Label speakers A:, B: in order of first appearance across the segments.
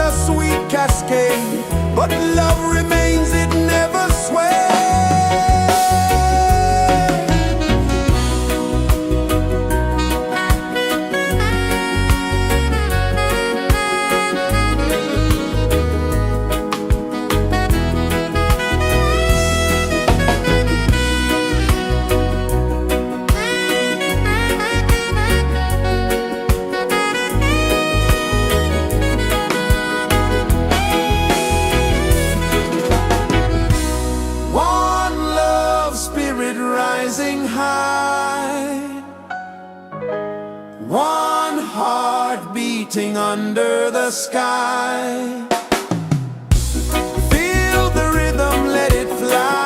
A: a sweet cascade, but love remains, it never sways. Rising high, one heart beating under the sky. Feel the rhythm, let it fly.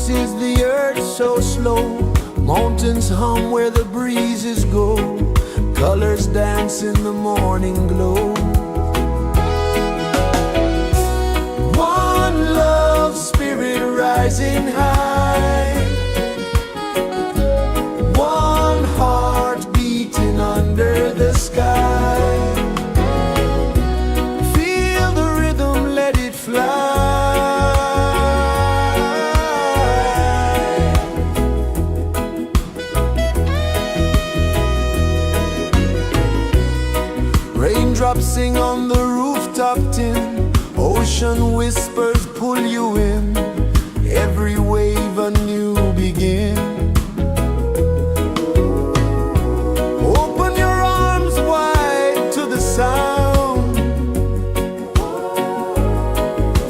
A: is the earth so slow. Mountains hum where the breezes go. Colors dance in the morning glow. One love spirit rising high. One heart beating under the sky. Feel the rhythm, let it fly. Raindrops sing on the rooftop tin. Ocean whispers pull you in. Every wave a new begin. Open your arms wide to the sound.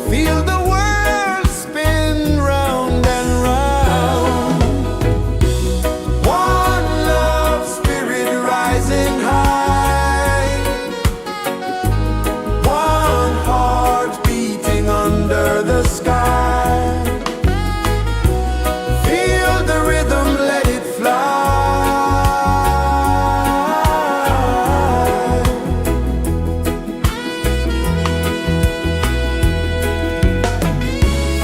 A: Feel the world spin round and round. One love spirit rising high. One heart beating under the sky. Feel the rhythm, let it fly.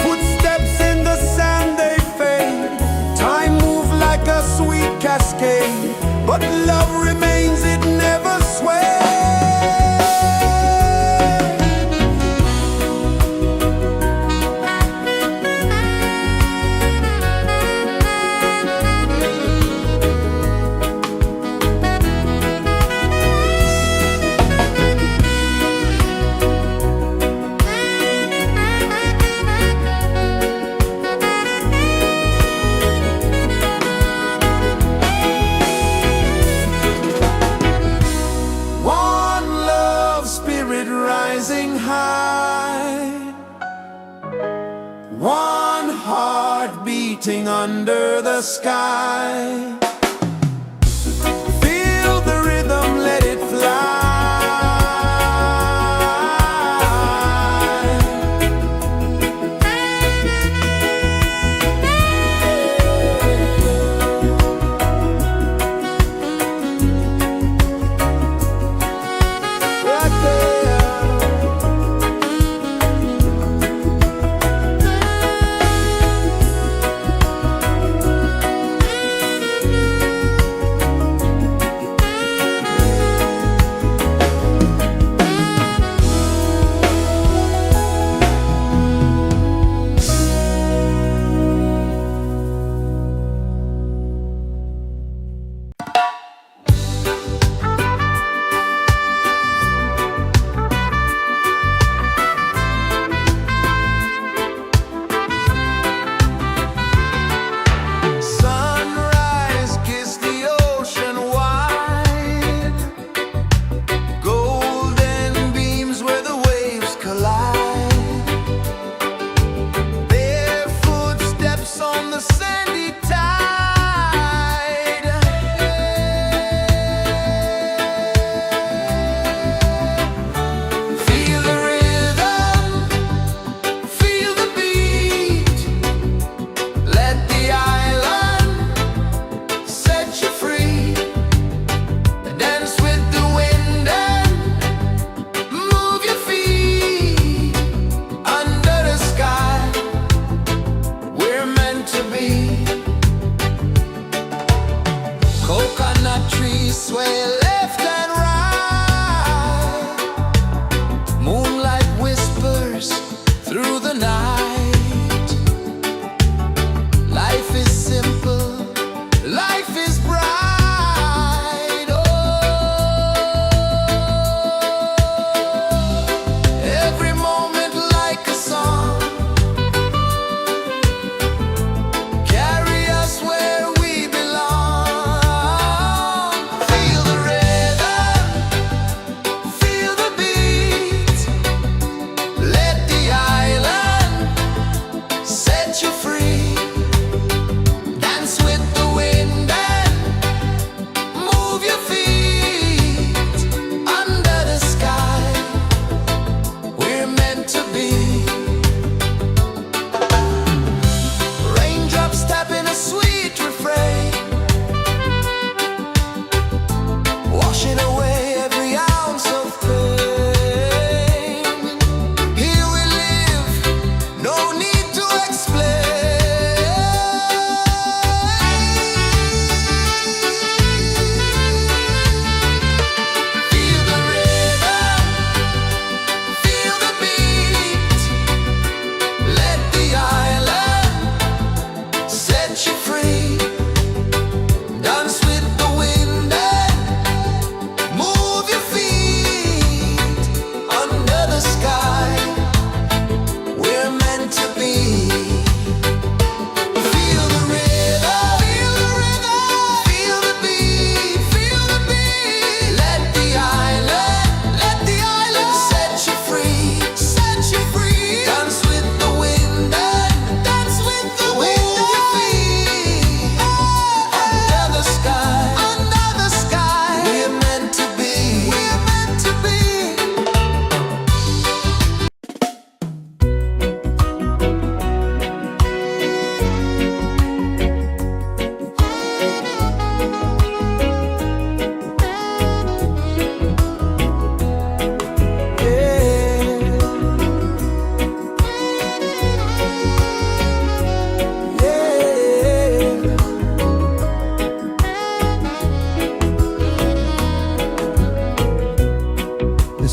A: Footsteps in the sand, they fade. Time moves like a sweet cascade, but love remains, it never sways. Rising high, one heart beating under the sky. Feel the rhythm, let it fly.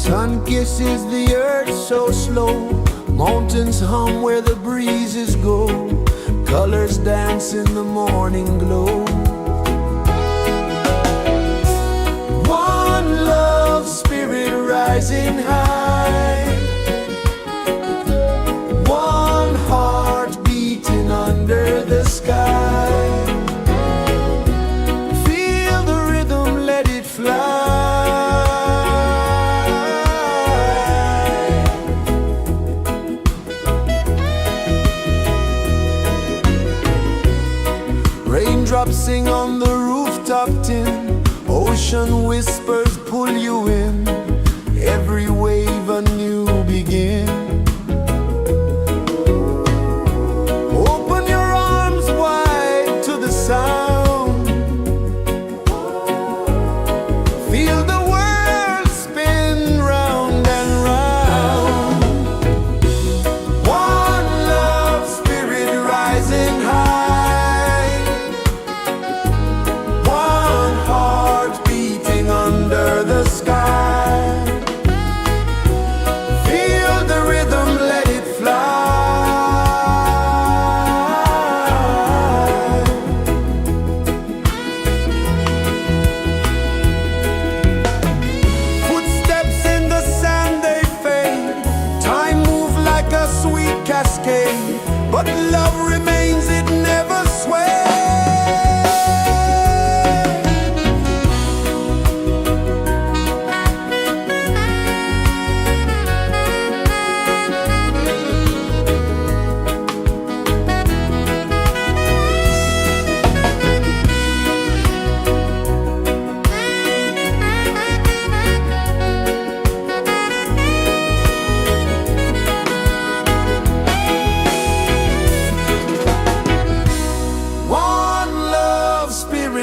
A: Sun kisses the earth so slow, mountains hum where the breezes go, colors dance in the morning glow. One love spirit rising high, one heart beating under the sky. Feel the rhythm, let it fly. Raindrops sing on the rooftop tin, ocean whispers pull you in, every wave a new begin. Open your arms wide to the sound, feel the world spin round and round. One love spirit rising high, one heart beating under the sky. Feel the rhythm, let it fly. Footsteps in the sand, they fade, time moves like a sweet cascade, but love remains, it never sways.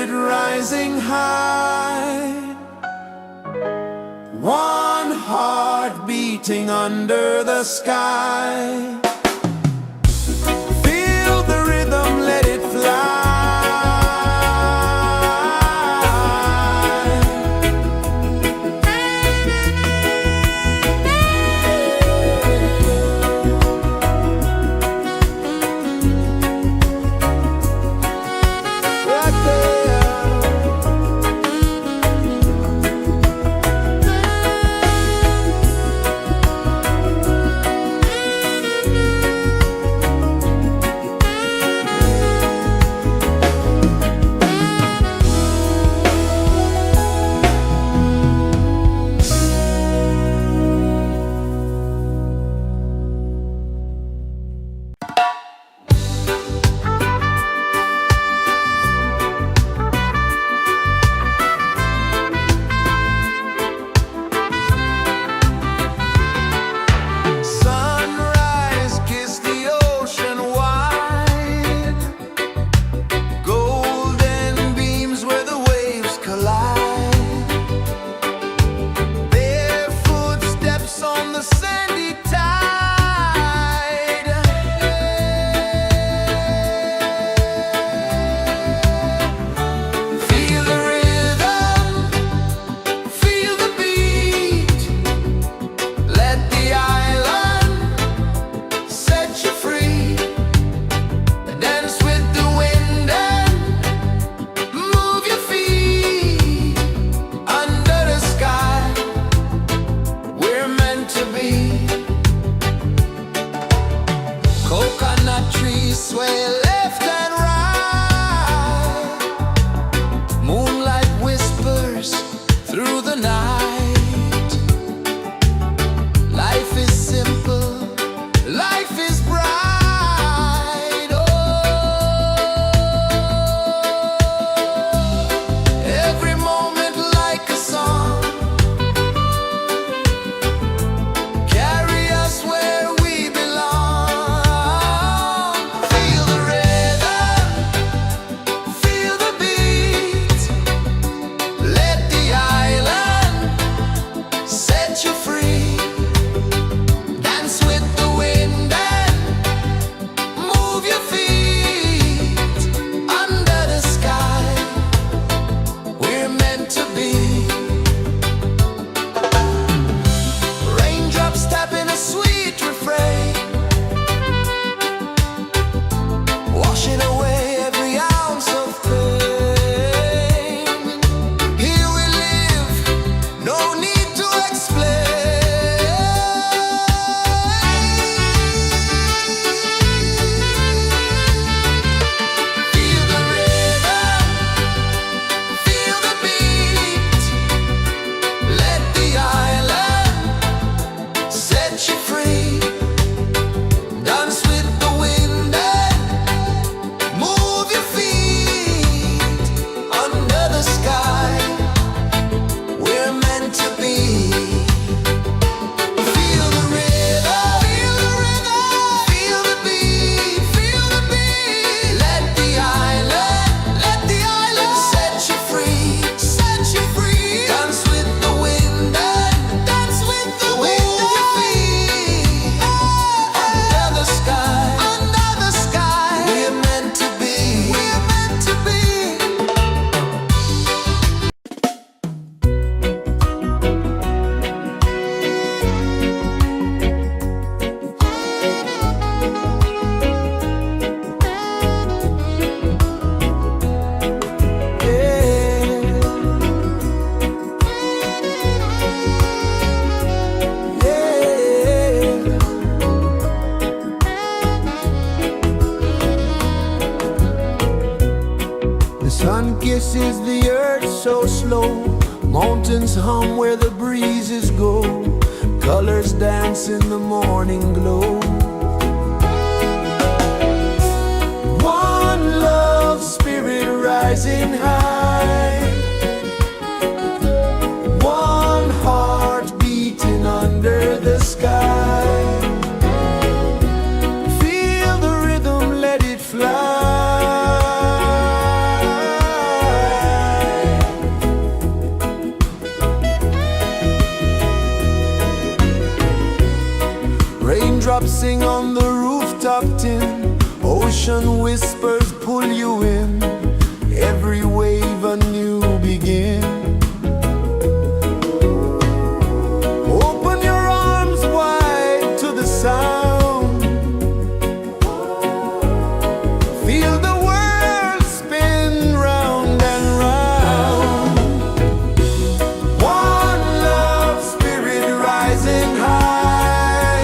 A: Rising high, one heart beating under the sky. Feel the rhythm, let it fly. pulses the earth so slow. Mountains hum where the breezes go. Colors dance in the morning glow. One love spirit rising high. One heart beating under the sky. Feel the rhythm, let it fly. Raindrops sing on the rooftop tin. Ocean whispers pull you in. Every wave a new begin. Open your arms wide to the sound. Feel the world spin round and round. One love spirit rising high.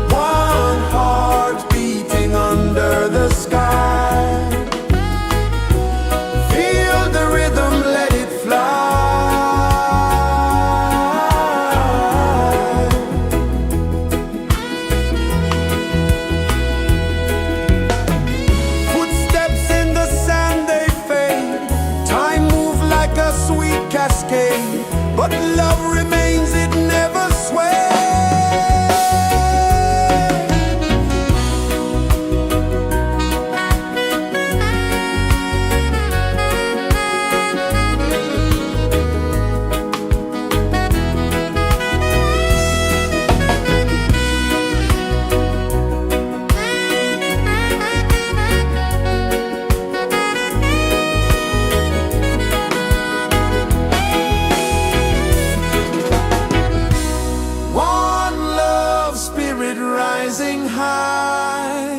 A: One heart beating under the sky. Feel the rhythm, let it fly. Footsteps in the sand, they fade. Time moves like a sweet cascade, but love remains, it never sways. One love spirit rising high.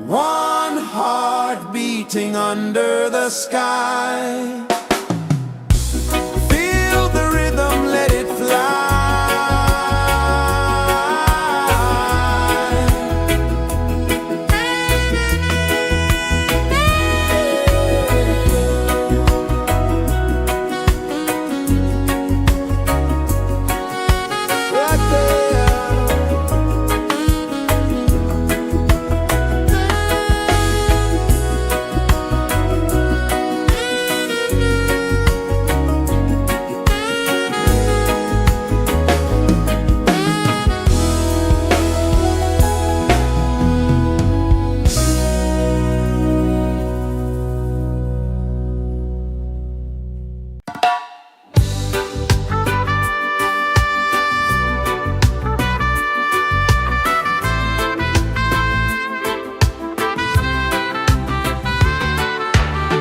A: One heart beating under the sky. Feel the rhythm, let it fly. Right there.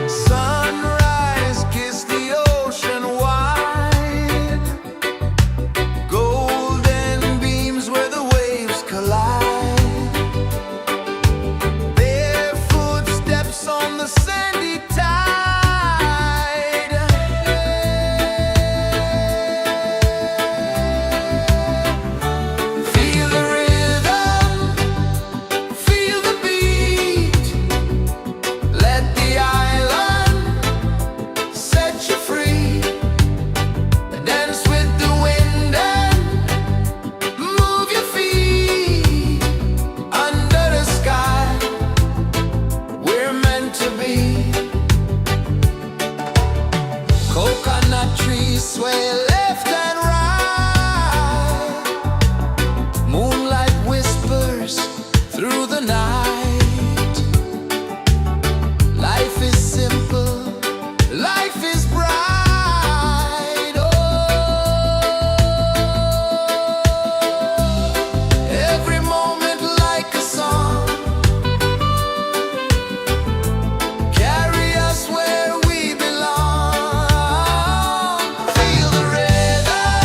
A: Sunrise, kiss the ocean wide. Golden beams where the waves collide. Bare footsteps on the sandy tide. Feel the rhythm, feel the beat. Let the island set you free. Dance with the wind and move your feet. Under the sky, we're meant to be. Coconut trees sway left and right. Moonlight whispers through the night. Life is simple, life is bright. Oh, every moment like a song. Carry us where we belong. Feel the rhythm,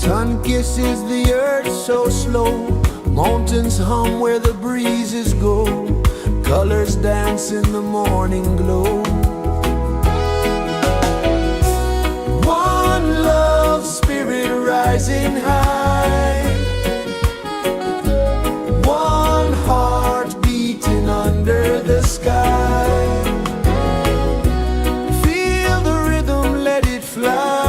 A: Sun kisses the earth so slow, mountains hum where the breezes go, colors dance in the morning glow. One love, spirit rising high, one heart beating under the sky. Feel the rhythm, let it fly.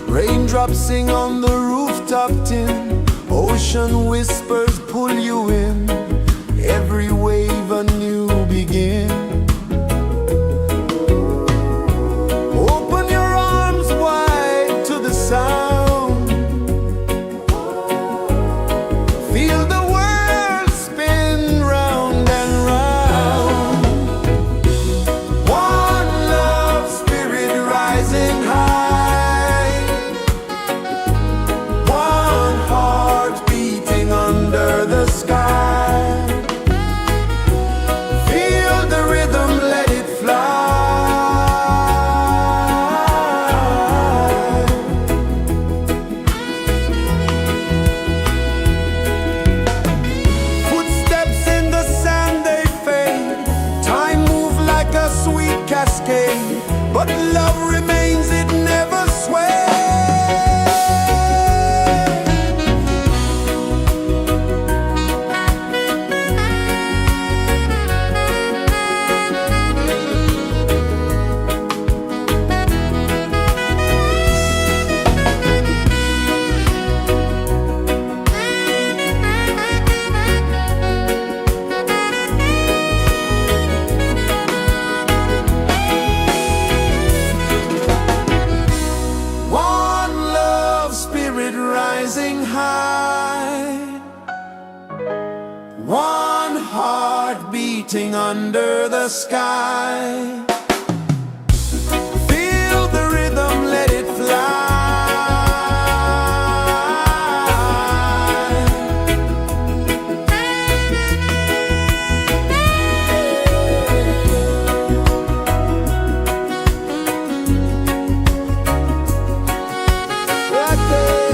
A: Raindrops sing on the rooftop tin, ocean whispers pull you in, every wave a new begin. Open your arms wide to the sound, feel the world spin round and round. One love, spirit rising high, one heart beating under the sky. Feel the rhythm, let it fly. Footsteps in the sand, they fade, time moves like a sweet cascade, but love remains, it never sways. One love, spirit rising high, one heart beating under the sky. Feel the rhythm, let it fly. Right there.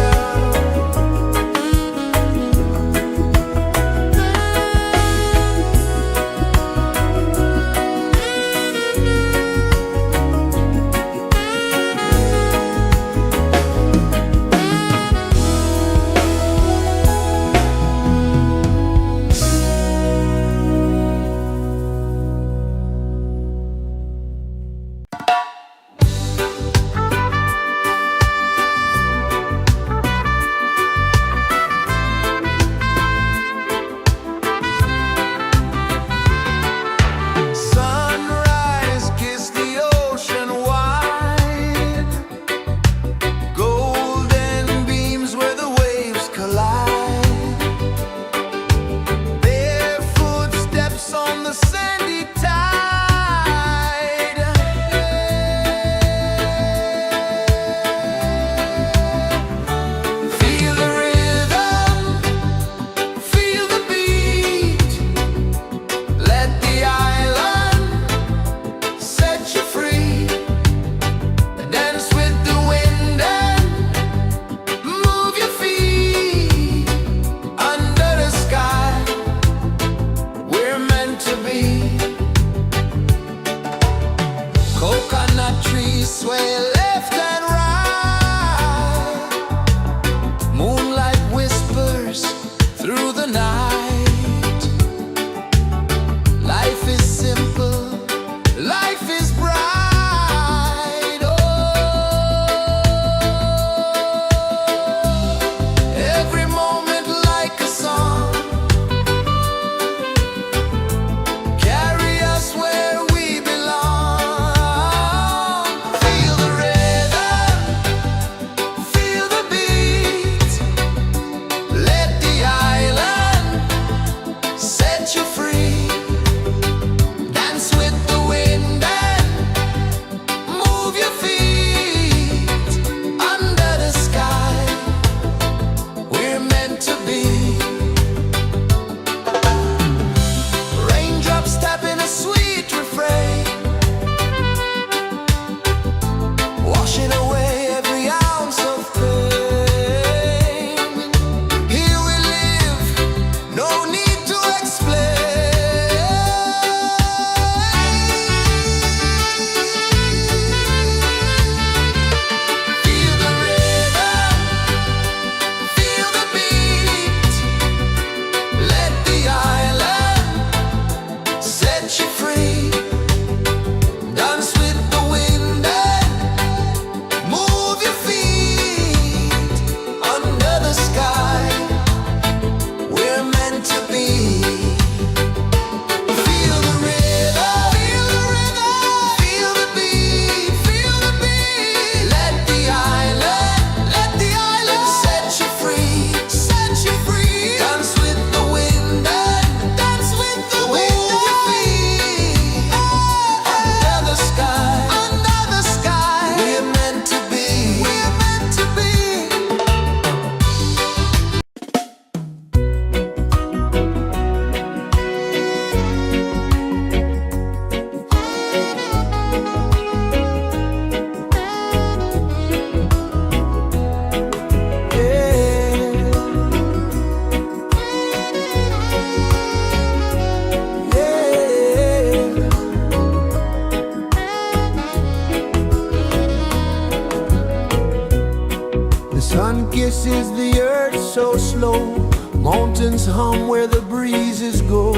A: is the earth so slow. Mountains hum where the breezes go.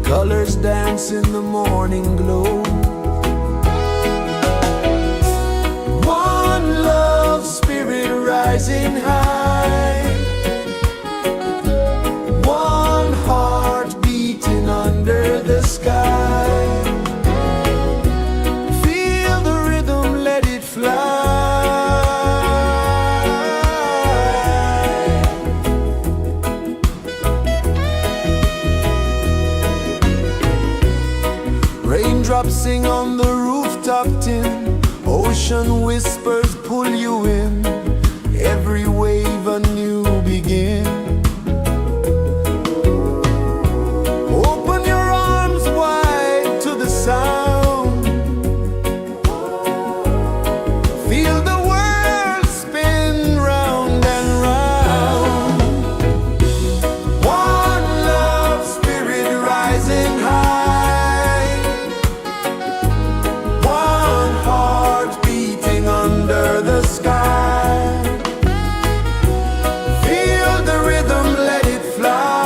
A: Colors dance in the morning glow. One love spirit rising high. One heart beating under the sky. Feel the rhythm, let it fly. Raindrops sing on the rooftop tin. Ocean whispers pull you in. Every wave a new begin. Open your arms wide to the sound. Feel the world spin round and round. One love spirit rising high. One heart beating under the sky. Feel the rhythm, let it fly.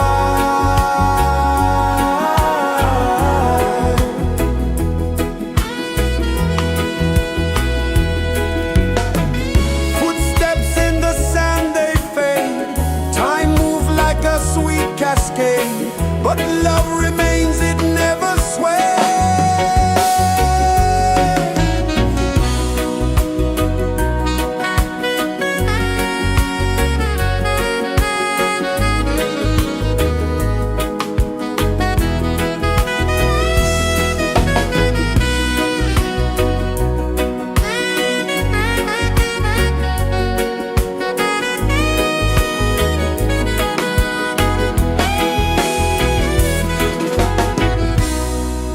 A: Footsteps in the sand, they fade. Time moves like a sweet cascade, but love remains, it never sways.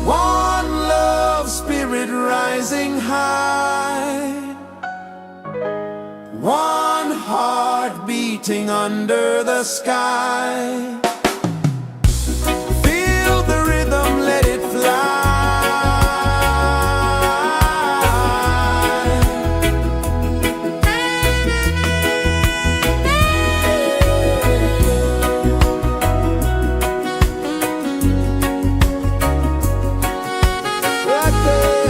A: One love spirit rising high. One heart beating under the sky. Feel the rhythm, let it fly. Right there.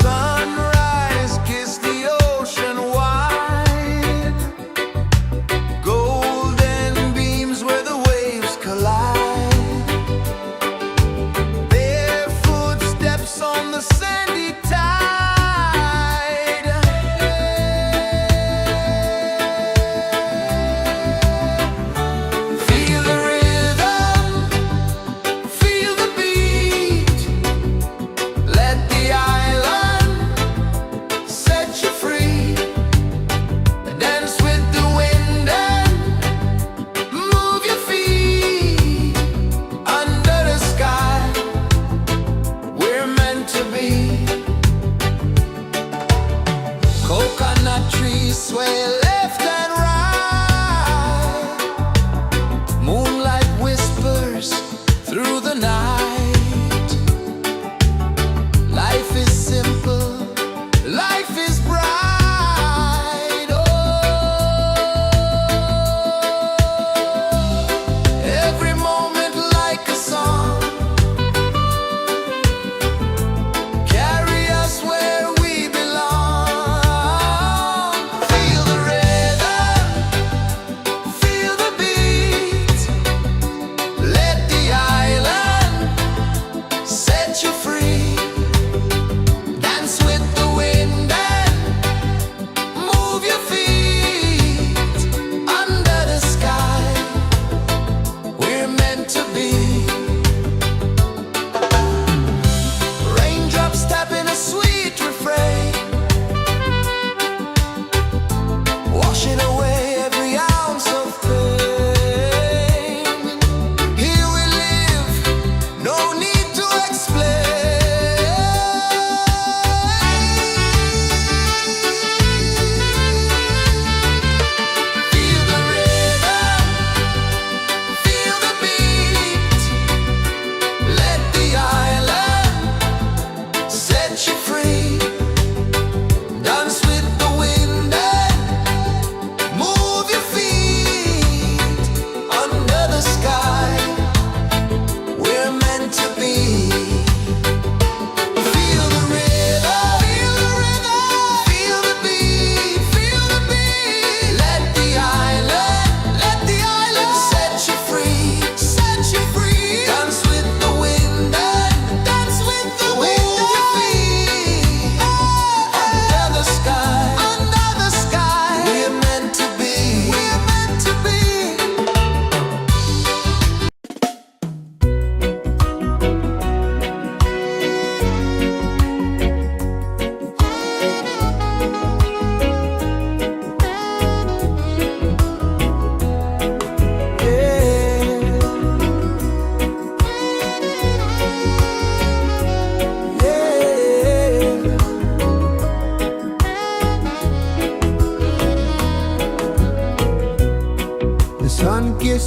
A: Sunrise, kiss the ocean wide. Golden beams where the waves collide. Their footsteps on the sandy tide. Feel the rhythm, feel the beat. Let the island set you free. Dance with the wind and move your feet. Under the sky, we're meant to be. Coconut trees sway left and right. Moonlight whispers through the night. Life is simple, life is bright. Oh, every moment like a song. Carry us where we belong. Feel the rhythm,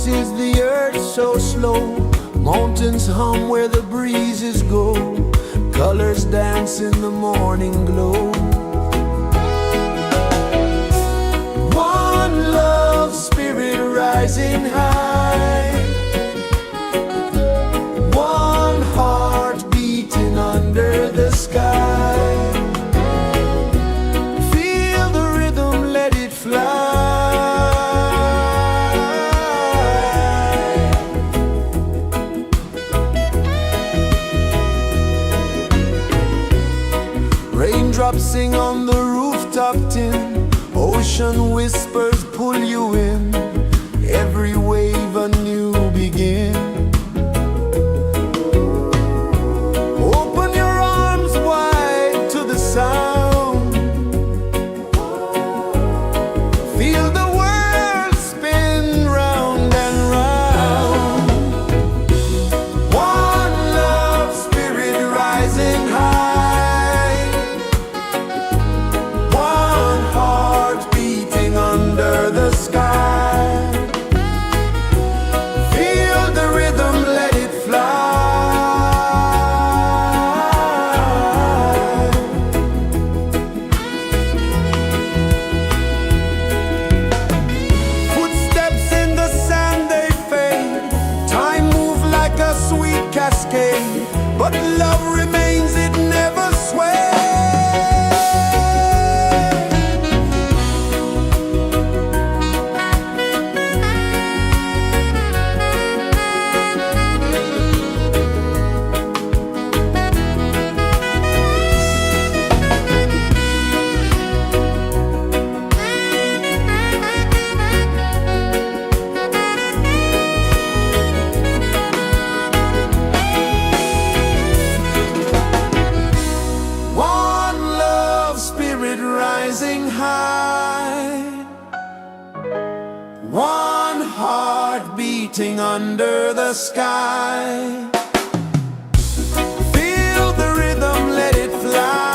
A: is the earth so slow? Mountains hum where the breezes go. Colors dance in the morning glow. One love spirit rising high. One heart beating under the sky. Feel the rhythm, let it fly. Raindrops sing on the rooftop tin. Ocean whispers pull you in. Every wave a new begin. Open your arms wide to the sound. Feel the world spin round and round. One love spirit rising high. One heart beating under the sky. Feel the rhythm, let it fly. Footsteps in the sand, they fade. Time moves like a sweet cascade, but love remains, it never sways. Rising high, one heart beating under the sky. Feel the rhythm, let it fly.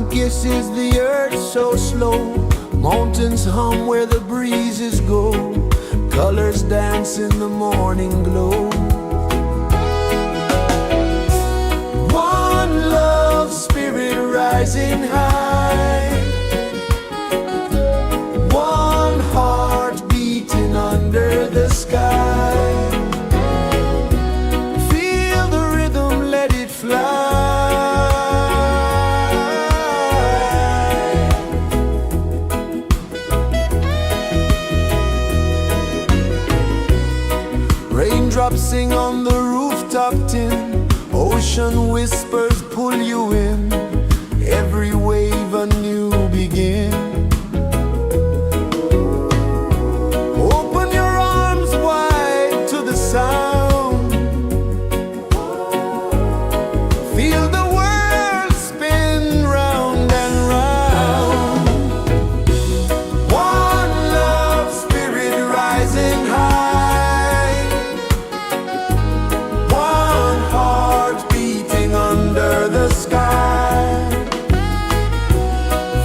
A: sun kisses the earth so slow. Mountains hum where the breezes go. Colors dance in the morning glow. One love spirit rising high. One heart beating under the sky. Feel the rhythm, let it fly. Raindrops sing on the rooftop tin. Ocean whispers pull you in. Every wave a new begin. Open your arms wide to the sound. Feel the world spin round and round. One love spirit rising high. One heart beating under the sky.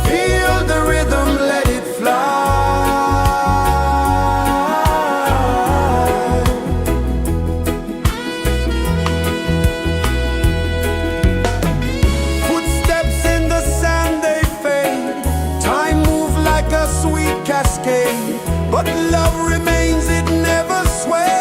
A: Feel the rhythm, let it fly. Footsteps in the sand, they fade. Time moves like a sweet cascade, but love remains, it never sways.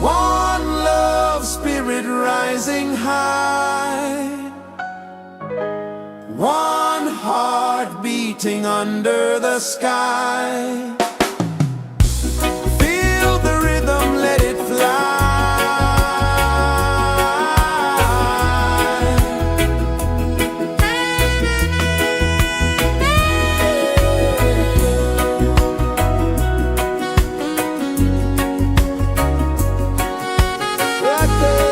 A: One love spirit rising high. One heart beating under the sky. Feel the rhythm, let it fly. Right there.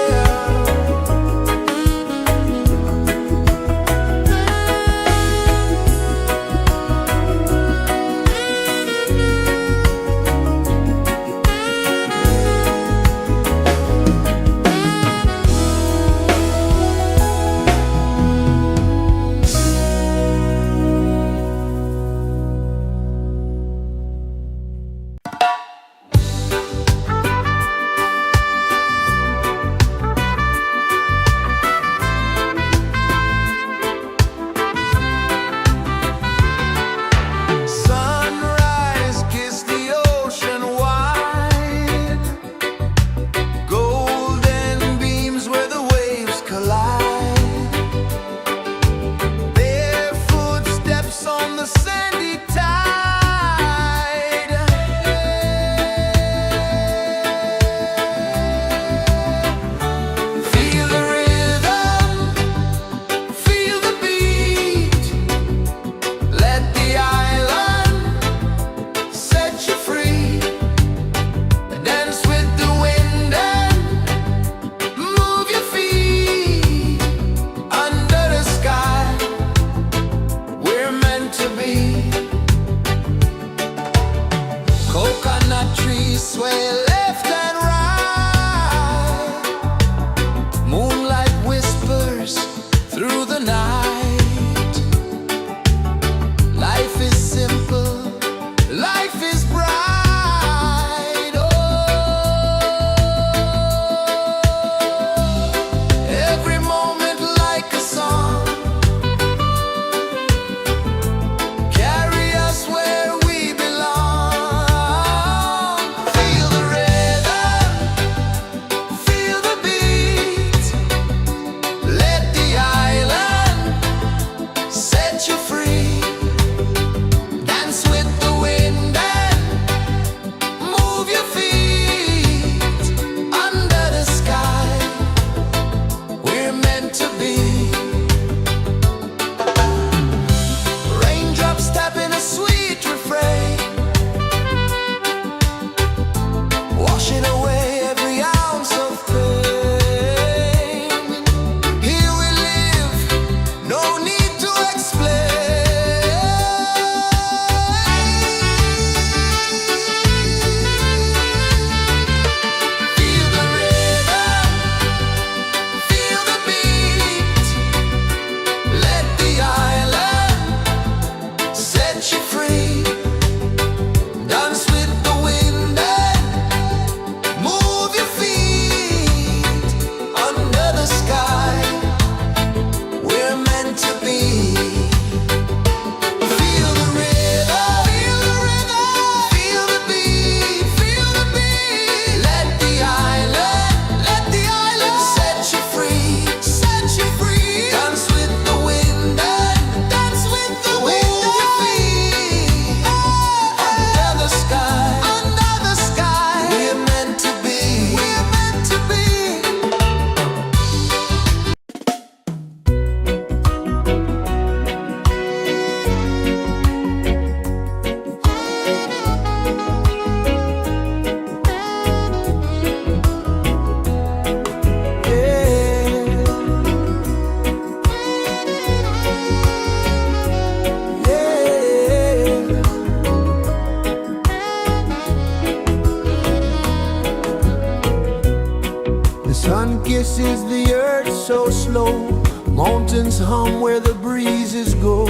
A: pulses the earth so slow. Mountains hum where the breezes go.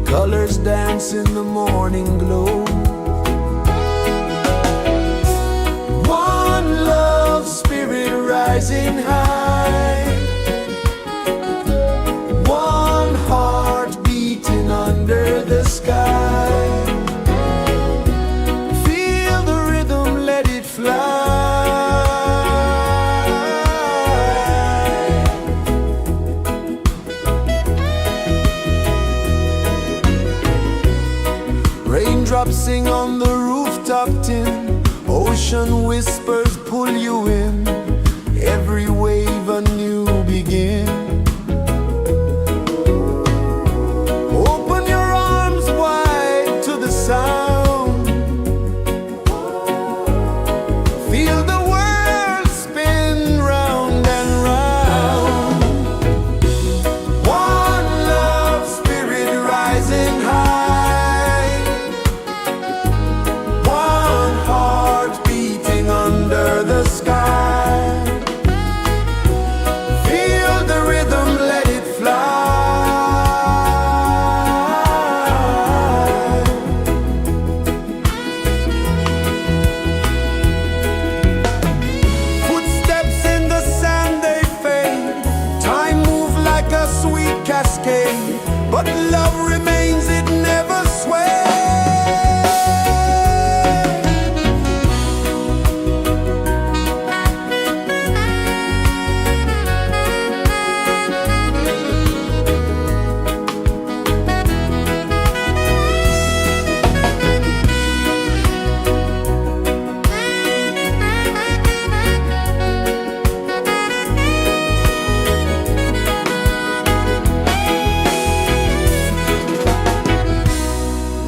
A: Colors dance in the morning glow. One love spirit rising high. One heart beating under the sky. Feel the rhythm, let it fly. Raindrops sing on the rooftop tin. Ocean whispers pull you in. Every wave a new begin. Open your arms wide to the sound. Feel the world spin round and round. One love spirit rising high. One heart beating under the sky. Feel the rhythm, let it fly. Footsteps in the sand, they fade. Time moves like a sweet cascade, but love remains, it never sways.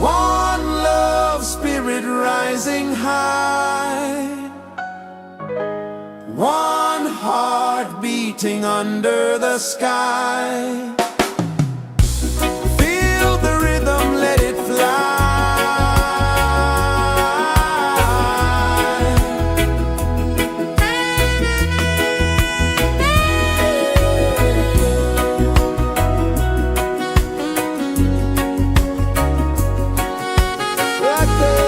A: One love spirit rising high. One heart beating under the sky. Feel the rhythm, let it fly. Right there.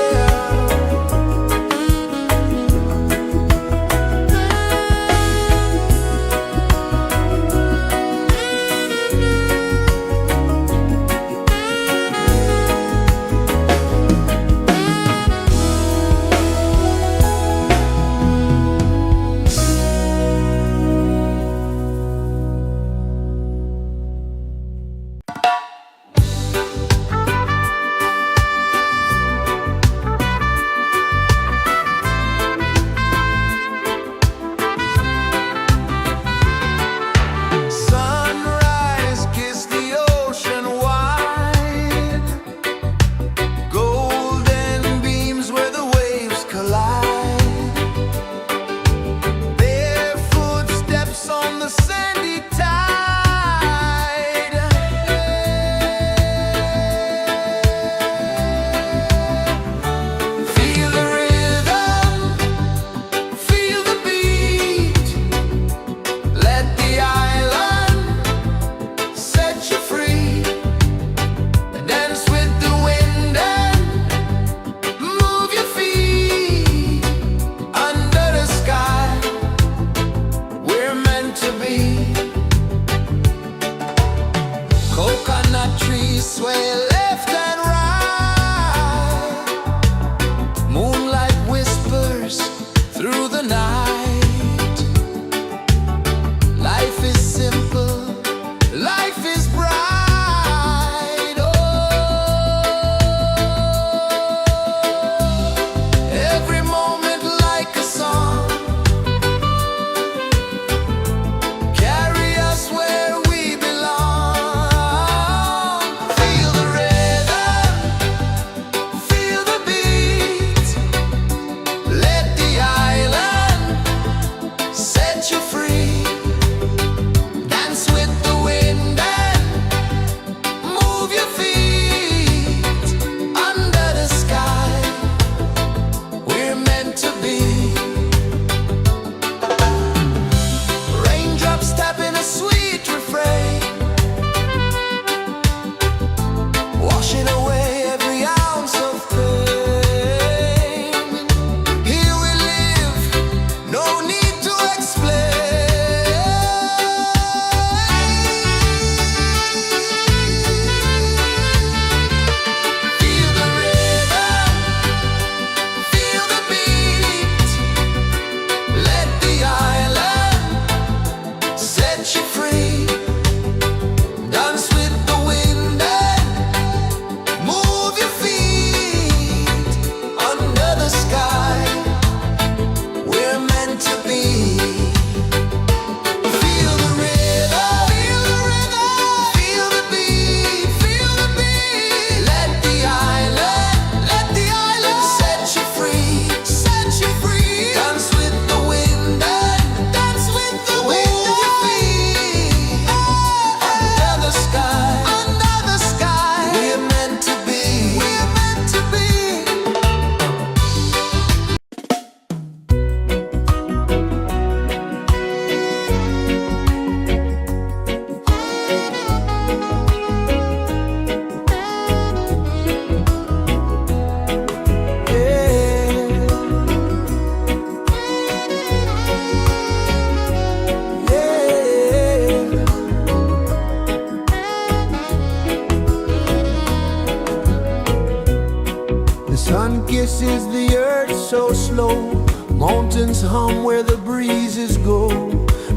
A: Sun kisses the earth so slow, mountains hum where the breezes go,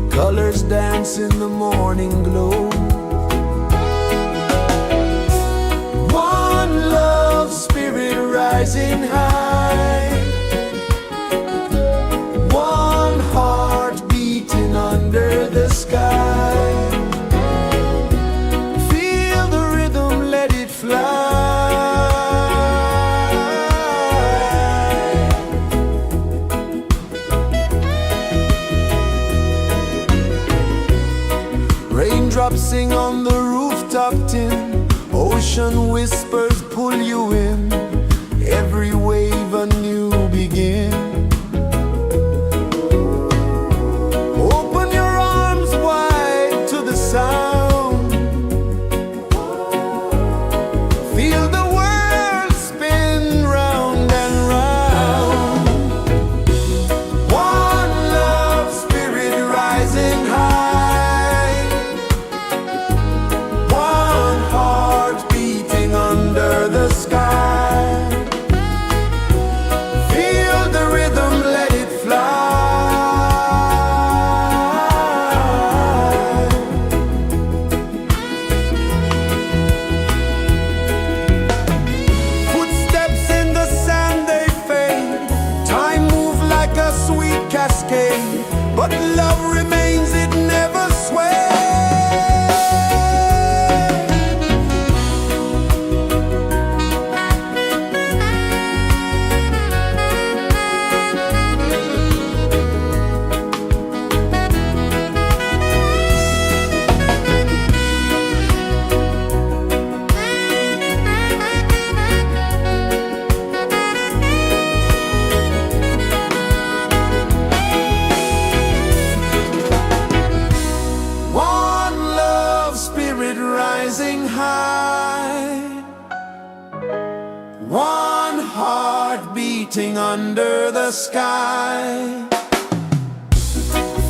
A: colors dance in the morning glow. One love, spirit rising high, one heart beating under the sky. Feel the rhythm, let it fly. Raindrops sing on the rooftop tin, ocean whispers pull you in, every wave a new begin. Open your arms wide to the sound, feel the world spin round and round. One love, spirit rising high, one heart beating under the sky. Feel the rhythm, let it fly. Footsteps in the sand, they fade, time moves like a sweet cascade, but love remains, it never sways. One love, spirit rising high, one heart beating under the sky.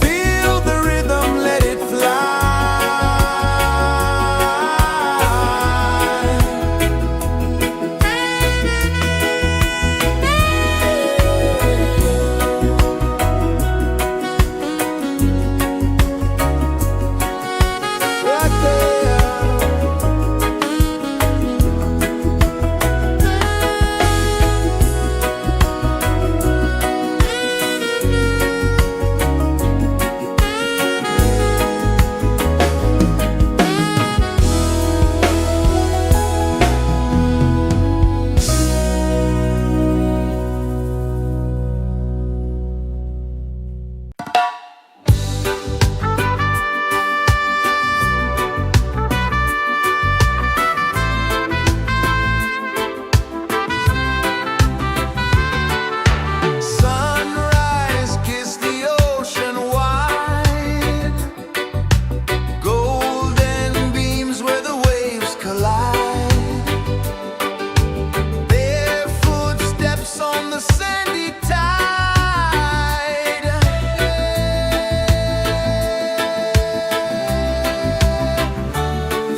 A: Feel the rhythm, let it fly. Right there. Sunrise, kiss the ocean wide, golden beams where the waves collide, their footsteps on the sandy tide.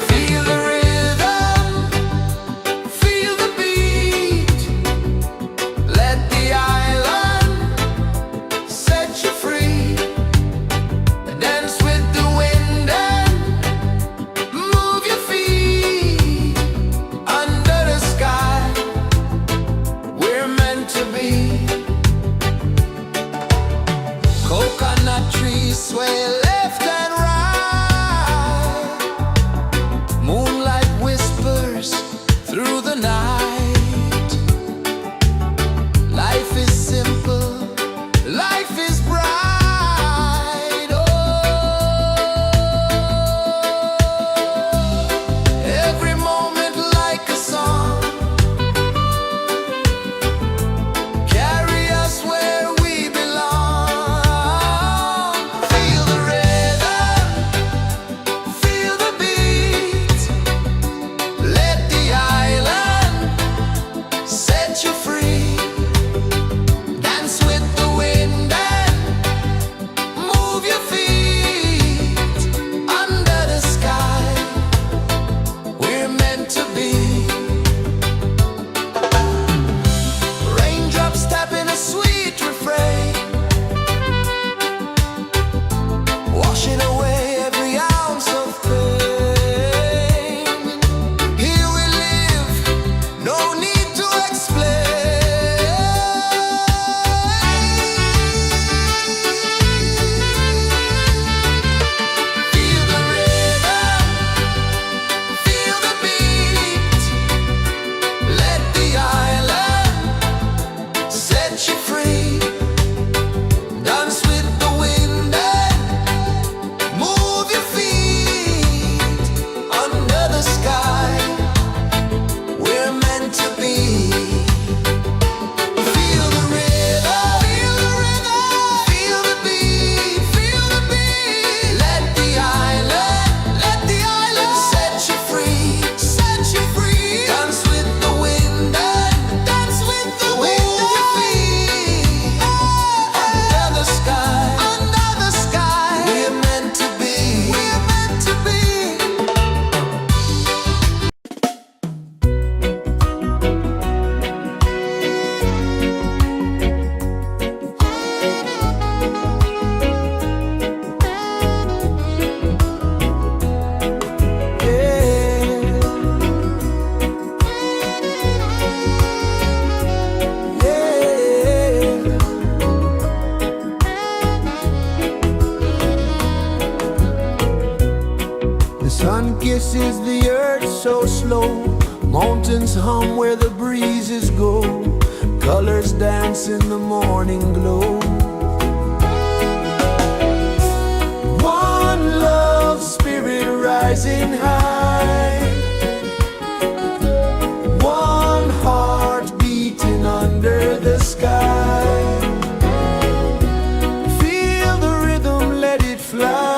A: Feel the rhythm, feel the beat, let the island set you free. Dance with the wind and move your feet under the sky. We're meant to be. Coconut trees sway left and right, moonlight whispers through the night. Life is simple, life is bright. Oh, every moment like a song, carry us where we belong. Feel the rhythm, feel the beat, let the island is the earth so slow. Mountains hum where the breezes go. Colors dance in the morning glow. One love spirit rising high. One heart beating under the sky. Feel the rhythm, let it fly.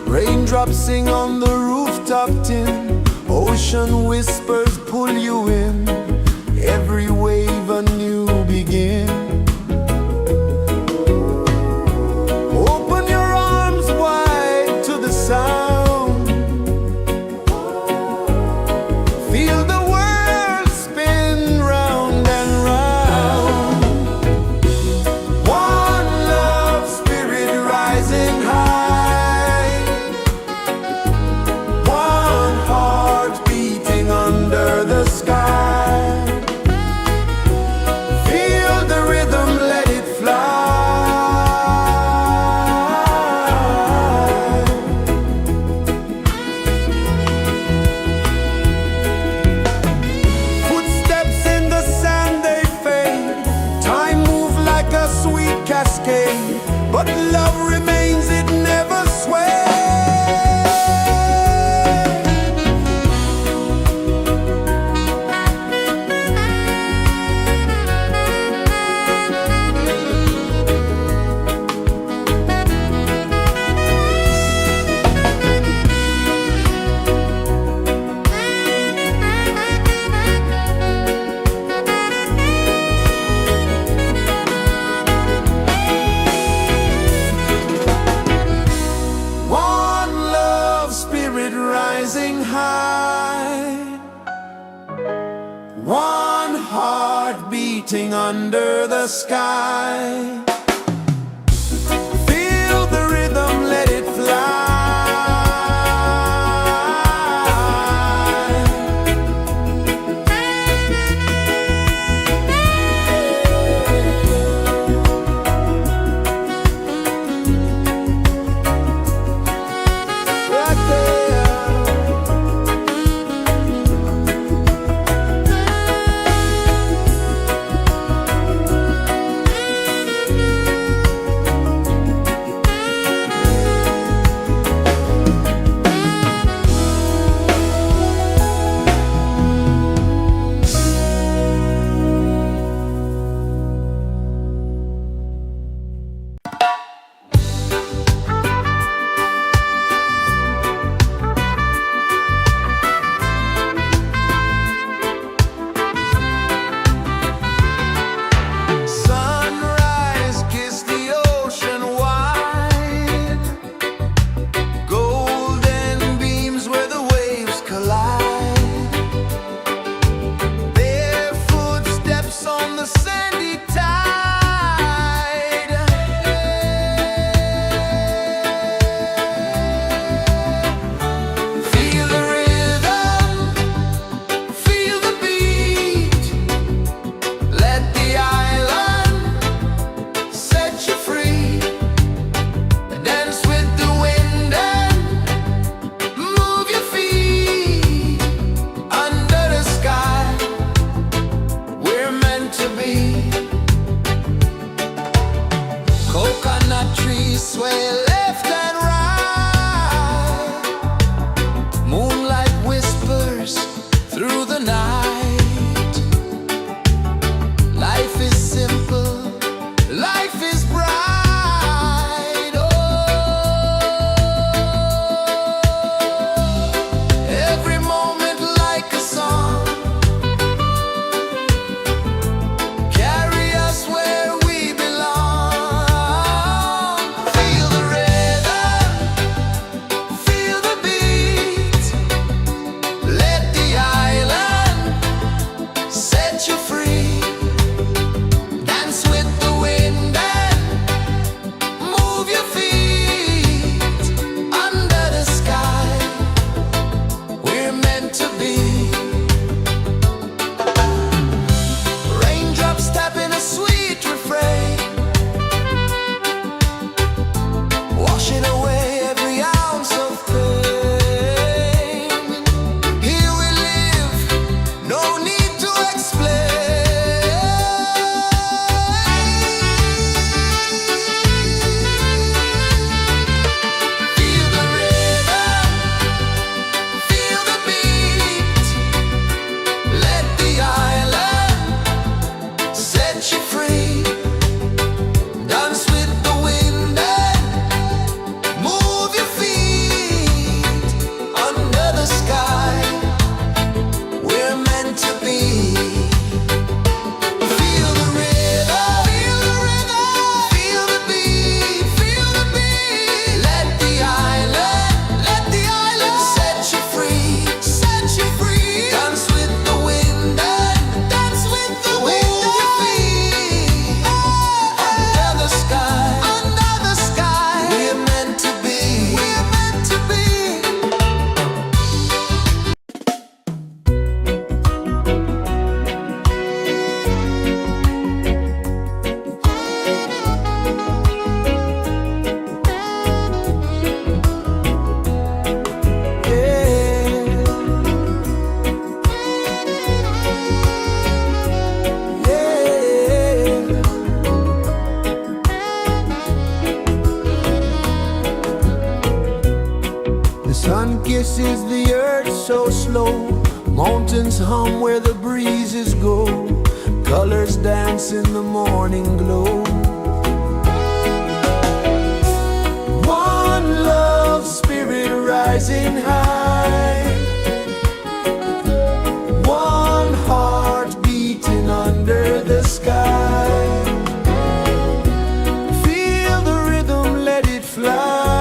A: Raindrops sing on the rooftop tin. Ocean whispers pull you in. Every wave a new begin. Open your arms wide to the sound. Feel the world spin round and round. One love spirit rising high. One heart beating under the sky. Feel the rhythm, let it fly. Footsteps in the sand, they fade. Time moves like a sweet cascade, but love remains, it never sways. One love spirit rising high. One heart beating under the sky. Feel the rhythm, let it fly. Right there. Sunrise, kiss the ocean wide. Golden beams where the waves collide. Bare footsteps on the sandy tide. Feel the rhythm, feel the beat. Let the island set you free. Dance with the wind and move your feet. Under the sky, we're meant to be. Coconut trees sway left and right. Moonlight whispers through the night. Life is simple, life is bright. Oh, every moment like a song. Carry us where we belong. Feel the rhythm, feel the beat. Let the island set you free. Dance with the wind and kisses the earth so slow. Mountains hum where the breezes go. Colors dance in the morning glow. One love spirit rising high. One heart beating under the sky. Feel the rhythm, let it fly.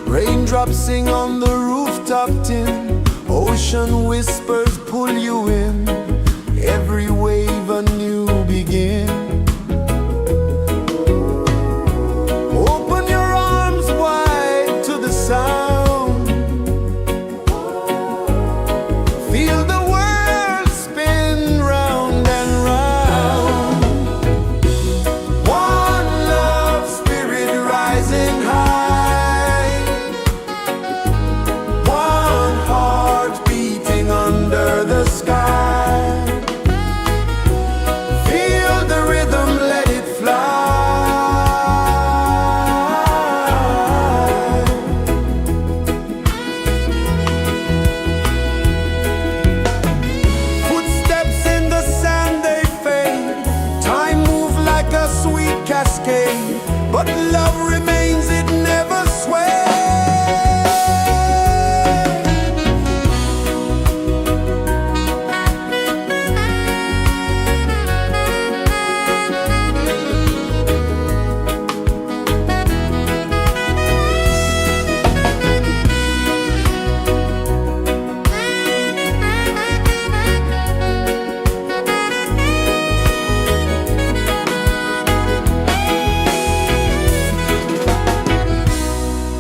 A: Raindrops sing on the rooftop tin. Ocean whispers pull you in. Every wave a new begin. Open your arms wide to the sound. Feel the world spin round and round. One love spirit rising high. One heart beating under the sky. Feel the rhythm, let it fly. Footsteps in the sand, they fade. Time moves like a sweet cascade, but love remains, it never sways.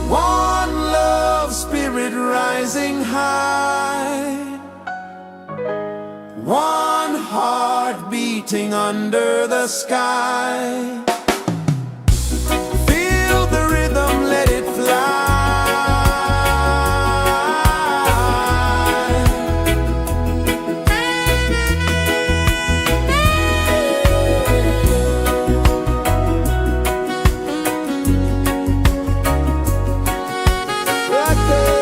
A: One love spirit rising high. One heart beating under the sky. Feel the rhythm, let it fly. Right there.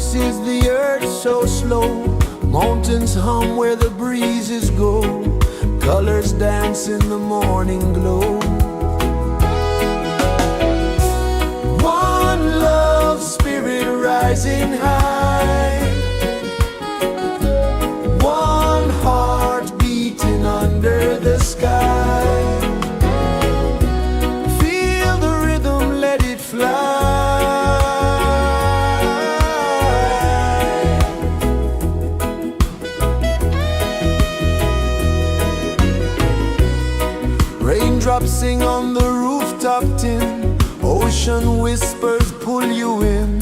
A: rejoices the earth so slow. Mountains hum where the breezes go. Colors dance in the morning glow. One love spirit rising high. One heart beating under the sky. Feel the rhythm, let it fly. Raindrops sing on the rooftop tin. Ocean whispers pull you in.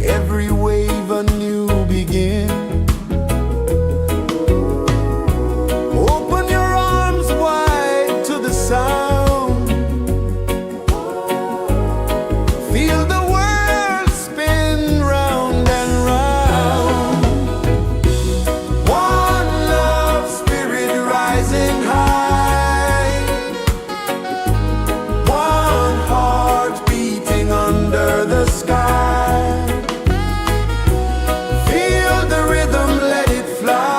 A: Every wave a new begin. Open your arms wide to the sound. Feel the world spin round and round. One love spirit rising high. One heart beating under the sky. Feel the rhythm, let it fly.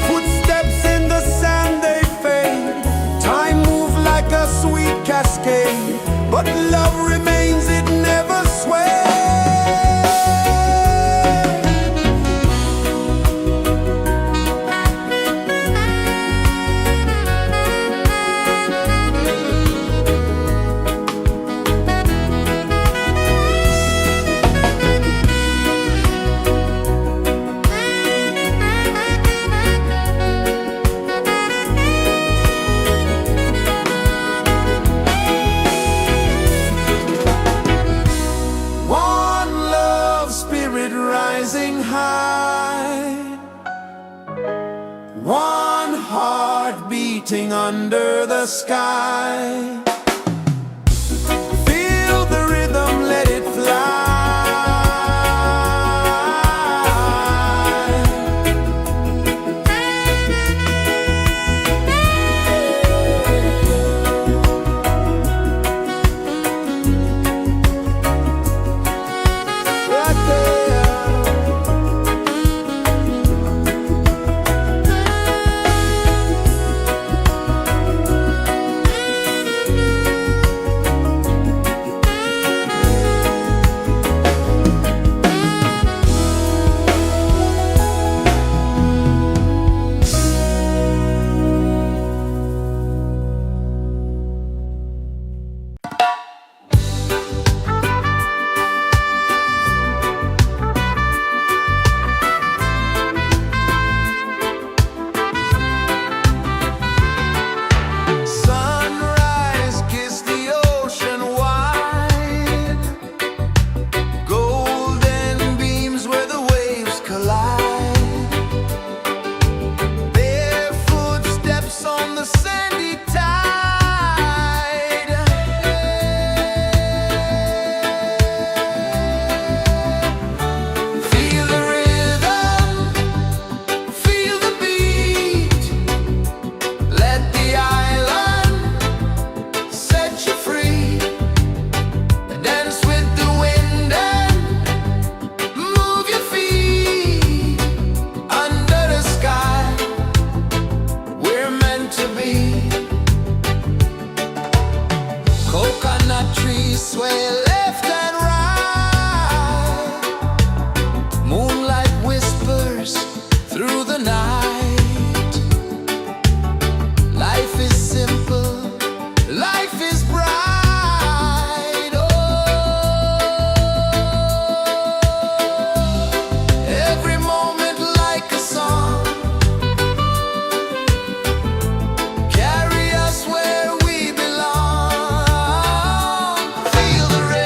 A: Footsteps in the sand, they fade. Time moves like a sweet cascade, but love remains, it never sways. One love spirit rising high. One heart beating under the sky. Feel the rhythm, let it fly. Right there. Sunrise, kiss the ocean wide. Golden beams where the waves collide. Barefoot steps on the sandy tide. Feel the rhythm, feel the beat. Let the island set you free. Dance with the wind and move your feet. Under the sky, we're meant to be. Coconut trees sway left and right. Moonlight whispers through the night. Life is simple, life is bright. Oh, every moment like a song. Carry us where we belong. Feel the rhythm.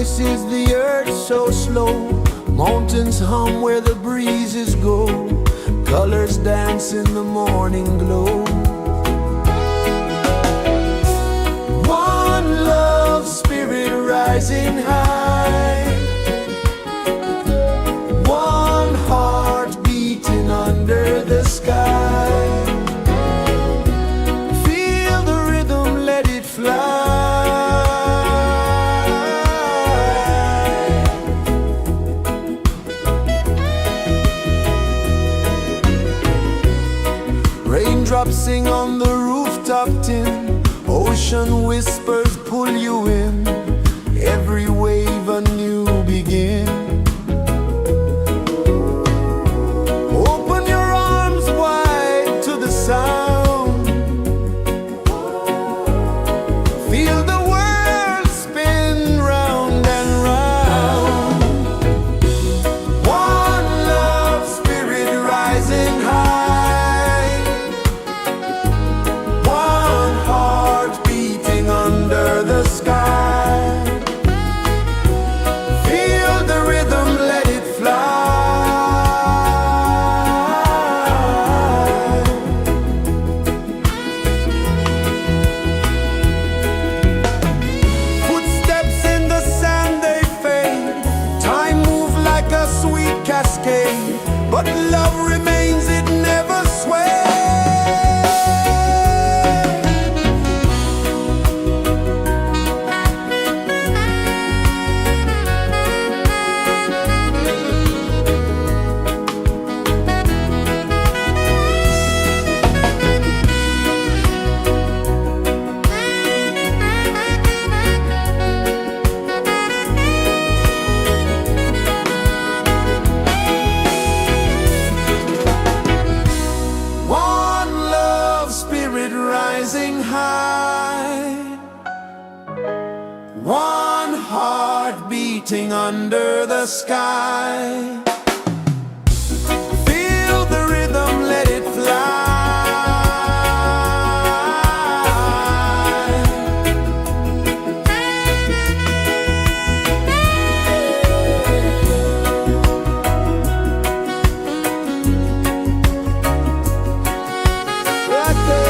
A: rejoices the earth so slow. Mountains hum where the breezes go. Colors dance in the morning glow. One love spirit rising high. One heart beating under the sky. Feel the rhythm, let it fly. Raindrops sing on the rooftop tin. Ocean whispers pull you in. Every wave a new begin. Open your arms wide to the sound. Feel the world spin round and round. One love spirit rising high. One heart beating under the sky. Feel the rhythm, let it fly. Footsteps in the sand, they fade. Time moves like a sweet cascade, but love remains, it never sways. One love spirit rising high. One heart beating under the sky. Feel the rhythm, let it fly. Right there.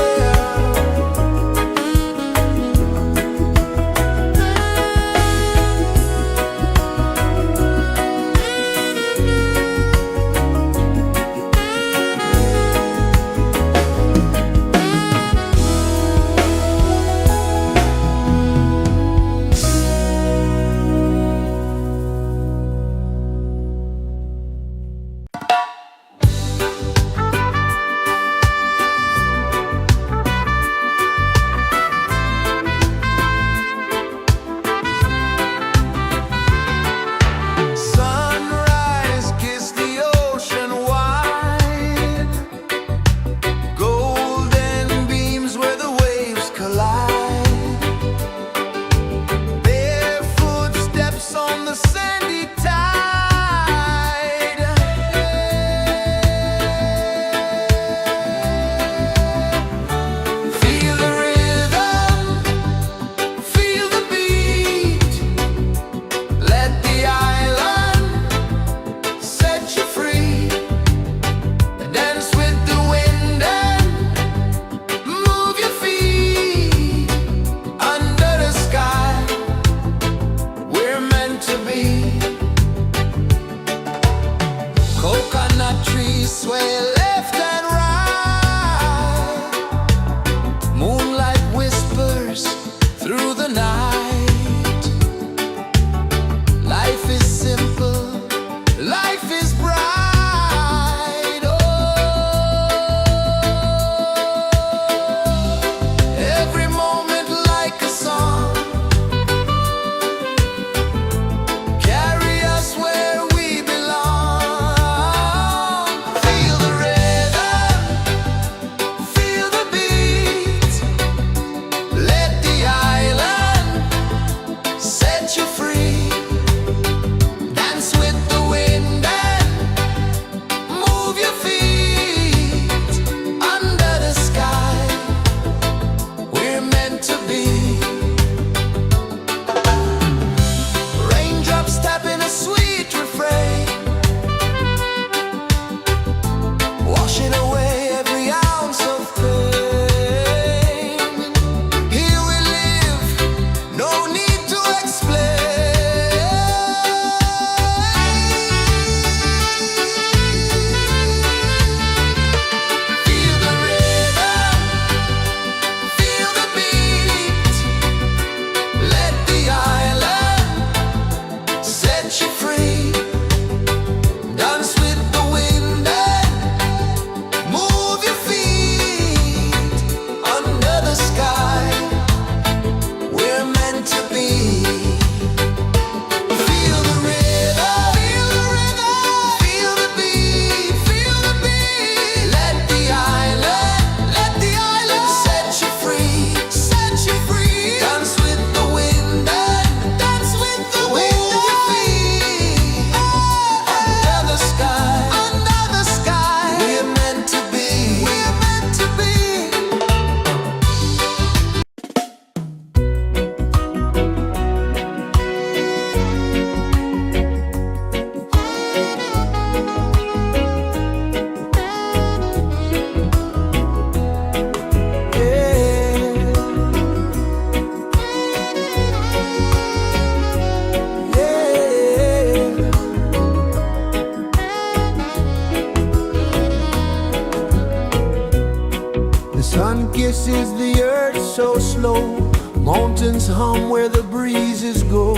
A: Sun kisses the earth so slow, mountains hum where the breezes go,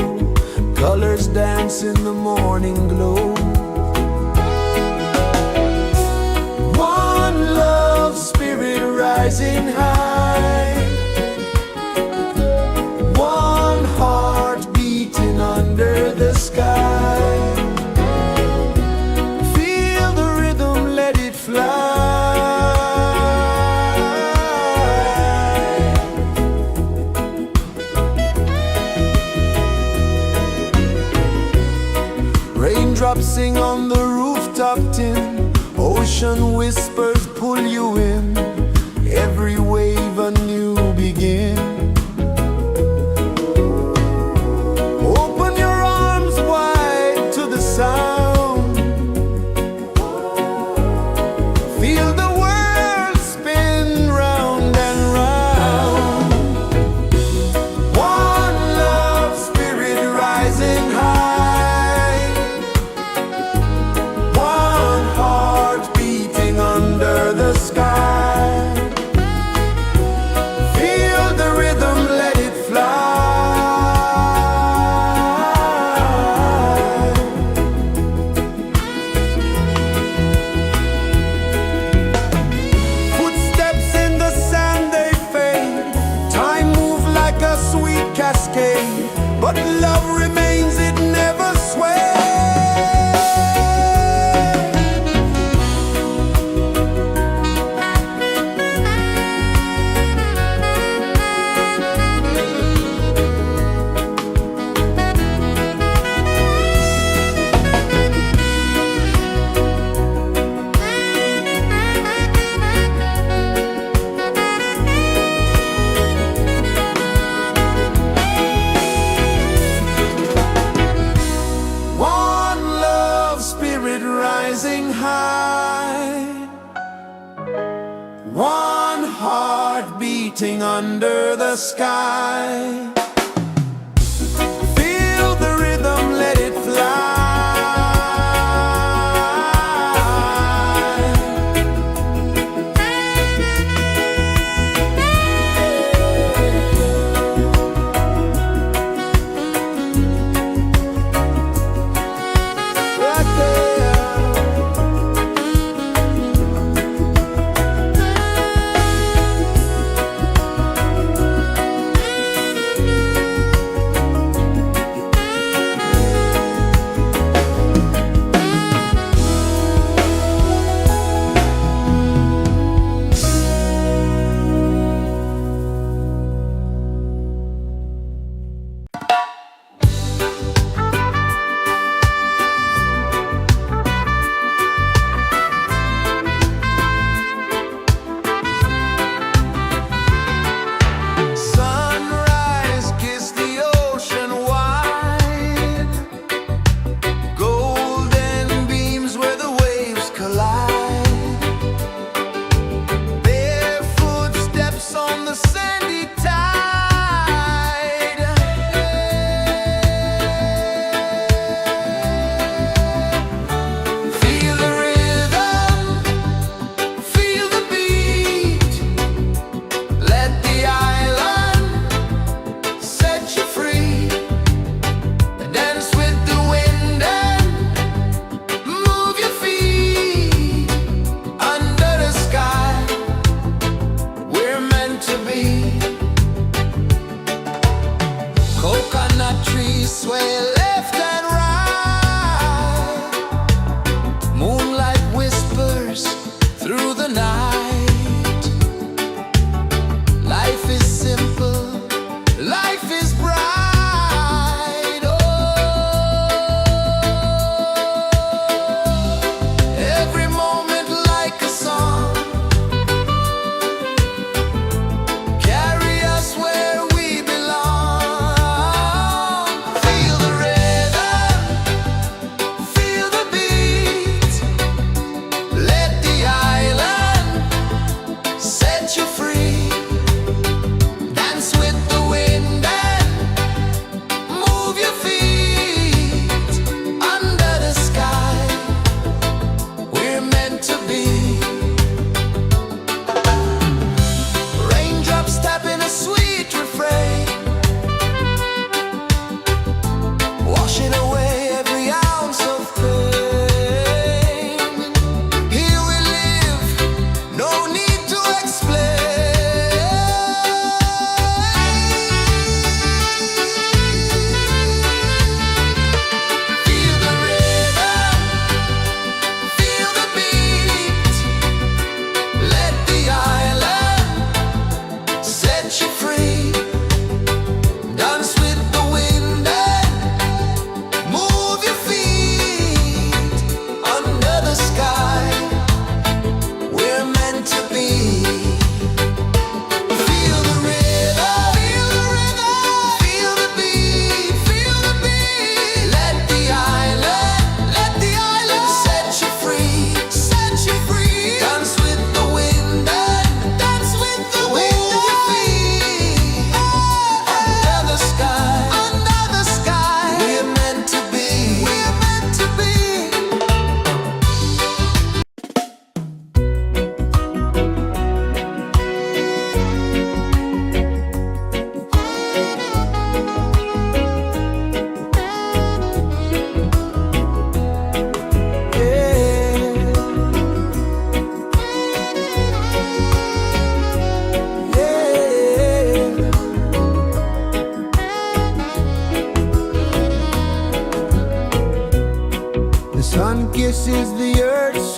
A: colors dance in the morning glow. One love spirit rising high, one heart beating under the sky. Feel the rhythm, let it fly. Raindrops sing on the rooftop tin, ocean whispers pull you in, every wave a new begin. Open your arms wide to the sound, feel the world spin round and round. One love spirit rising high, one heart beating under the sky. Feel the rhythm, let it fly. Footsteps in the sand, they fade, time moves like a sweet cascade, but love remains, it never sways. One love spirit rising high, one heart beating under the sky. Feel the rhythm, let it fly. Right there.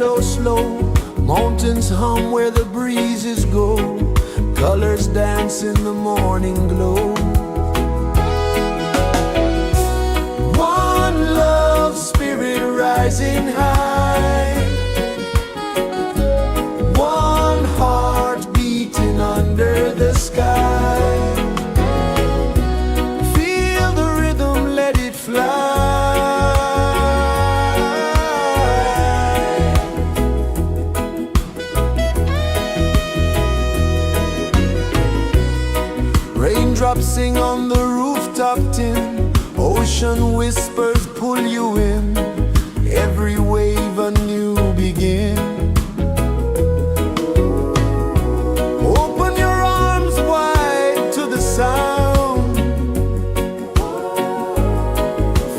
A: so slow. Mountains hum where the breezes go. Colors dance in the morning glow. One love spirit rising high. One heart beating under the sky. Feel the rhythm, let it fly. Raindrops sing on the rooftop tin. Ocean whispers pull you in. Every wave a new begin. Open your arms wide to the sound.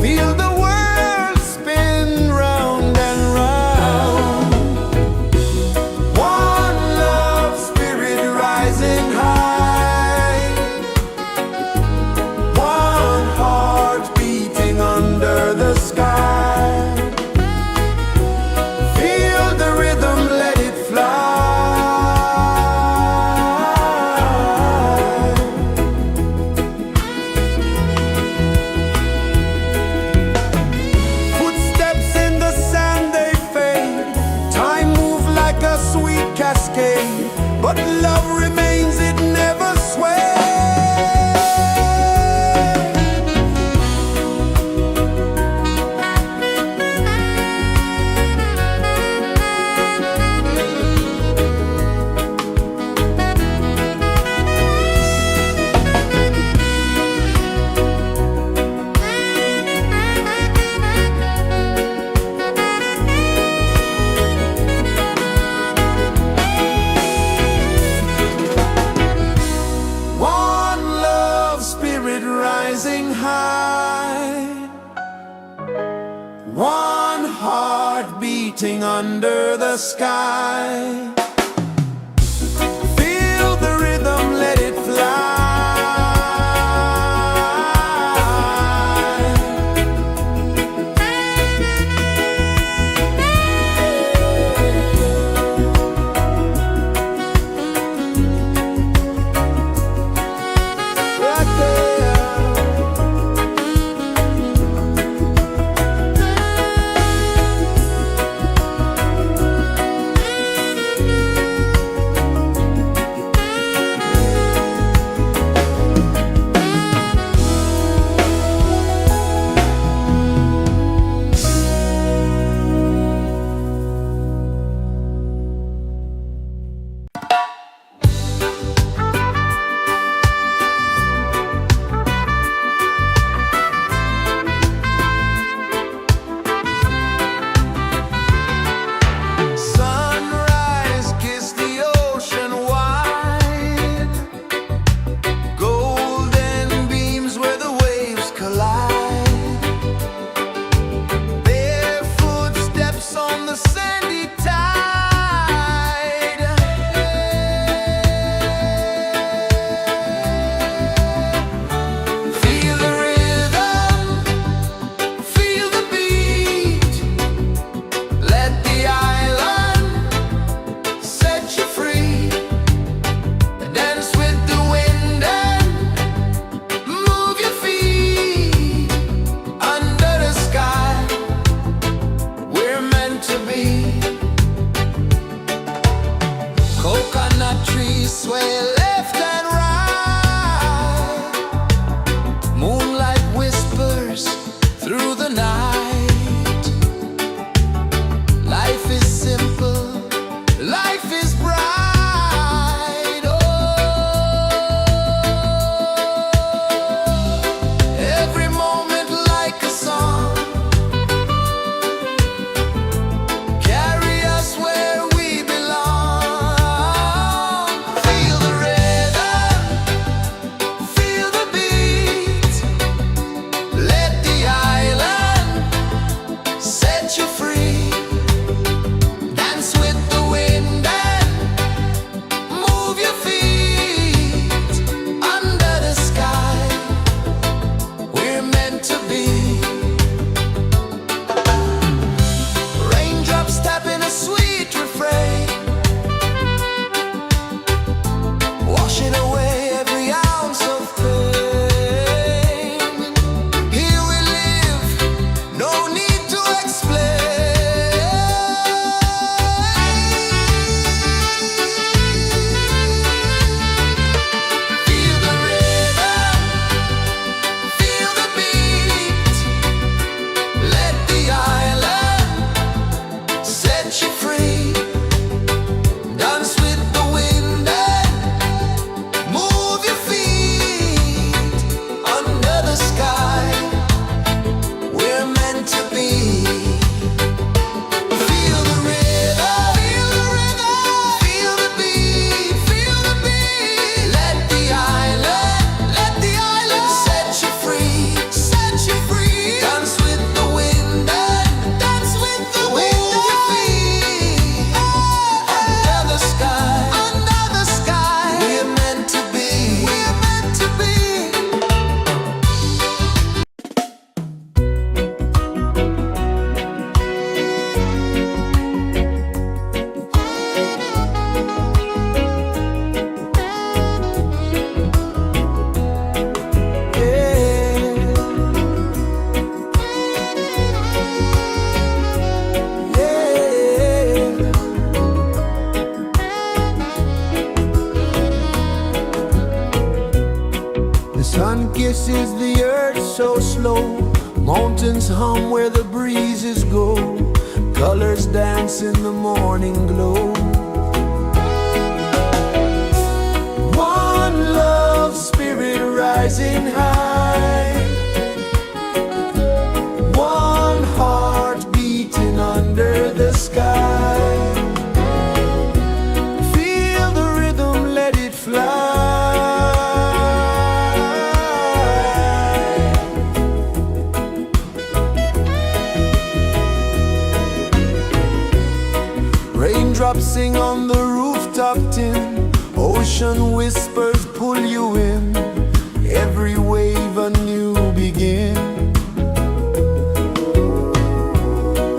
A: Feel the world spin round and round. One love spirit rising high. One heart beating under the sky. Feel the rhythm, let it fly. Footsteps in the sand, they fade. Time moves like a sweet cascade, but love remains, it never sways. One love spirit rising high. One heart beating under the sky. Feel the rhythm, let it fly. Right there. kisses the earth so slow. Mountains hum where the breezes go. Colors dance in the morning glow. One love spirit rising high. One heart beating under the sky. Feel the rhythm, let it fly. Raindrops sing on the rooftop tin. Ocean whispers pull you in. Every wave a new begin.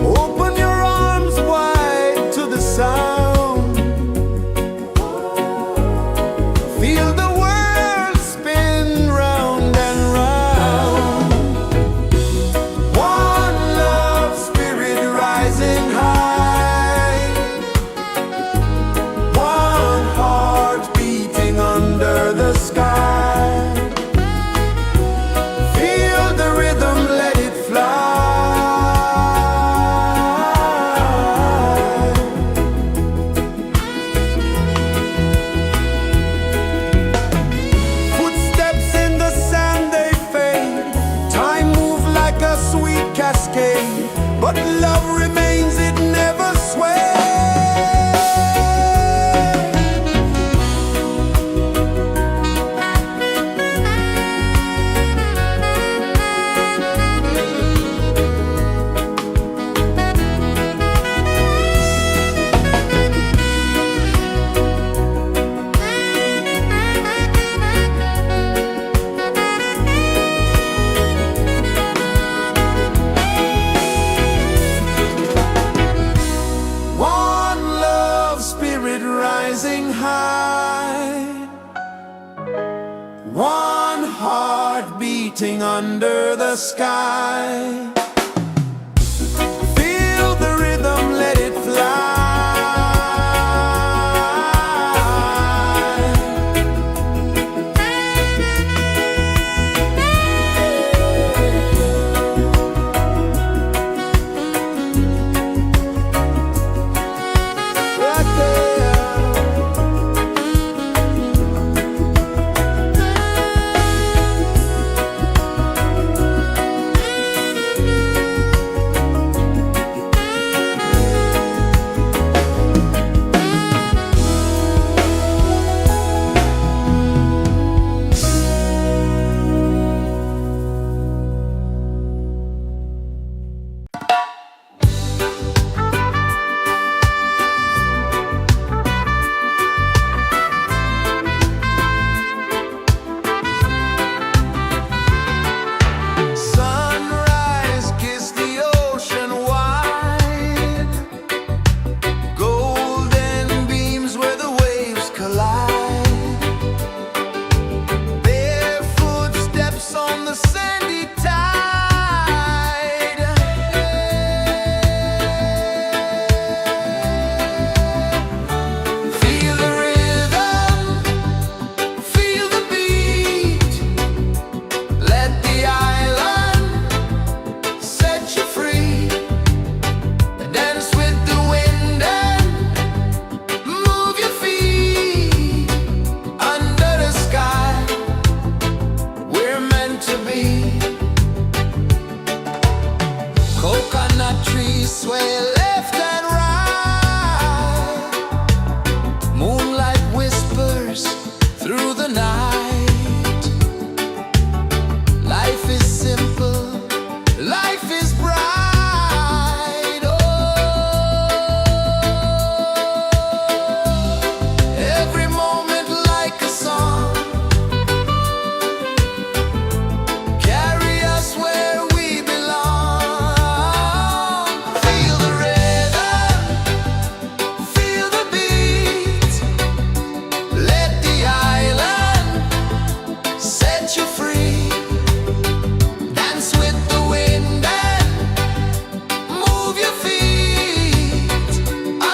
A: Open your arms wide to the sound. Feel the world spin round and round. One love spirit rising high. One heart beating under the sky. Feel the rhythm, let it fly. Footsteps in the sand, they fade. Time moves like a sweet cascade, but love remains, it never sways. One love spirit rising high. One heart beating under the sky. Feel the rhythm, let it fly. Right there. Sunrise, kiss the ocean wide. Golden beams where the waves collide. Barefoot steps on the sandy tide. Feel the rhythm, feel the beat. Let the island set you free. Dance with the wind and move your feet. Under the sky, we're meant to be. Coconut trees sway left and right. Moonlight whispers through the night. Life is simple, life is bright. Oh, every moment like a song. Carry us where we belong. Feel the rhythm, feel the beat. Let the island set you free. Dance with the wind and move your feet.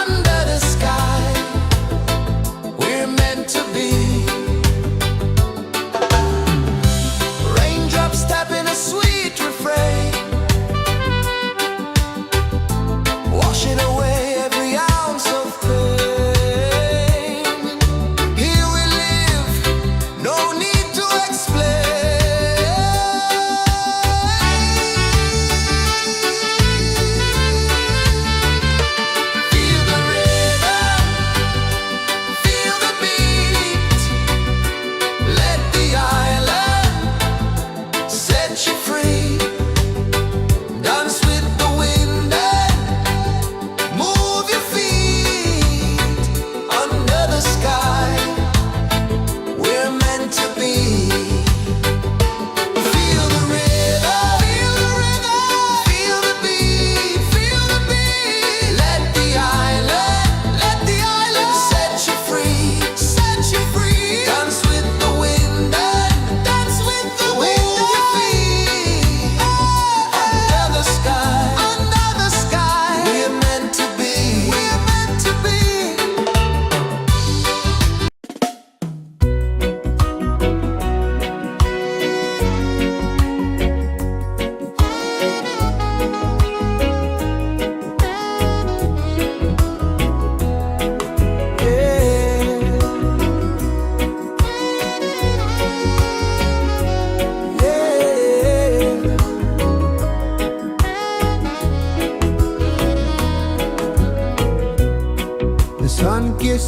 A: Under the sky, we're meant to be.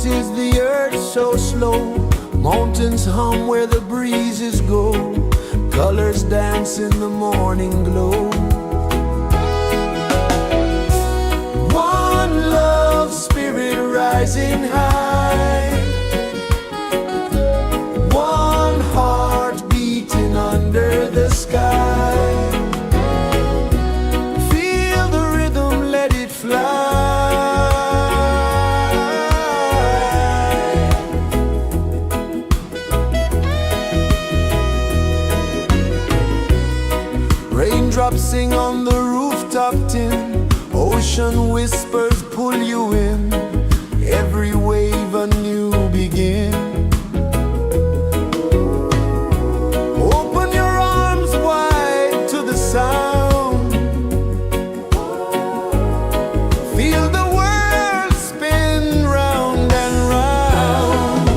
A: is the earth so slow? Mountains hum where the breezes go, colors dance in the morning glow. One love spirit rising high, one heart beating under the sky. Feel the rhythm, let it fly. Raindrops sing on the rooftop tin, ocean whispers pull you in, every wave a new begin. Open your arms wide to the sound, feel the world spin round and round.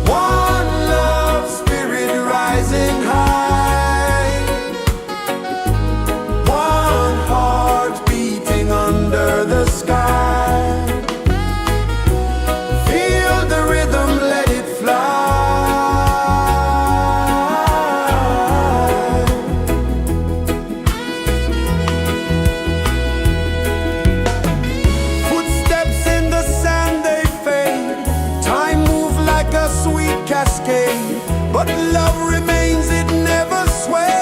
A: One love spirit rising high, one heart beating under the sky. Feel the rhythm, let it fly. Footsteps in the sand, they fade. Time moves like a sweet cascade, but love remains, it never sways.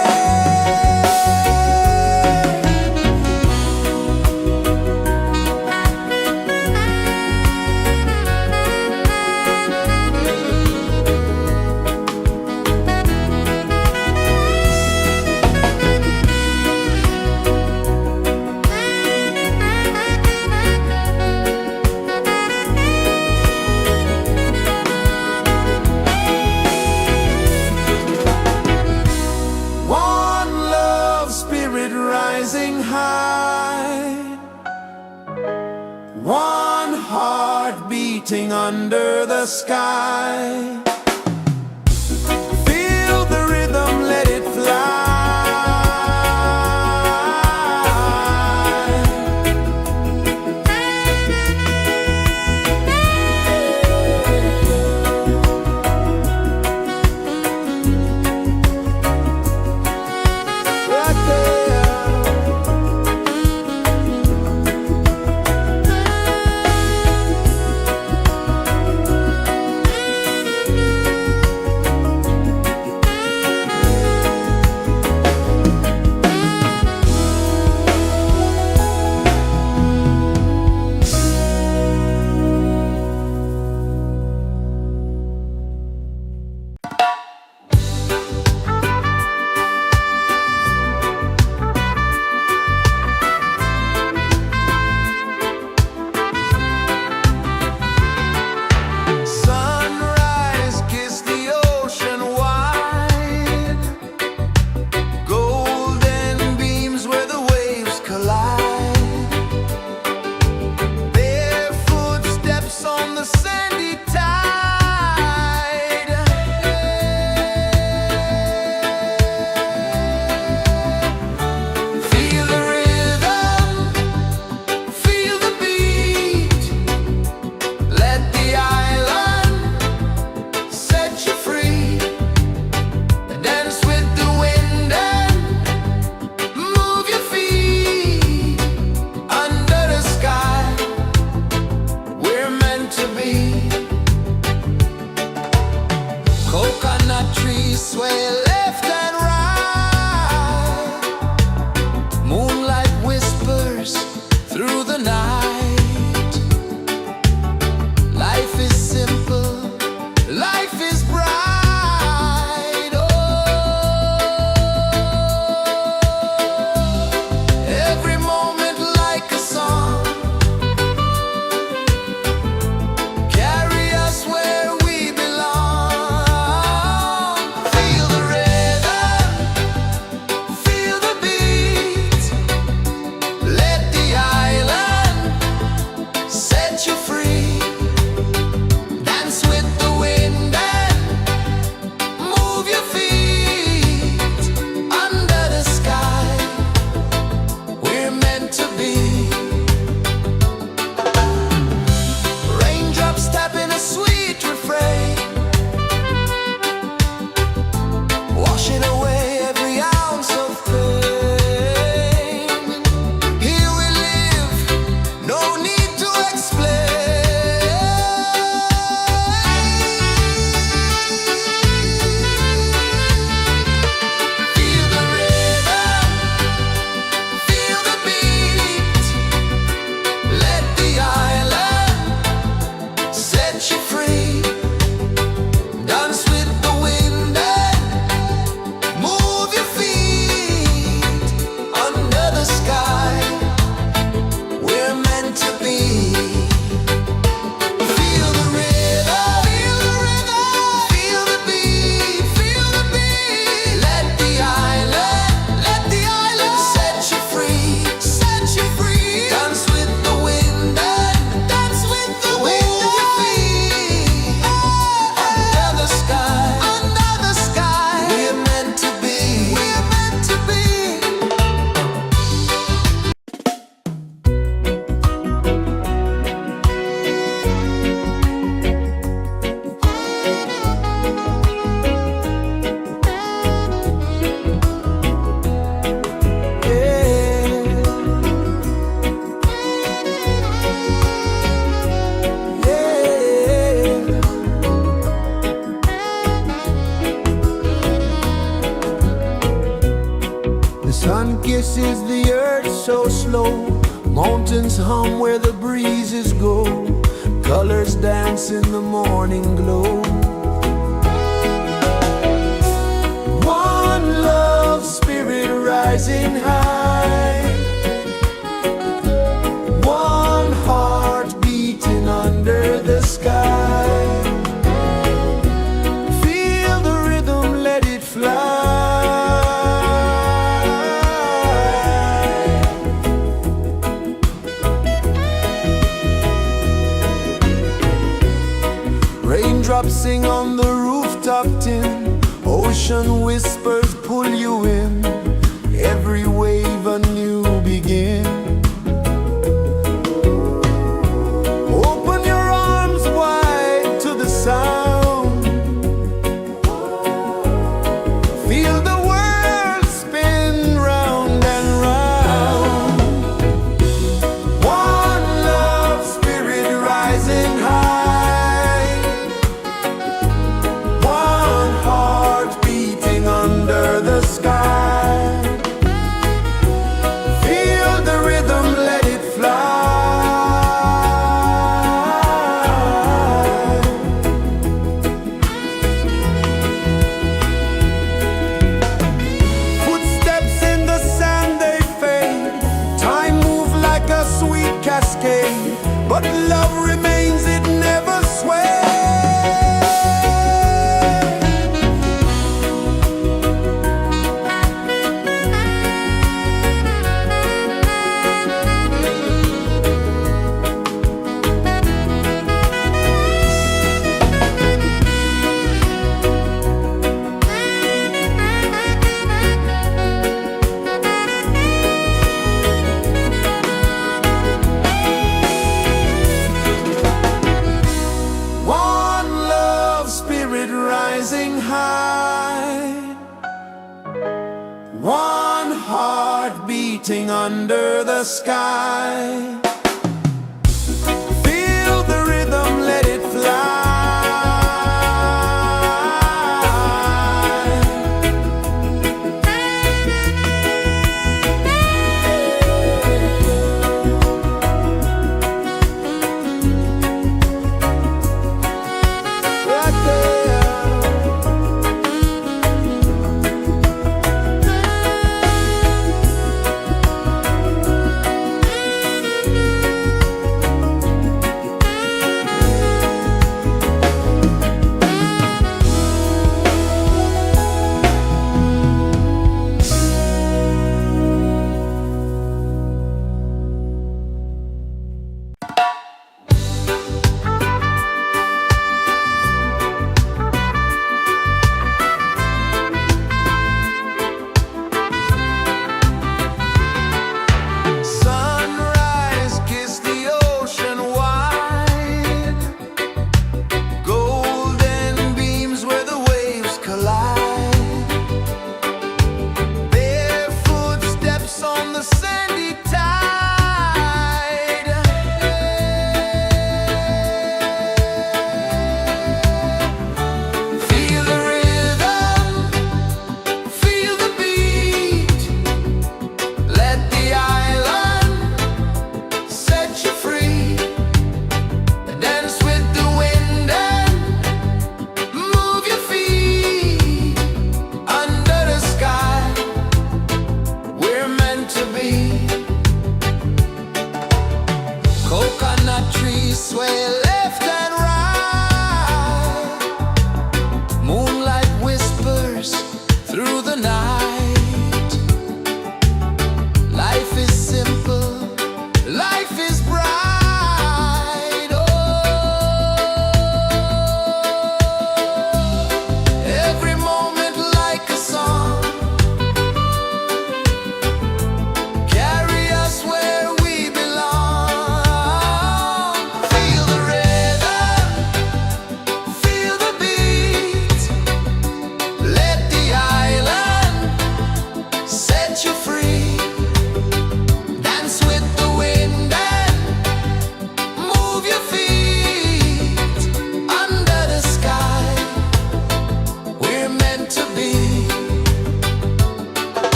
A: One love spirit rising high, one heart beating under the sky. Feel the rhythm, let it fly. Right there. Sunrise, kiss the ocean wide, golden beams where the waves collide, barefoot steps on the sandy tide. Feel the rhythm, feel the beat, let the island set you free. Dance with the wind and move your feet under the sky. We're meant to be. Coconut trees sway left and right, moonlight whispers through the night. Life is simple, life is bright. Oh, every moment like a song, carry us where we belong. Feel the rhythm. rejoices the earth so slow. Mountains hum where the breezes go. Colors dance in the morning glow. One love spirit rising high. One heart beating under the sky. Feel the rhythm, let it fly. Raindrops sing on the rooftop tin. Ocean whispers pull you in. Every wave a new begin. Open your arms wide to the sound. Feel the world spin round and round. One love spirit rising high. One heart beating under the sky. Feel the rhythm, let it fly. Footsteps in the sand, they fade. Time moves like a sweet cascade, but love remains, it never sways. One love spirit rising high. One heart beating under the sky. Feel the rhythm, let it fly. Right there.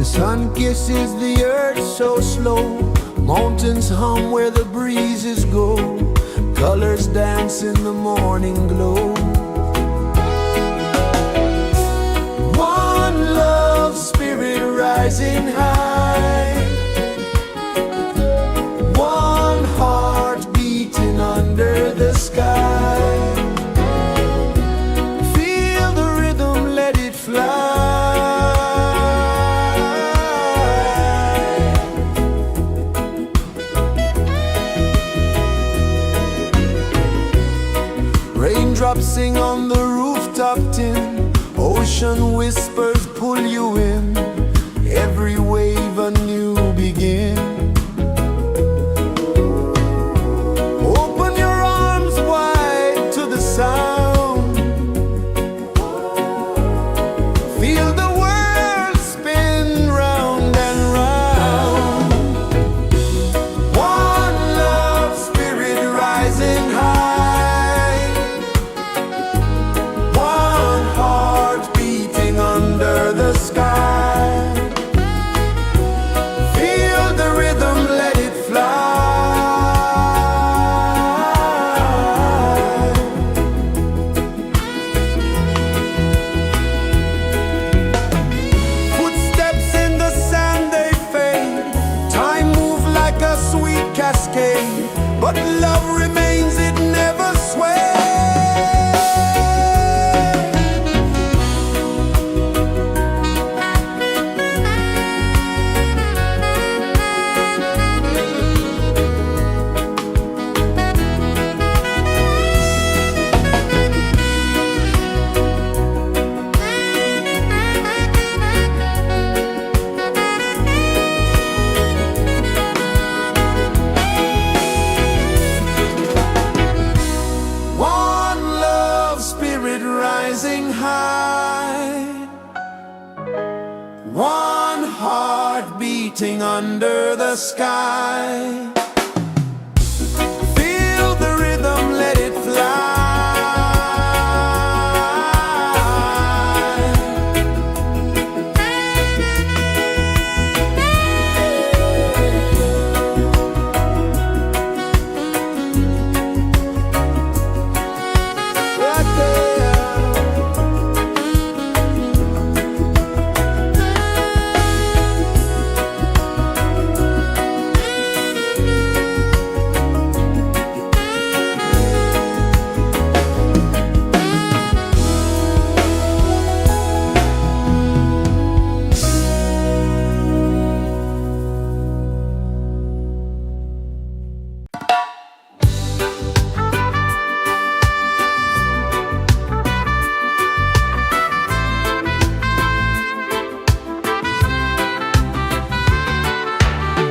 A: The sun kisses the earth so slow, mountains hum where the breezes go, colors dance in the morning glow. One love spirit rising high, one heart beating under the sky. Feel the rhythm, let it fly. Raindrops sing on the rooftop tin, ocean whispers pull you in, every wave a new begin. Open your arms wide to the sound, feel the world spin round and round. One love spirit rising high, one heart beating under the sky. Feel the rhythm, let it fly. Footsteps in the sand, they fade. Time moves like a sweet cascade, but love remains, it never sways. One love spirit rising high, one heart beating under the sky. Feel the rhythm, let it fly. Right there.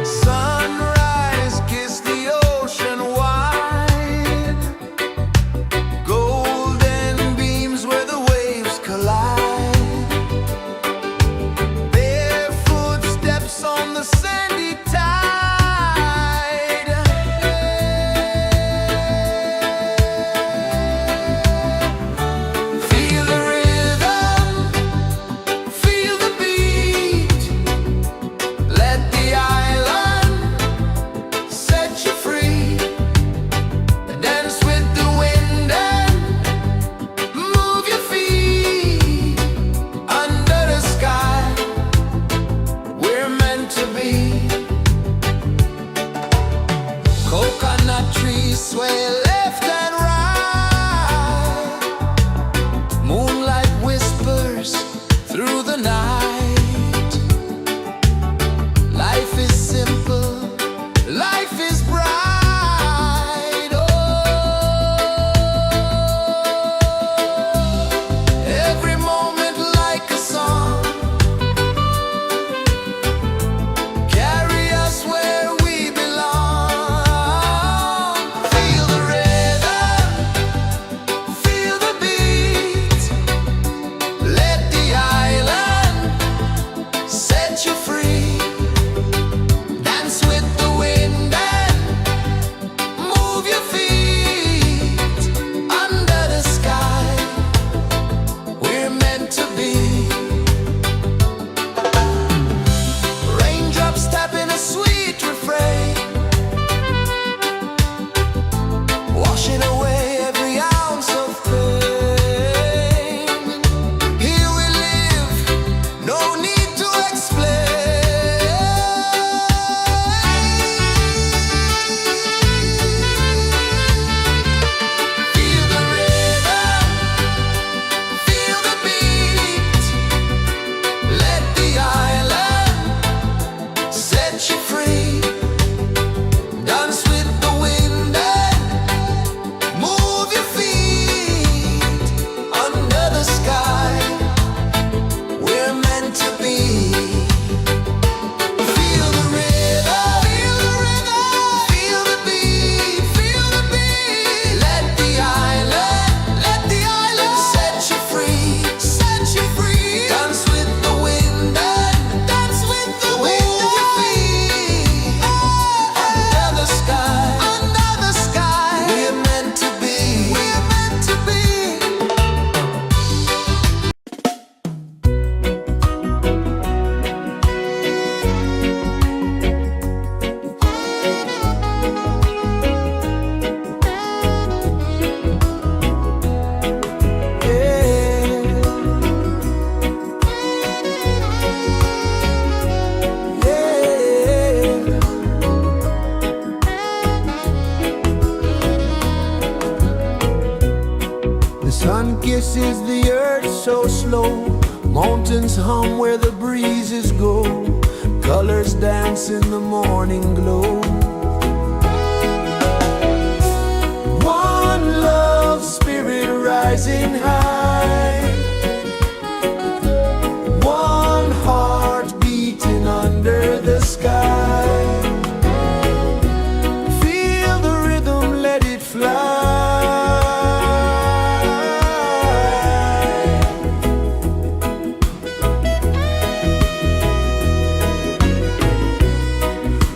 A: Sunrise, kiss the ocean wide, golden beams where the waves collide, bare footsteps on the sandy tide. Feel the rhythm, feel the beat, let the island set you free. Dance with the wind and move your feet under the sky. We're meant to be. Coconut trees sway left and right, moonlight whispers through the night. Life is simple, life is bright. Oh, every moment like a song, carry us where we belong. Feel the rhythm. is the earth so slow. Mountains hum where the breezes go. Colors dance in the morning glow. One love spirit rising high. One heart beating under the sky. Feel the rhythm, let it fly.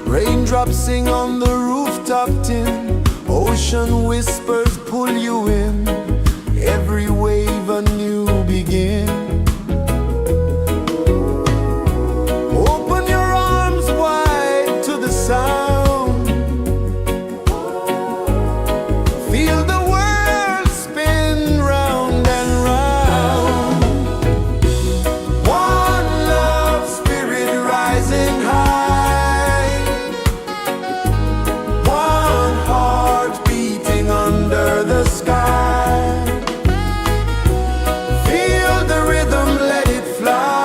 A: Raindrops sing on the rooftop tin. Ocean whispers pull you in. Every wave a new begin. Open your arms wide to the sound. Feel the world spin round and round. One love spirit rising high. One heart beating under the sky. Feel the rhythm, let it fly.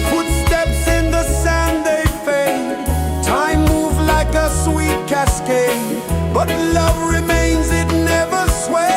A: Footsteps in the sand, they fade. Time moves like a sweet cascade, but love remains, it never sways.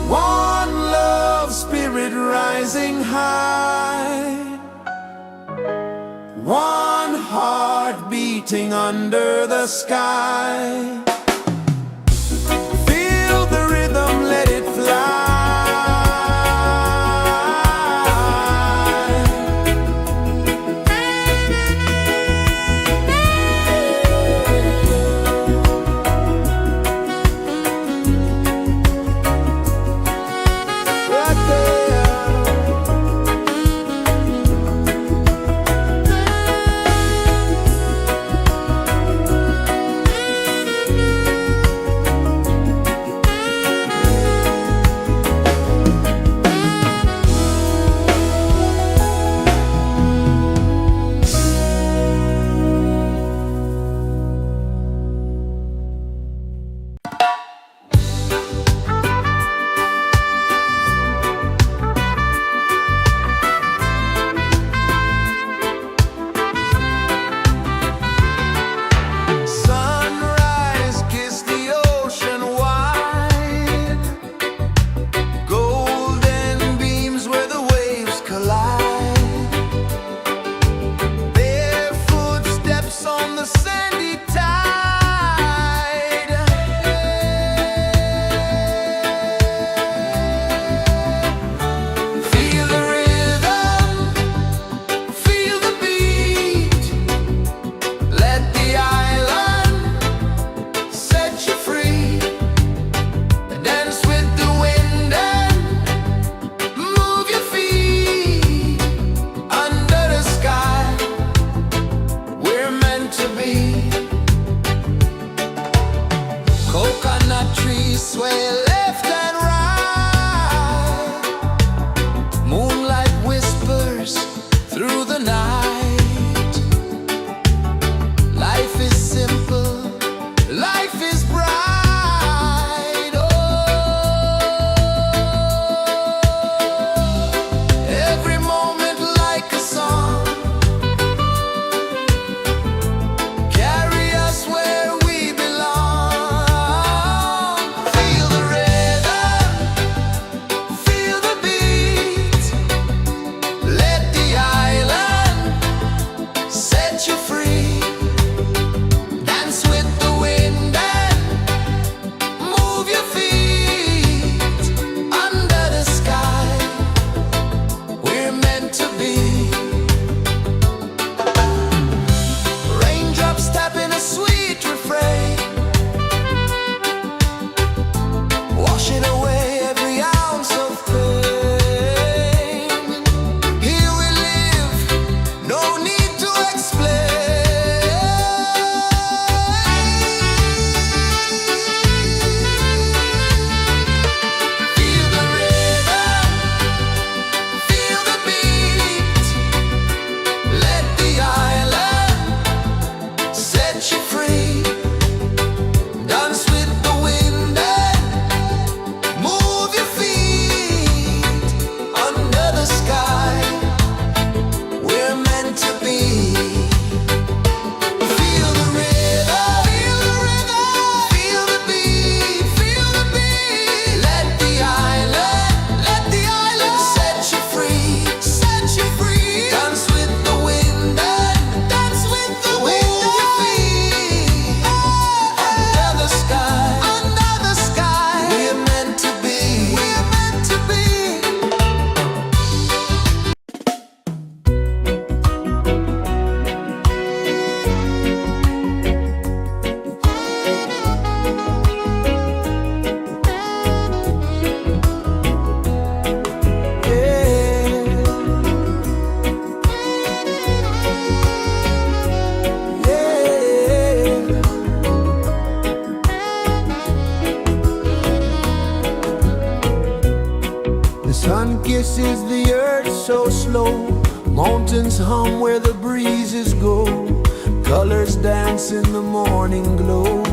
A: One love spirit rising high. One heart beating under the sky. Feel the rhythm, let it fly. Right there. rejoices the earth so slow. Mountains hum where the breezes go. Colors dance in the morning glow.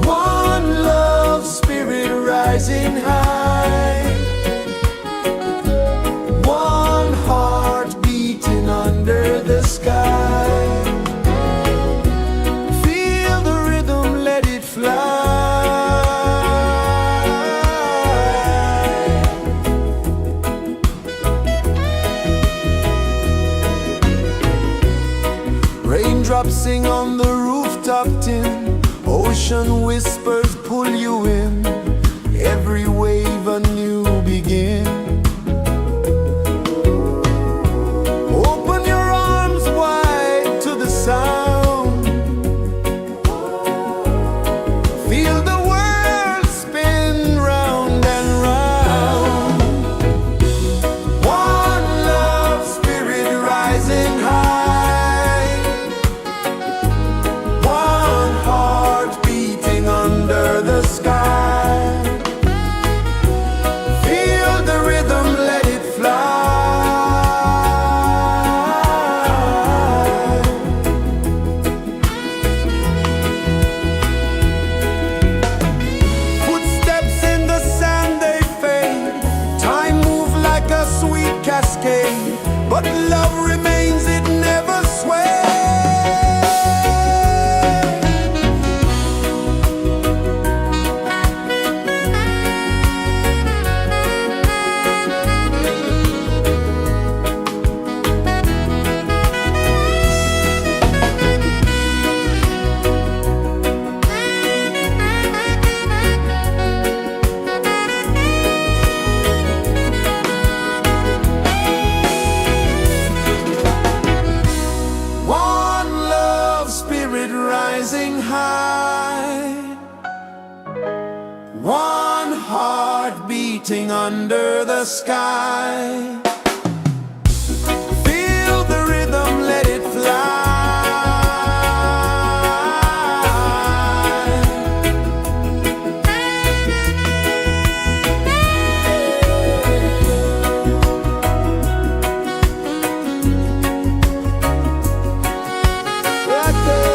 A: One love spirit rising high. One heart beating under the sky. Feel the rhythm, let it fly. Raindrops sing on the rooftop tin. Ocean whispers pull you in. Every wave a new begin. Open your arms wide to the sound. Feel the world spin round and round. One love spirit rising high. One heart beating under the sky. Feel the rhythm, let it fly. Footsteps in the sand, they fade. Time moves like a sweet cascade, but love remains, it never sways. One love spirit rising high. One heart beating under the sky. Feel the rhythm, let it fly. Right there.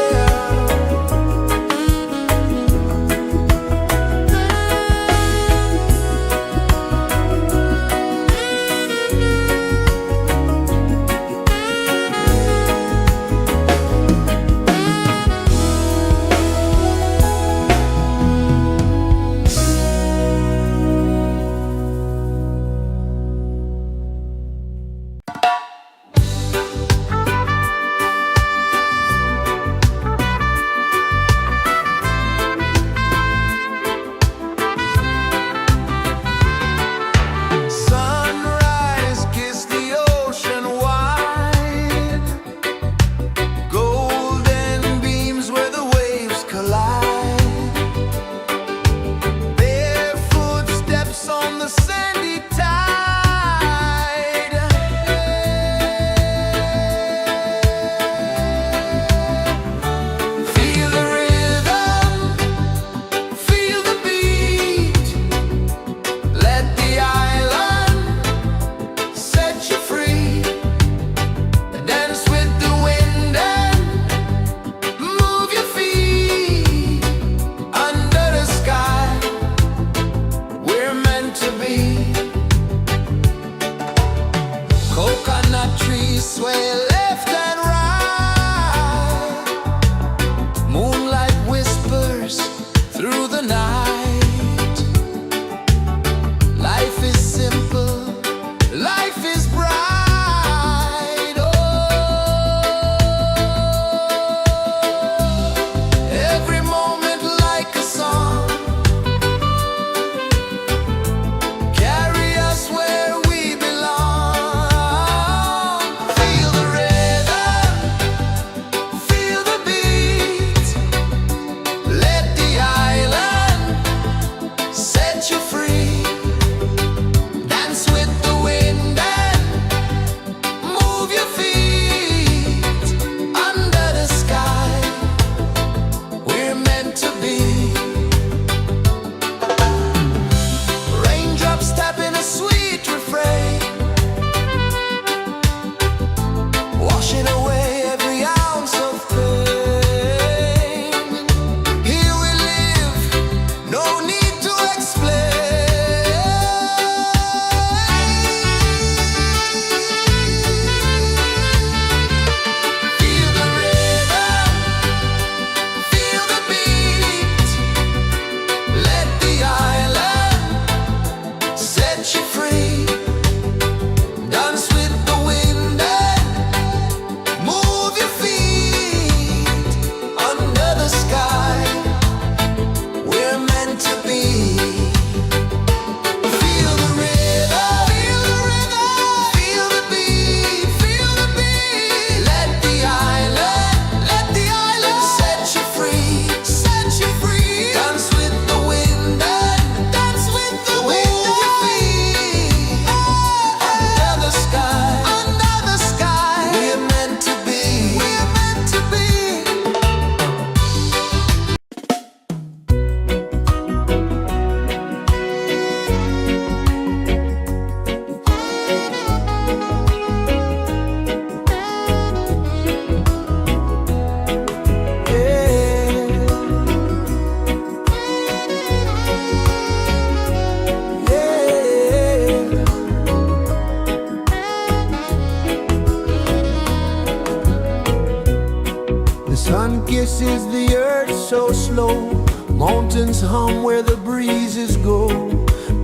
A: mountains hum where the breezes go,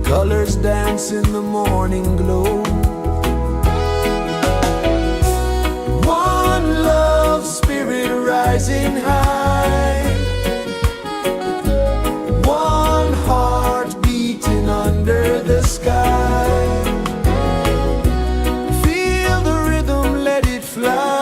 A: colors dance in the morning glow. One love spirit rising high, one heart beating under the sky. Feel the rhythm, let it fly.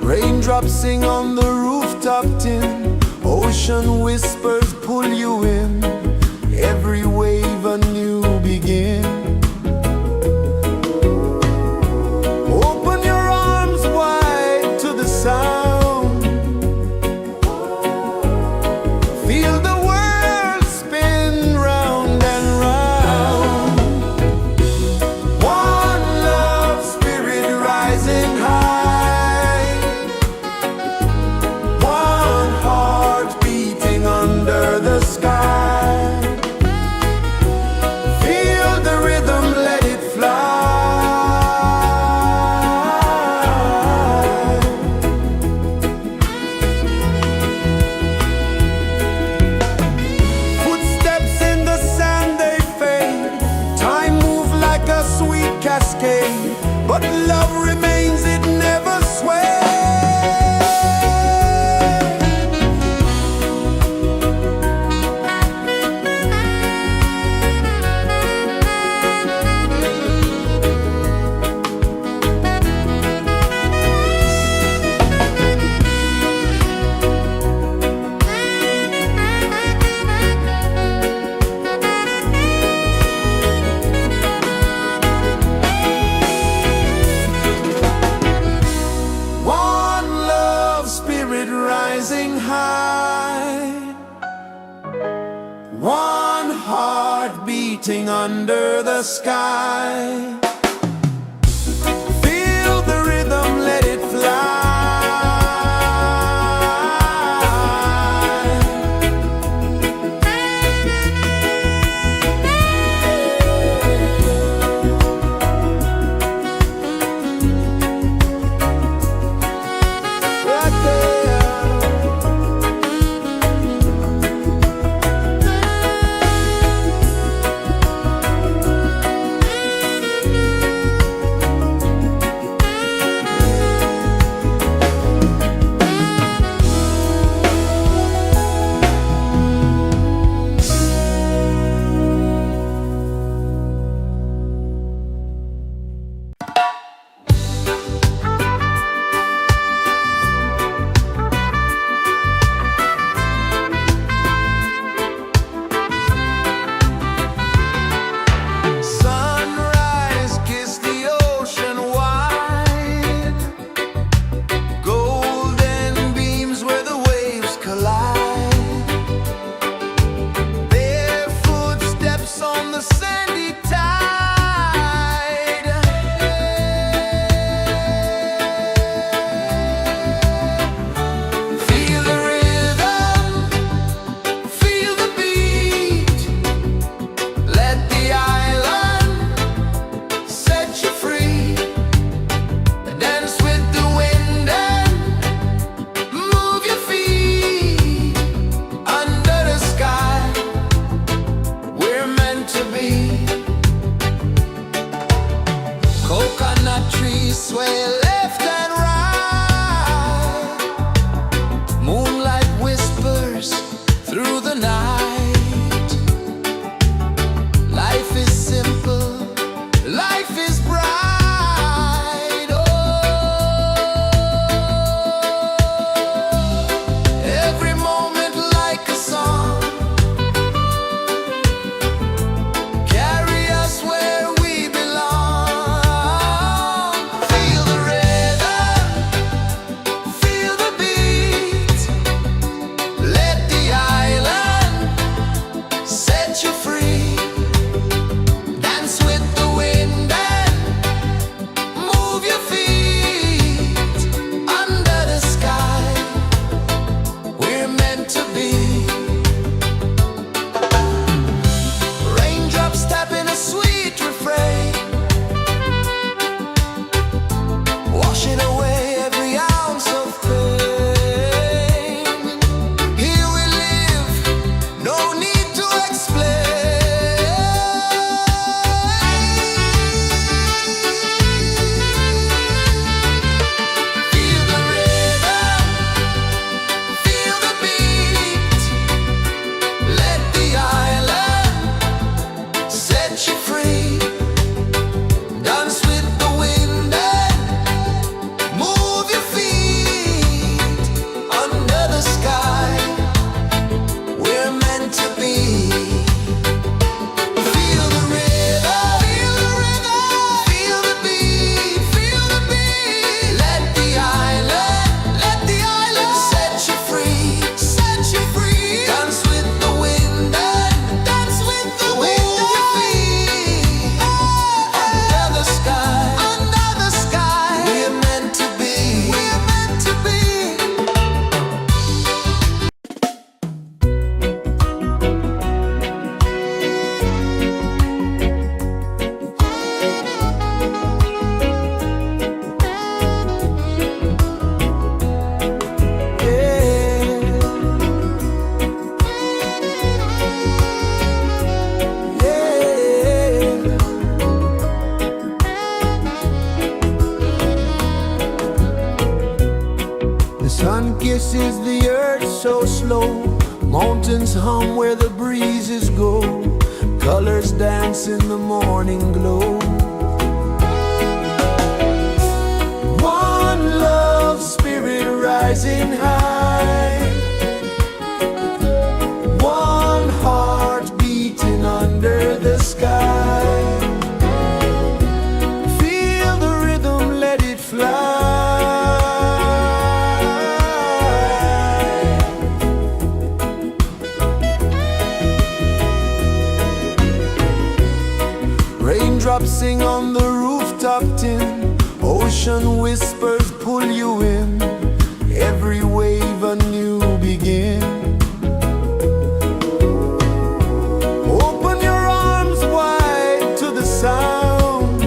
A: Raindrops sing on the rooftop tin, ocean whispers pull you in, every wave a new begin. Open your arms wide to the sound, feel the world spin round and round. One love spirit rising high, one heart beating under the sky. Feel the rhythm, let it fly. Footsteps in the sand, they fade. Time moves like a sweet cascade, but love remains, it never sways. One love spirit rising high, one heart beating under the sky. Feel the rhythm, let it fly. Right there. Sunrise, kiss the ocean wide, golden beams where the waves collide, barefoot steps on the sandy tide. Feel the rhythm, feel the beat, let the island set you free. Dance with the wind and move your feet under the sky. We're meant to be. Coconut trees sway left and right, moonlight whispers through the night. Life is simple, life is bright. Oh, every moment like a song, carry us where we belong. Feel the rhythm, feel the beat, let the island set you free. Dance with the wind and rejoices the earth so slow. Mountains hum where the breezes go. Colors dance in the morning glow. One love spirit rising high. One heart beating under the sky. Feel the rhythm, let it fly. Raindrops sing on the rooftop tin. Ocean whispers pull you in. Every wave a new begin. Open your arms wide to the sound.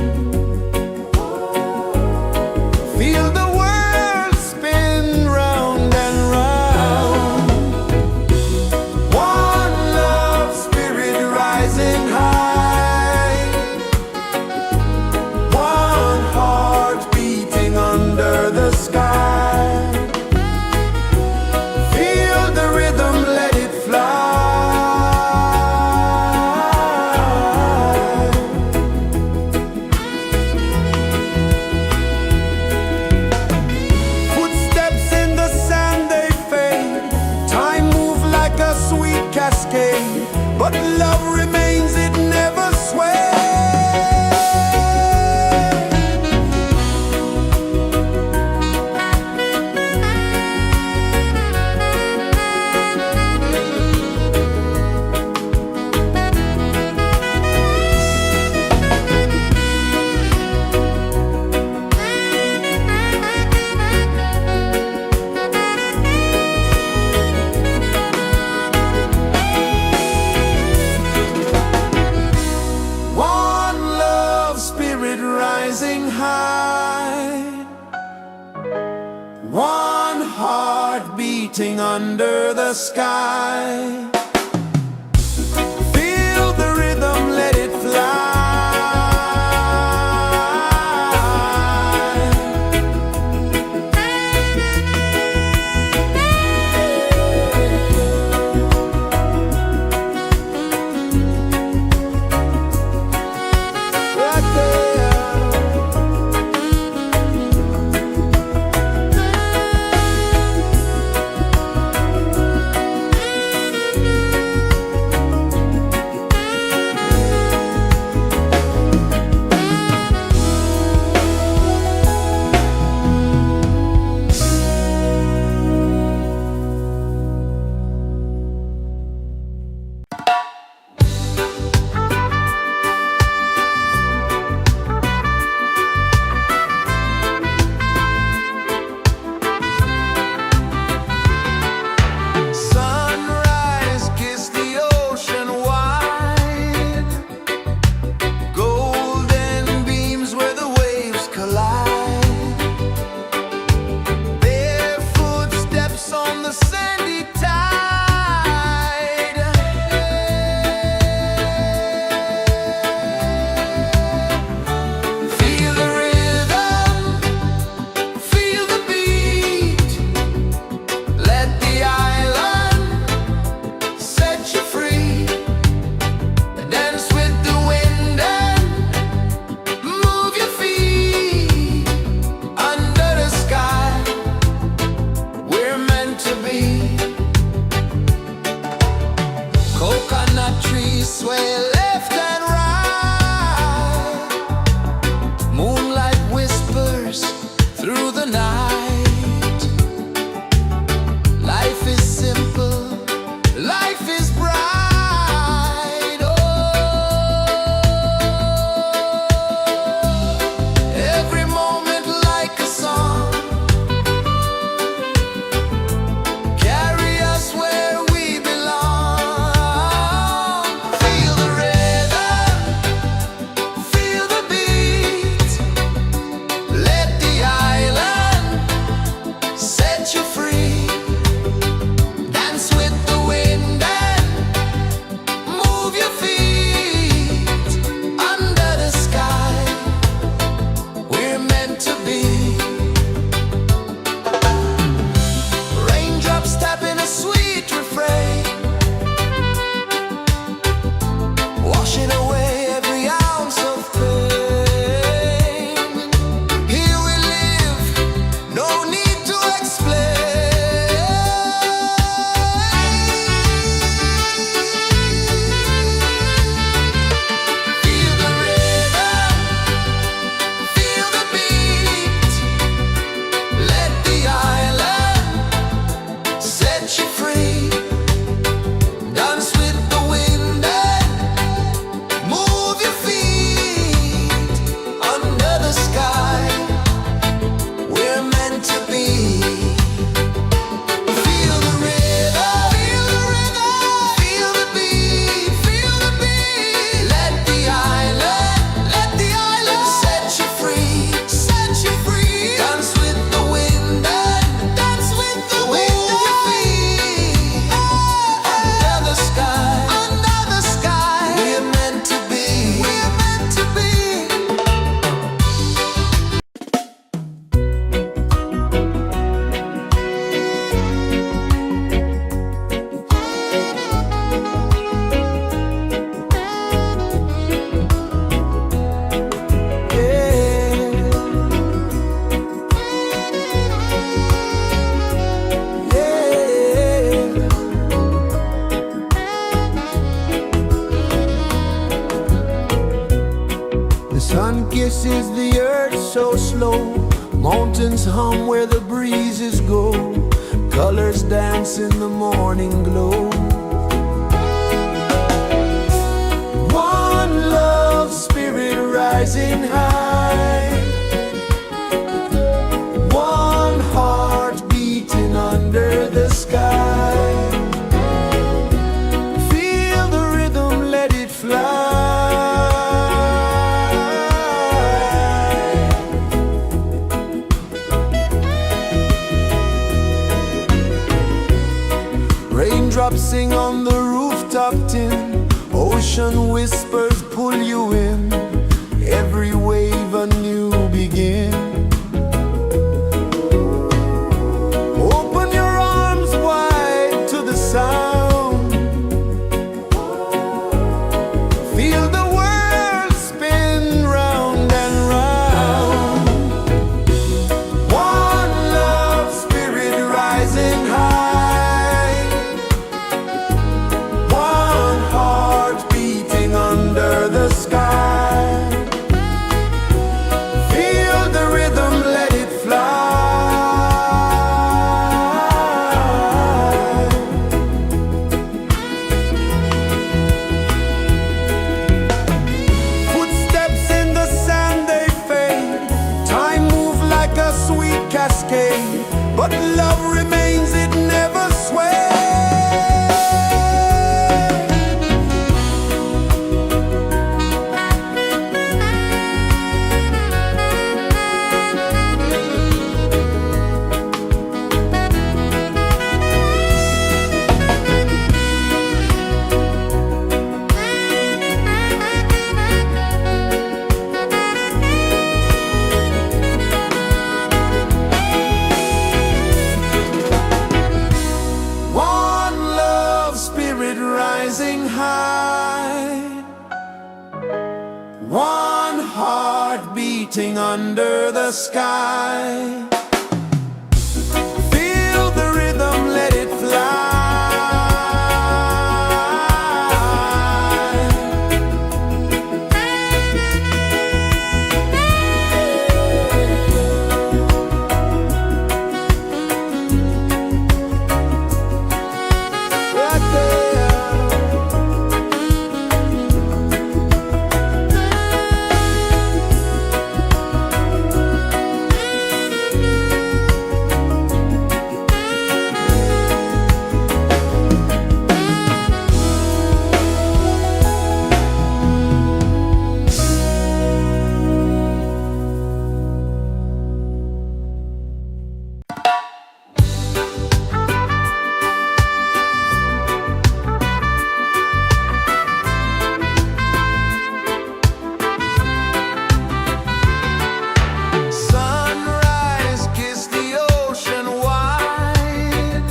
A: Feel the world spin round and round. One love spirit rising high. One heart beating under the sky. Feel the rhythm, let it fly. Footsteps in the sand, they fade. Time moves like a sweet cascade, but love remains, it never sways. One love spirit rising high. One heart beating under the sky. Feel the rhythm, let it fly. Right there. is the earth so slow? Mountains hum where the breezes go. Colors dance in the morning glow. One love, spirit rising high. One heart beating under the sky. Feel the rhythm, let it fly. Raindrops sing on the rooftop tin. Ocean whispers pull you in. Every wave a new begin. Open your arms wide to the sound. Feel the world spin round and round. One love, spirit rising high. One heart beating under the sky. Feel the rhythm, let it fly. Footsteps in the sand, they fade. Time moves like a sweet cascade, but love remains, it never sways. One love, spirit rising high. One heart beating under the sky. Feel the rhythm, let it fly. Right there. Sunrise, kiss the ocean wide.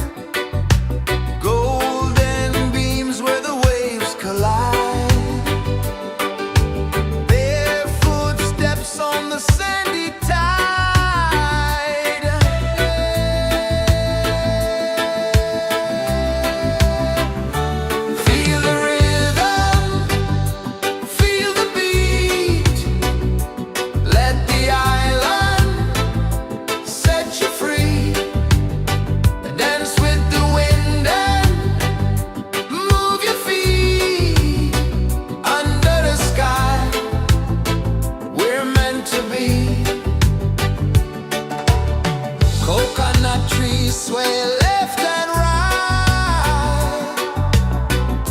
A: Golden beams where the waves collide. Their footsteps on the sandy tide. Feel the rhythm, feel the beat. Let the island set you free. Dance with the wind and move your feet. Under the sky, we're meant to be. Coconut trees sway left and right.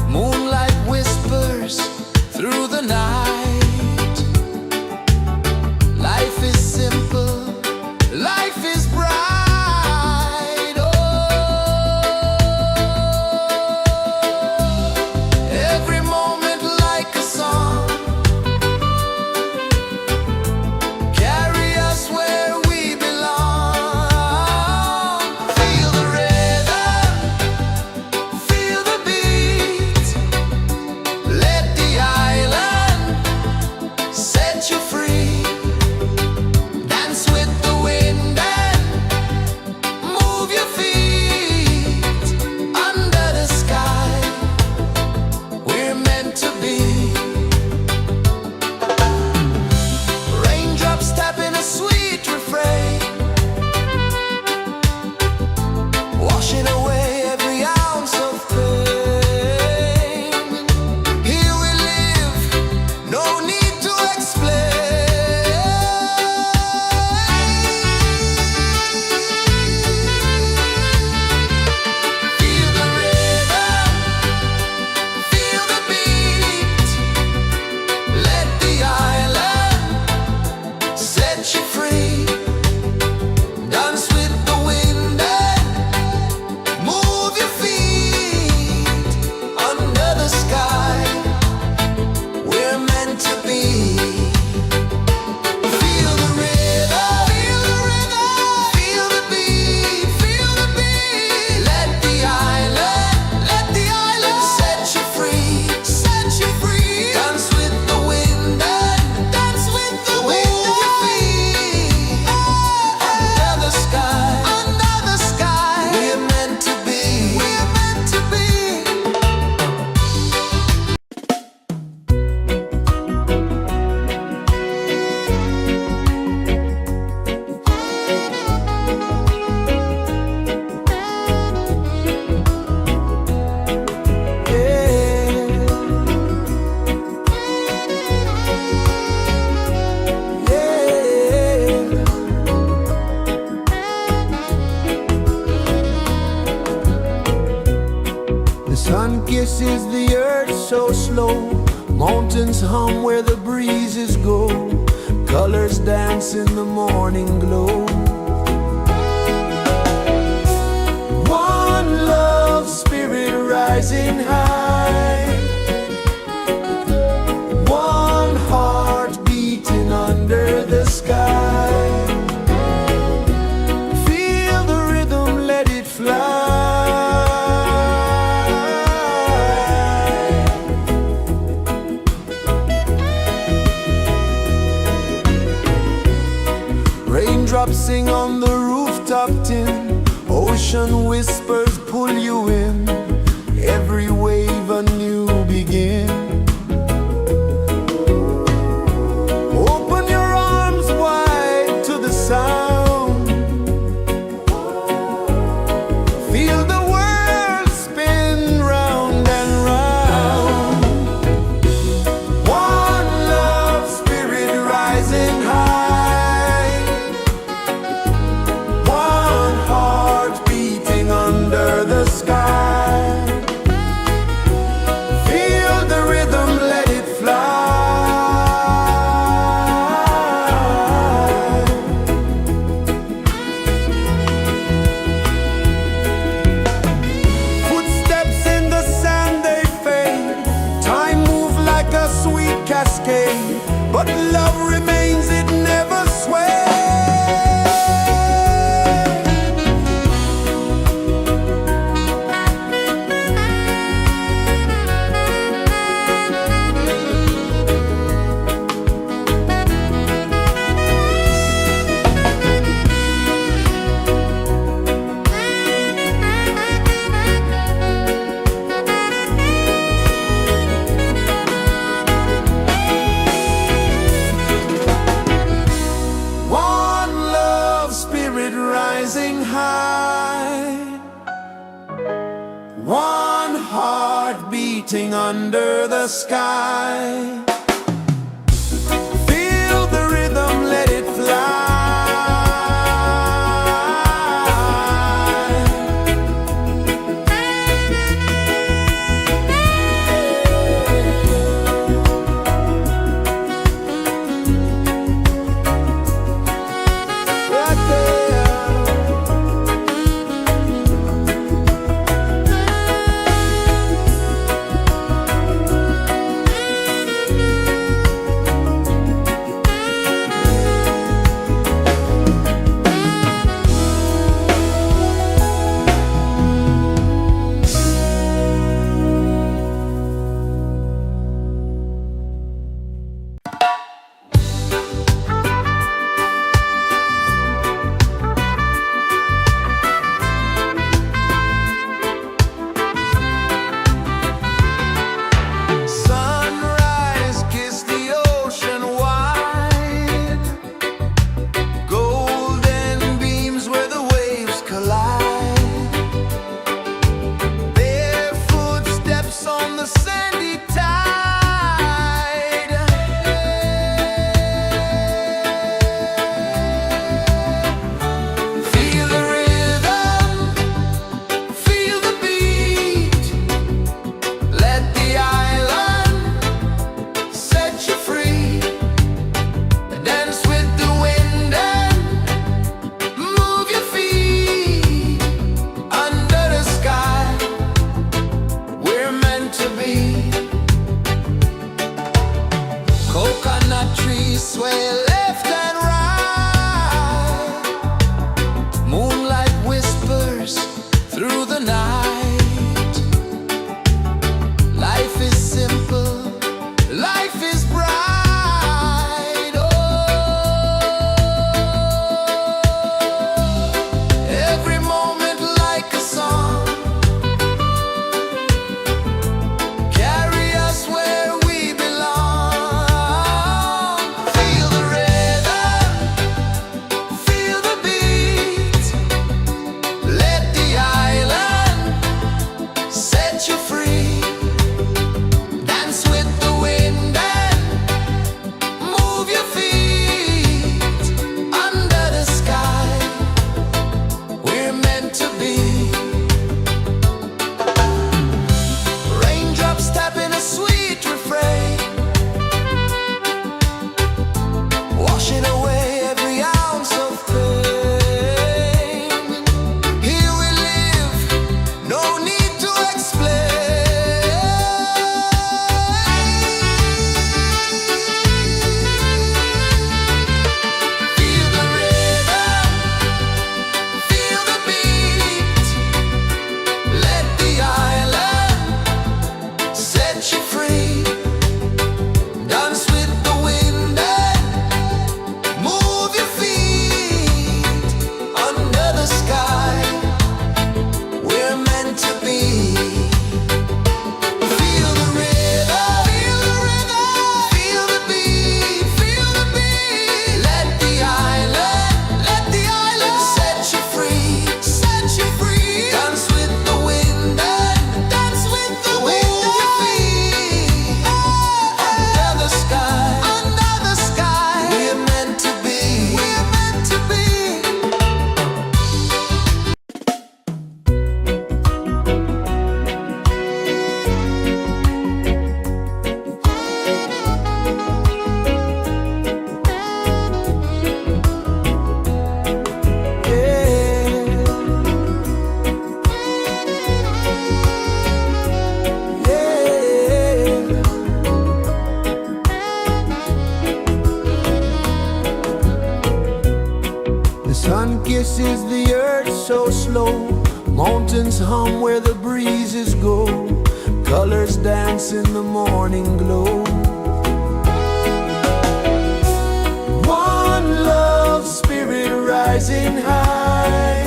A: Moonlight whispers through the night. Life is simple, life is bright. Oh, every moment like a song. Carry us where we belong. Feel the rhythm. pulses the earth so slow. Mountains hum where the breezes go. Colors dance in the morning glow. One love spirit rising high. One heart beating under the sky. Feel the rhythm, let it fly. Raindrops sing on the rooftop tin. Ocean whispers pull you in. Every wave a new begin. Open your arms wide to the sound. Feel the world spin round and round. One love spirit rising high. One heart beating under the sky. Feel the rhythm, let it fly. Footsteps in the sand, they fade. Time moves like a sweet cascade, but love remains, it never sways. One love spirit rising high. One heart beating under the sky. Feel the rhythm, let it fly. Right there. Sun kisses the earth so slow, mountains hum where the breezes go, colors dance in the morning glow. One love spirit rising high,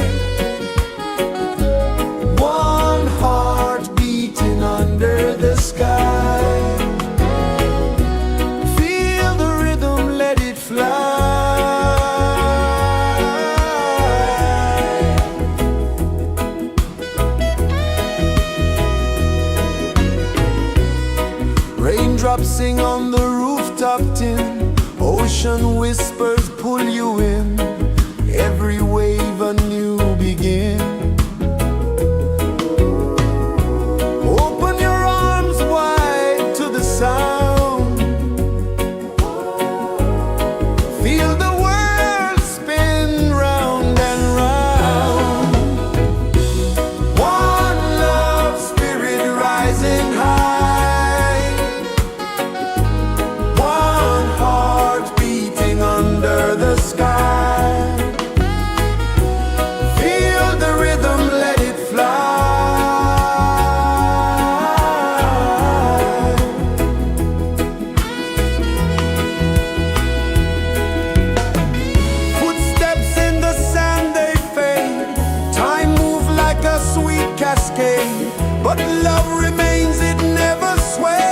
A: one heart beating under the sky. Feel the rhythm, let it fly. Raindrops sing on the rooftop tin, ocean whispers pull you in, every wave a new begin. Open your arms wide to the sound, feel the world spin round and round. One love spirit rising high, one heart beating under the sky. Feel the rhythm, let it fly. Footsteps in the sand, they fade. Time moves like a sweet cascade, but love remains, it never sways.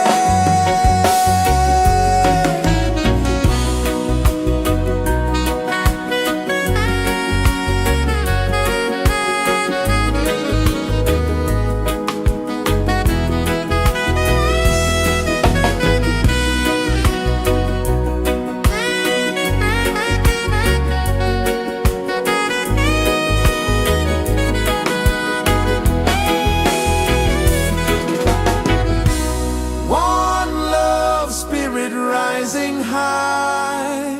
A: One love spirit rising high,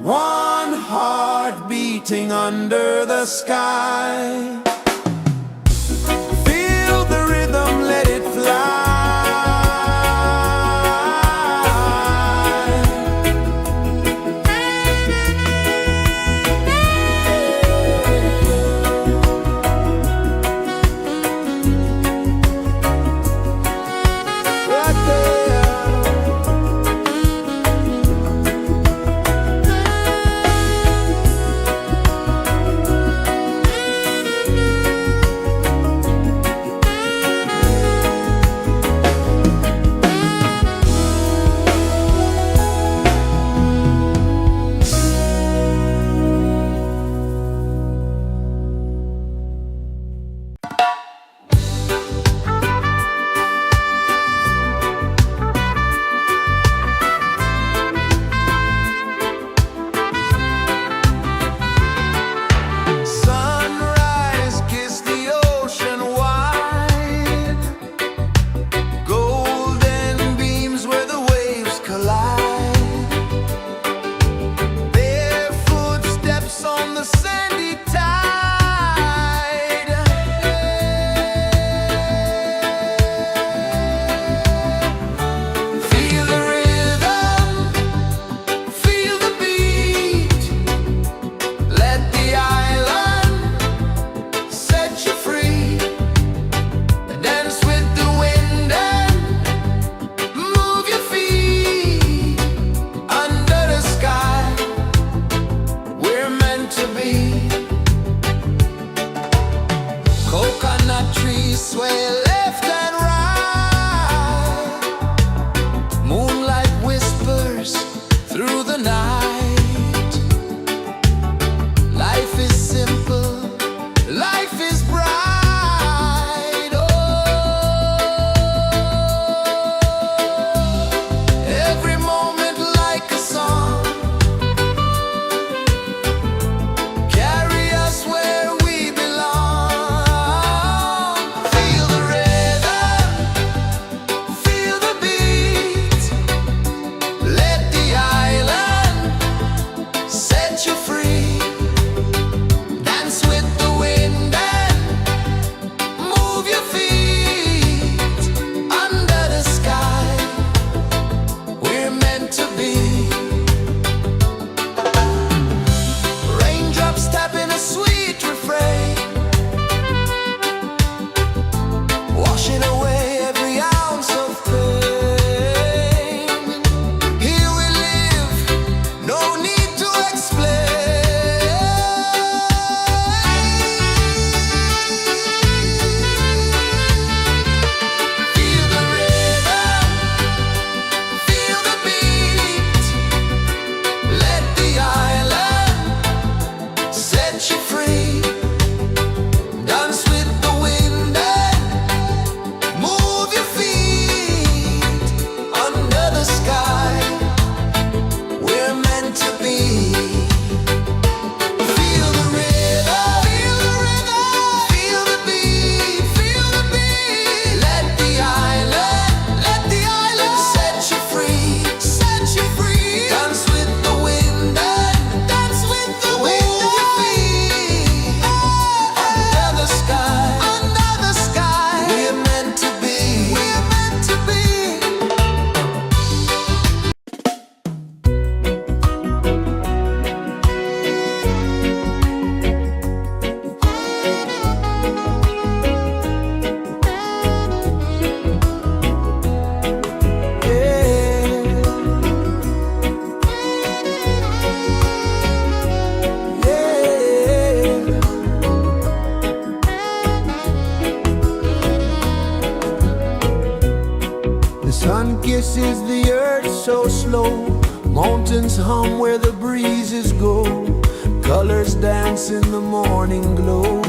A: one heart beating under the sky. Feel the rhythm, let it fly. Right there. rejoices the earth so slow. Mountains hum where the breezes go. Colors dance in the morning glow.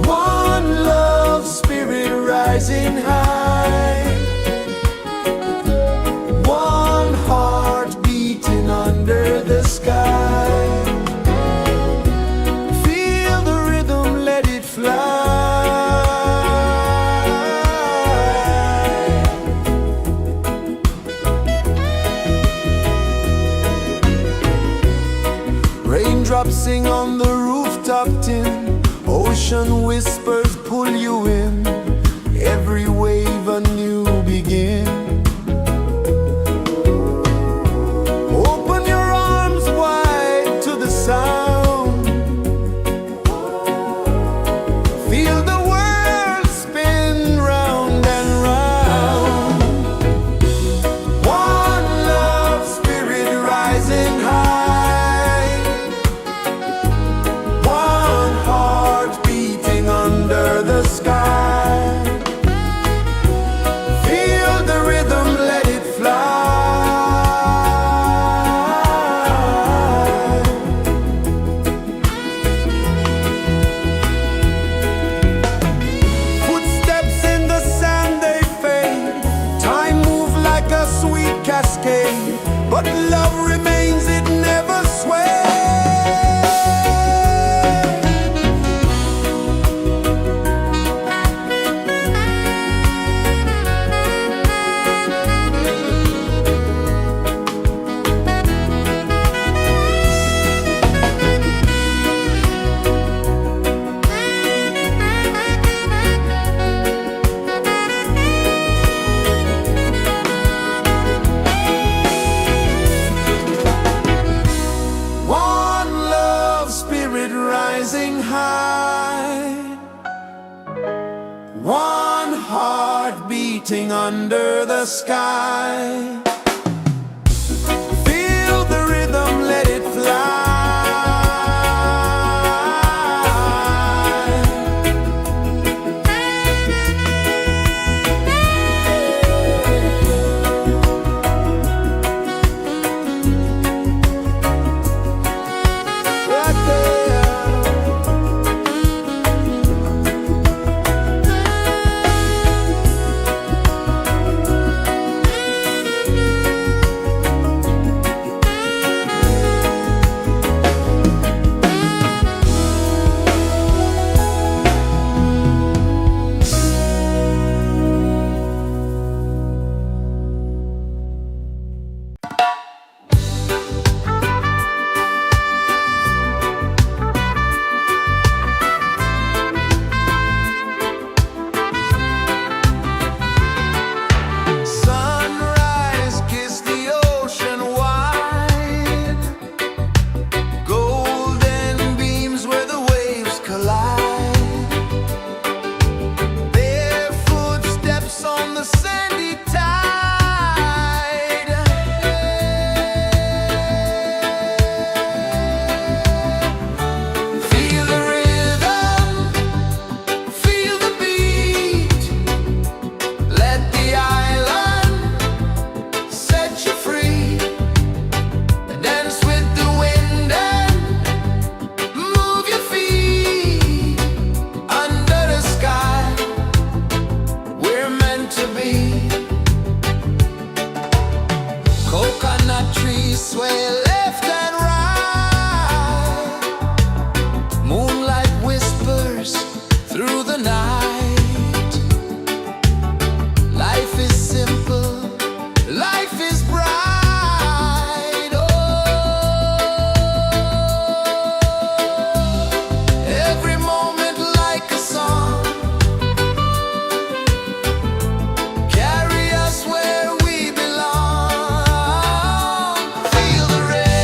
A: One love spirit rising high. One heart beating under the sky. Feel the rhythm, let it fly. Raindrops sing on the rooftop tin. Ocean whispers pull you in. Every wave a new begin. Open your arms wide to the sound. Feel the world spin round and round. One love spirit rising high. One heart beating under the sky. Feel the rhythm, let it fly. Footsteps in the sand, they fade. Time moves like a sweet cascade, but love remains, it never sways. One love spirit rising high. One heart beating under the sky. Feel the rhythm, let it fly. Right there. Sunrise, kiss the ocean wide. Golden beams where the waves collide. Bare footsteps on the sandy tide. Feel the rhythm, feel the beat. Let the island set you free. Dance with the wind and move your feet. Under the sky, we're meant to be. Coconut trees sway left and right. Moonlight whispers through the night. Life is simple, life is bright. Oh, every moment like a song. Carry us where we belong. Feel the rain.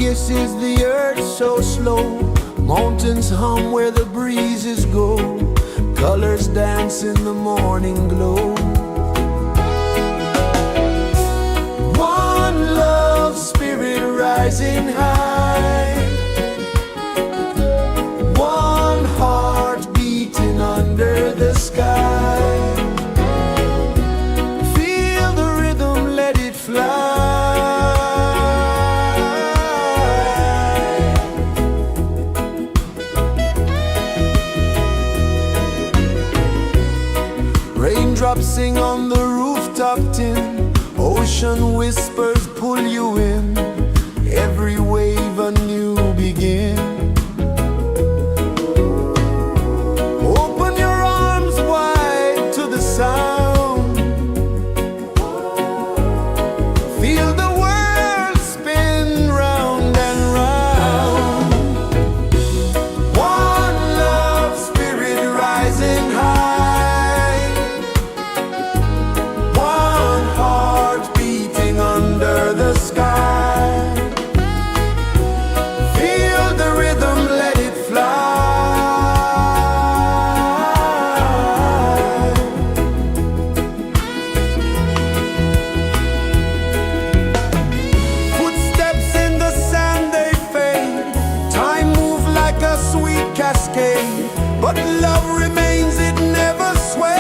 A: kisses the earth so slow. Mountains hum where the breezes go. Colors dance in the morning glow. One love spirit rising high. One heart beating under the sky. Feel the rhythm, let it fly. Raindrops sing on the rooftop tin. Ocean whispers pull you in. Every wave a new begin. Open your arms wide to the sound. Feel the world spin round and round. One love spirit rising high. One heart beating under the sky. Feel the rhythm, let it fly. Footsteps in the sand, they fade. Time moves like a sweet cascade, but love remains, it never sways.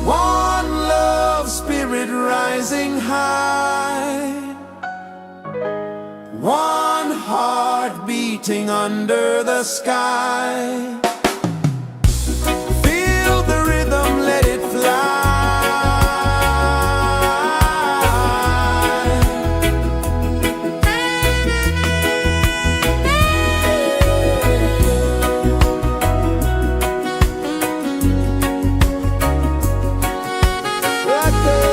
A: One love spirit rising high. One heart beating under the sky. Feel the rhythm, let it fly. Right there.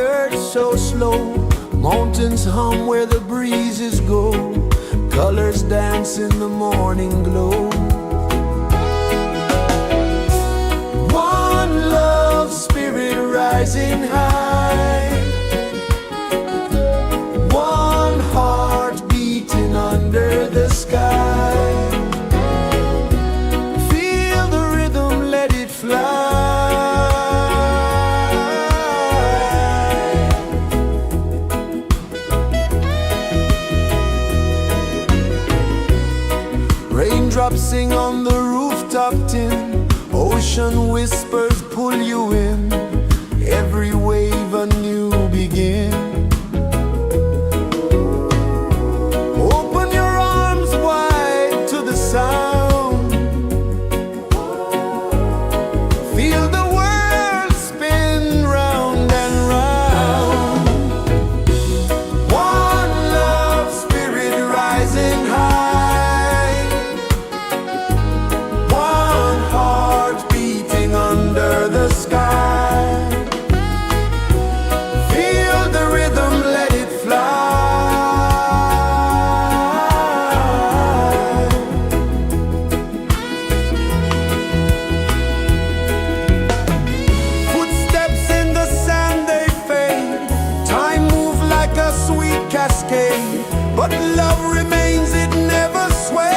A: earth so slow. Mountains hum where the breezes go. Colors dance in the morning glow. One love spirit rising high. One heart beating under the sky. Feel the rhythm, let it fly. Raindrops sing on the rooftop tin. Ocean whispers pull you in. Every wave a new begin. Open your arms wide to the sound. Feel the world spin round and round. One love spirit rising high. One heart beating under the sky. Feel the rhythm, let it fly. Footsteps in the sand, they fade. Time moves like a sweet cascade, but love remains, it never sways.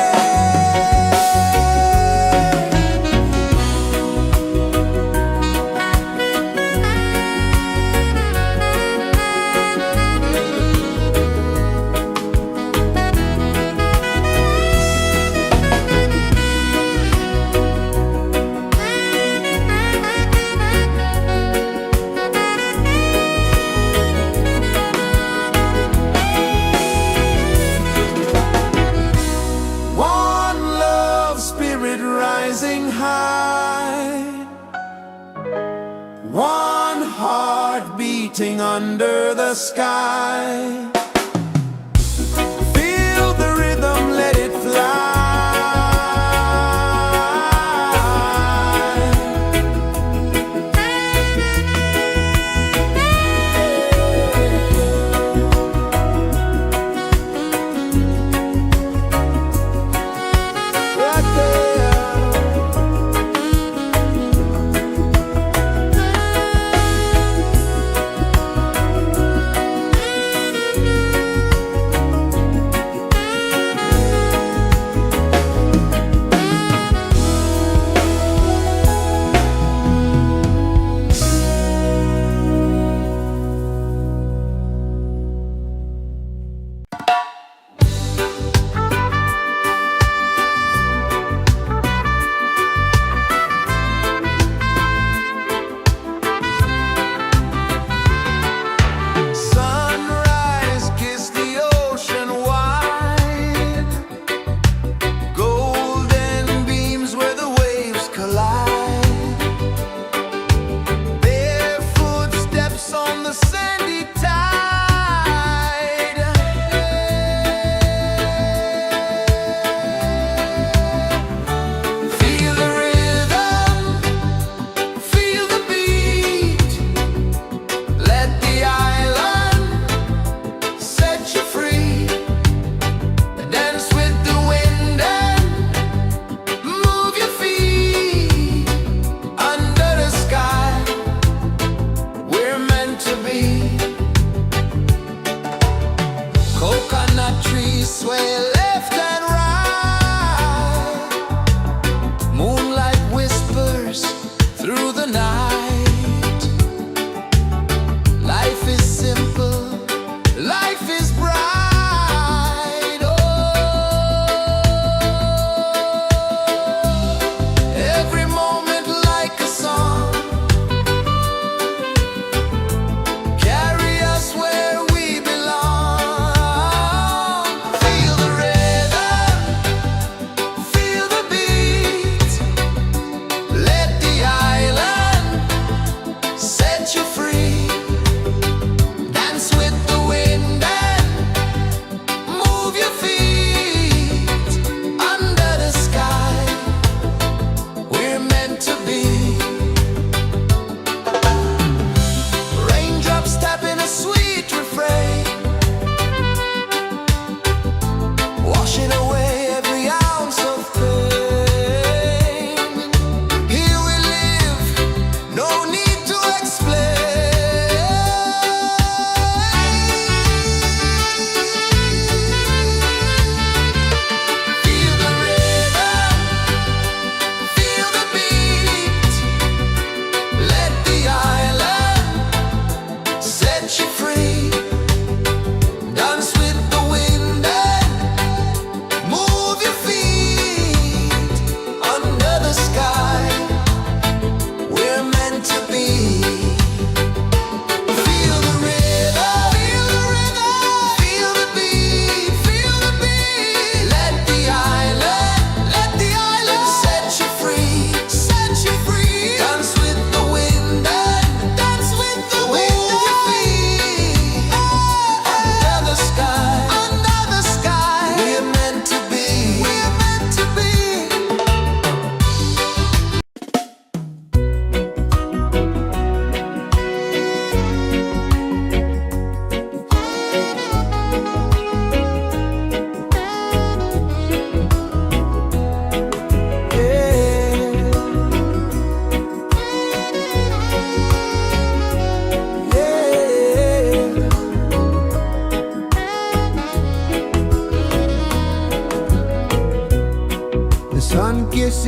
A: One love spirit rising high. One heart beating under the sky. Feel the rhythm, let it fly. Right there.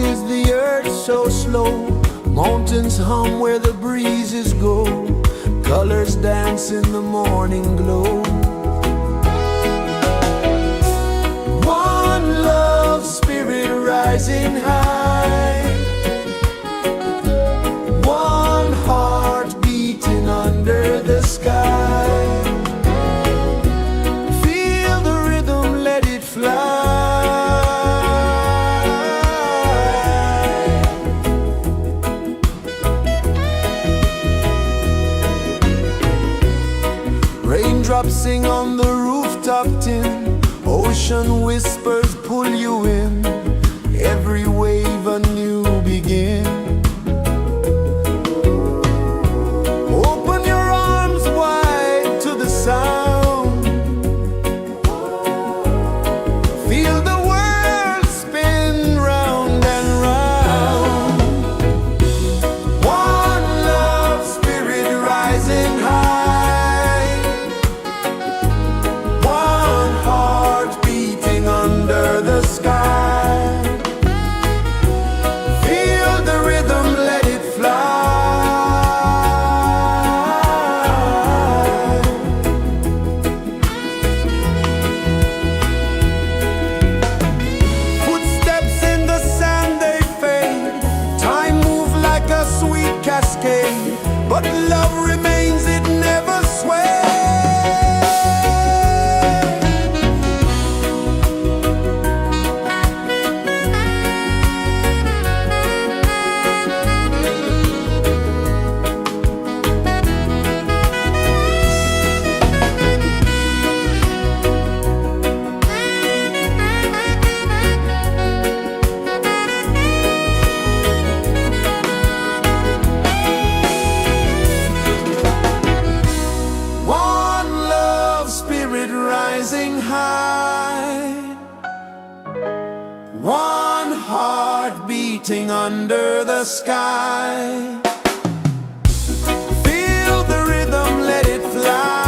A: is the earth so slow? Mountains hum where the breezes go. Colors dance in the morning glow. One love, spirit rising high. One heart beating under the sky. Feel the rhythm, let it fly. Raindrops sing on the rooftop tin. Ocean whispers pull you in. Every wave a new begin. Open your arms wide to the sound. Feel the world spin round and round. One love, spirit rising high. One heart beating under the sky. Feel the rhythm, let it fly. Footsteps in the sand, they fade. Time moves like a sweet cascade, but love remains, it never sways. One love, spirit rising high. One heart beating under the sky. Feel the rhythm, let it fly.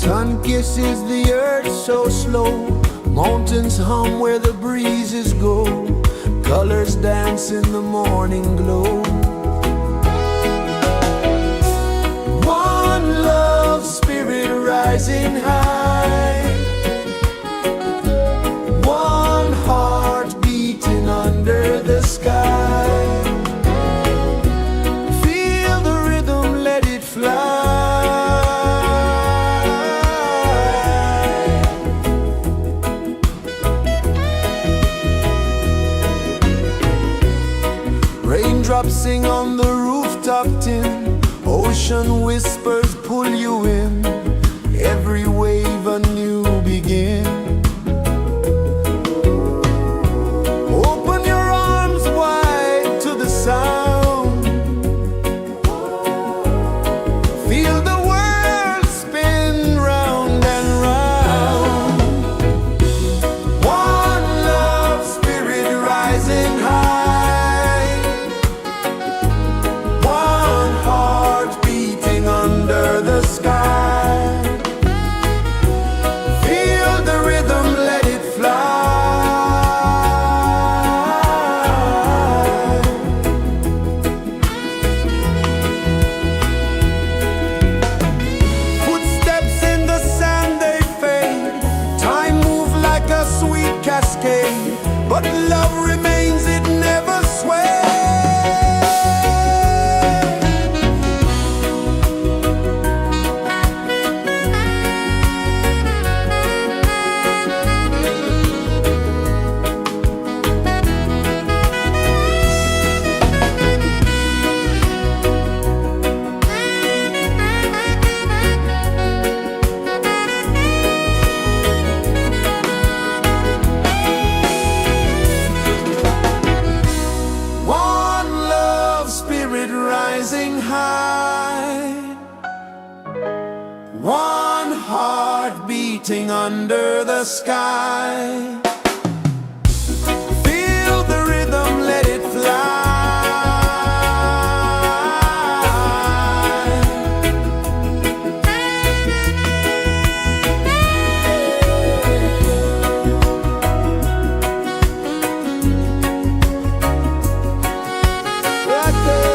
A: Sun kisses the earth so slow, mountains hum where the breezes go, colors dance in the morning glow. One love spirit rising high, one heart beating under the sky. Feel the rhythm, let it fly. Raindrops sing on the rooftop tin, ocean whispers pull you in, every wave a new begin. Open your arms wide to the sound, feel the world spin round and round. One love spirit rising high, one heart beating under the sky. Feel the rhythm, let it fly. Footsteps in the sand, they fade. Time moves like a sweet cascade, but love remains, it never sways. One love spirit rising high, one heart beating under the sky. Feel the rhythm, let it fly. Right there.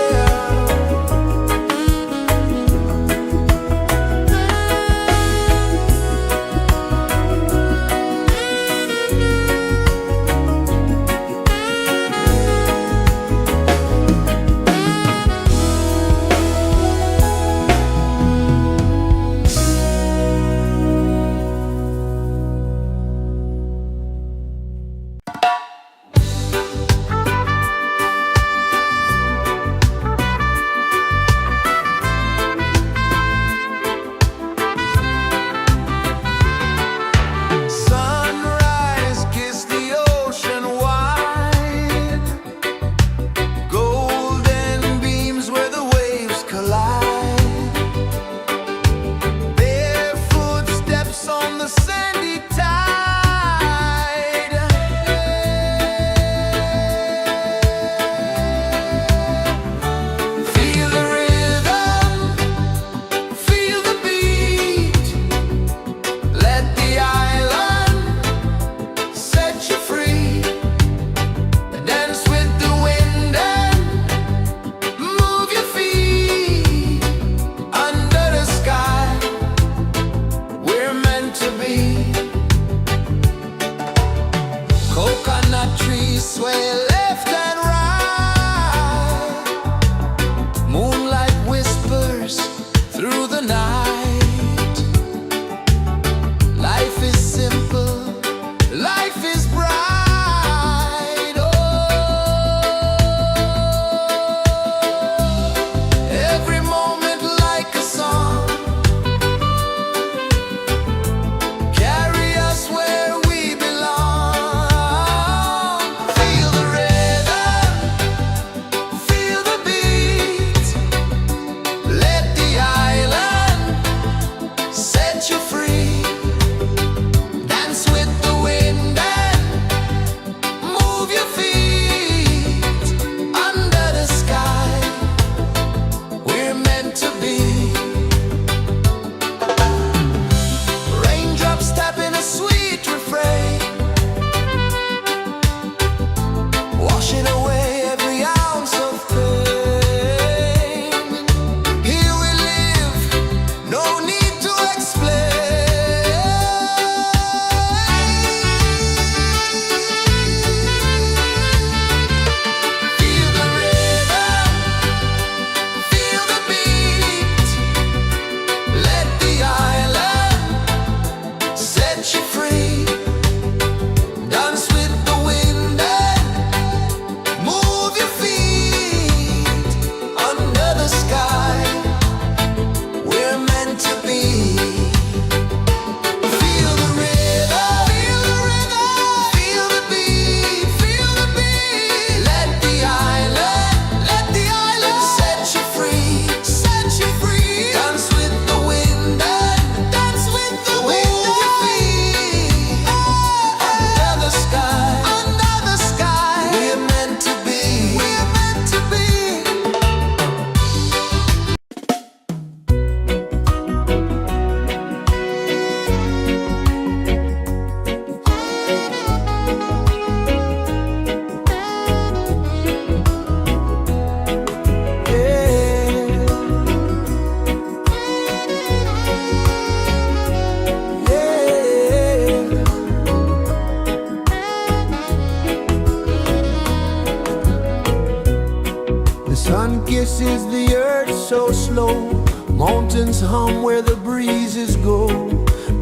A: mountains hum where the breezes go,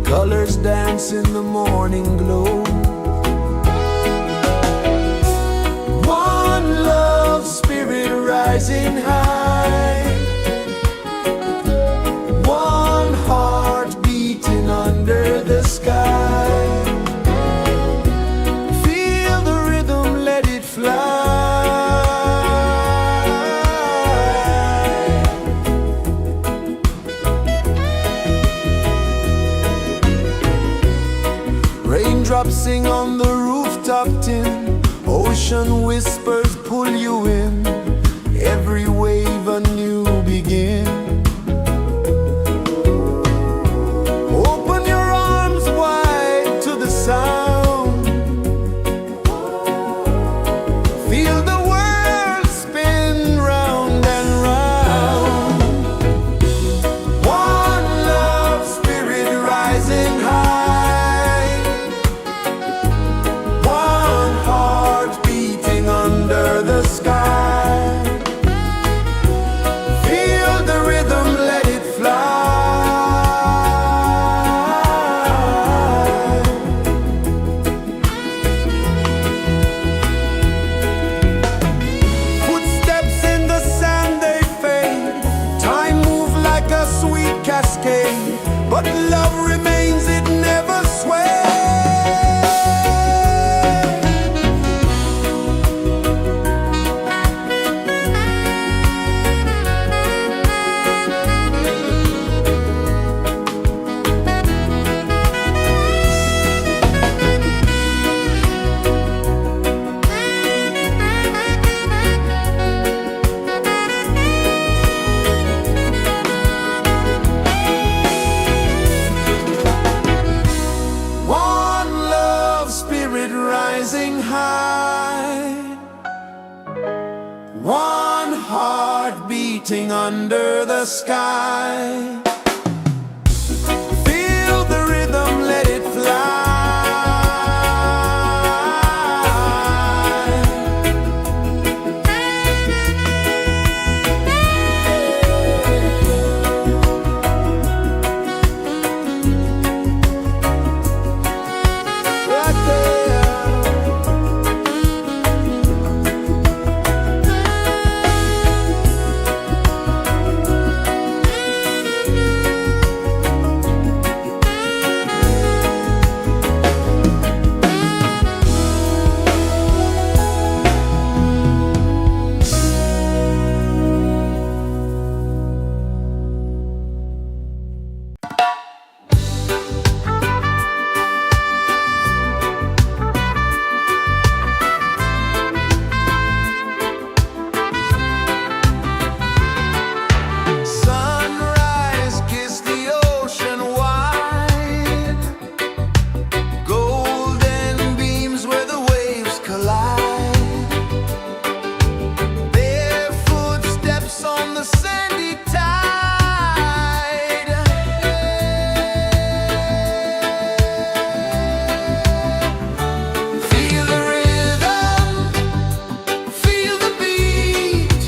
A: colors dance in the morning glow. One love spirit rising high, one heart beating under the sky. Feel the rhythm, let it fly. Raindrops sing on the rooftop tin, ocean whispers pull you in, every wave a new begin. Open your arms wide to the sound, feel the world spin round and round. One love spirit rising high, one heart beating under the sky. Feel the rhythm, let it fly. Footsteps in the sand, they fade. Time moves like a sweet cascade, but love remains, it never sways. One love spirit rising high, one heart beating under the sky. Feel the rhythm, let it fly. Right there. Sunrise, kiss the ocean wide, golden beams where the waves collide, bare footsteps on the sandy tide. Feel the rhythm, feel the beat,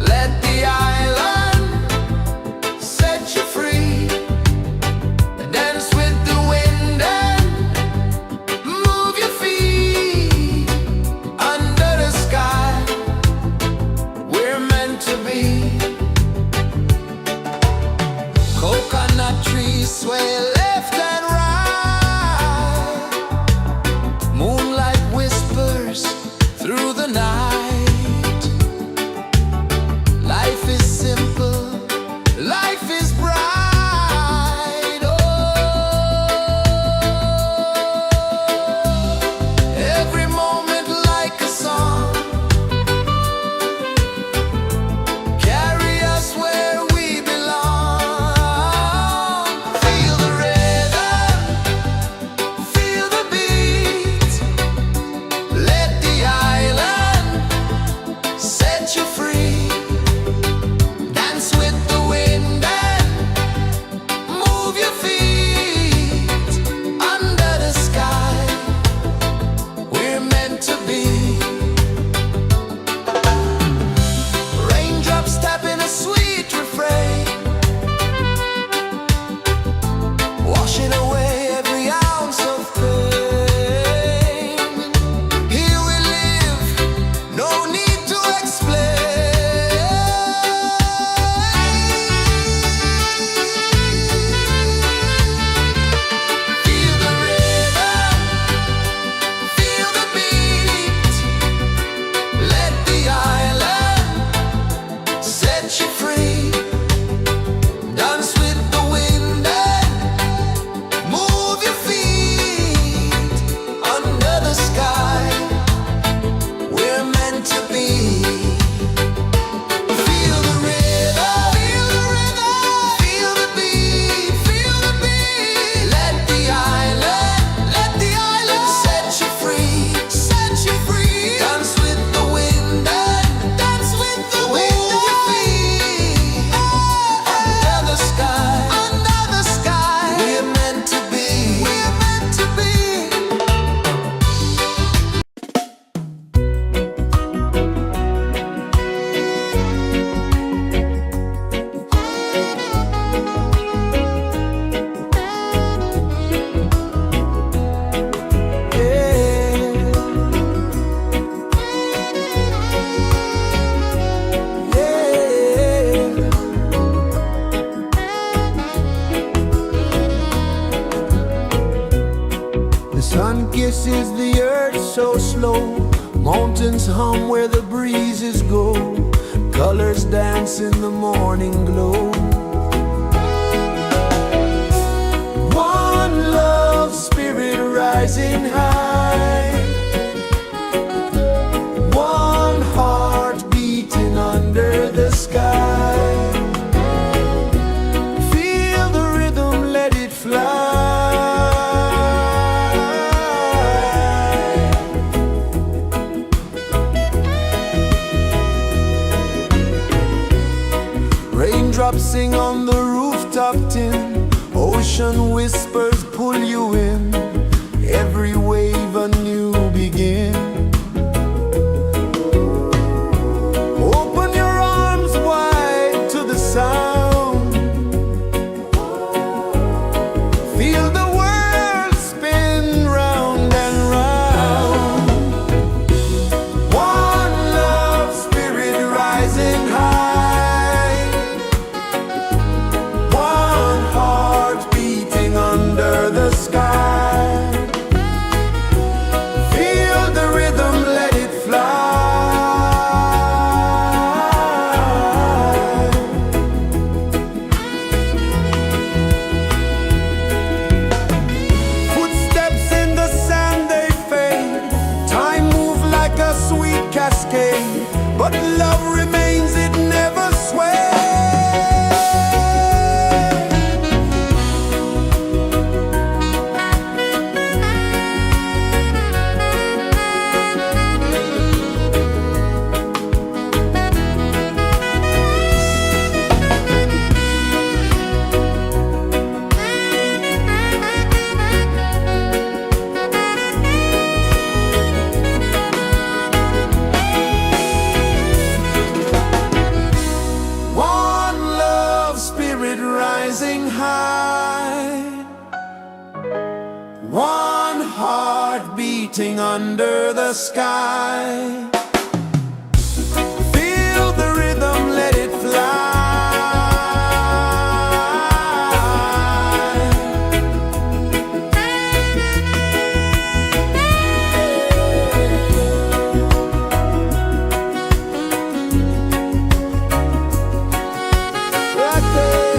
A: let the island set you free. Dance with the wind and move your feet under the sky. We're meant to be. Coconut trees sway left and right, moonlight whispers through the night. Life is simple, life is bright. Oh, every moment like a song, carry us where we belong. Feel the rhythm, Sun kisses the earth so slow, mountains hum where the breezes go, colors dance in the morning glow. One love spirit rising high, one heart beating under the sky. Feel the rhythm, let it fly. Raindrops sing on the rooftop tin, ocean whispers pull you in, every wave a new begin. Open your arms wide to the sound, feel the world spin round and round. One love spirit rising high, one heart beating under the sky. Feel the rhythm, let it fly. Footsteps in the sand, they fade. Time moves like a sweet cascade, but love remains, it never sways. One love spirit rising high, one heart beating under the sky. Feel the rhythm, let it fly. Right there.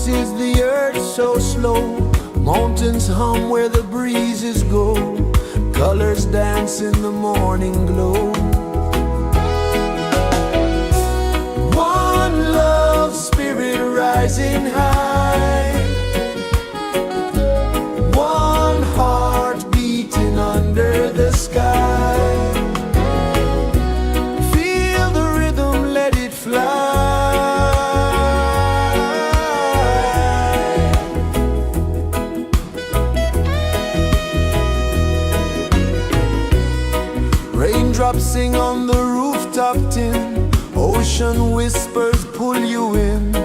A: is the earth so slow? Mountains hum where the breezes go. Colors dance in the morning glow. One love, spirit rising high. One heart beating under the sky. Feel the rhythm, let it fly. Raindrops sing on the rooftop tin. Ocean whispers pull you in.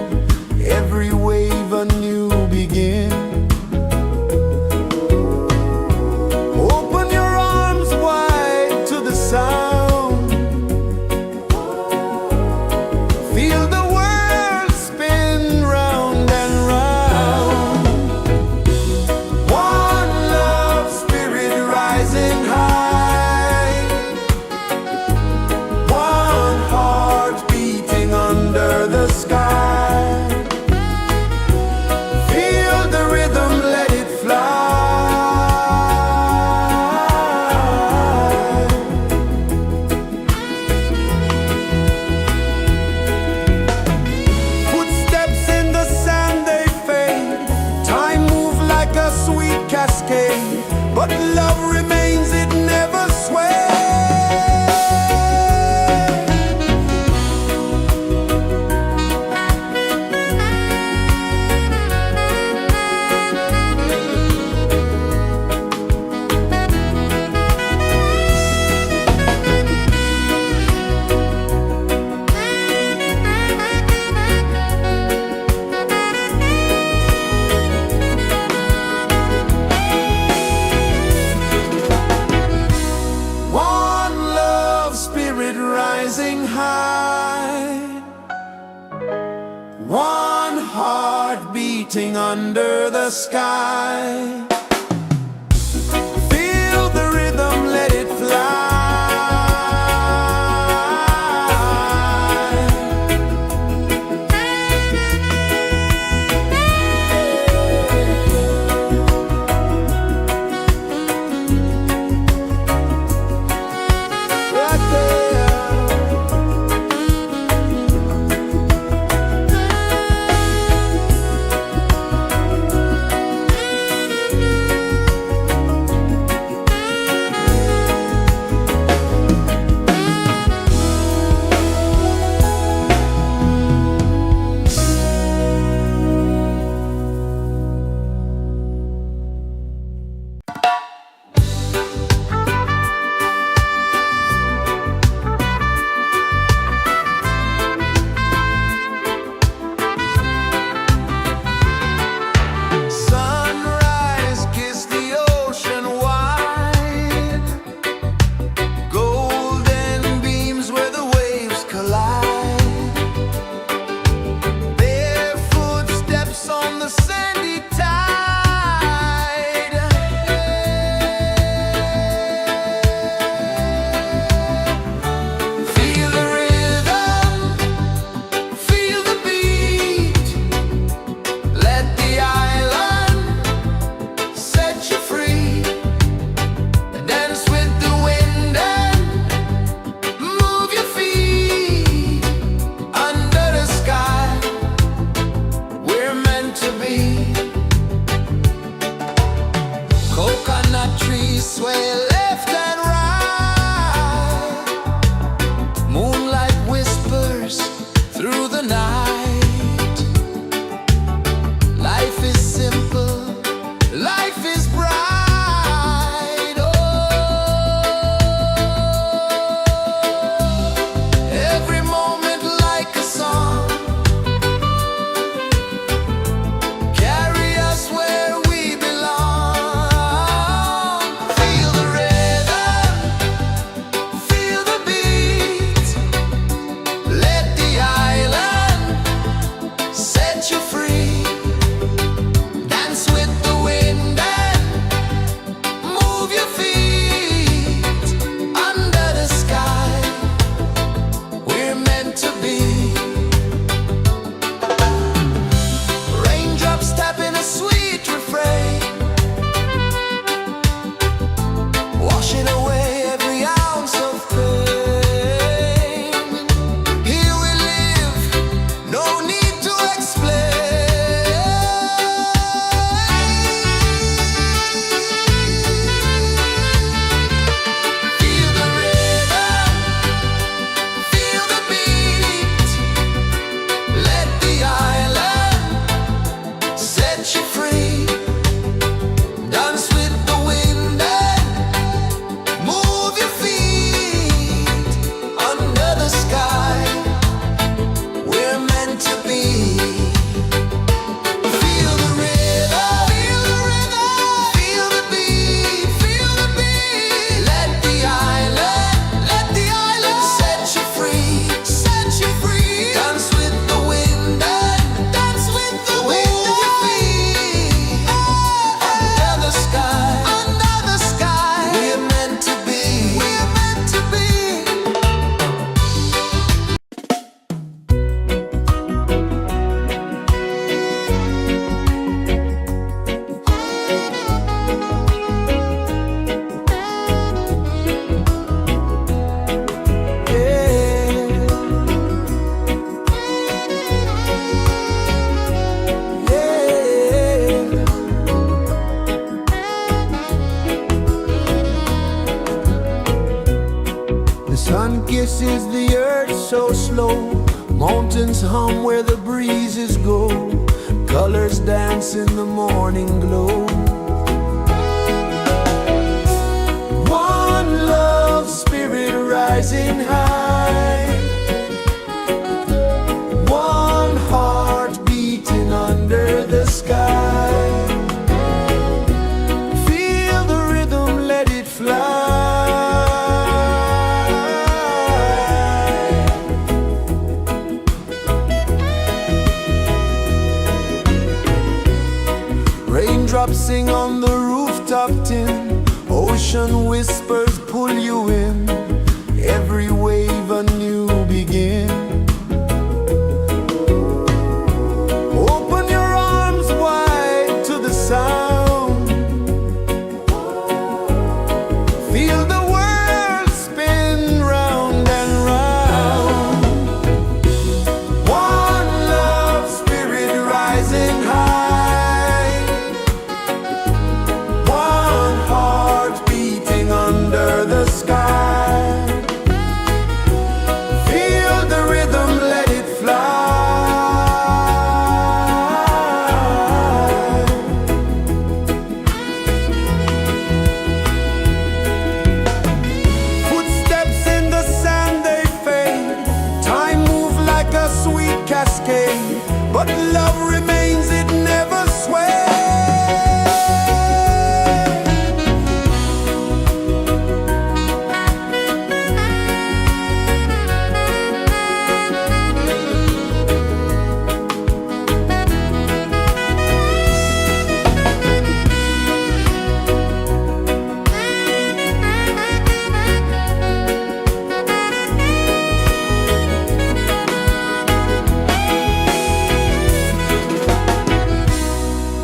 A: Every wave a new begin. Open your arms wide to the sound. Feel the world spin round and round. One love, spirit rising high. One heart beating under the sky. Feel the rhythm, let it fly. Footsteps in the sand, they fade. Time moves like a sweet cascade, but love remains, it never sways. One love, spirit rising high. One heart beating under the sky. Feel the rhythm, let it fly. Right there. Sunrise, kiss the ocean wide. Golden beams where the waves collide. Barefoot steps on the sandy tide. Feel the rhythm, feel the beat. Let the island set you free. Dance with the wind and move your feet. Under the sky, we're meant to be. Coconut trees sway left and right. Moonlight whispers through the night. Life is simple, life is bright. Oh, every moment like a song. Carry us where we belong. Feel the rhythm. The sun kisses the earth so slow, mountains hum where the breezes go, colors dance in the morning glow. One love spirit rising high, one heart beating under the sky. Feel the rhythm, let it fly. Raindrops sing on the rooftop tin, ocean whispers pull you in, every wave a new begin. Open your arms wide to the sound, feel the world spin round and round. One love spirit rising high, one heart beating under the sky. Feel the rhythm, let it fly. Footsteps in the sand, they fade. Time moves like a sweet cascade, but love remains, it never sways.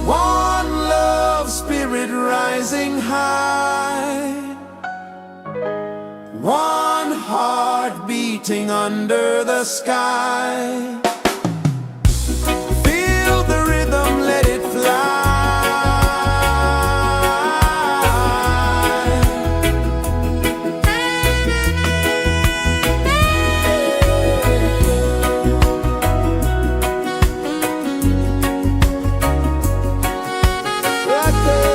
A: One love spirit rising high, one heart beating under the sky. Feel the rhythm, let it fly. Right there.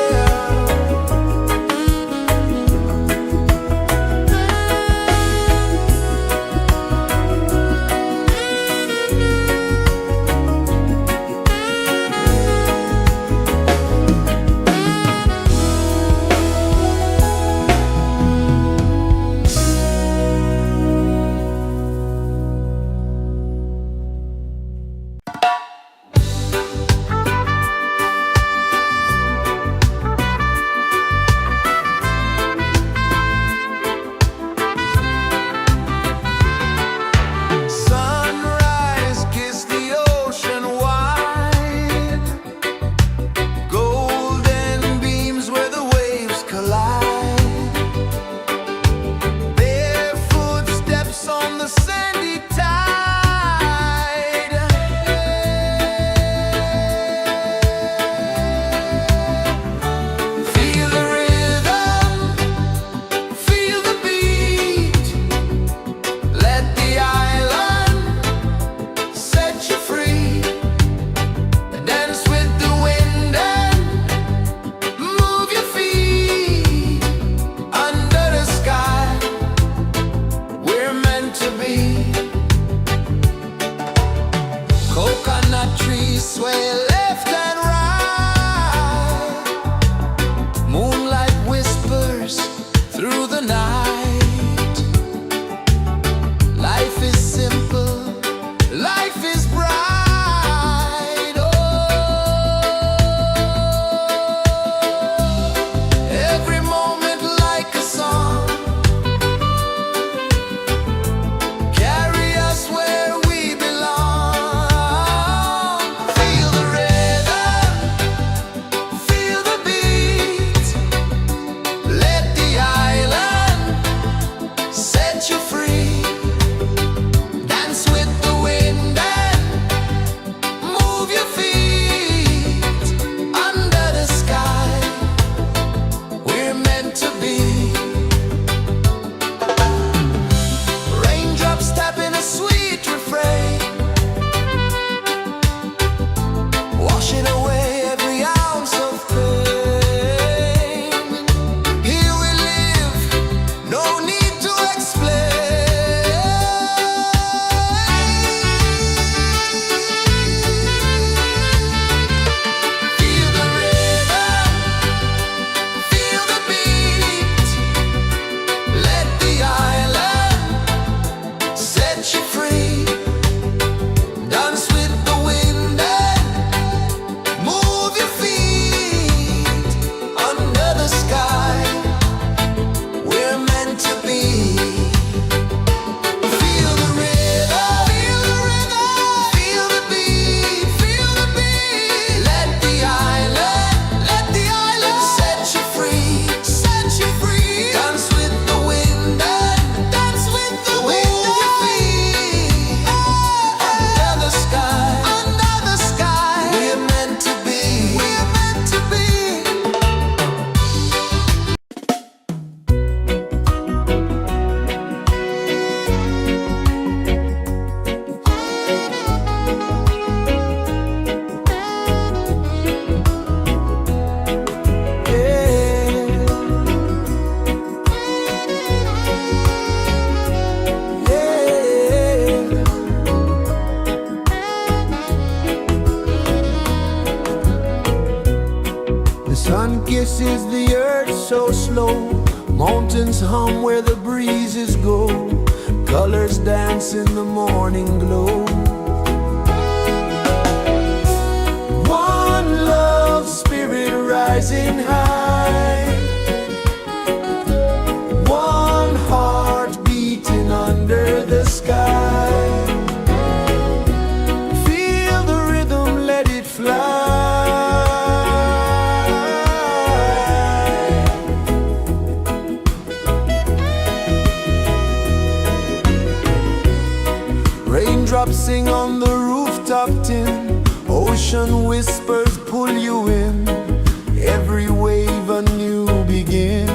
A: kisses the earth so slow. Mountains hum where the breezes go. Colors dance in the morning glow. One love spirit rising high. One heart beating under the sky. Feel the rhythm, let it fly. Raindrops sing on the rooftop tin. Ocean whispers pull you in. Every wave a new begin.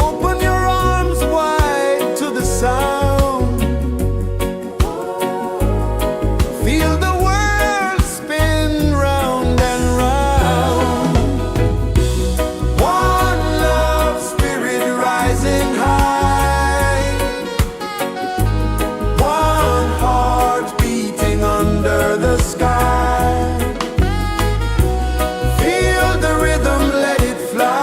A: Open your arms wide to the sound. Feel the world spin round and round. One love spirit rising high. One heart beating under the sky. Feel the rhythm, let it fly.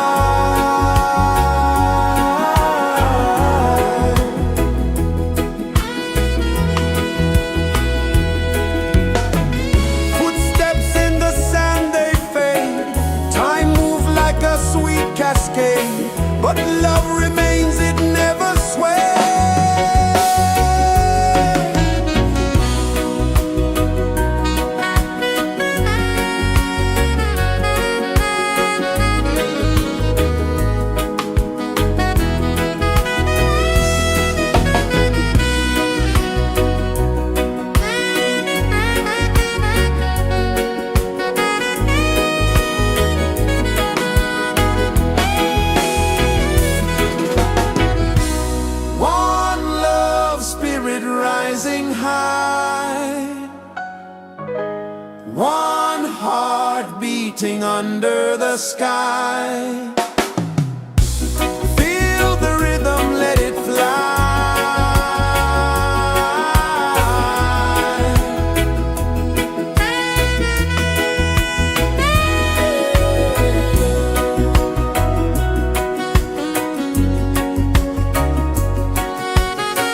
A: Footsteps in the sand, they fade. Time moves like a sweet cascade, but love remains, it never sways. One love spirit rising high. One heart beating under the sky. Feel the rhythm, let it fly.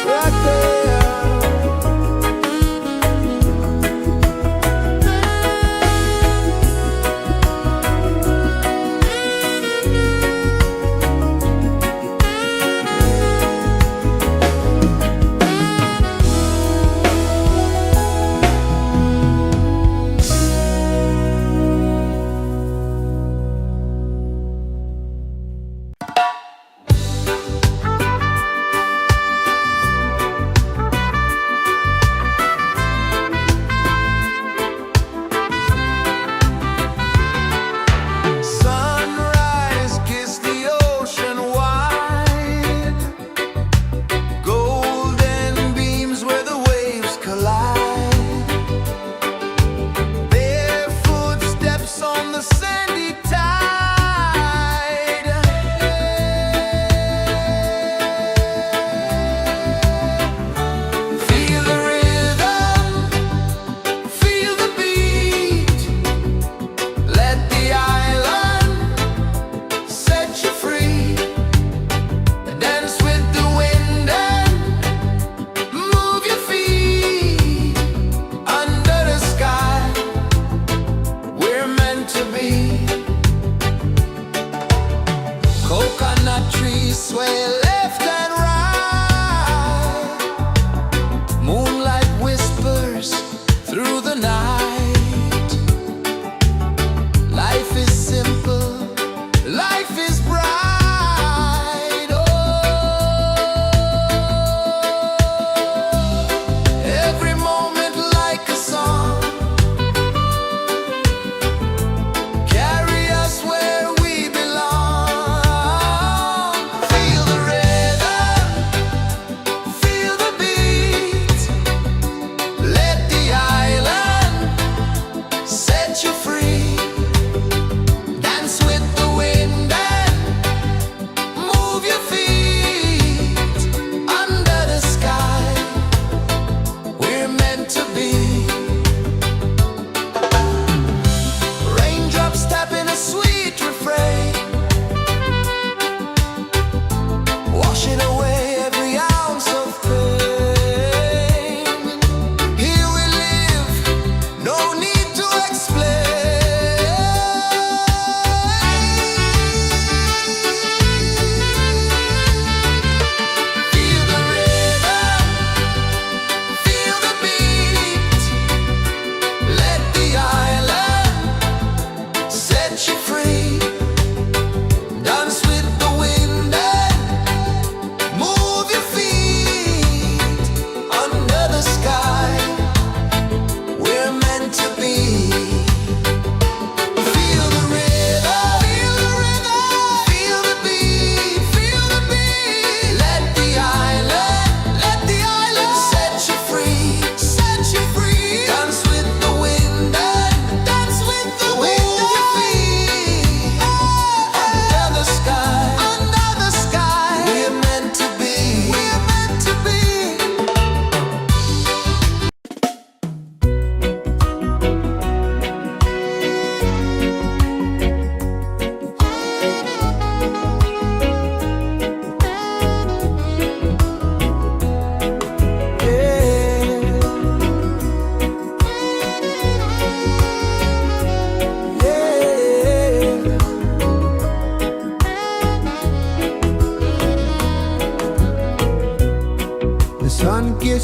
A: Right there. Sunrise, kiss the ocean wide. Golden beams where the waves collide. Barefoot steps on the sandy tide. Feel the rhythm, feel the beat. Let the island set you free. Dance with the wind and move your feet. Under the sky, we're meant to be. Coconut trees sway left and right. Moonlight whispers through the night. Life is simple, life is bright. Oh, every moment like a song.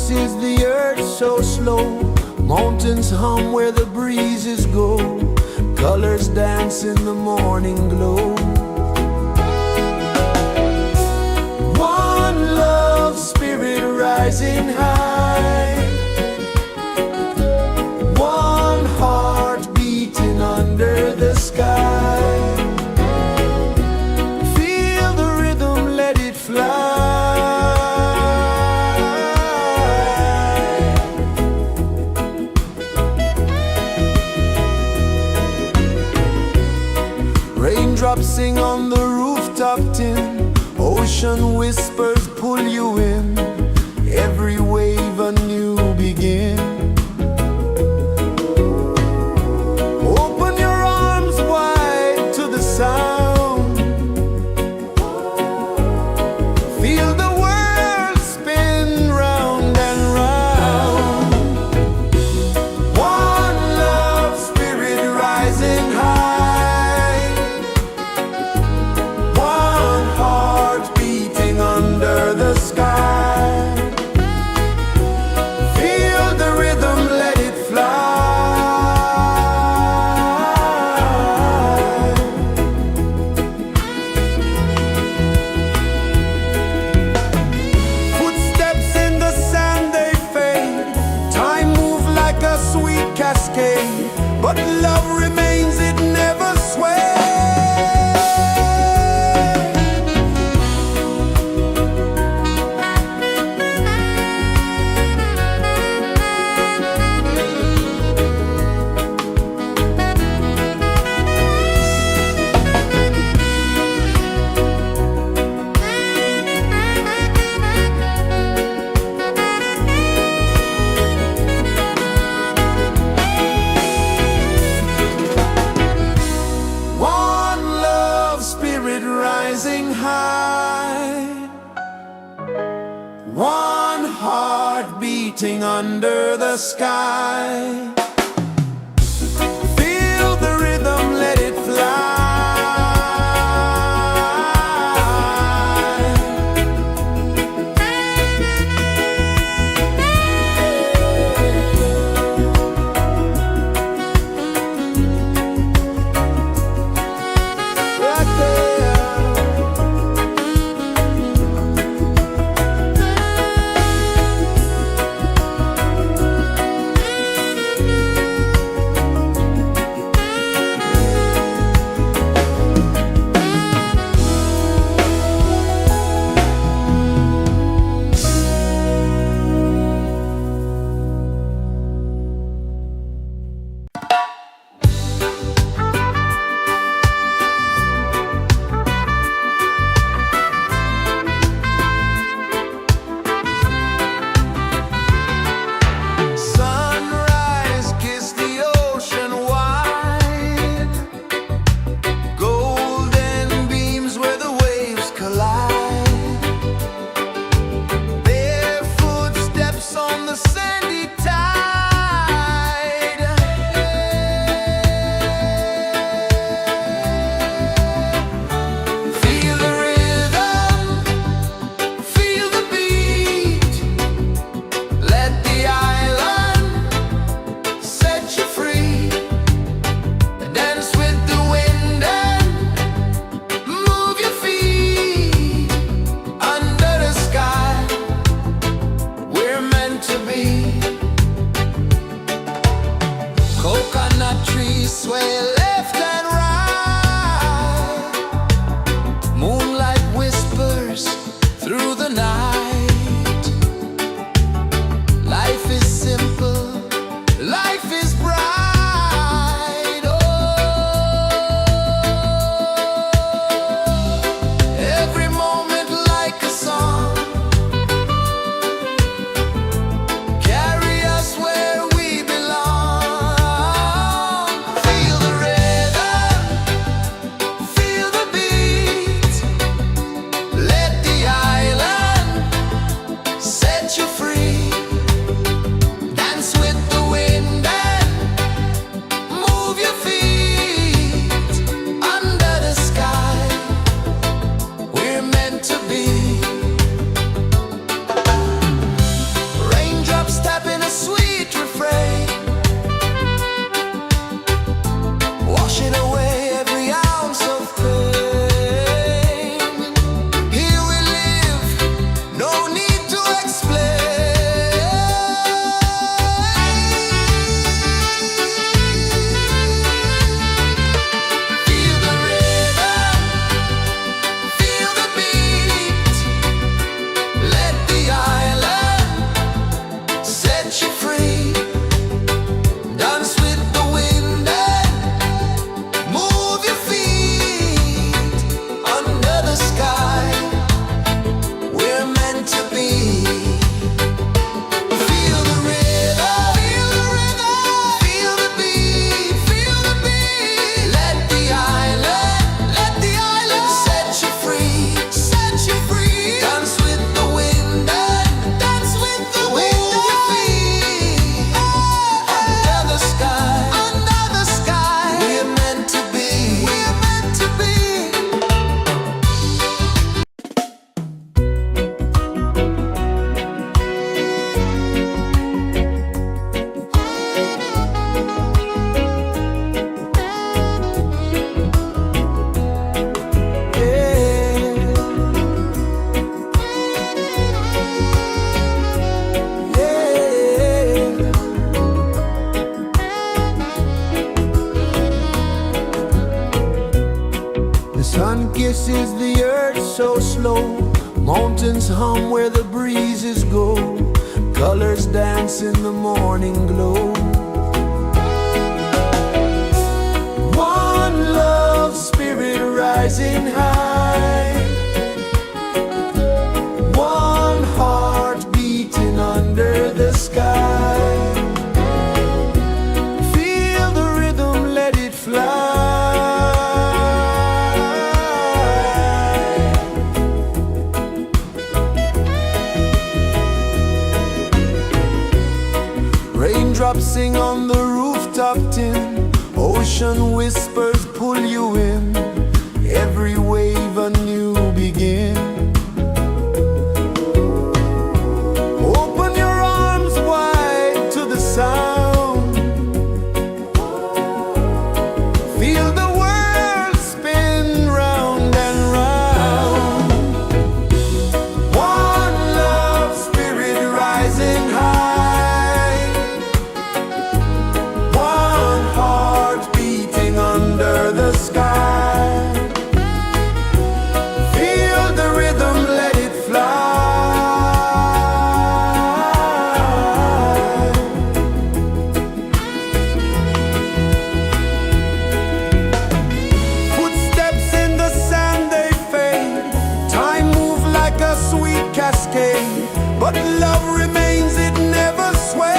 A: pulses the earth so slow. Mountains hum where the breezes go. Colors dance in the morning glow. One love spirit rising high. One heart beating under the sky. Feel the rhythm, let it fly. Raindrops sing on the rooftop tin. Ocean whispers pull you in. Every wave a new begin. Open your arms wide to the sound. Feel the world spin round and round. One love spirit rising high. One heart beating under the sky. Feel the rhythm, let it fly. Footsteps in the sand, they fade. Time moves like a sweet cascade, but love remains, it never sways. One love spirit rising high. One heart beating under the sky. Feel the rhythm, let it fly. Right there. Sun kisses the earth so slow, mountains hum where the breezes go, colors dance in the morning glow. One love spirit rising high, one heart beating under the sky. Feel the rhythm, let it fly. Raindrops sing on the rooftop tin, ocean whispers pull you in, every wave a new begin. Open your arms wide to the sound, feel the world spin round and round. One love spirit rising high, one heart beating under the sky. Feel the rhythm, let it fly. Footsteps in the sand, they fade. Time moves like a sweet cascade, but love remains, it never sways.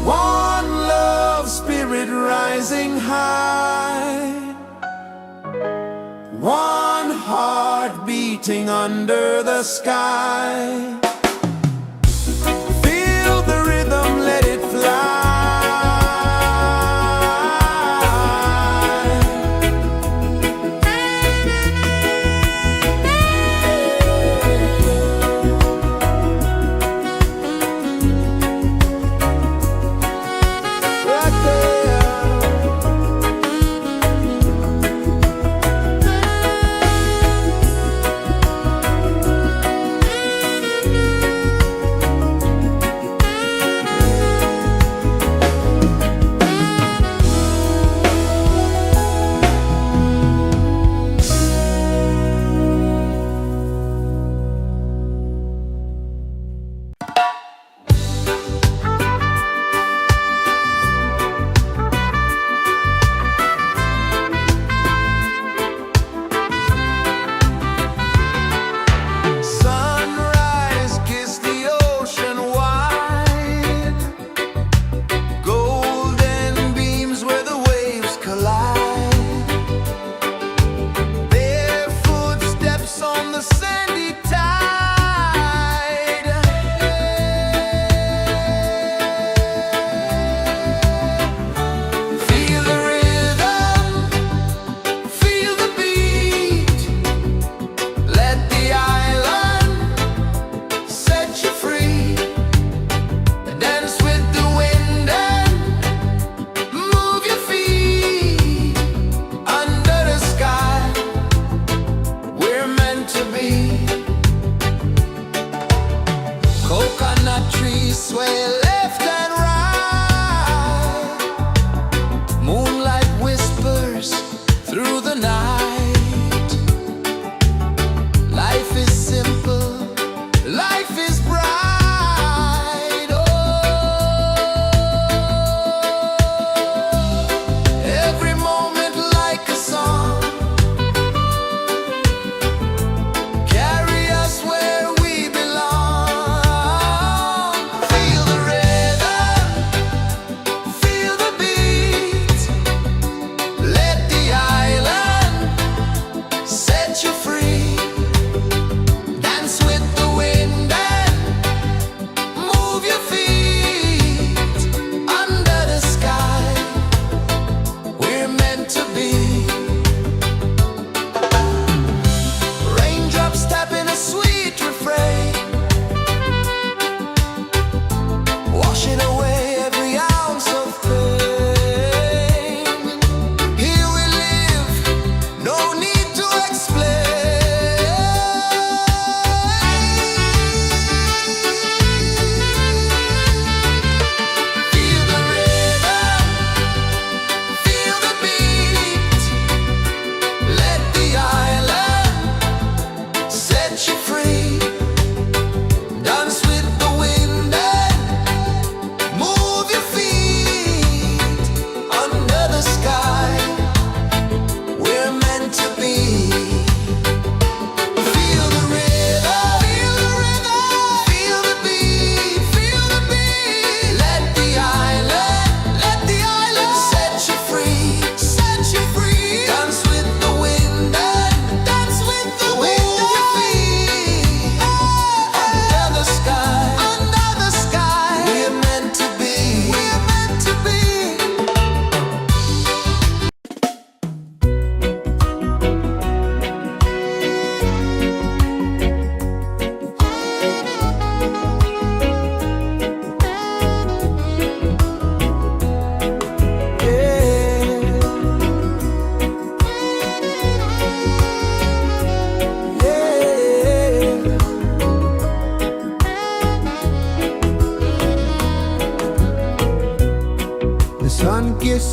A: One love spirit rising high, one heart beating under the sky. Feel the rhythm, let it fly. Right there. Sunrise, kiss the ocean wide, golden beams where the waves collide. Their footsteps on the sandy tide. Feel the rhythm, feel the beat, let the island set you free. Dance with the wind and move your feet. Under the sky, we're meant to be. Coconut trees sway left and right, moonlight whispers through the night. Life is simple, life is bright. Oh, every moment like a song, carry us where we belong. Feel the rhythm, feel the beat, let the island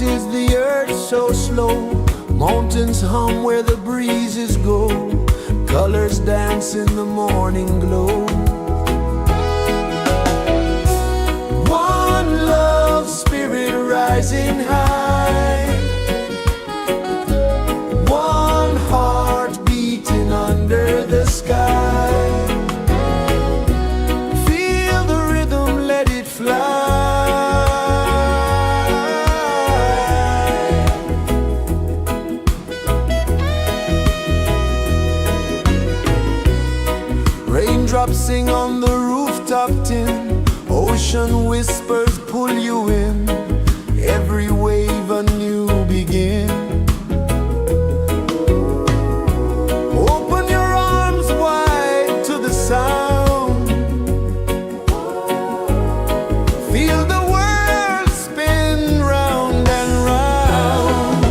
A: is the earth so slow? Mountains hum where the breezes go. Colors dance in the morning glow. One love spirit rising high. One heart beating under the sky. Feel the rhythm, let it fly. Raindrops sing on the rooftop tin. Ocean whispers pull you in. Every wave a new begin. Open your arms wide to the sound. Feel the world spin round and round.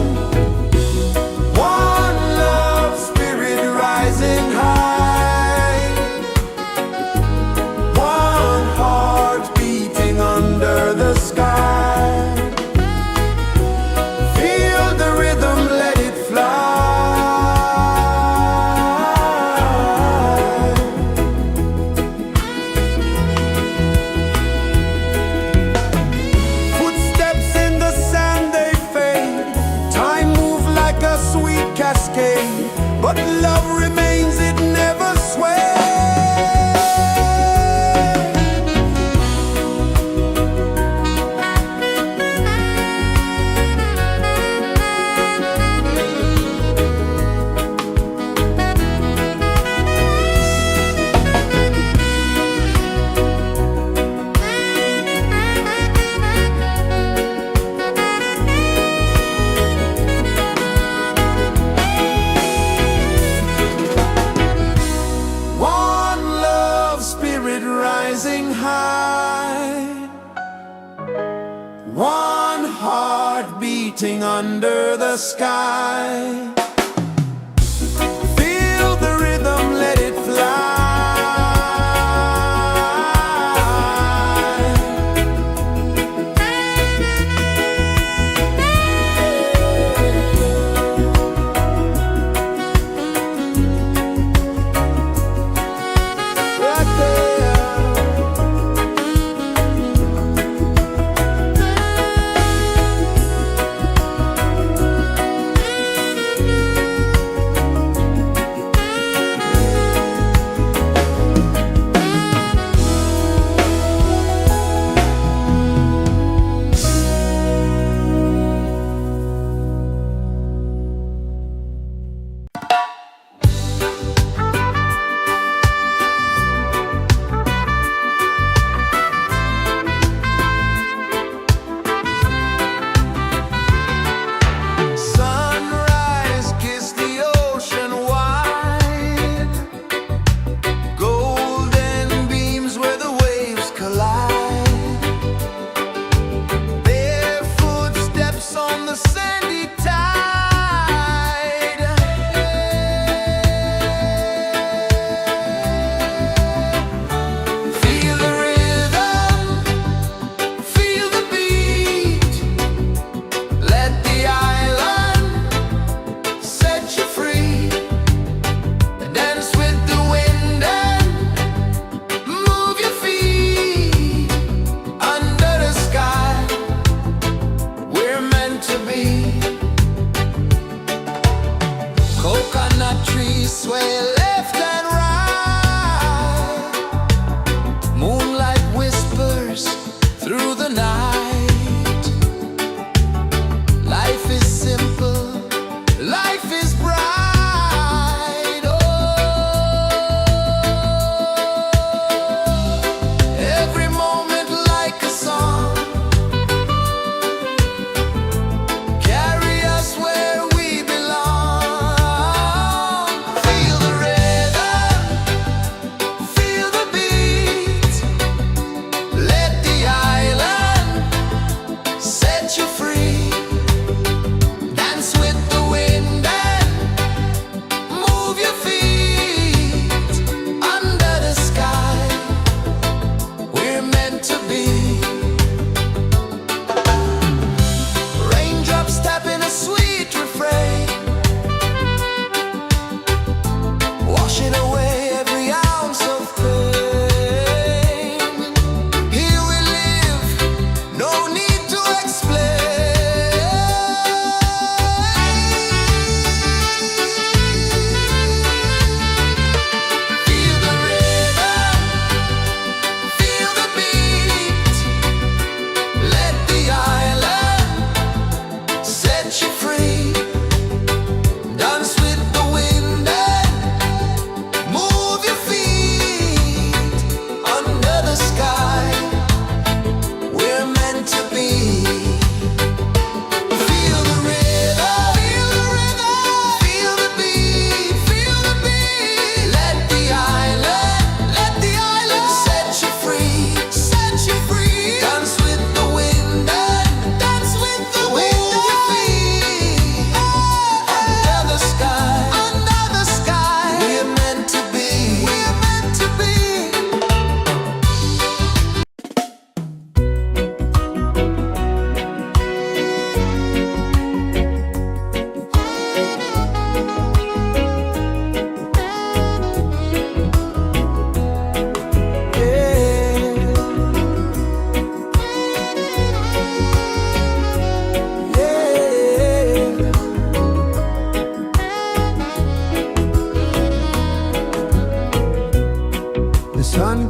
A: One love spirit rising high. One heart beating under the sky. Feel the rhythm, let it fly. Footsteps in the sand, they fade. Time moves like a sweet cascade, but love remains, it never sways. One love spirit rising high. One heart beating under the sky. Feel the rhythm, let it fly. Right there. Sunrise, kiss the ocean wide. Golden beams where the waves collide. Barefoot steps on the sandy tide. Feel the rhythm, feel the beat. Let the island set you free. Dance with the wind and move your feet. Under the sky, we're meant to be. Coconut trees sway left and right. Moonlight whispers through the night. Life is simple, life is bright. Oh, every moment like a song. Carry us where we belong. Feel the rhythm,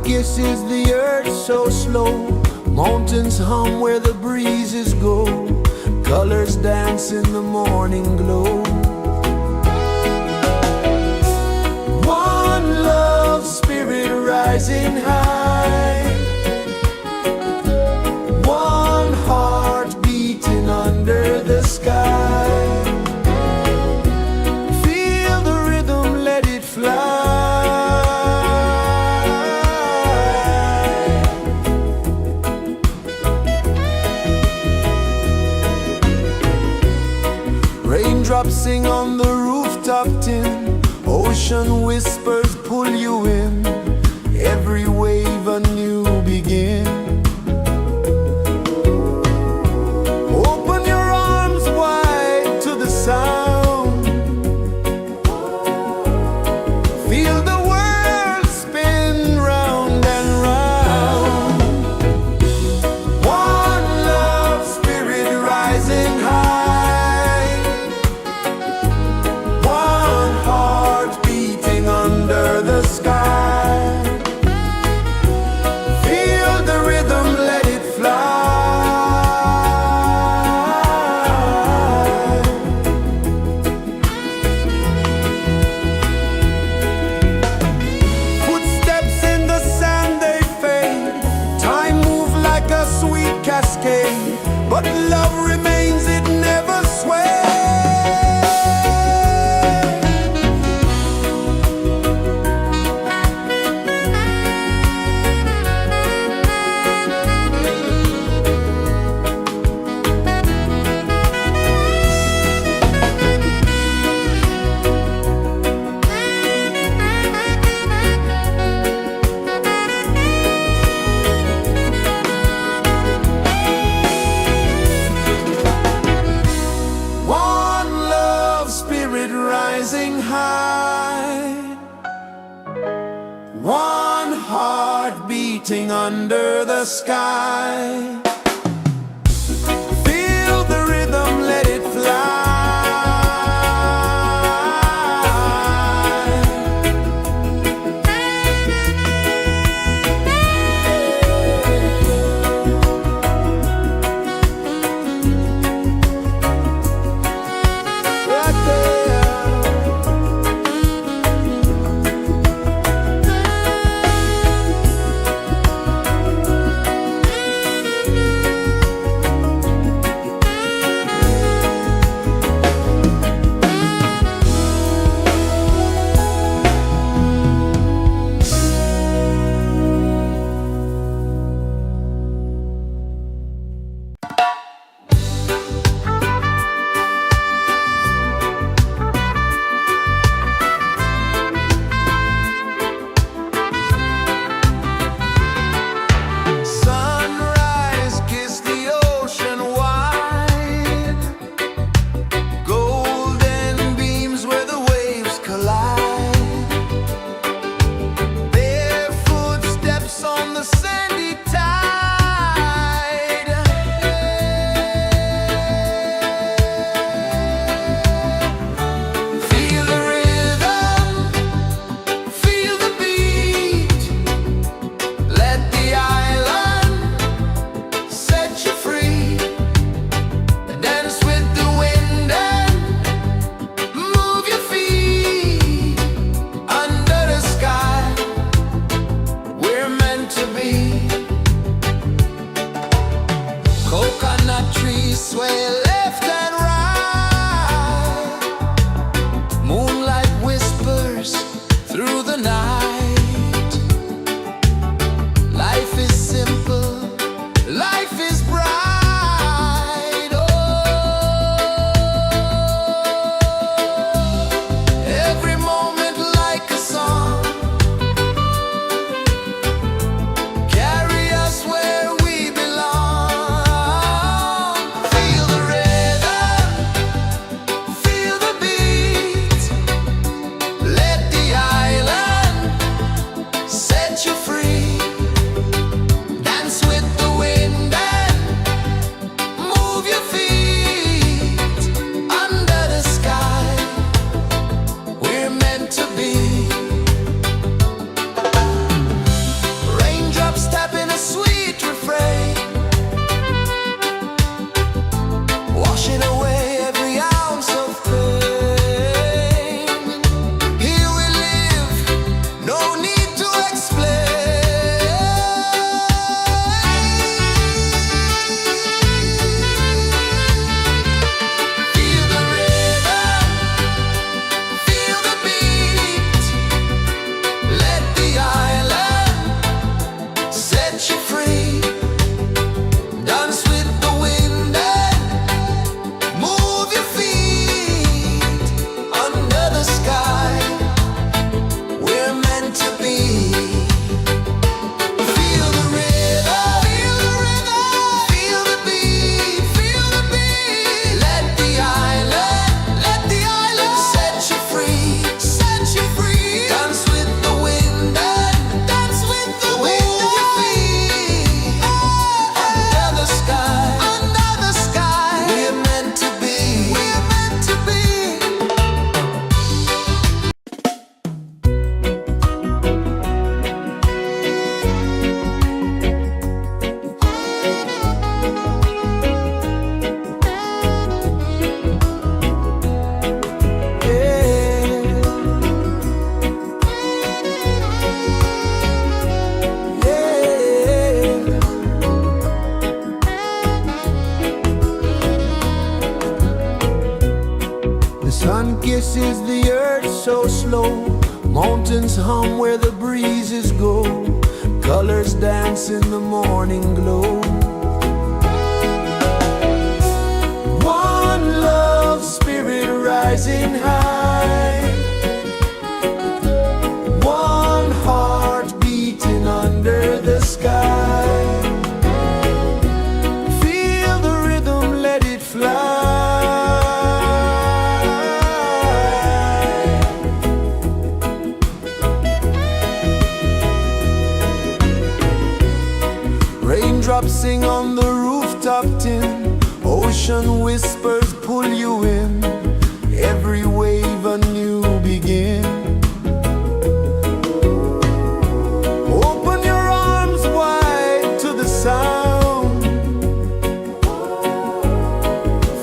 A: kisses the earth so slow. Mountains hum where the breezes go. Colors dance in the morning glow. One love spirit rising high. One heart beating under the sky. Feel the rhythm, let it fly. Raindrops sing on the rooftop tin. Ocean whispers pull you in. Every wave a new begin. Open your arms wide to the sound. Feel the world spin round and round. One love spirit rising high. One heart beating under the sky. Feel the rhythm, let it fly. Footsteps in the sand, they fade. Time moves like a sweet cascade, but love remains, it never sways. One love spirit rising high. One heart beating under the sky. Feel the rhythm, let it fly. Right there. so slow. Mountains hum where the breezes go. Colors dance in the morning glow. One love spirit rising high. One heart beating under the sky. Feel the rhythm, let it fly. Raindrops sing on the rooftop tin. Ocean whispers pull you in. Every wave a new begin. Open your arms wide to the sound.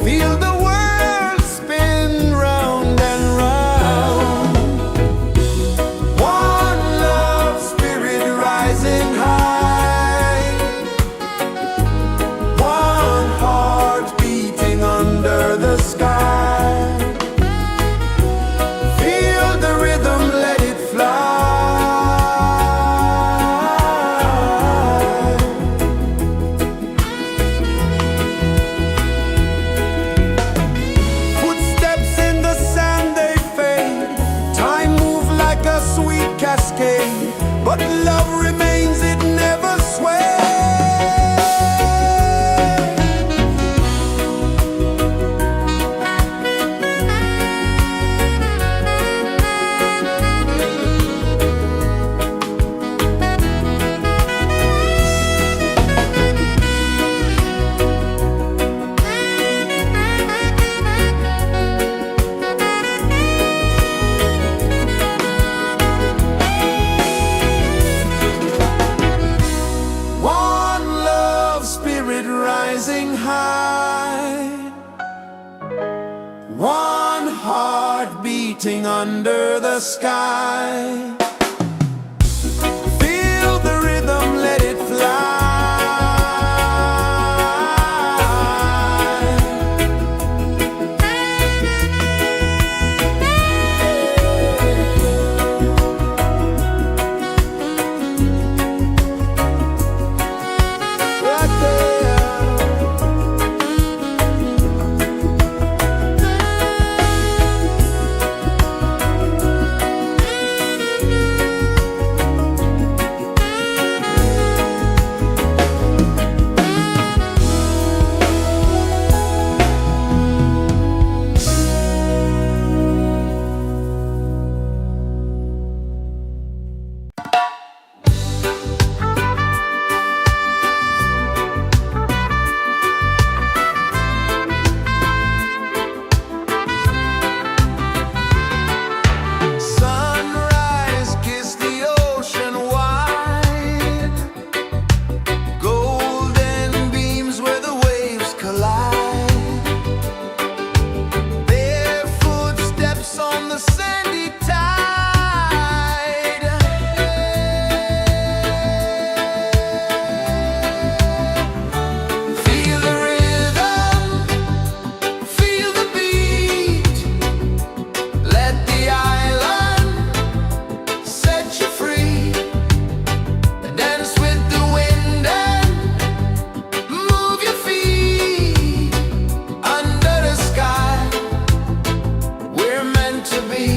A: Feel the world spin round and round. One love spirit rising high. One heart beating under the sky. Feel the rhythm, let it fly. Footsteps in the sand, they fade. Time moves like a sweet cascade, but love remains, it never sways. One love spirit rising high. One heart beating under the sky. Feel the rhythm, let it fly. Right there. Sunrise, kiss the ocean wide. Golden beams where the waves collide. Bare footsteps on the sandy tide. Feel the rhythm, feel the beat. Let the island set you free. Dance with the wind and move your feet. Under the sky, we're meant to be.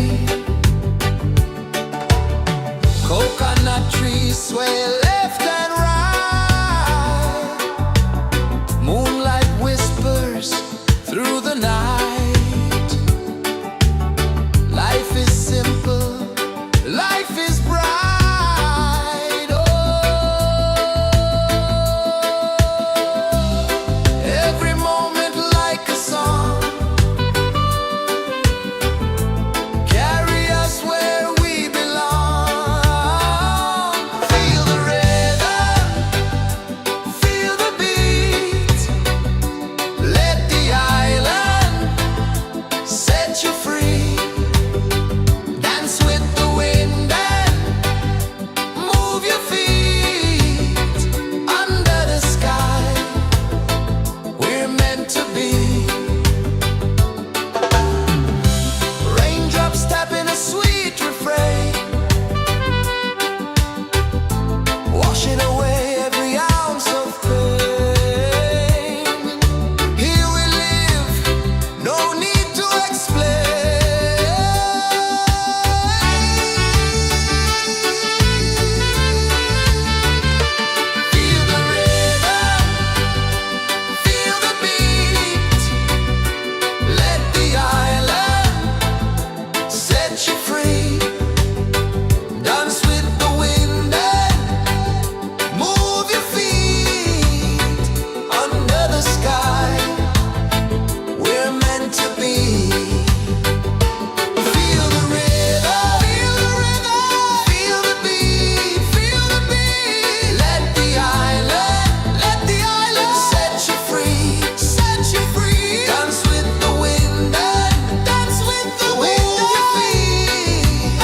A: Coconut trees sway left and right. Moonlight whispers through the night. Life is simple, life is bright. Oh, every moment like a song. Carry us where we belong. Feel the rhythm. set you free. Dance with the wind and move your feet under the sky. We're meant to be. Feel the rhythm, feel the rhythm, feel the beat, feel the beat. Let the island set you free, set you free. Dance with the wind and dance with the wind. Move your feet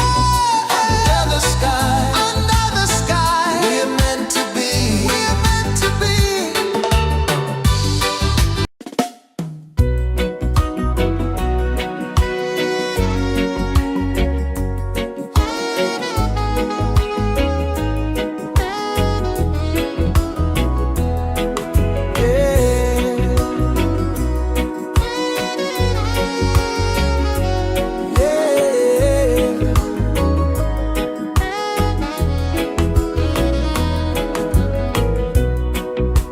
A: under the sky, under the sky. We're meant to be, we're meant to be.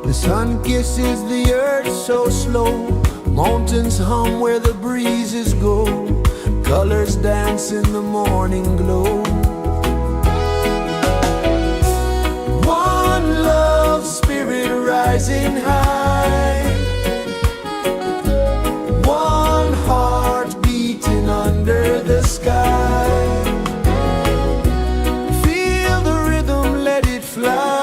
A: The sun kisses the earth so slow. Mountains hum where the breezes go. Colors dance in the morning glow. One love spirit rising high. One heart beating under the sky. Feel the rhythm, let it fly.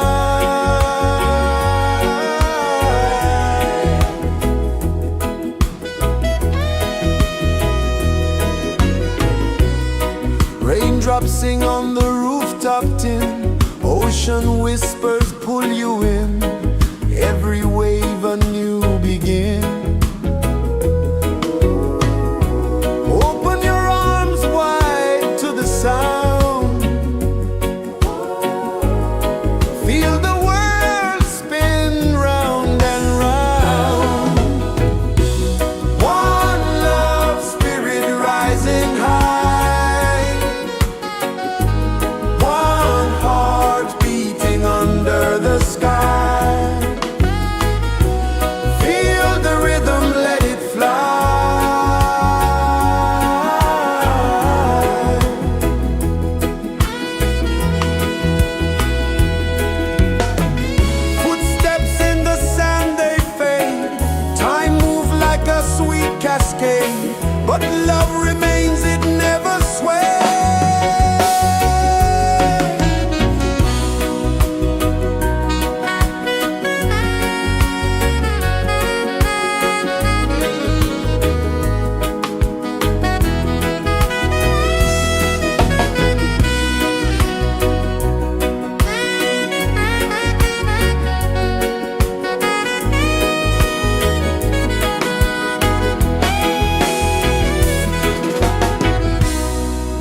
A: Raindrops sing on the rooftop tin. Ocean whispers pull you in. Every wave a new begin. Open your arms wide to the sound. Feel the world spin round and round. One love spirit rising high. One heart beating under the sky. Feel the rhythm, let it fly. Footsteps in the sand, they fade. Time moves like a sweet cascade, but love remains, it never sways.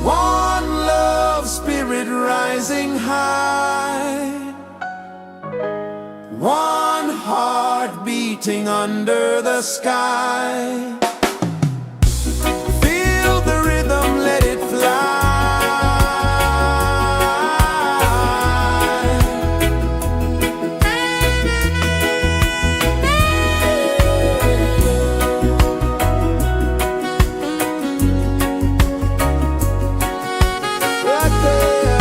A: One love spirit rising high. One heart beating under the sky. Feel the rhythm, let it fly. Right there.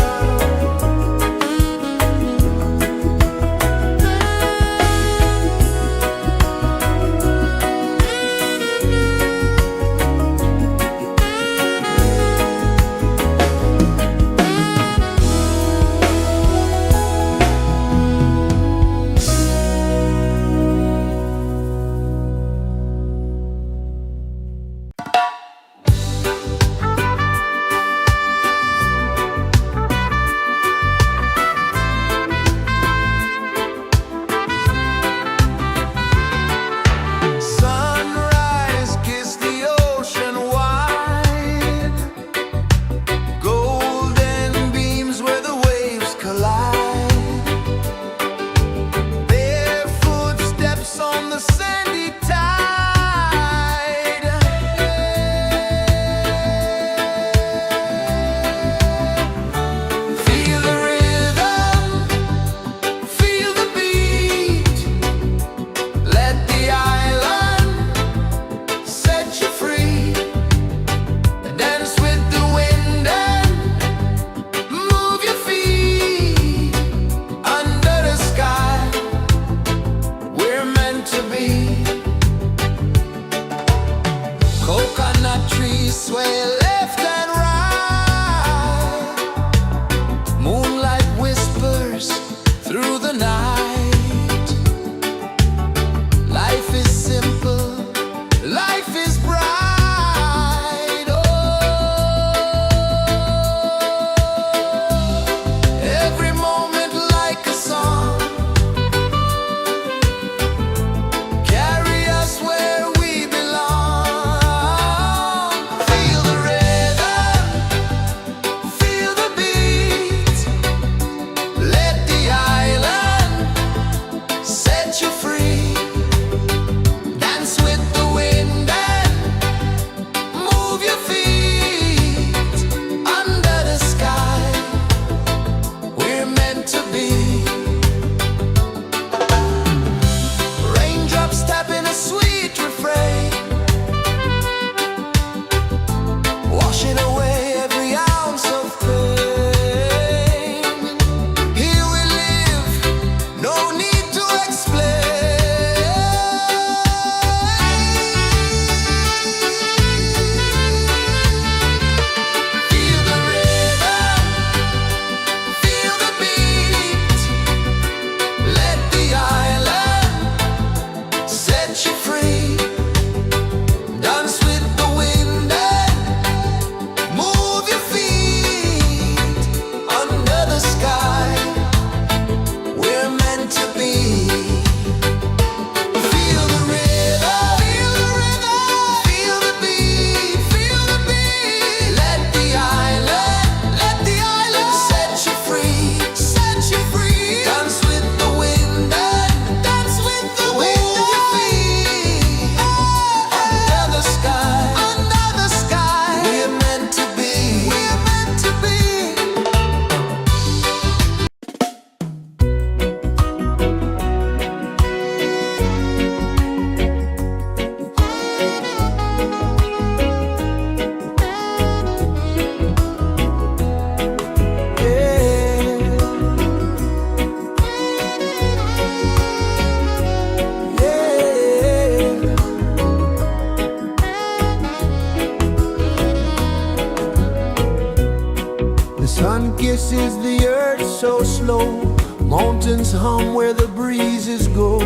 A: Sun kisses the earth so slow, mountains hum where the breezes go,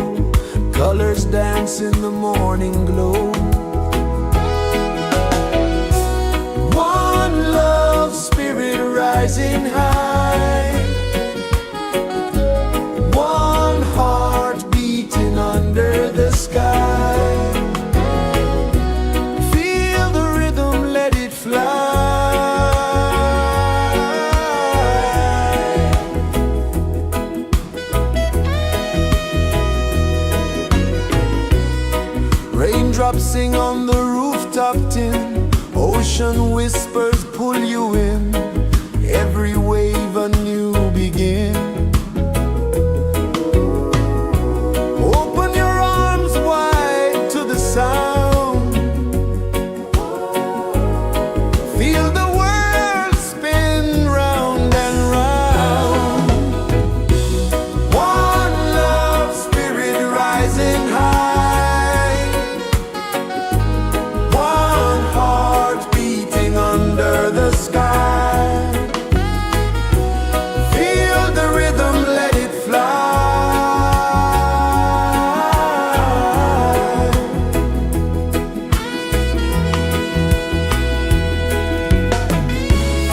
A: colors dance in the morning glow. One love, spirit rising high, one heart beating under the sky. Feel the rhythm, let it fly. Raindrops sing on the rooftop tin, ocean whispers pull you in, every wave a new begin. Open your arms wide to the sound, feel the world spin round and round. One love, spirit rising high, one heart beating under the sky. Feel the rhythm, let it fly.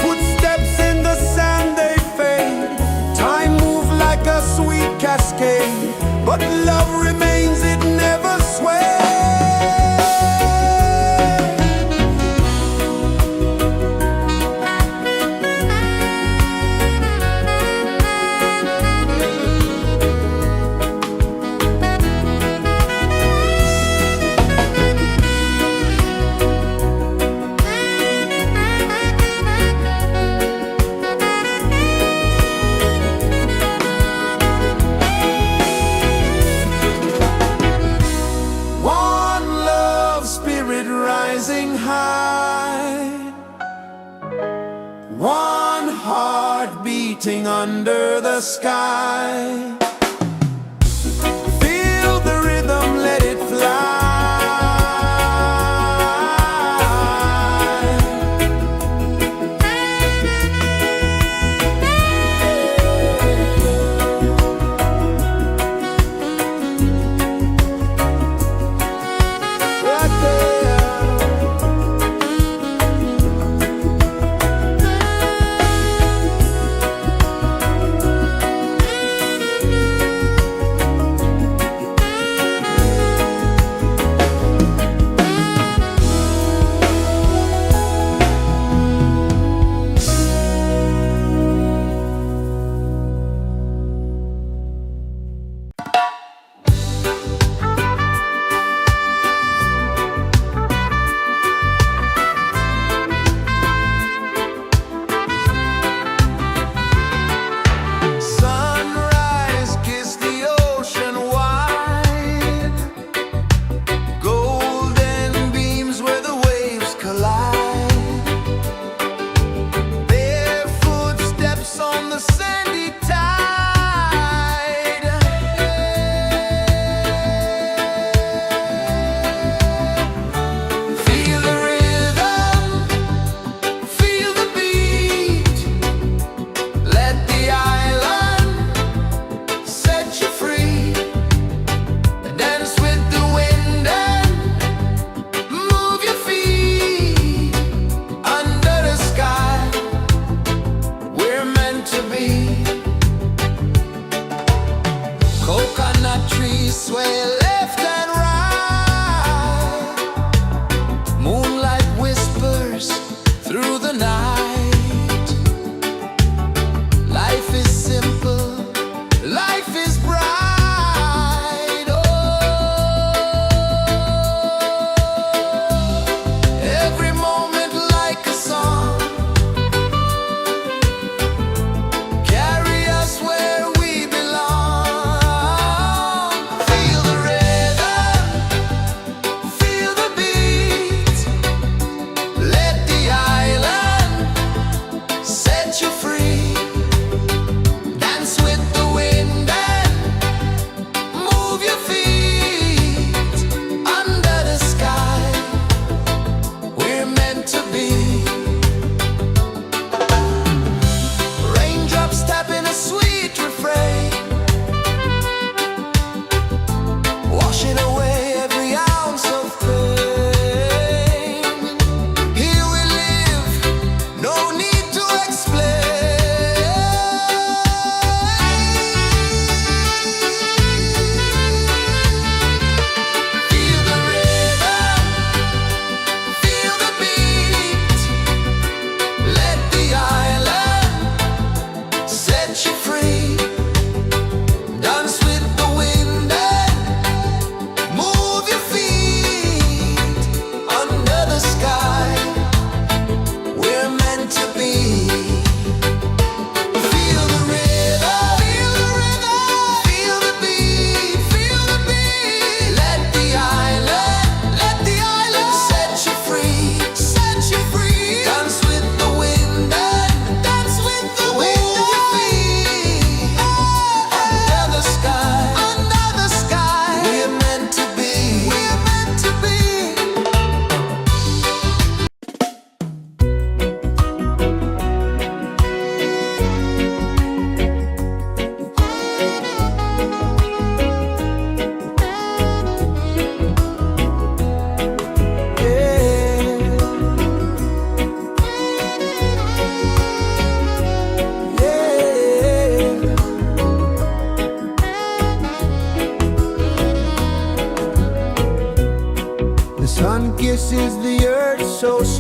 A: Footsteps in the sand, they fade, time moves like a sweet cascade, but love remains, it never sways. One love, spirit rising high, one heart beating under the sky. Feel the rhythm, let it fly. Right there.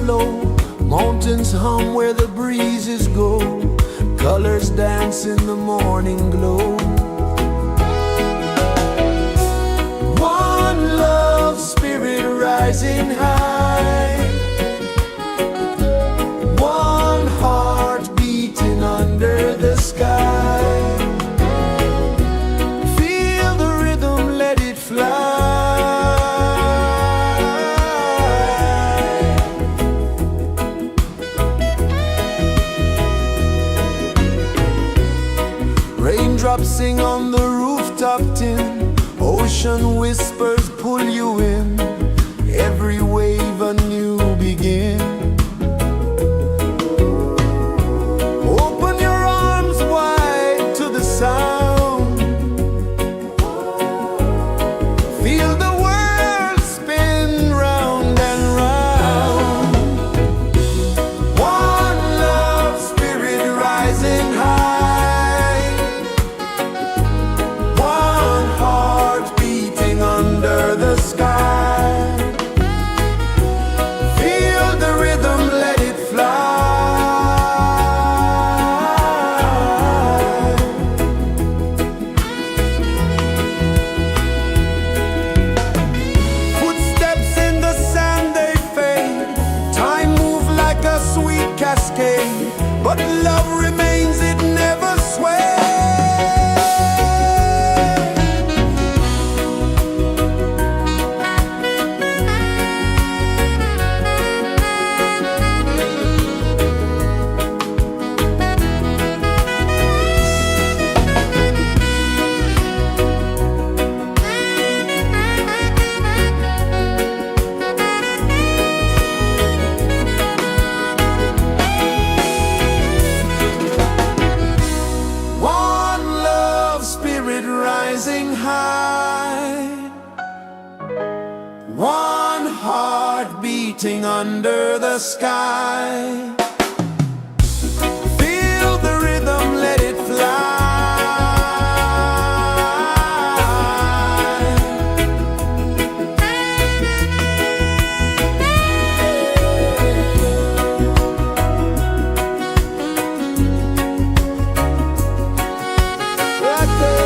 A: flow, mountains hum where the breezes go, colors dance in the morning glow. One love, spirit rising high, one heart beating under the sky. Feel the rhythm, let it fly. Raindrops sing on the rooftop tin, ocean whispers pull you in, every wave a new begin. Open your arms wide to the sound, feel the world spin round and round. One love, spirit rising high, one heart beating under the sky. Feel the rhythm, let it fly. Footsteps in the sand, they fade, time moves like a sweet cascade, but love remains, it never sways. One love, spirit rising high, one heart beating under the sky. Feel the rhythm, let it fly. Right there.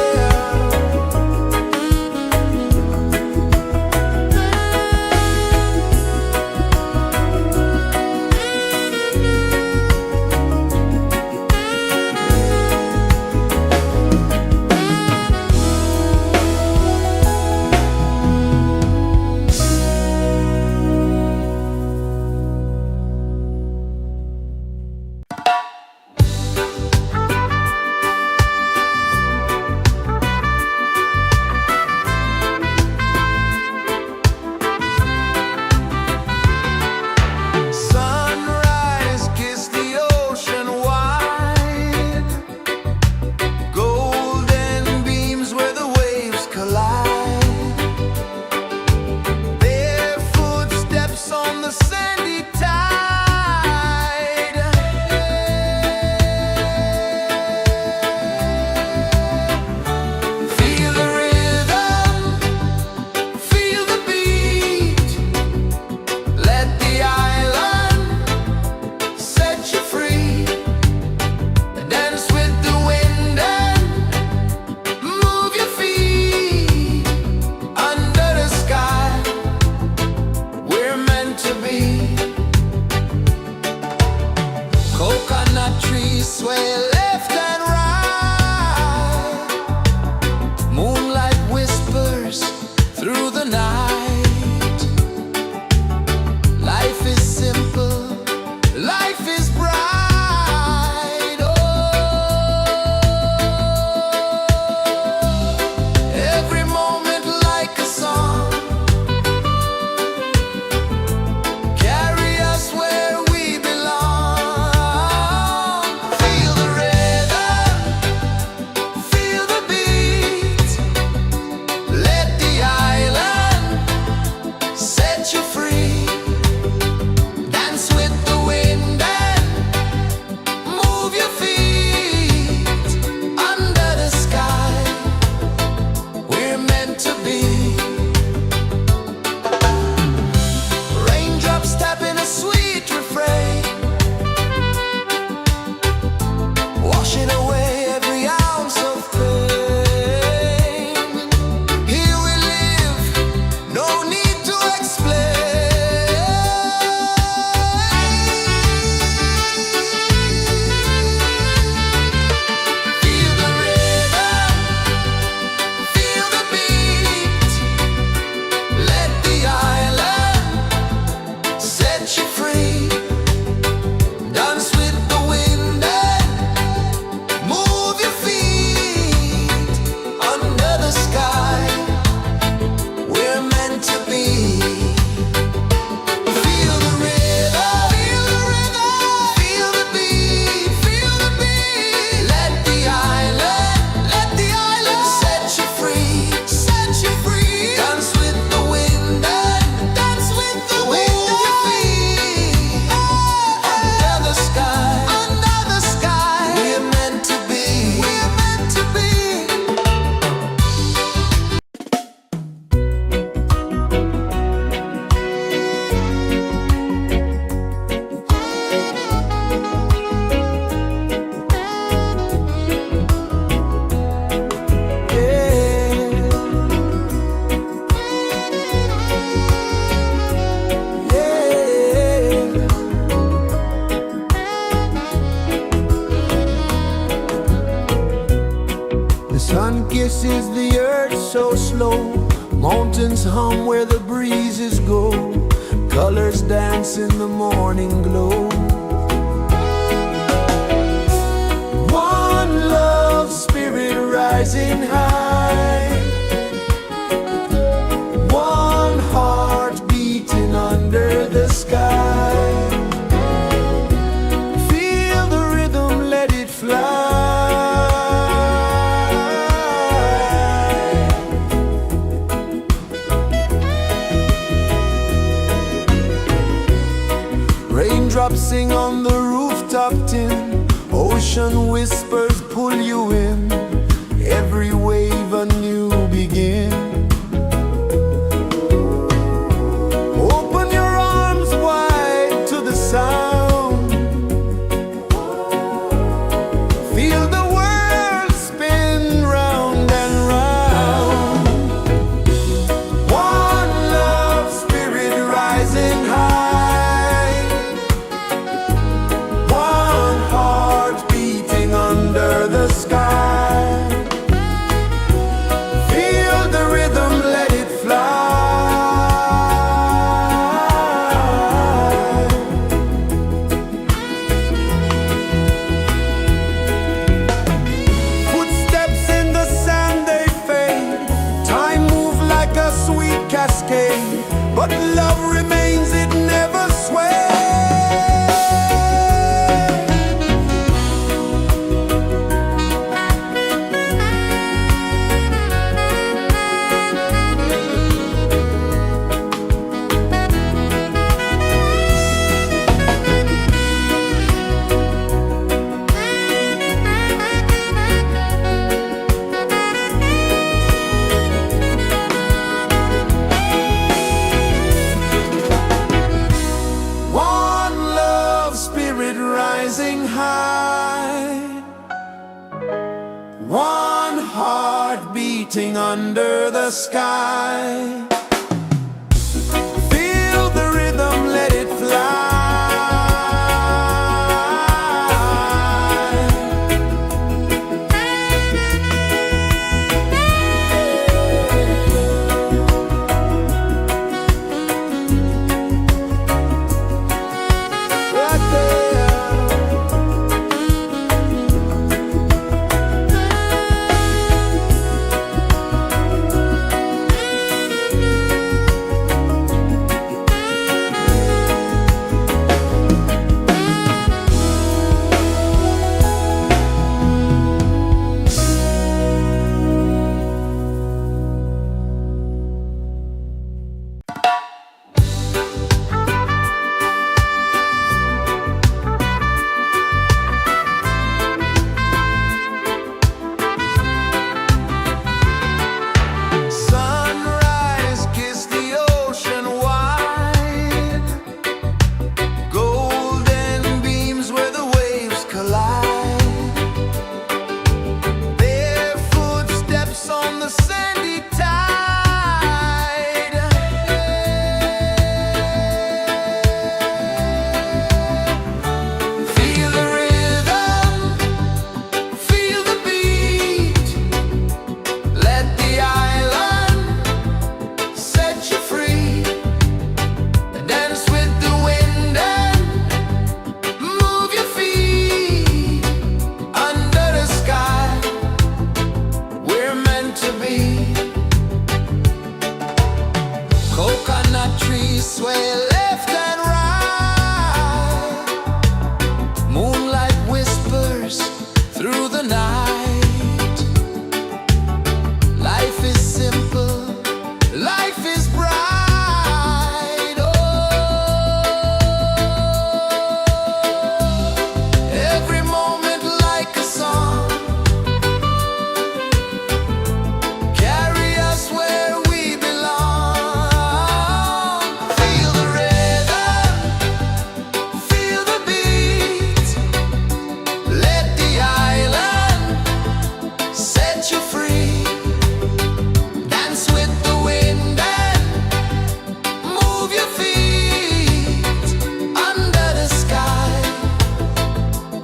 A: kisses the earth so slow. Mountains hum where the breezes go. Colors dance in the morning glow. One love spirit rising high. One heart beating under the sky. Feel the rhythm, let it fly. Raindrops sing on the rooftop tin. Ocean whispers pull you in. Every wave a new begin. Open your arms wide to the sound. Feel the world spin round and round. One love spirit rising high. One heart beating under the sky. Feel the rhythm, let it fly. Footsteps in the sand, they fade. Time moves like a sweet cascade, but love remains, it never sways. One love spirit rising high. One heart beating under the sky. Feel the rhythm, let it fly. Right there. Sunrise, kiss the ocean wide. Golden beams where the waves collide. Bare footsteps on the sandy tide. Feel the rhythm, feel the beat. Let the island set you free. Dance with the wind and move your feet. Under the sky, we're meant to be. Coconut trees sway left and right. Moonlight whispers through the night. Life is simple, life is bright. Oh, every moment like a song. Carry us where we belong. Feel the rhythm, feel the beat. Let the island set you free. Dance with the wind and move your feet. Under the sky,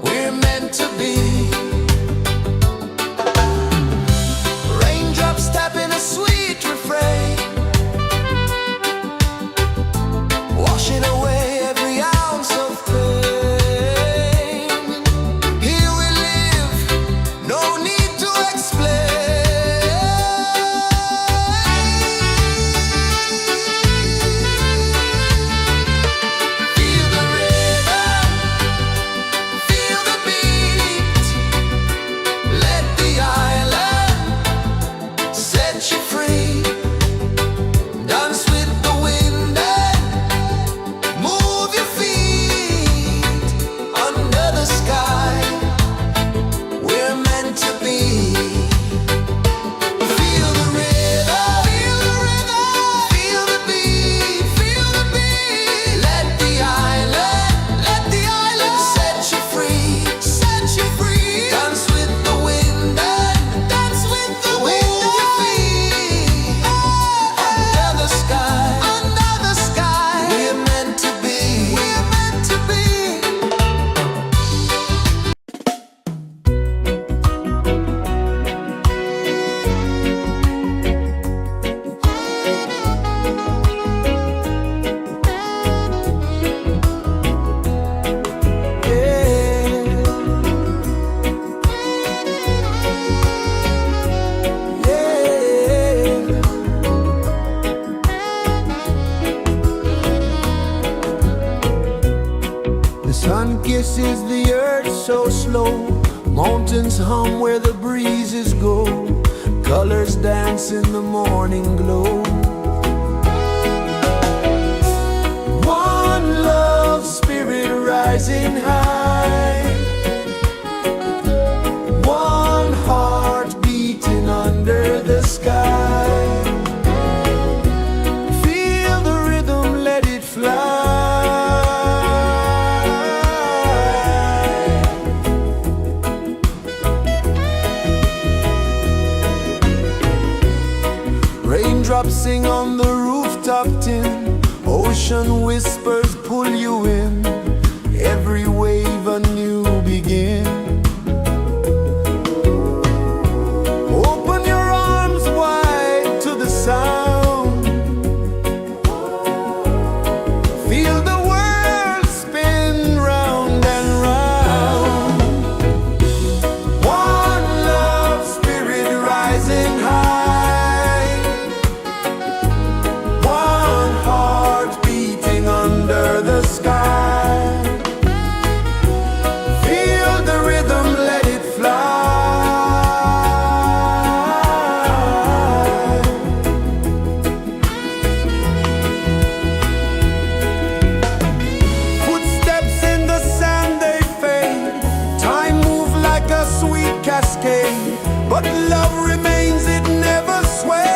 A: we're meant to be. is the earth so slow? Mountains hum where the breezes go. Colors dance in the morning glow. One love spirit rising high. One heart beating under the sky. Feel the rhythm, let it fly. Raindrops sing on the rooftop tin. Ocean whispers pull you in. Every wave a new begin. Open your arms wide to the sound. Feel the world spin round and round. One love spirit rising high. One heart beating under the sky. Feel the rhythm, let it fly. Footsteps in the sand, they fade. Time moves like a sweet cascade, but love remains, it never sways.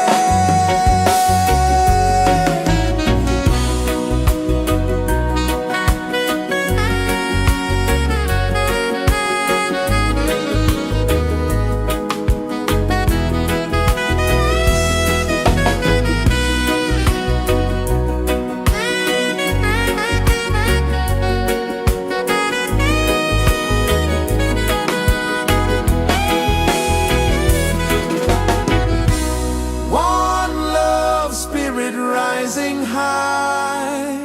A: One love spirit rising high.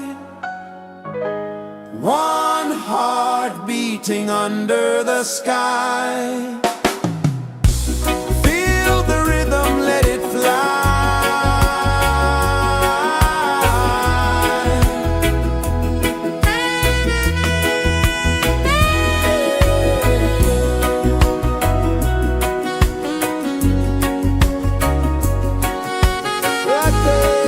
A: One heart beating under the sky. Feel the rhythm, let it fly. Right there.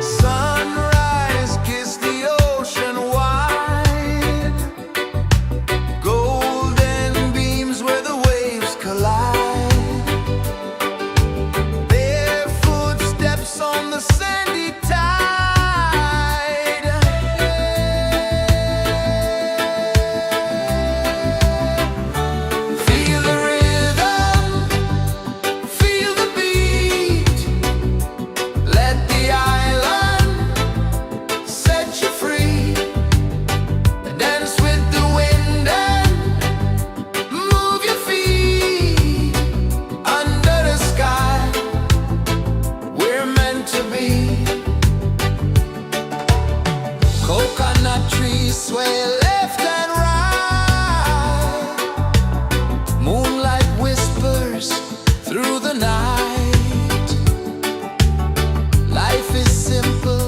A: Sunrise, kiss the ocean wide. Golden beams where the waves collide. Bare footsteps on the sandy tide. Feel the rhythm, feel the beat. Let the island set you free. Dance with the wind and move your feet. Under the sky, we're meant to be. Coconut trees sway left and right. Moonlight whispers through the night. Life is simple,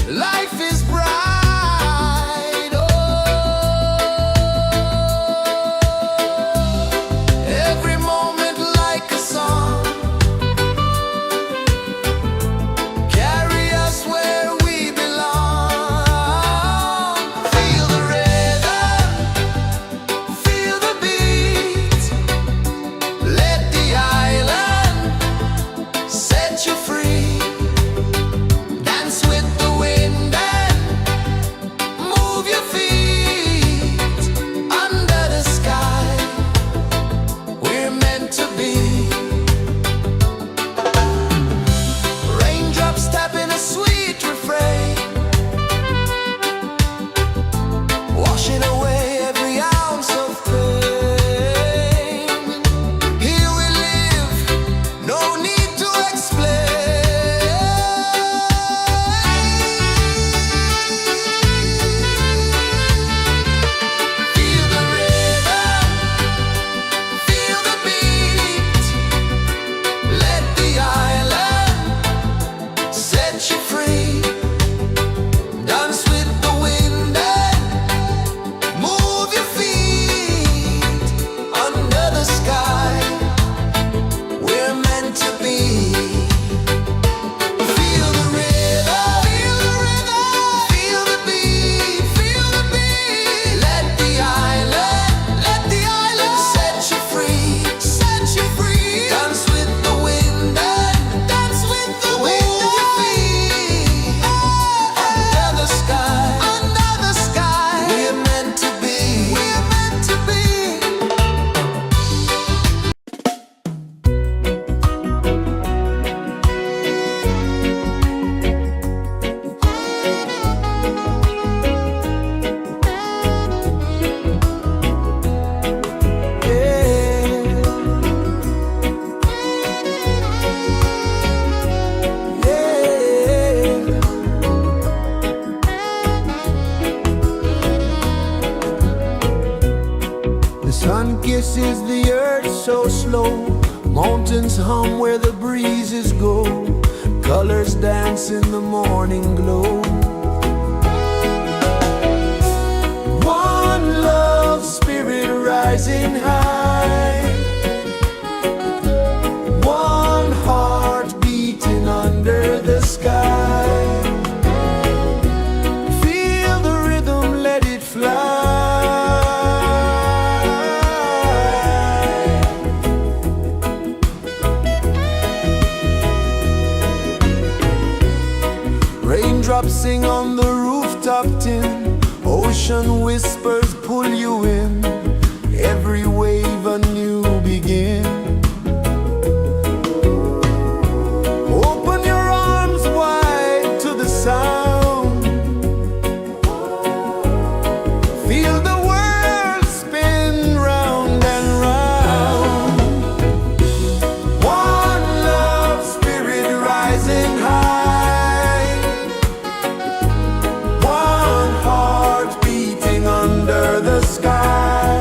A: life is bright. Oh, every moment like a song. Carry us where we belong. Feel the rhythm. kisses the earth so slow. Mountains hum where the breezes go. Colors dance in the morning glow. One love spirit rising high. One heart beating under the sky. Feel the rhythm, let it fly. Raindrops sing on the rooftop tin. Ocean whispers pull you in. Every wave a new begin. Open your arms wide to the sound. Feel the world spin round and round. One love spirit rising high. One heart beating under the sky.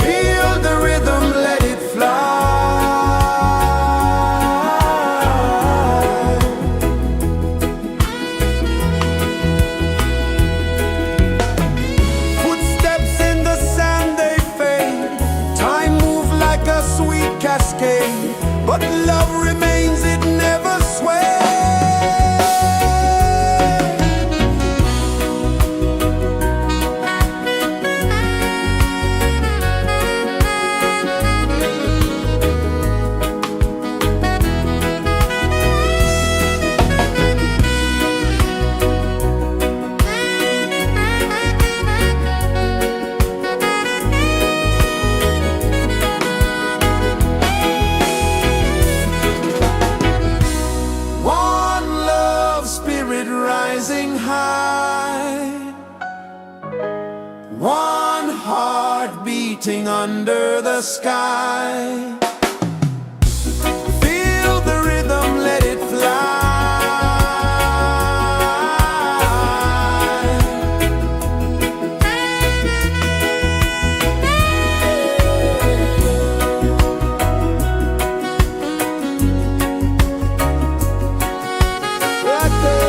A: Feel the rhythm, let it fly. Footsteps in the sand, they fade. Time moves like a sweet cascade, but love remains, it never sways. One love spirit rising high. One heart beating under the sky. Feel the rhythm, let it fly. Right there.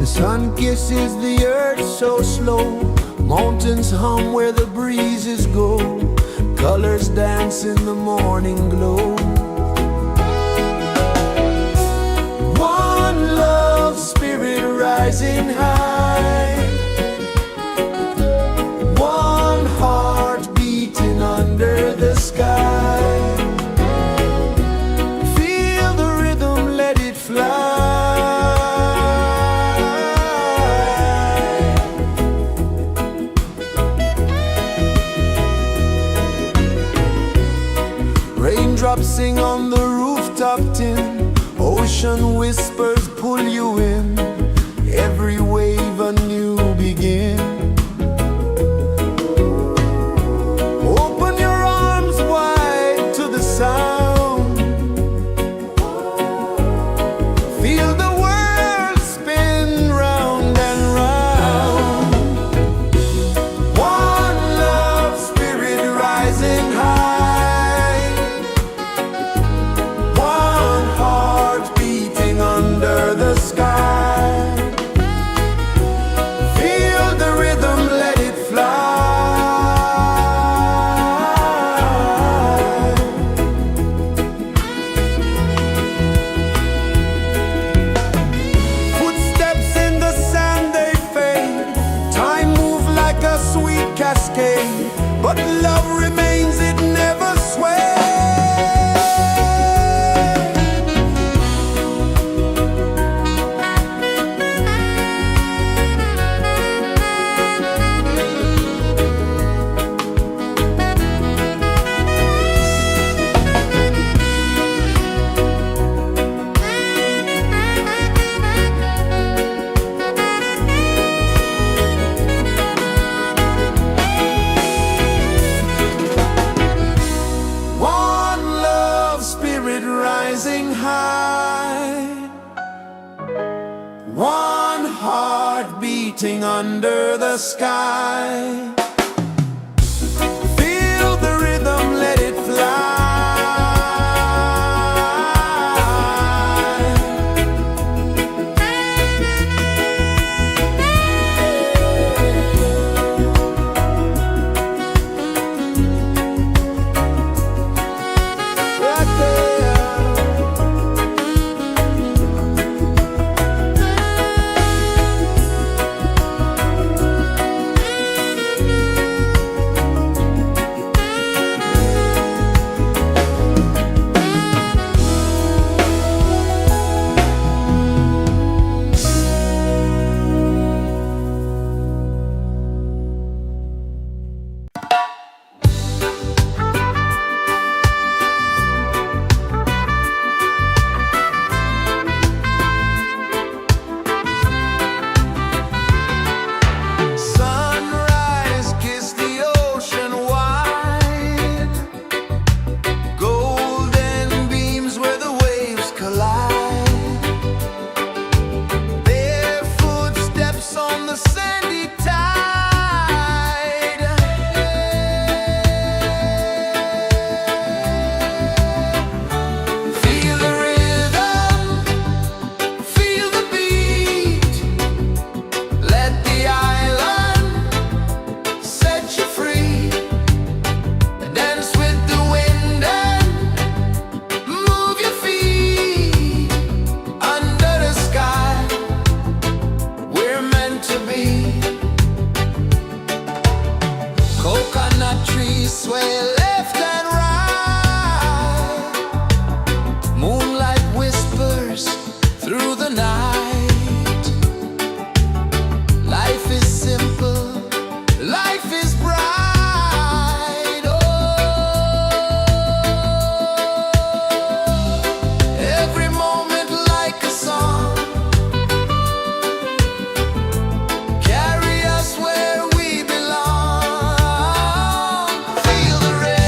A: The sun kisses the earth so slow, mountains hum where the breezes go, colors dance in the morning glow. One love, spirit rising high, one heart beating under the sky. Feel the rhythm, let it fly. Raindrops sing on the rooftop tin, ocean whispers pull you in, every wave a new begin. Open your arms wide to the sound, feel the world spin round and round. One love, spirit rising high, one heart beating under the sky. Feel the rhythm, let it fly. Footsteps in the sand, they fade, time moves like a sweet cascade, but love remains, it never sways. One love, spirit rising high, one heart beating under the sky. Feel the rhythm, let it fly. Right there. Sunrise, kiss the ocean wide, golden beams where the waves collide, their footsteps on the sandy tide. Feel the rhythm, feel the beat, let the island set you free. Dance with the wind and move your feet under the sky. We're meant to be. Coconut trees sway left and right, moonlight whispers through the night. Life is simple, life is bright. Oh, every moment like a song, carry us where we belong. Feel the rhythm.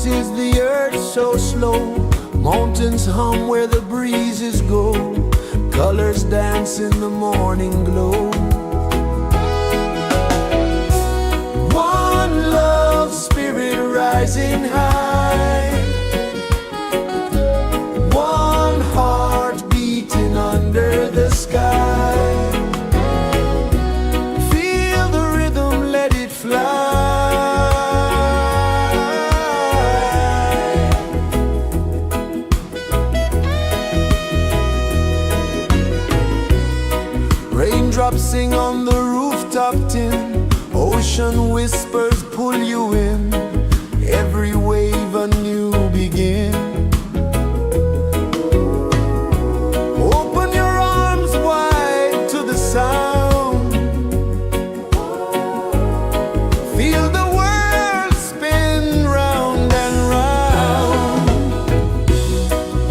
A: is the earth so slow? Mountains hum where the breezes go. Colors dance in the morning glow. One love, spirit rising high. One heart beating under the sky. Feel the rhythm, let it fly. Raindrops sing on the rooftop tin. Ocean whispers pull you in. Every wave a new begin. Open your arms wide to the sound. Feel the world spin round and round.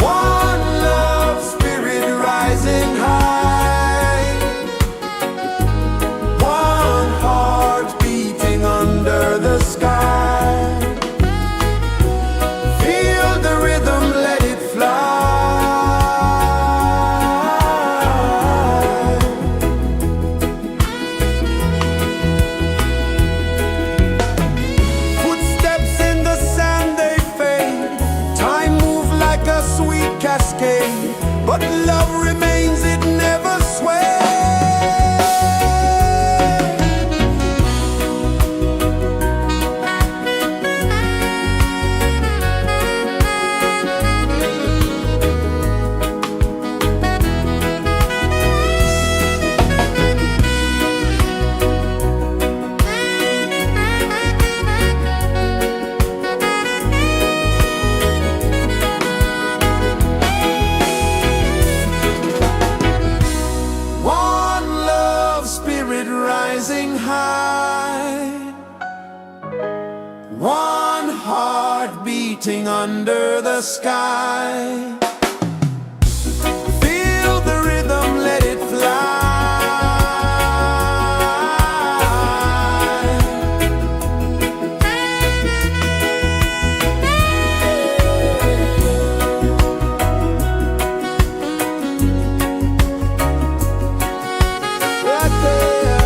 A: One love, spirit rising high. One heart beating under the sky. Feel the rhythm, let it fly. Footsteps in the sand, they fade. Time moves like a sweet cascade, but love remains, it never sways. One love, spirit rising high. One heart beating under the sky. Feel the rhythm, let it fly. Right there.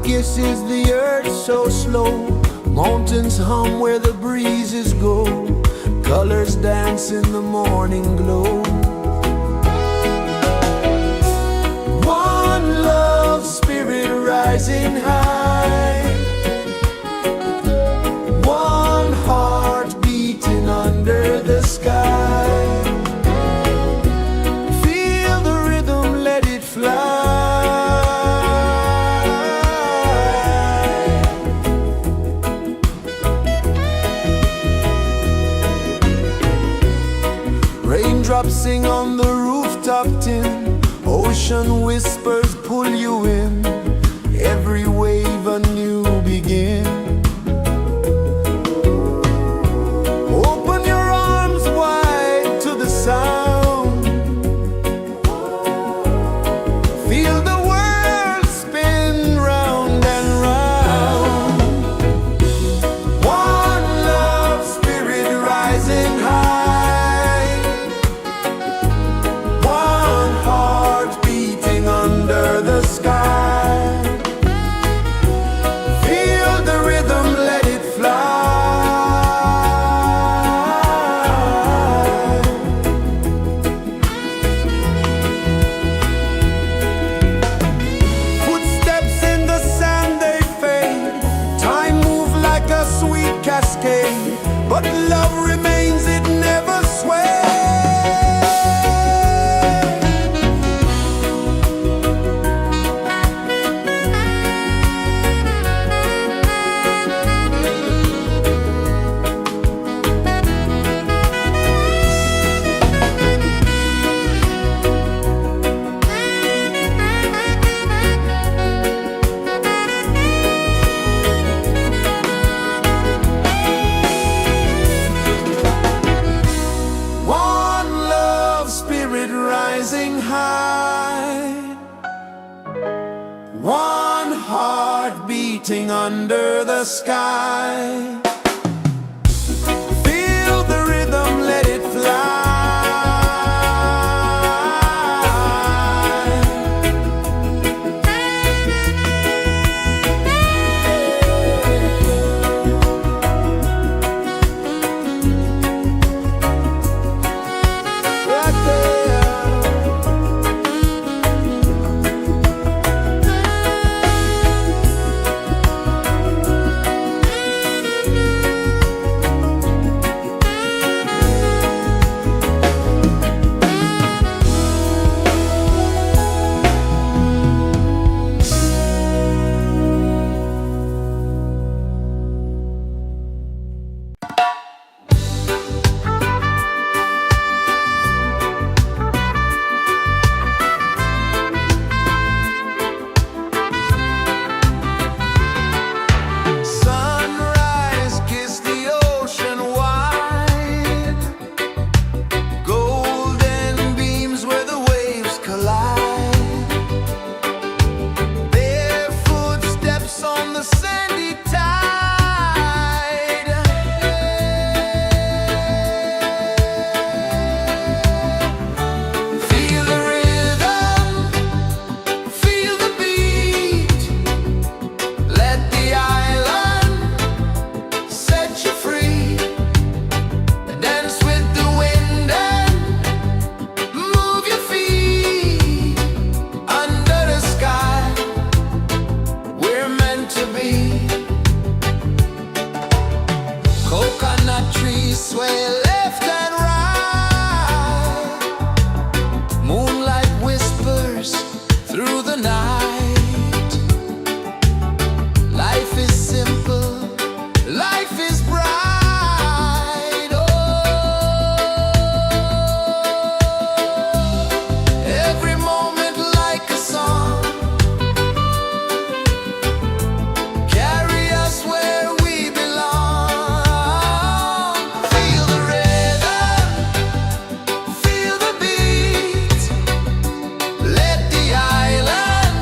A: kisses the earth so slow. Mountains hum where the breezes go. Colors dance in the morning glow. One love spirit rising high. One heart beating under the sky. Feel the rhythm, let it fly. Raindrops sing on the rooftop tin. Ocean whispers pull you in. Every wave a new begin. Open your arms wide to the sound. Feel the world spin round and round. One love spirit rising high. One heart beating under the sky. Feel the rhythm, let it fly. Footsteps in the sand, they fade. Time moves like a sweet cascade, but love remains, it never sways. One love spirit rising high. One heart beating under the sky. Feel the rhythm, let it fly. Right there. Sunrise, kiss the ocean wide. Golden beams where the waves collide. Bare footsteps on the sandy tide. Feel the rhythm, feel the beat. Let the island set you free. Dance with the wind and move your feet. Under the sky, we're meant to be. Coconut trees sway left and right. Moonlight whispers through the night. Life is simple, life is bright. Oh, every moment like a song. Carry us where we belong. Feel the rhythm, feel the beat. Let the island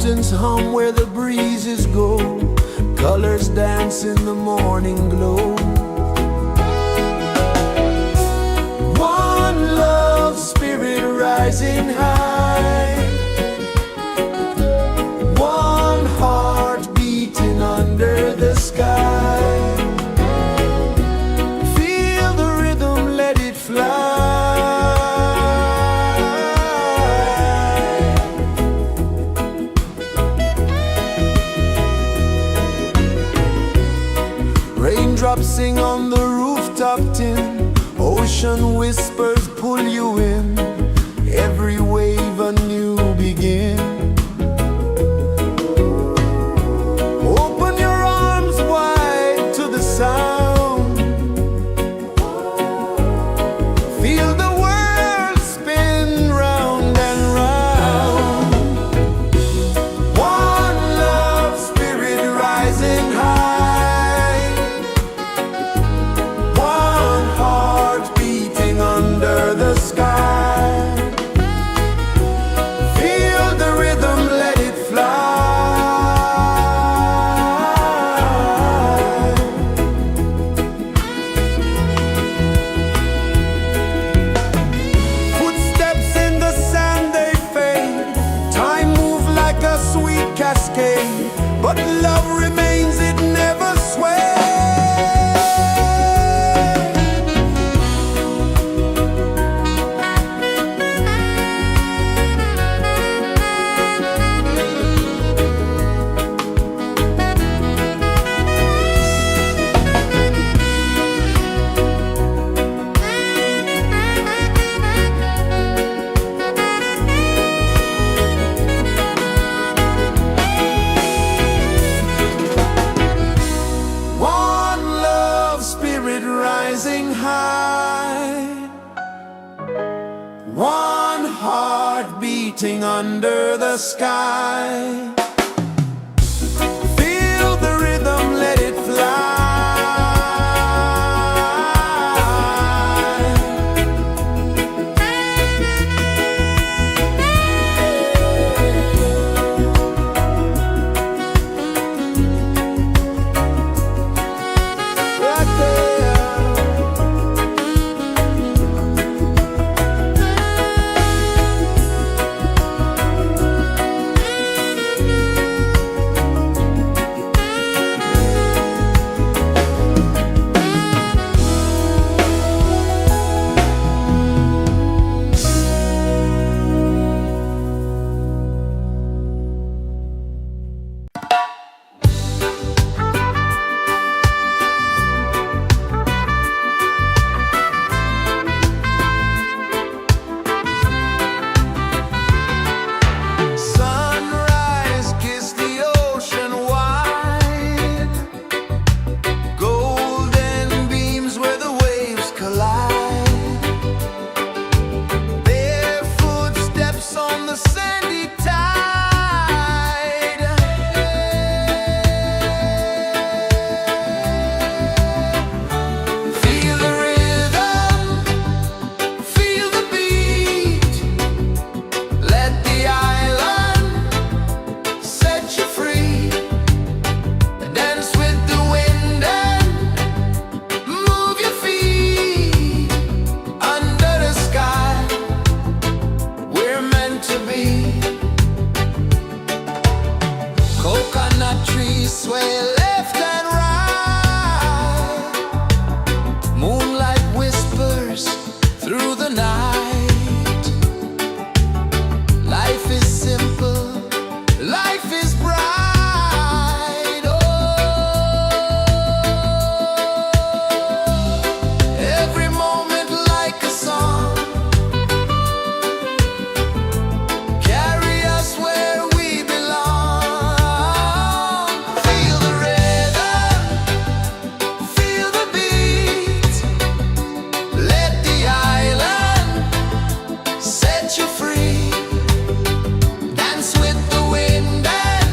A: mountains hum where the breezes go, colors dance in the morning glow. One love spirit rising high, one heart beating under the sky. Feel the rhythm, let it fly. Raindrops sing on the rooftop tin, ocean whispers pull you in, every wave a new begin. Open your arms wide to the sound, feel the world spin round and round. One love spirit rising high, one heart beating under the sky. Feel the rhythm, let it fly. Footsteps in the sand, they fade. Time moves like a sweet cascade, but love remains, it never sways. One love spirit rising high, one heart beating under the sky. Feel the rhythm, let it fly. Right there. Sunrise, kiss the ocean wide, golden beams where the waves collide, bare footsteps on the sandy tide. Feel the rhythm, feel the beat, let the island set you free. Dance with the wind and move your feet under the sky. We're meant to be. Coconut trees sway left and right, moonlight whispers through the night. Life is simple, life is bright. Oh, every moment like a song, carry us where we belong. Feel the rhythm, feel the beat, let the island set you free. Dance with the wind and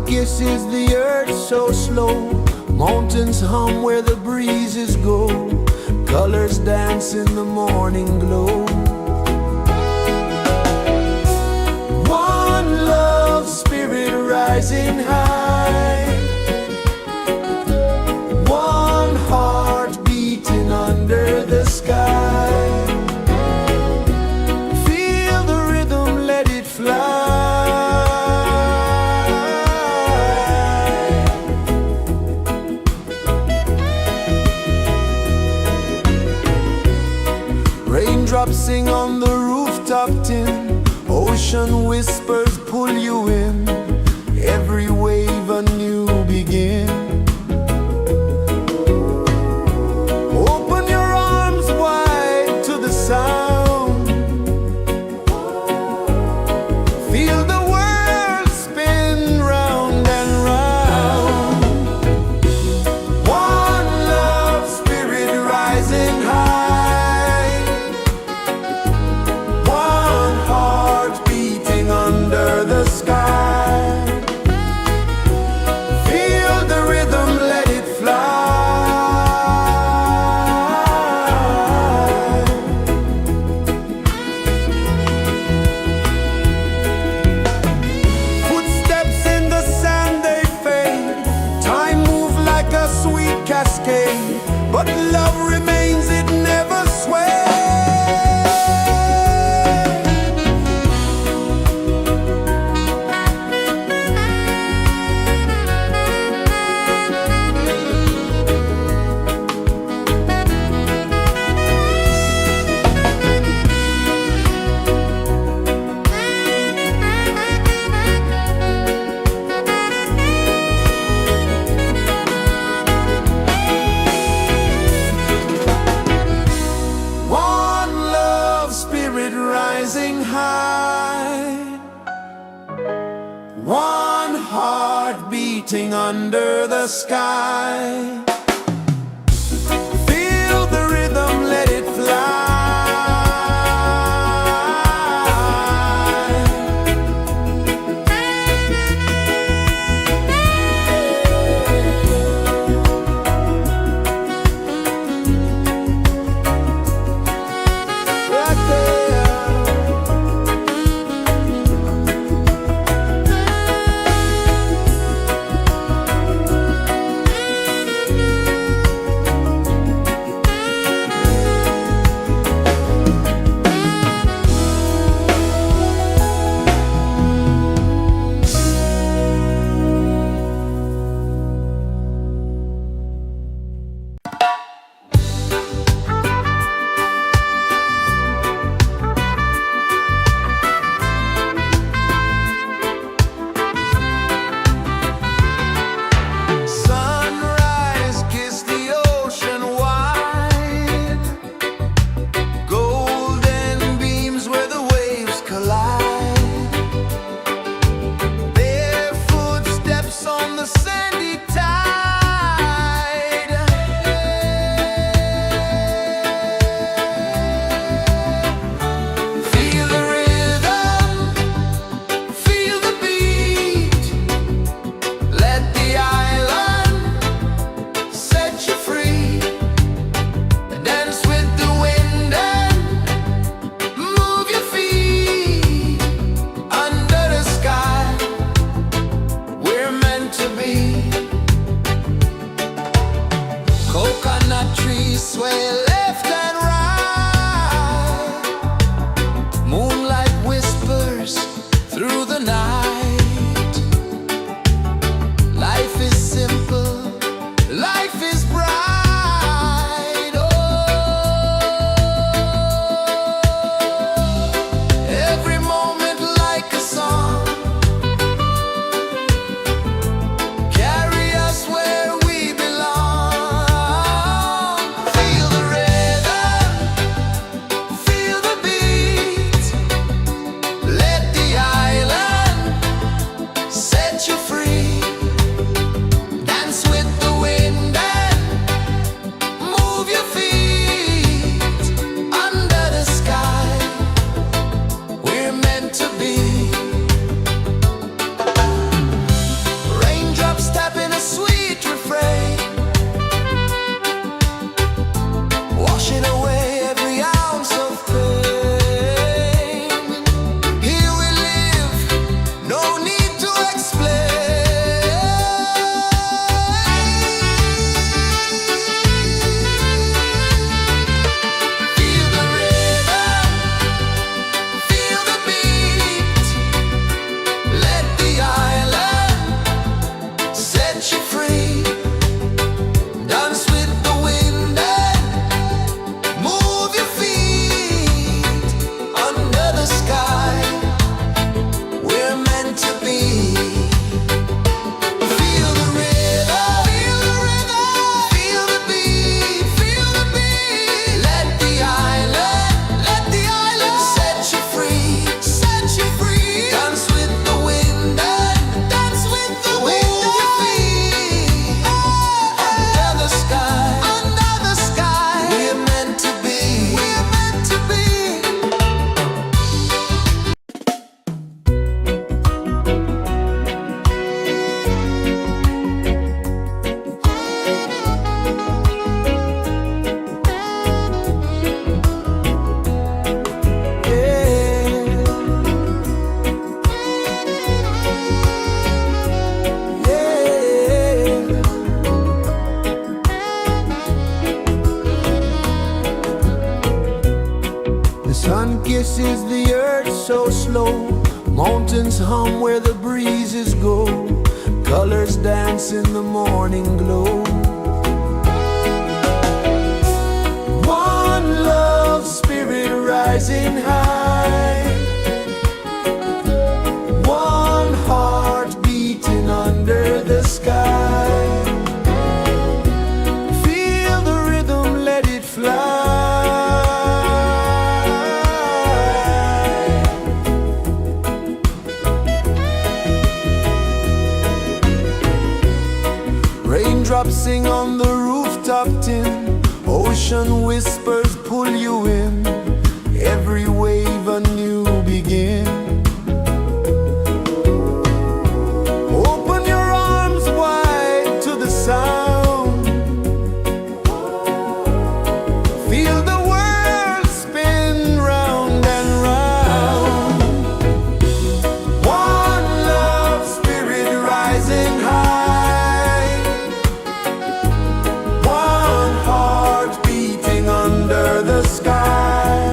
A: kisses the earth so slow. Mountains hum where the breezes go. Colors dance in the morning glow. One love spirit rising high. One heart beating under the sky. Feel the rhythm, let it fly. Raindrops sing on the rooftop tin. Ocean whispers pull you in. Every wave a new begin. Open your arms wide to the sound. Feel the world spin round and round. One love spirit rising high. One heart beating under the sky. Feel the rhythm, let it fly. Footsteps in the sand, they fade. Time moves like a sweet cascade, but love remains, it never sways. One love spirit rising high. One heart beating under the sky. Feel the rhythm, let it fly. Right there. Sunrise, kiss the ocean wide. Golden beams where the waves collide. Their footsteps on the sandy tide. Feel the rhythm, feel the beat. Let the island set you free. Dance with the wind and move your feet. Under the sky, we're meant to be. Coconut trees sway left and right. Moonlight whispers through the night. Life is simple, life is bright. Oh, every moment like a song. Carry us where we belong. Feel the rhythm, feel the beat. Let the island set you free. Dance with the wind and move your feet. Under the sky, we're meant to be. is the earth so slow? Mountains hum where the breezes go. Colors dance in the morning glow. One love, spirit rising high. One heart beating under the sky. Feel the rhythm, let it fly. Raindrops sing on the rooftop tin. Ocean whispers pull you in. Every wave a new begin. Open your arms wide to the sound. Feel the world spin round and round. One love, spirit rising high. One heart beating under the sky.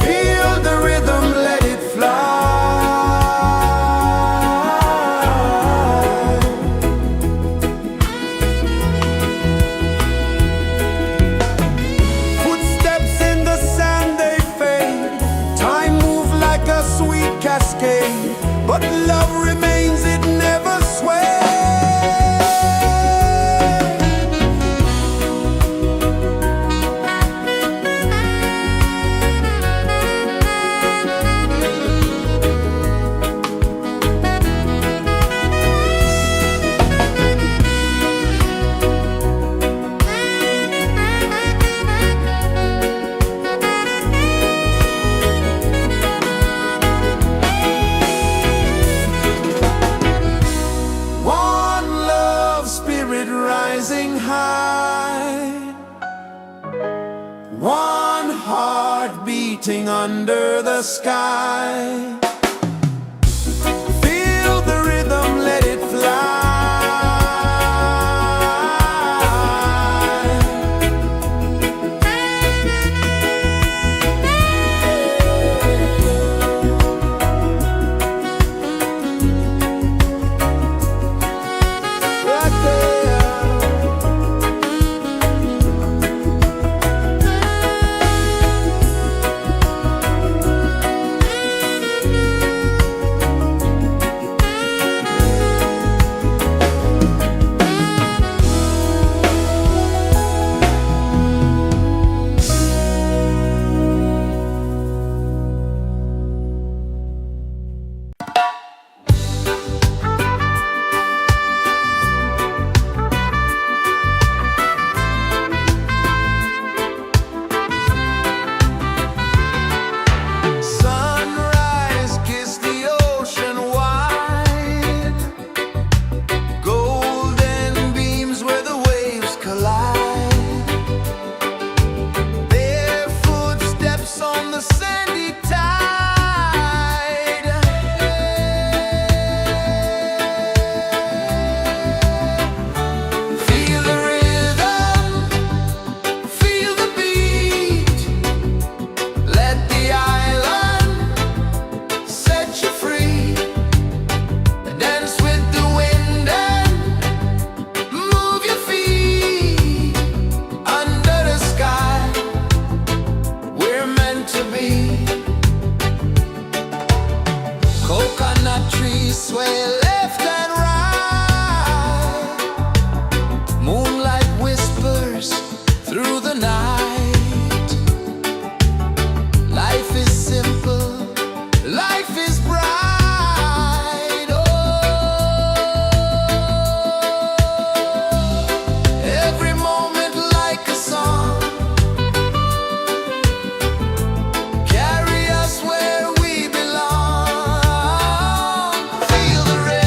A: Feel the rhythm, let it fly. Footsteps in the sand, they fade. Time moves like a sweet cascade, but love remains, it never sways. One love, spirit rising high. One heart beating under the sky. Feel the rhythm, let it fly. Right there. Sunrise, kiss the ocean wide. Golden beams where the waves collide. Their footsteps on the sandy tide. Feel the rhythm, feel the beat. Let the island set you free. Dance with the wind and move your feet. Under the sky, we're meant to be. Coconut trees sway left and right. Moonlight whispers through the night. Life is simple, life is bright. Oh, every moment like a song. Carry us where we belong. Feel the rhythm.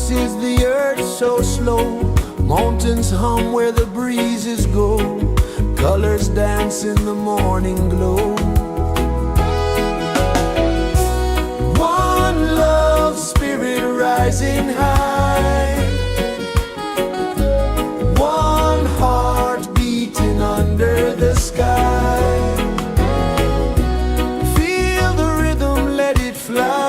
A: pulses the earth so slow. Mountains hum where the breezes go. Colors dance in the morning glow. One love, spirit rising high. One heart beating under the sky. Feel the rhythm, let it fly.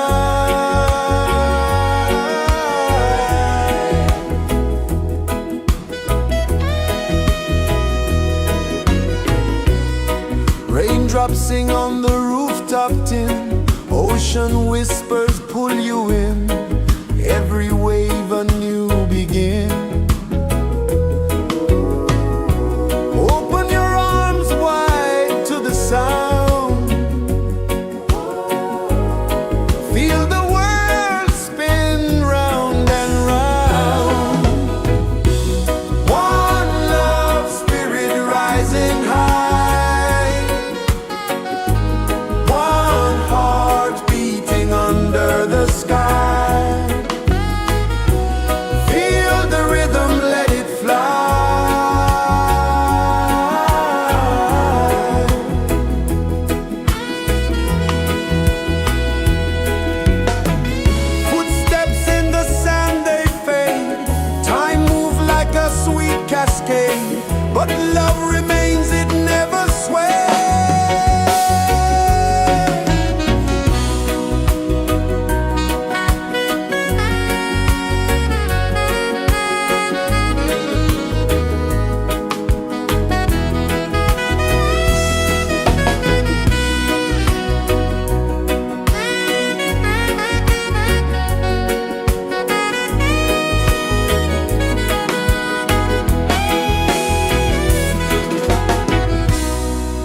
A: Raindrops sing on the rooftop tin. Ocean whispers pull you in. Every wave a new begin. Open your arms wide to the sound. Feel the world spin round and round. One love, spirit rising high. One heart beating under the sky. Feel the rhythm, let it fly. Footsteps in the sand, they fade. Time moves like a sweet cascade, but love remains, it never sways.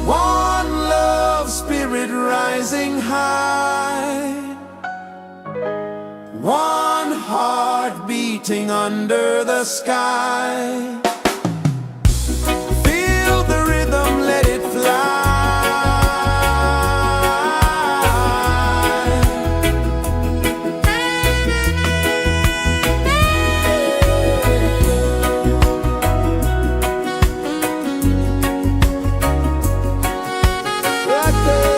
A: One love, spirit rising high. One heart beating under the sky. Feel the rhythm, let it fly. Right there.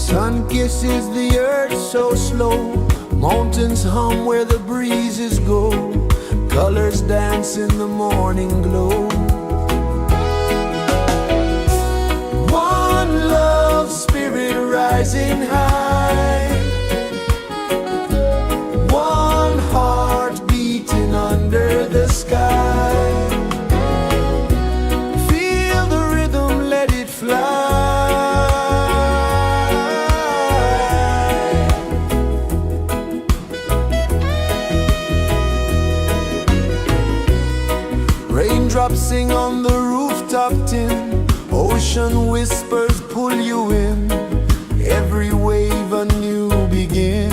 A: Sun kisses the earth so slow, mountains hum where the breezes go, colors dance in the morning glow. One love spirit rising high, one heart beating under the sky. Feel the rhythm, let it fly. Raindrops sing on the rooftop tin, ocean whispers pull you in, every wave a new begin.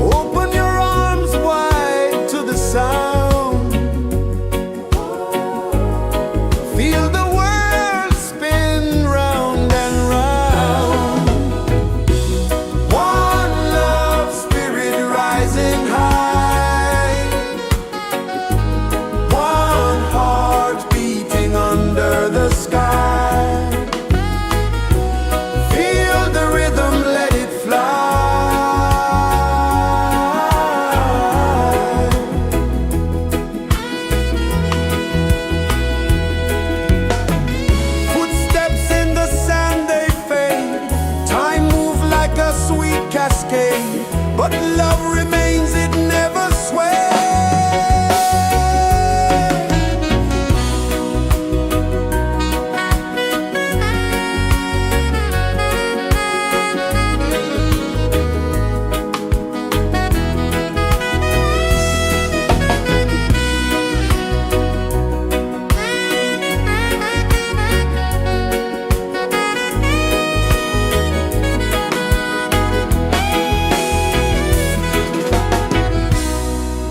A: Open your arms wide to the sound, feel the world spin round and round. One love spirit rising high, one heart beating under the sky. Feel the rhythm, let it fly. Footsteps in the sand, they fade, time moves like a sweet cascade, but love remains, it never sways.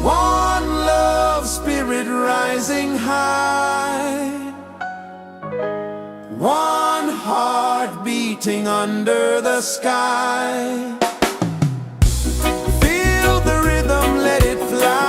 A: One love spirit rising high, one heart beating under the sky. Feel the rhythm, let it fly.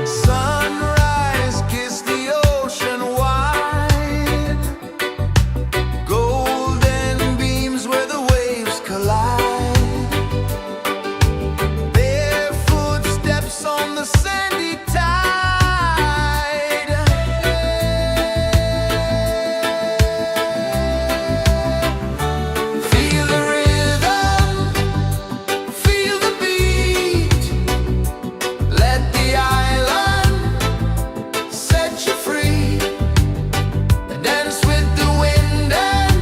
A: Sunrise, kiss the ocean wide, golden beams where the waves collide, barefoot steps on the sandy tide. Feel the rhythm, feel the beat, let the island set you free. Dance with the wind and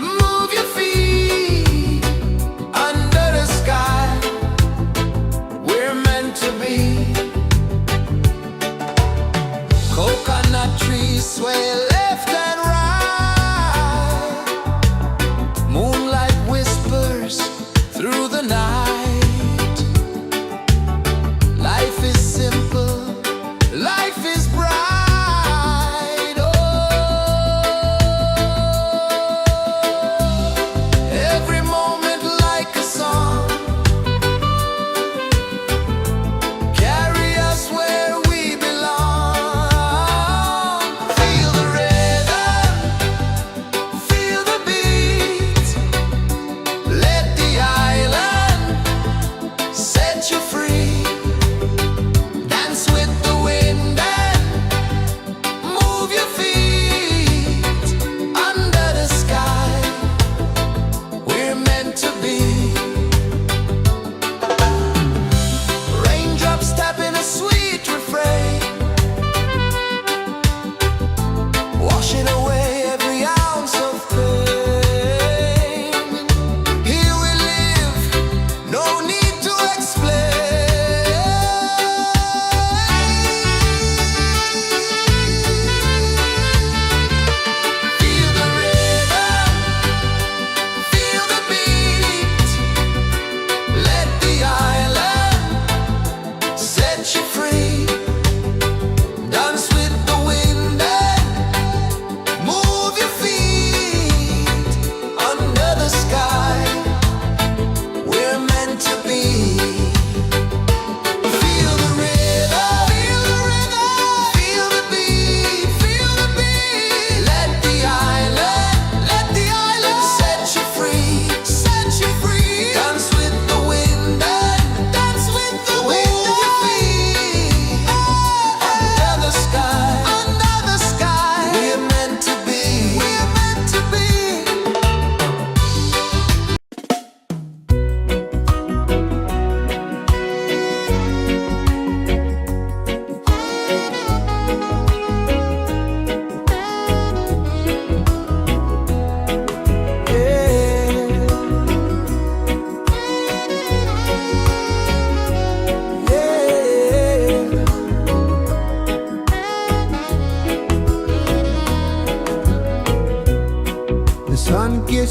A: move your feet under the sky. We're meant to be. Coconut trees sway left and right, moonlight whispers through the night. Life is simple, life is bright. Oh, every moment like a song, carry us where we belong. Feel the rhythm.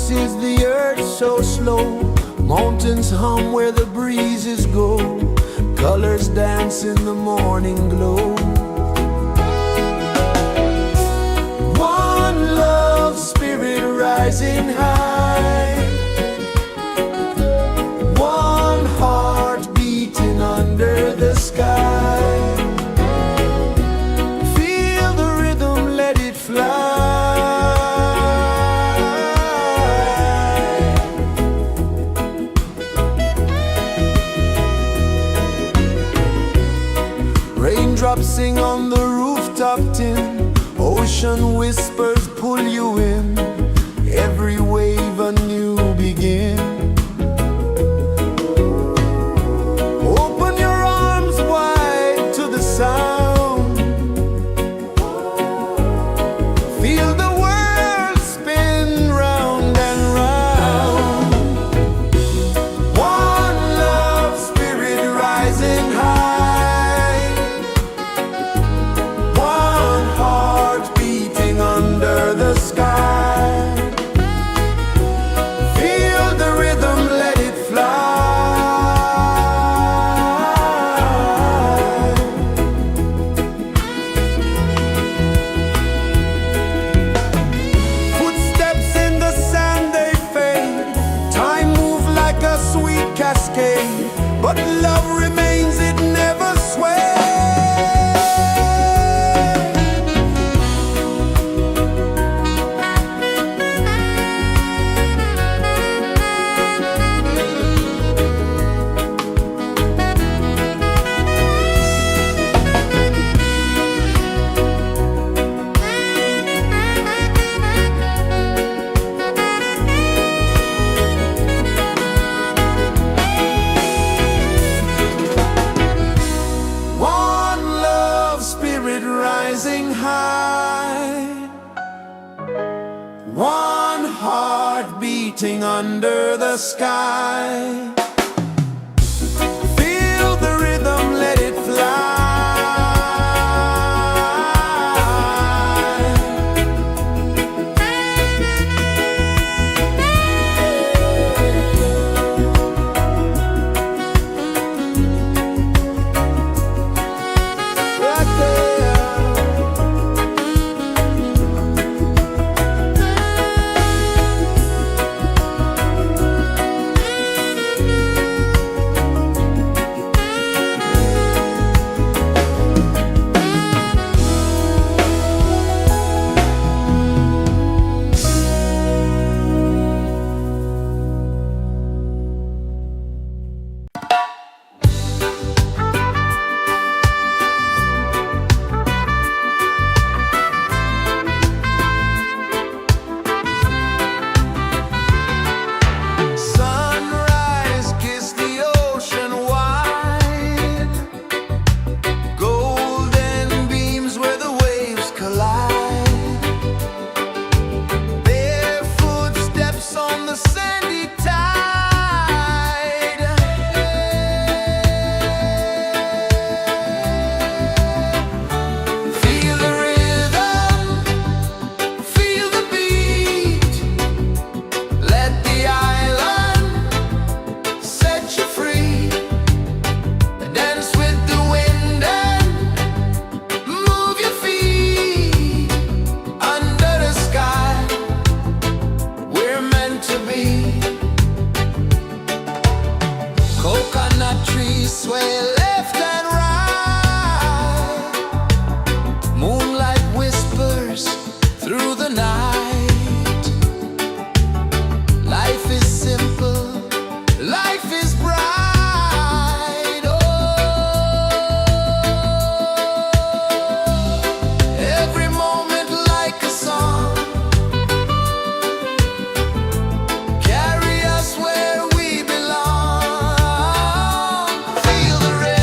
A: pulses the earth so slow. Mountains hum where the breezes go. Colors dance in the morning glow. One love spirit rising high. One heart beating under the sky. Feel the rhythm, let it fly. Raindrops sing on the rooftop tin. Ocean whispers pull you in. Every wave a new begin. Open your arms wide to the sound. Feel the world spin round and round. One love spirit rising high. One heart beating under the sky. Feel the rhythm, let it fly. Footsteps in the sand, they fade. Time moves like a sweet cascade, but love remains, it never sways. One love spirit rising high. One heart beating under the sky. Feel the rhythm, let it fly. Right there. Sunrise, kiss the ocean wide. Golden beams where the waves collide. Barefoot steps on the sandy tide. Feel the rhythm, feel the beat. Let the island set you free. Dance with the wind and move your feet. Under the sky, we're meant to be. Coconut trees sway left and right. Moonlight whispers through the night. Life is simple, life is bright. Oh, every moment like a song. Carry us where we belong. Feel the rhythm.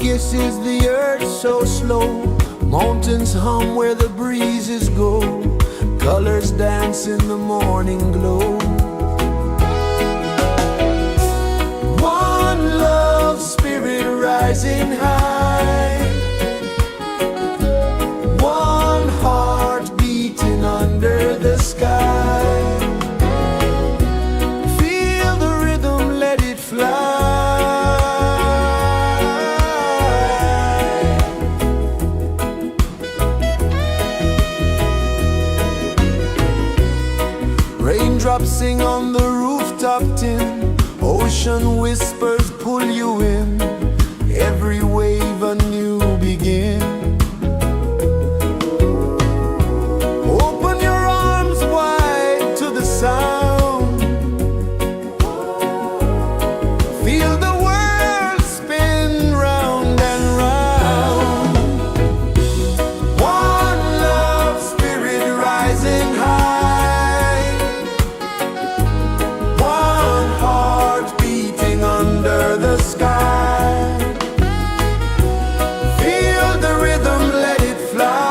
A: kisses the earth so slow. Mountains hum where the breezes go. Colors dance in the morning glow. One love spirit rising high. One heart beating under the sky. Feel the rhythm, let it fly. Raindrops sing on the rooftop tin. Ocean whispers pull you in. Every wave a new begin. Open your arms wide to the sound. Feel the world spin round and round. One love spirit rising high. One heart beating under the sky. Feel the rhythm, let it fly.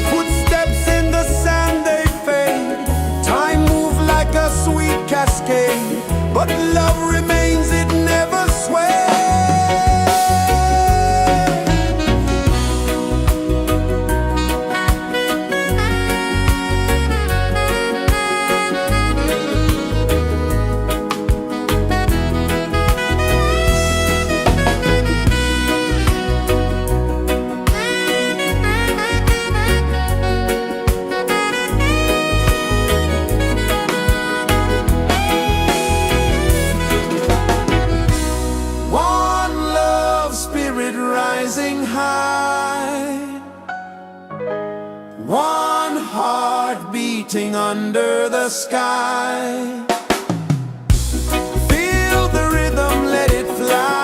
A: Footsteps in the sand, they fade. Time moves like a sweet cascade, but love remains, it never sways. One love spirit rising high. One heart beating under the sky. Feel the rhythm, let it fly.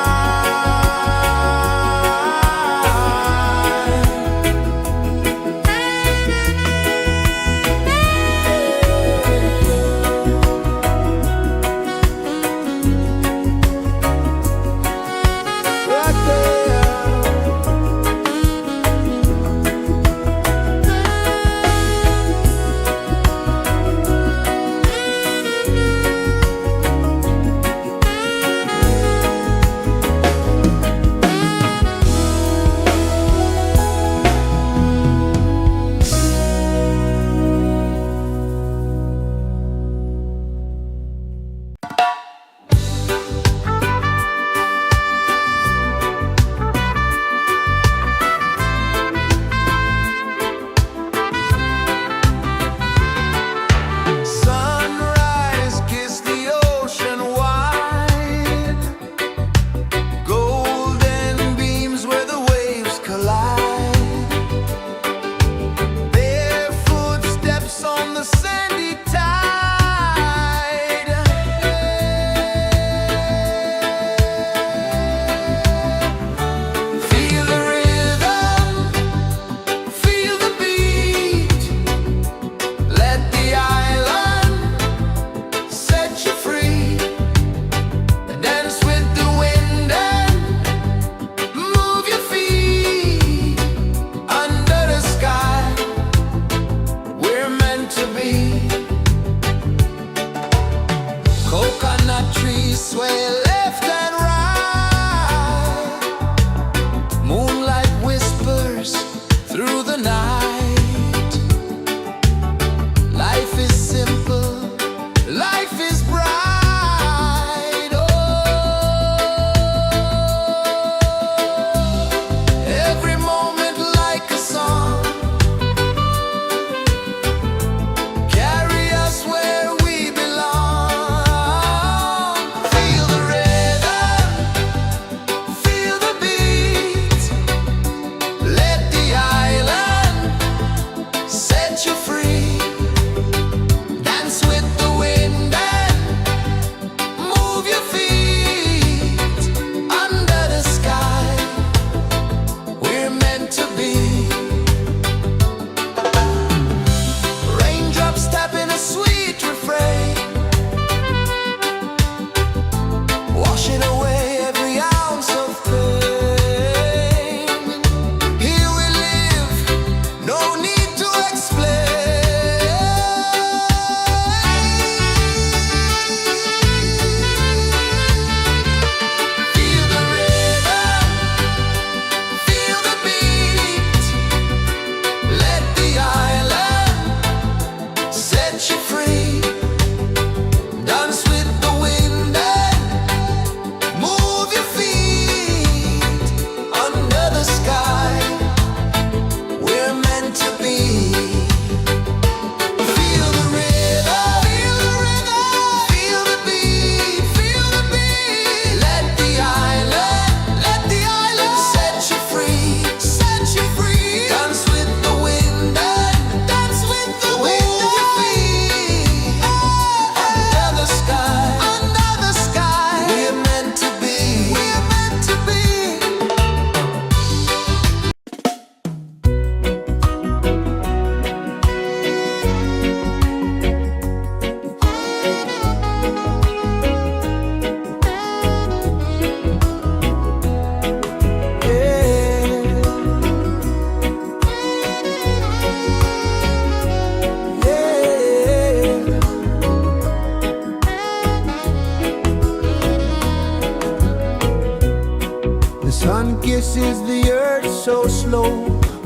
A: Right there.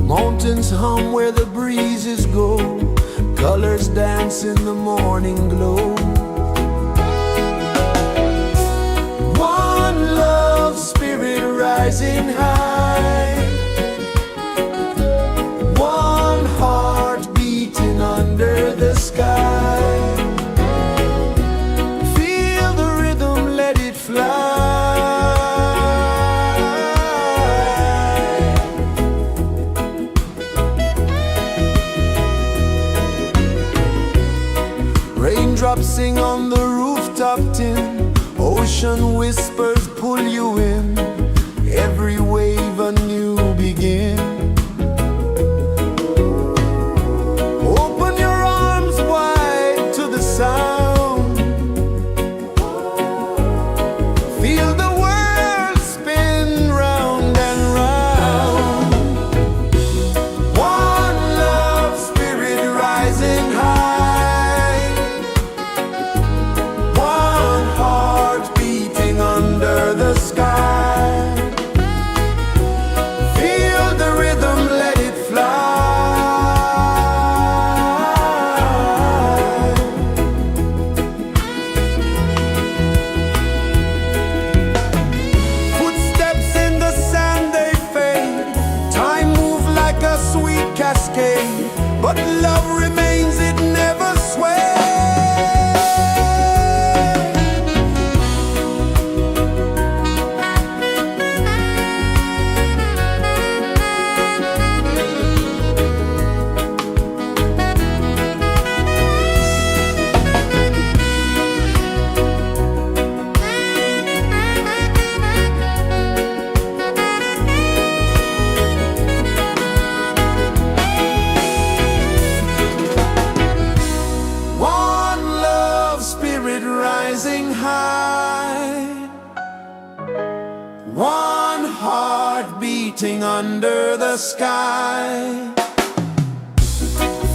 A: Mountains hum where the breezes go, colors dance in the morning glow. One love spirit rising high, one heart beating under the sky. Feel the rhythm, let it fly. Raindrops sing on the rooftop tin, ocean whispers pull you in, every wave a new begin. Open your arms wide to the sound, feel the world spin round and round. One love spirit rising high, one heart beating under the sky. Feel the rhythm, let it fly. Footsteps in the sand, they fade. Time moves like a sweet cascade, but love remains, it never sways. One love spirit rising high, one heart beating under the sky.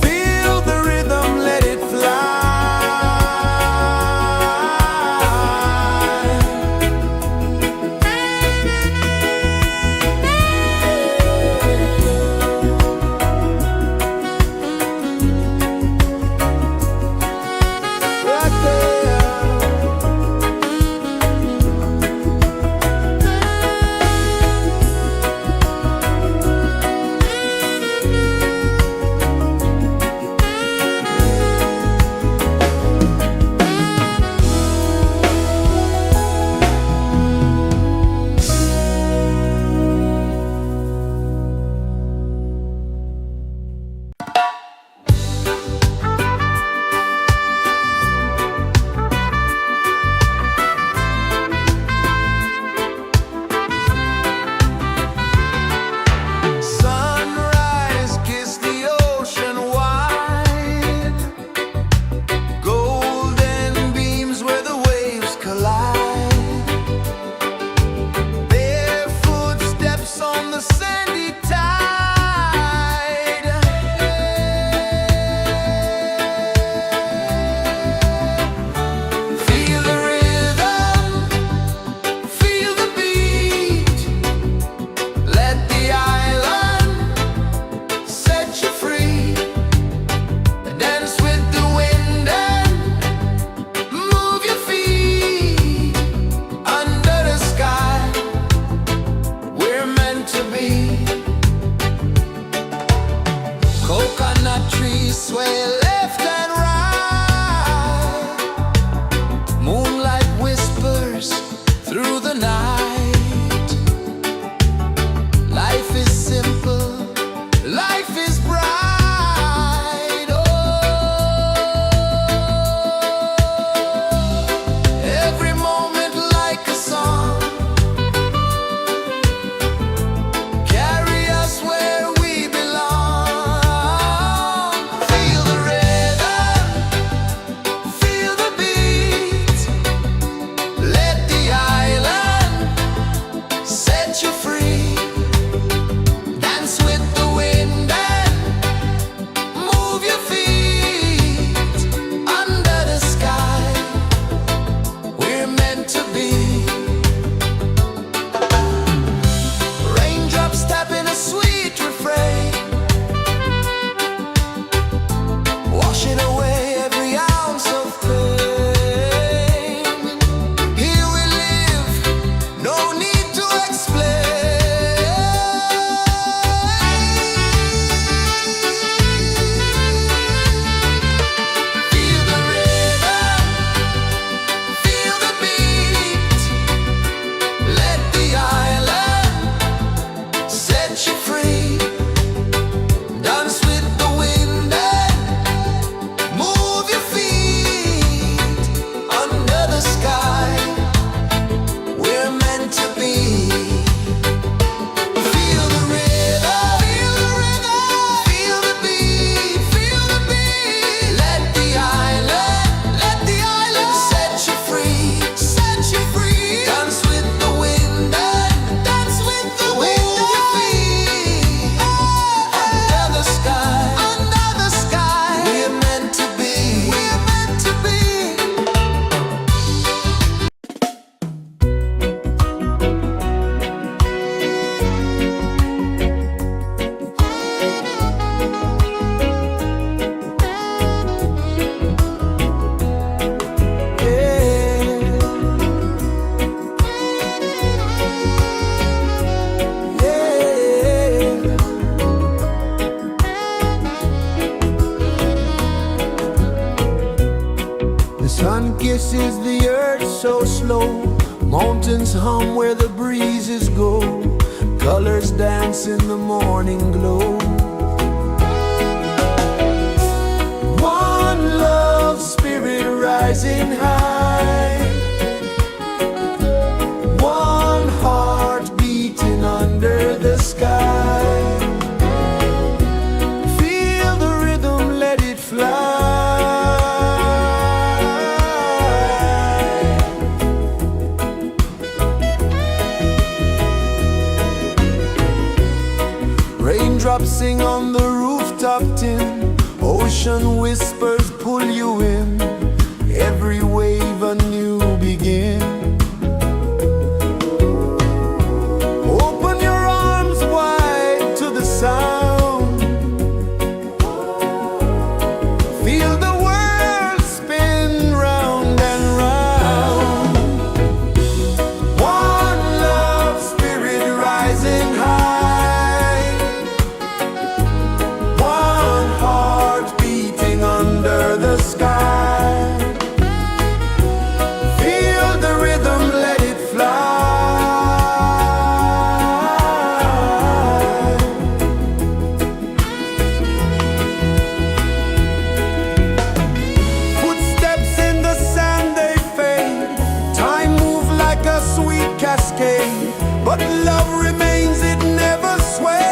A: Feel the rhythm, let it fly. Right there. places the earth so slow. Mountains hum where the breezes go. Colors dance in the morning glow. One love spirit rising high. One heart beating under the sky. Feel the rhythm, let it fly. Raindrops sing on the rooftop tin. Ocean whispers pull you in. Every wave a new begin. Open your arms wide to the sound. Feel the world spin round and round. One love spirit rising high. One heart beating under the sky. Feel the rhythm, let it fly. Footsteps in the sand, they fade. Time moves like a sweet cascade, but love remains, it never sways.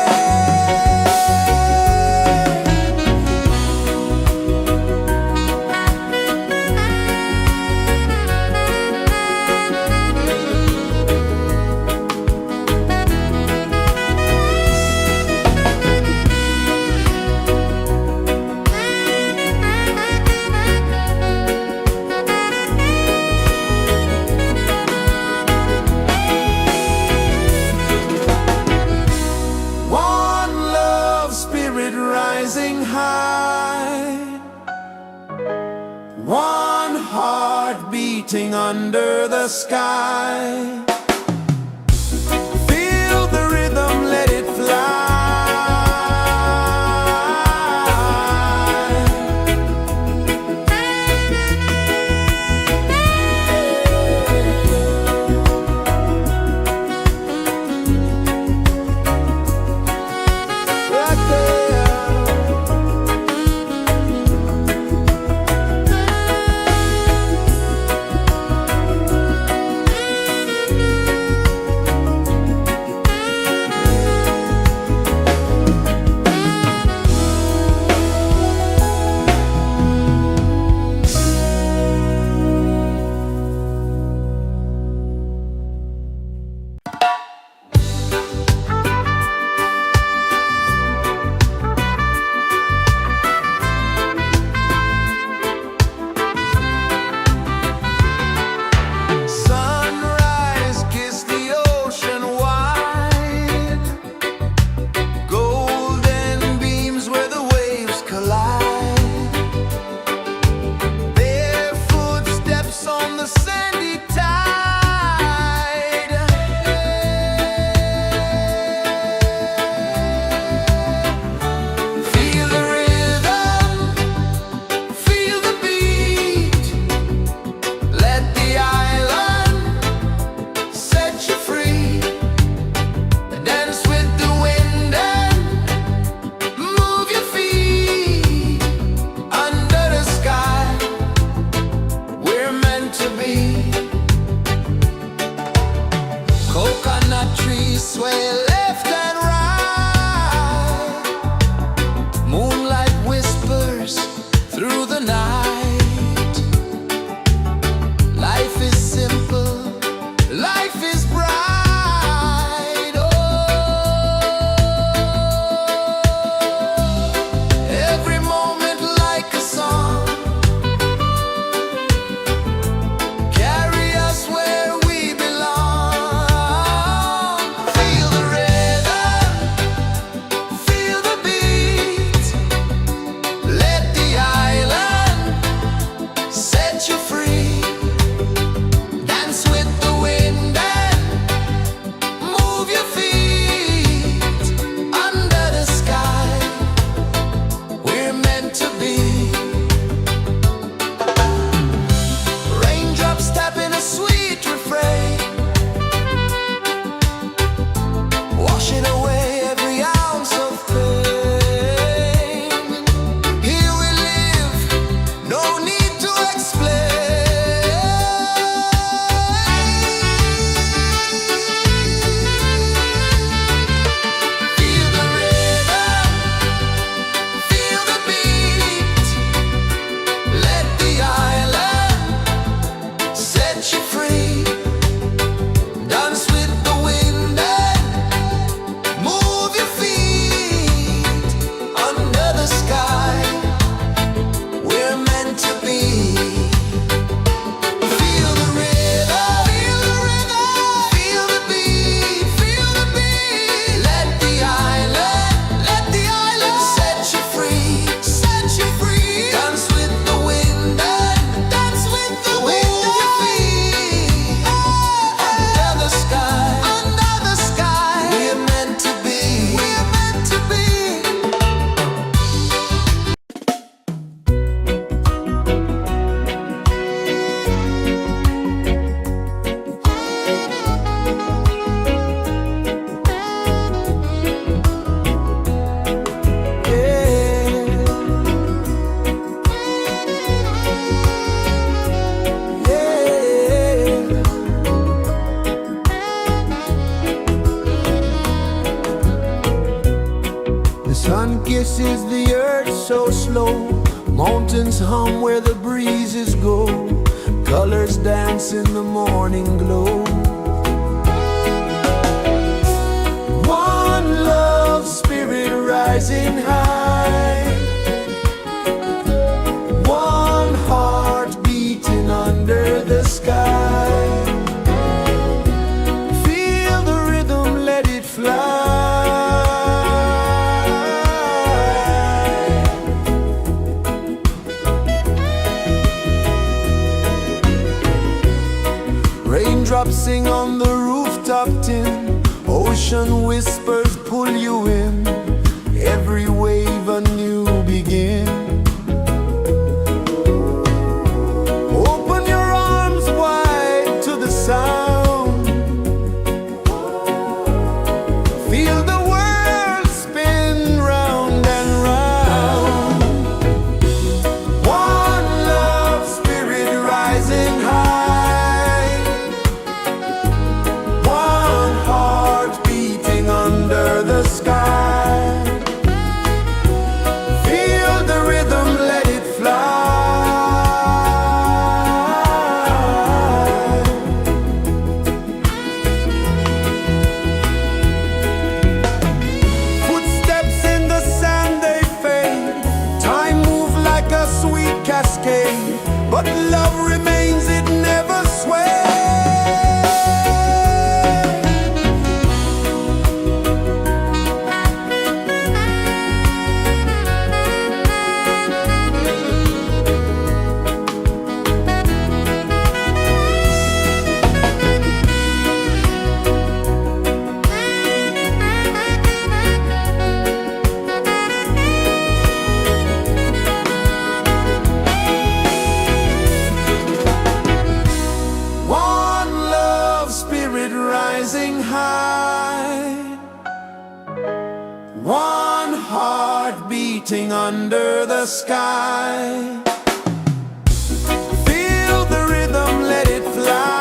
A: One love spirit rising high. One heart beating under the sky. Feel the rhythm, let it fly. Right there. Sun kisses the earth so slow, mountains hum where the breezes go, colors dance in the morning glow. One love spirit rising high, one heart beating under the sky. Feel the rhythm, let it fly. Raindrops sing on the rooftop tin, ocean whispers pull you in, every wave a new begin. Open your arms wide to the sound, feel the world spin round and round. One love spirit rising high, one heart beating under the sky. Feel the rhythm, let it fly. Footsteps in the sand, they fade, time moves like a sweet cascade, but love remains, it never sways. Rising high, one heart beating under the sky. Feel the rhythm, let it fly.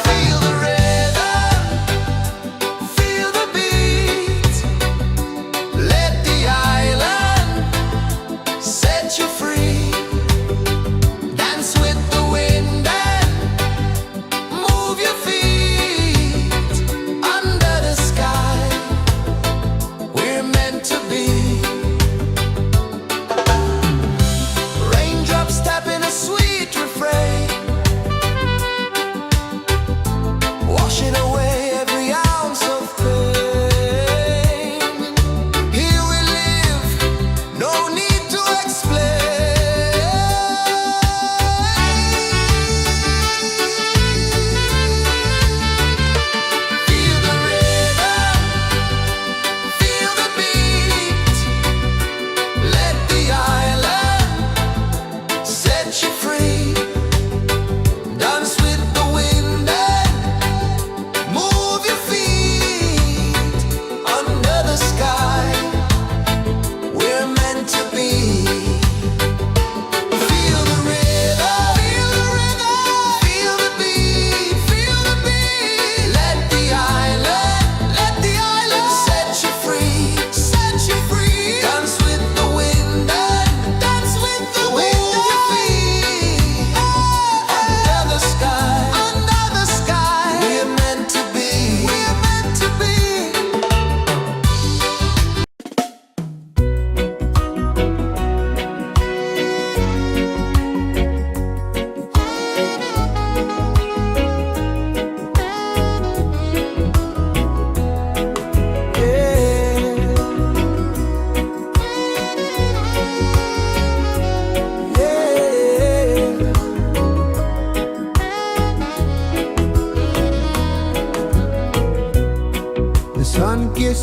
B: Feel the rhythm.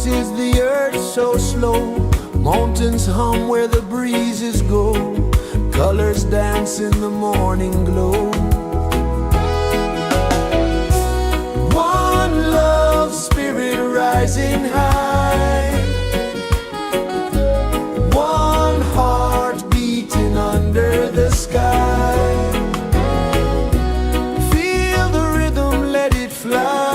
A: pulses the earth so slow. Mountains hum where the breezes go. Colors dance in the morning glow. One love spirit rising high. One heart beating under the sky. Feel the rhythm, let it fly.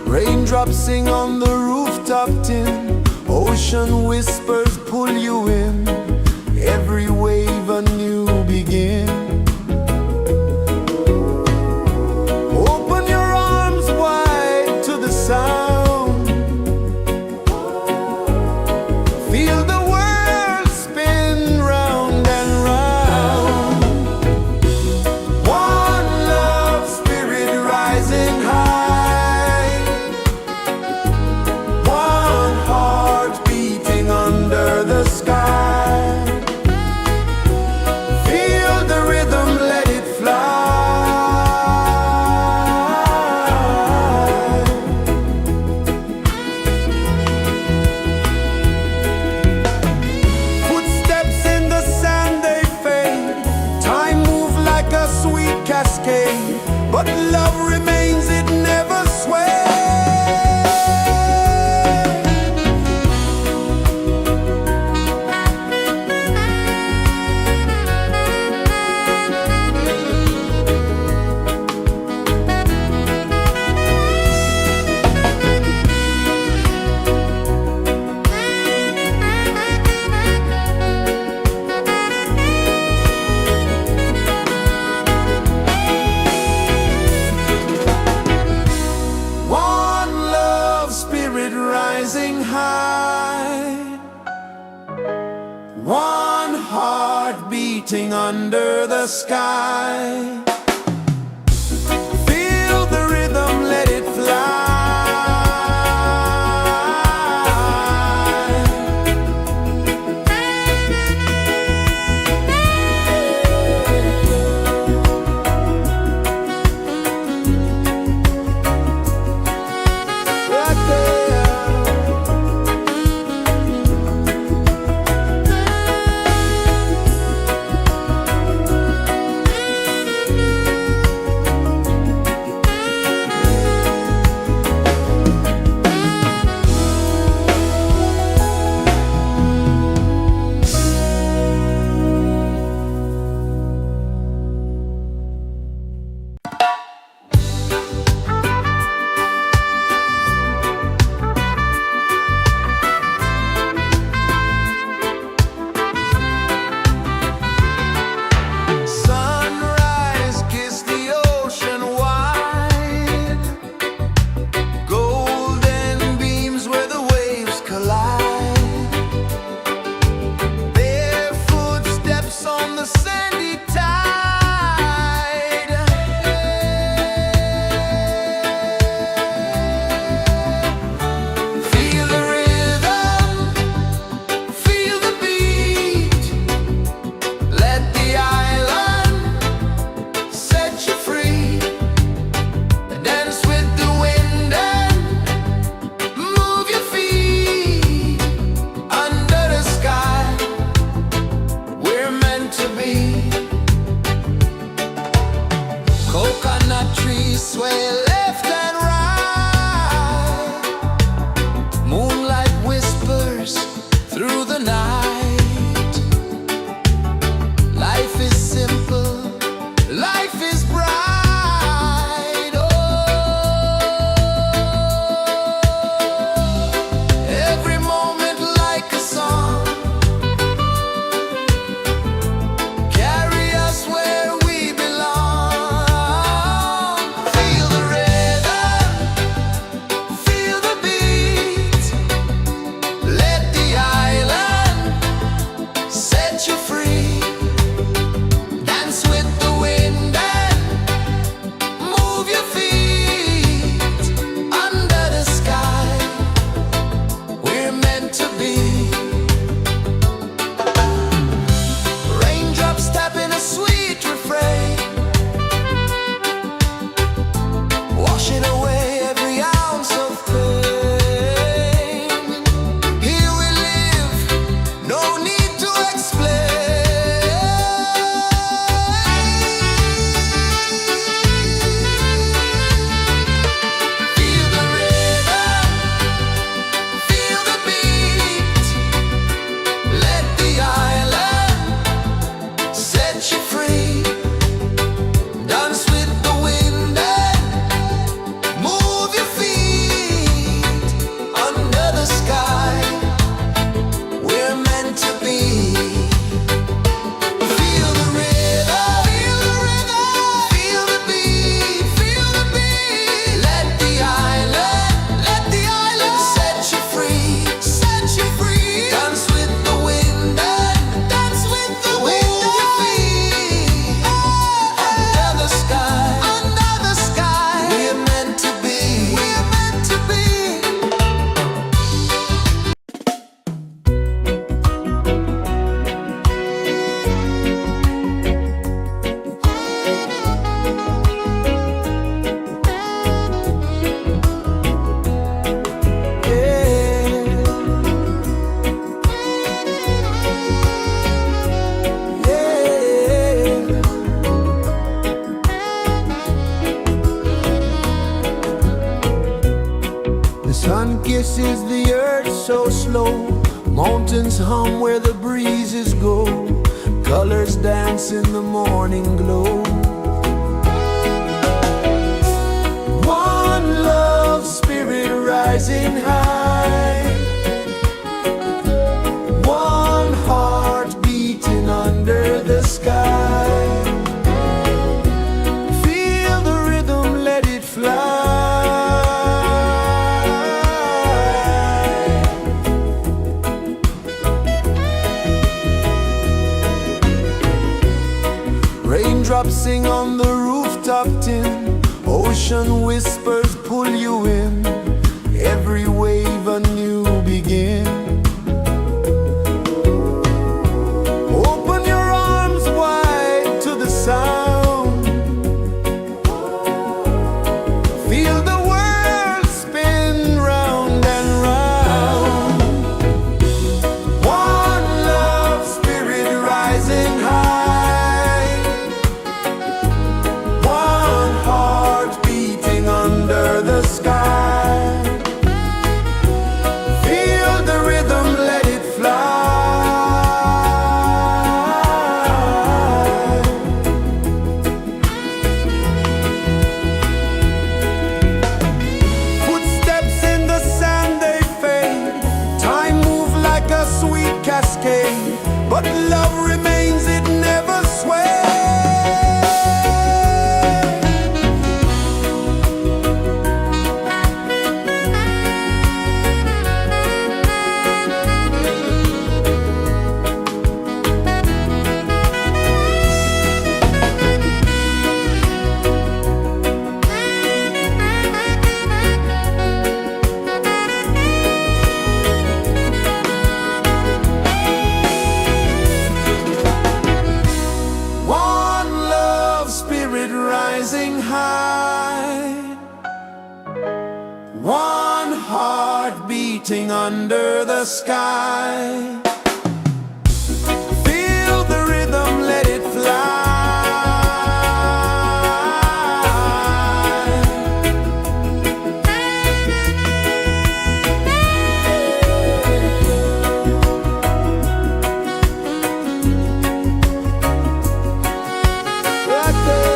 A: Raindrops sing on the rooftop tin. Ocean whispers pull you in. Every wave a new begin. Open your arms wide to the sound. Feel the world spin round and round. One love spirit rising high. One heart beating under the sky. Feel the rhythm, let it fly. Footsteps in the sand, they fade. Time moves like a sweet cascade, but love remains, it never sways. One love spirit rising high. One heart beating under the sky. Feel the rhythm, let it fly. Sun kisses the earth so slow, mountains hum where the breezes go, colors dance in the morning glow. One love spirit rising high, one heart beating under the sky. Feel the rhythm, let it fly. Raindrops sing on the rooftop tin, ocean whispers pull you in, every wave a new begin. Open your arms wide to the sound, feel the world spin round and round. One love spirit rising high, one heart beating under the sky. Feel the rhythm, let it fly. Footsteps in the sand, they fade, time moves like a sweet cascade, but love remains, it never sways. One love spirit rising high, one heart beating under the sky. Feel the rhythm, let it fly. Right there.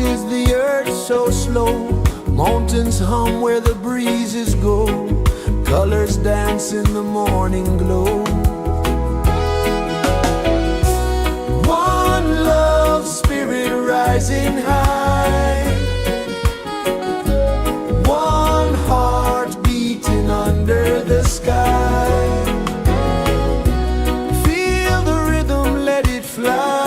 A: is the earth so slow? Mountains hum where the breezes go. Colors dance in the morning glow. One love, spirit rising high. One heart beating under the sky. Feel the rhythm, let it fly.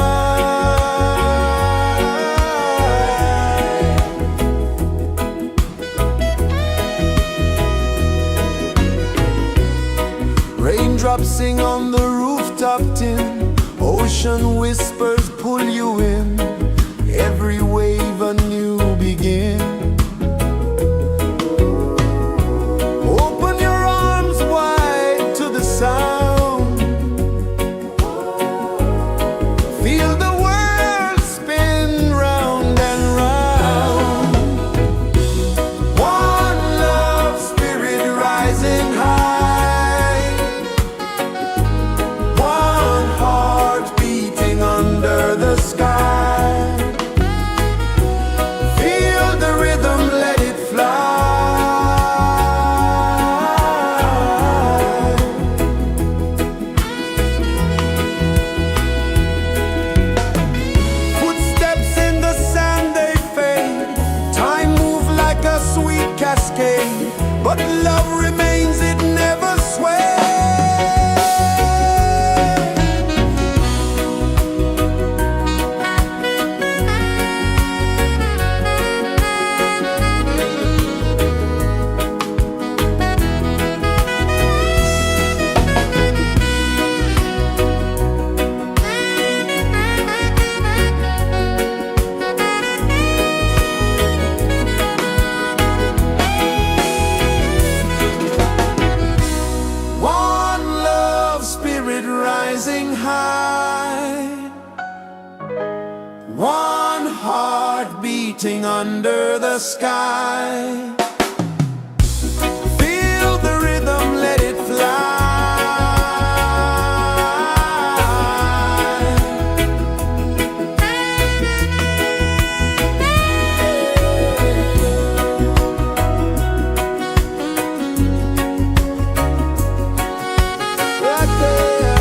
A: Raindrops sing on the rooftop tin. Ocean whispers pull you in. Every wave a new begin. Open your arms wide to the sound. Feel the world spin round and round. One love, spirit rising high. One heart beating under the sky. Feel the rhythm, let it fly. Footsteps in the sand, they fade. Time moves like a sweet cascade, but love remains, it never sways. One love, spirit rising high. One heart beating under the sky. Feel the rhythm, let it fly. Right there.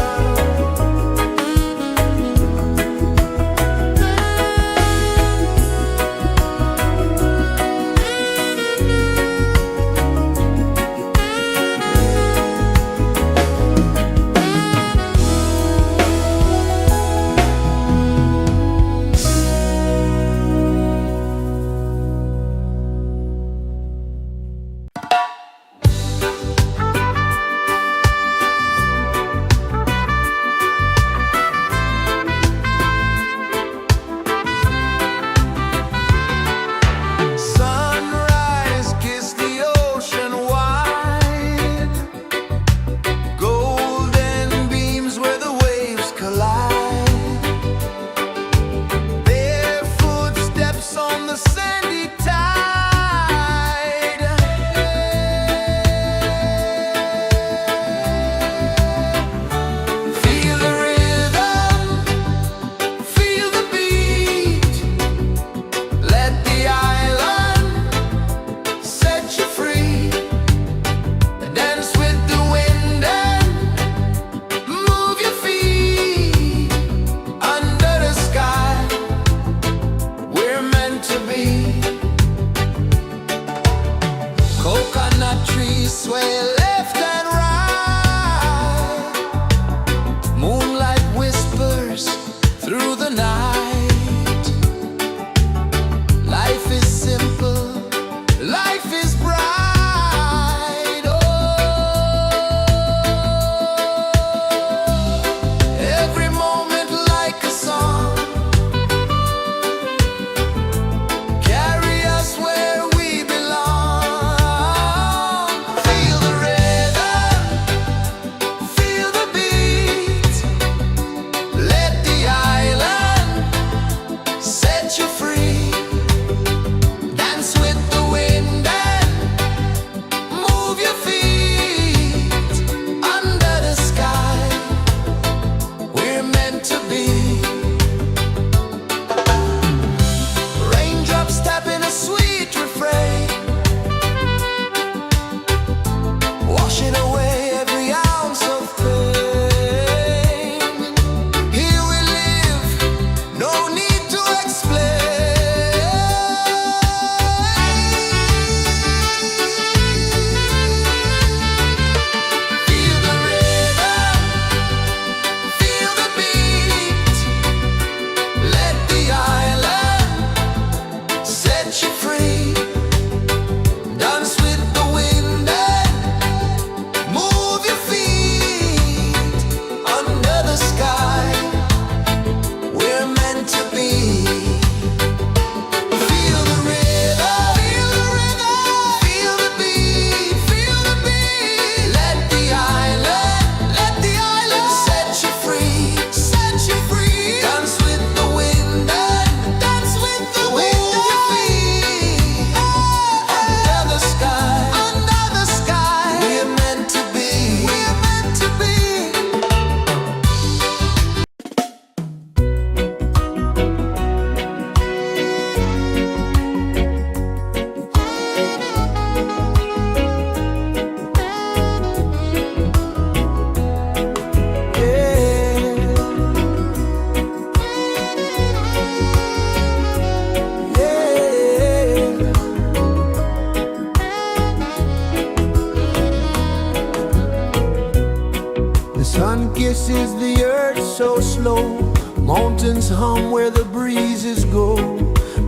A: pulses the earth so slow. Mountains hum where the breezes go.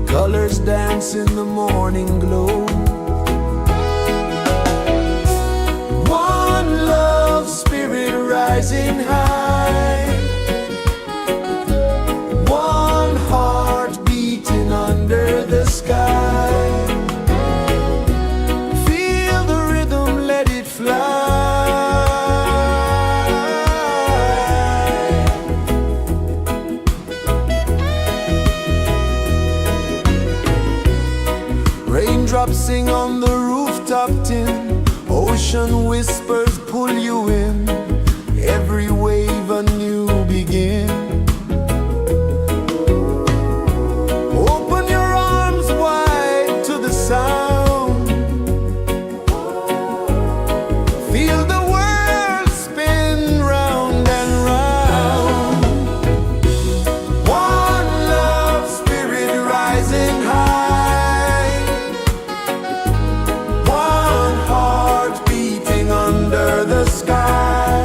A: Colors dance in the morning glow. One love spirit rising high. One heart beating under the sky. Feel the rhythm, let it fly. Raindrops sing on the rooftop tin. Ocean whispers pull you in. Every wave a new begin. Open your arms wide to the sound. Feel the world spin round and round. One love spirit rising high. One heart beating under the sky.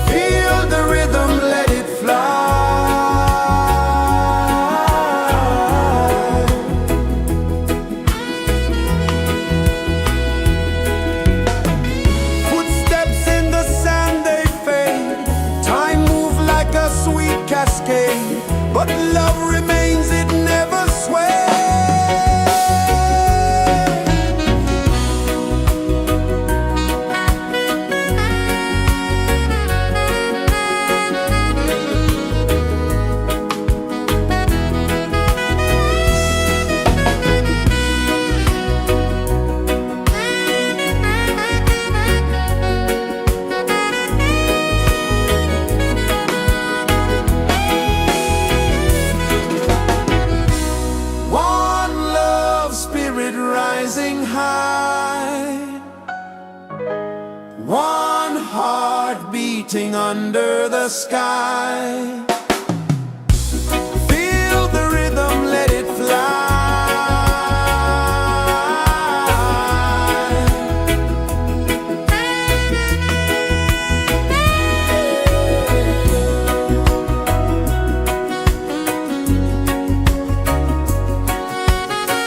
A: Feel the rhythm, let it fly. Footsteps in the sand, they fade. Time moves like a sweet cascade, but love remains, it never sways. One love spirit rising high. One heart beating under the sky. Feel the rhythm, let it fly.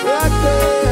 A: Right there.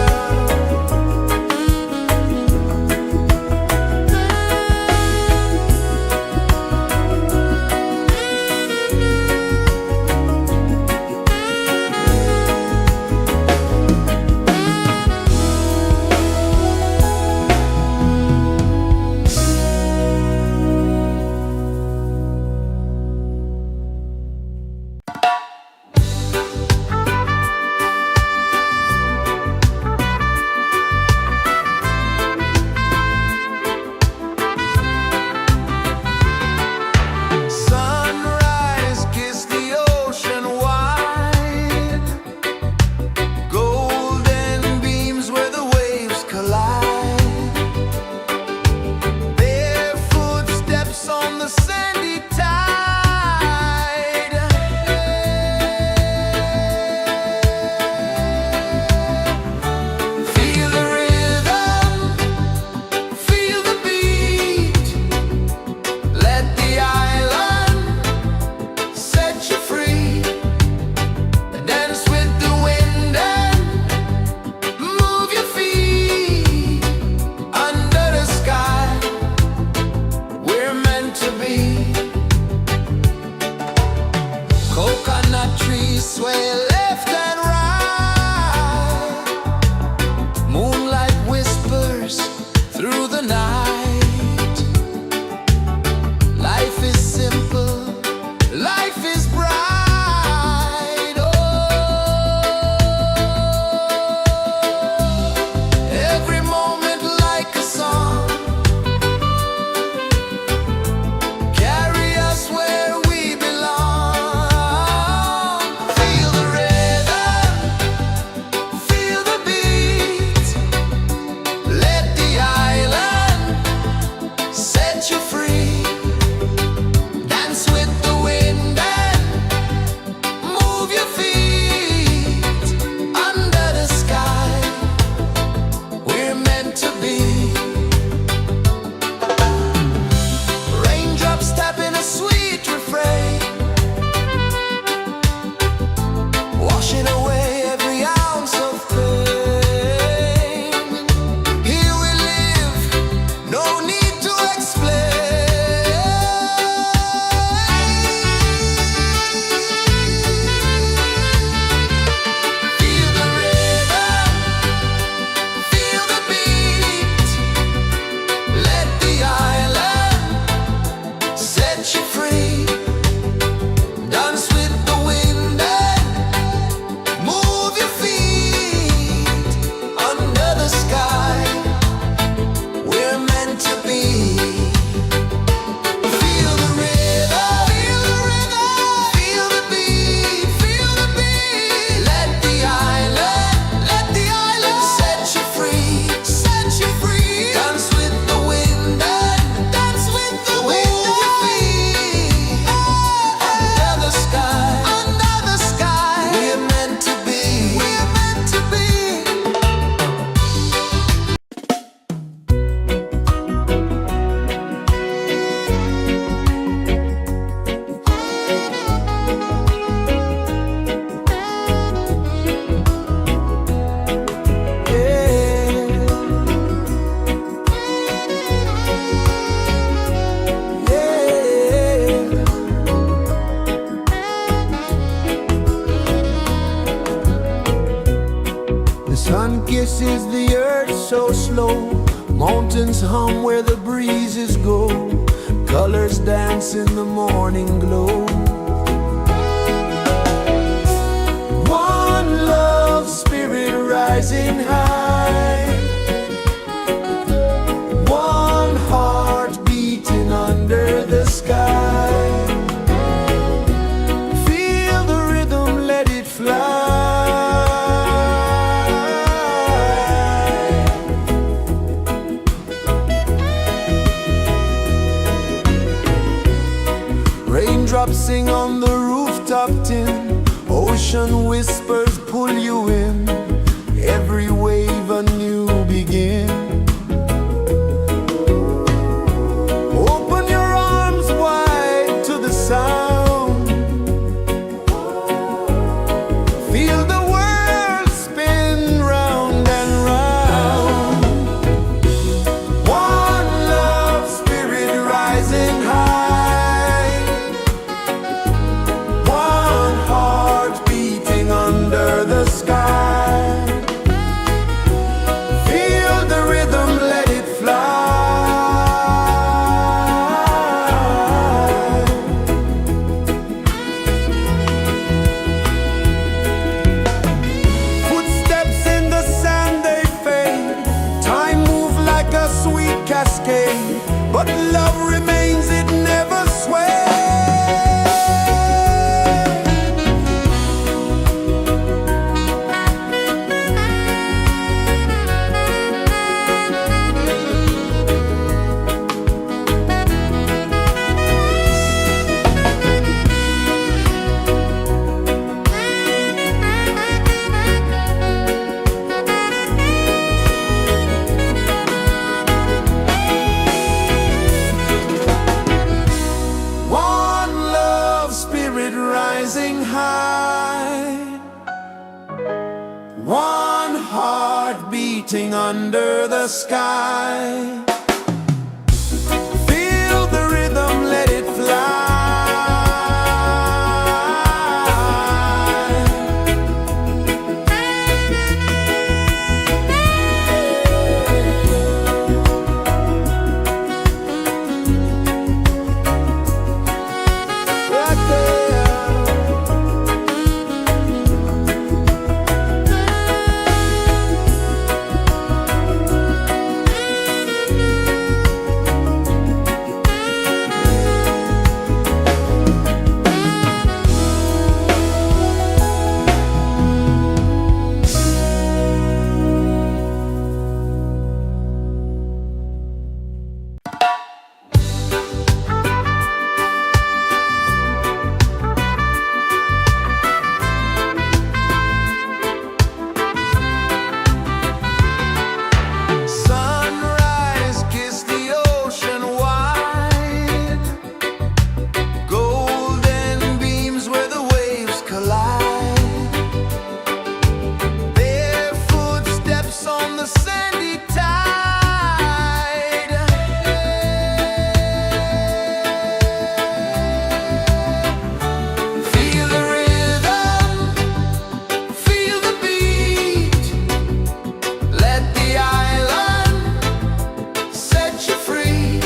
A: rejoices the earth so slow. Mountains hum where the breezes go. Colors dance in the morning glow. One love spirit rising high. One heart beating under the sky. Feel the rhythm, let it fly. Raindrops sing on the rooftop tin. Ocean whispers pull you in. Every wave a new begin. Open your arms wide to the sound. Feel the world spin round and round. One love spirit rising high. One heart beating under the sky. Feel the rhythm, let it fly. Footsteps in the sand, they fade. Time moves like a sweet cascade, but love remains, it never sways. One love spirit rising high. One heart beating under the sky. Feel the rhythm, let it fly. Right there. Sunrise, kiss the ocean wide. Golden beams where the waves collide. Bare footsteps on the sandy tide. Feel the rhythm, feel the beat. Let the island set you free.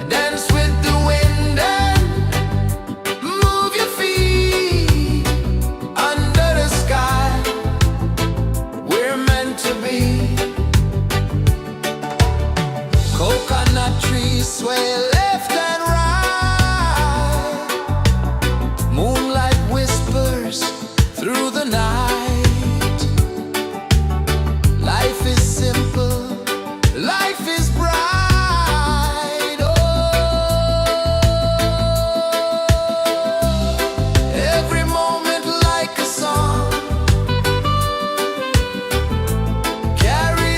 A: Dance with the wind and move your feet. Under the sky, we're meant to be. Coconut trees sway left and right. Moonlight whispers through the night. Life is simple, life is bright. Oh, every moment like a song. Carry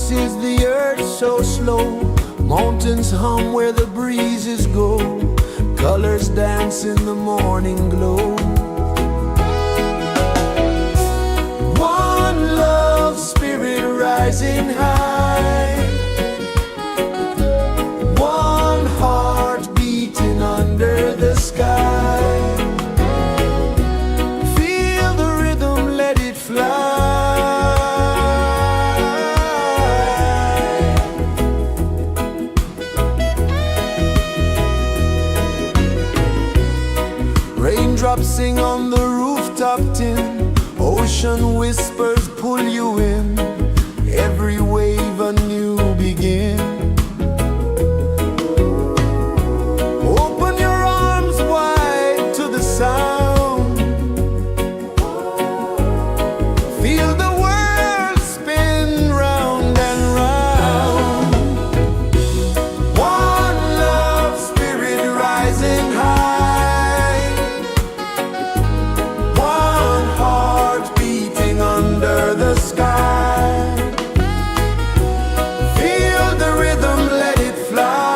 A: pulses the earth so slow. Mountains hum where the breezes go. Colors dance in the morning glow. One love spirit rising high. One heart beating under the sky. Feel the rhythm, let it fly. Raindrops sing on the rooftop tin. Ocean whispers pull you in. Every wave a new begin. Open your arms wide to the sound. Feel the world spin round and round. One love spirit rising high. One heart beating under the sky. Feel the rhythm, let it fly.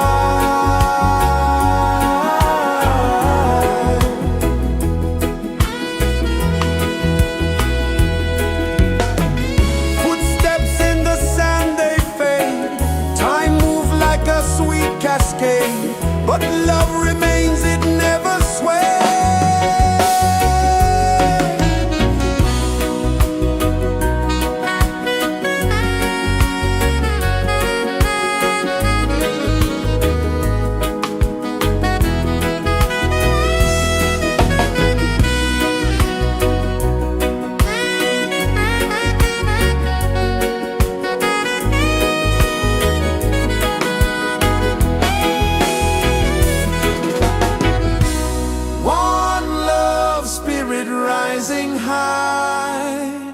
A: Footsteps in the sand, they fade. Time moves like a sweet cascade, but love remains, it never sways. One love spirit rising high.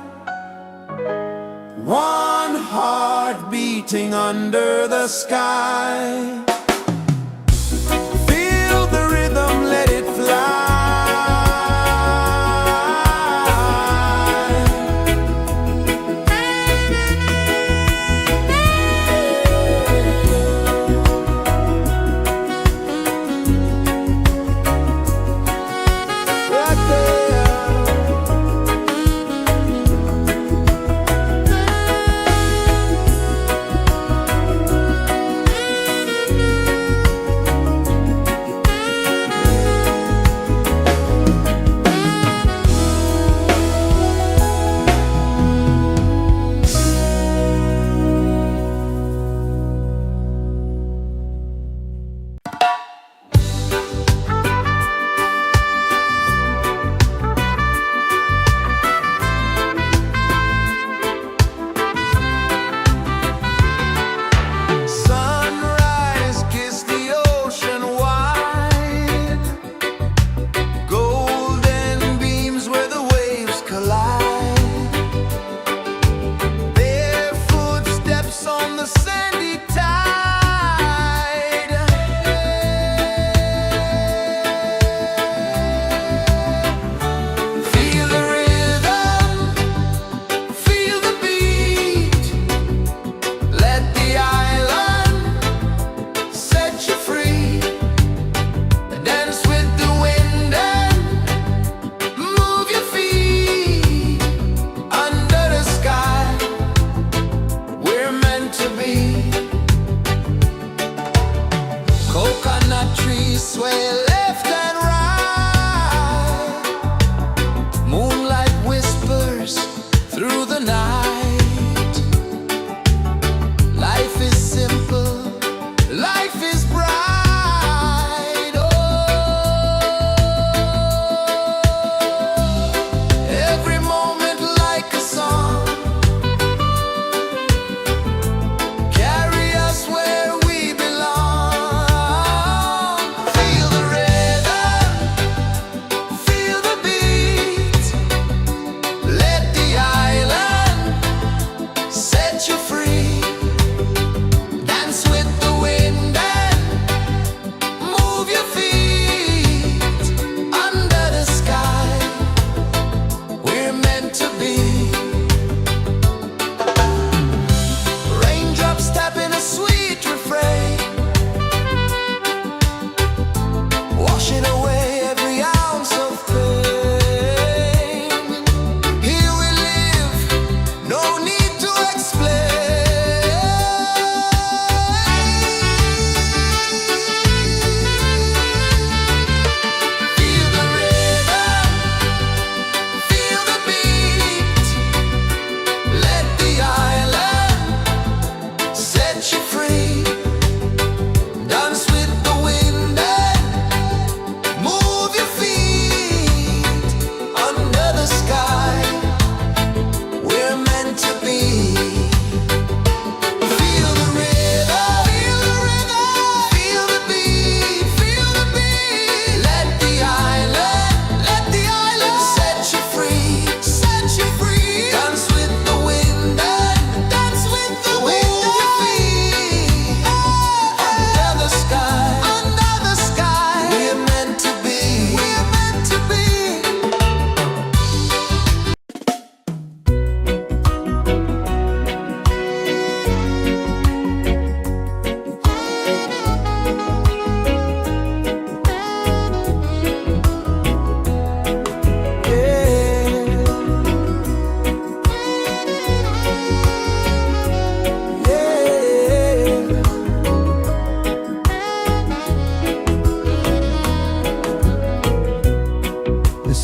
A: One heart beating under the sky. Feel the rhythm, let it fly. Right there.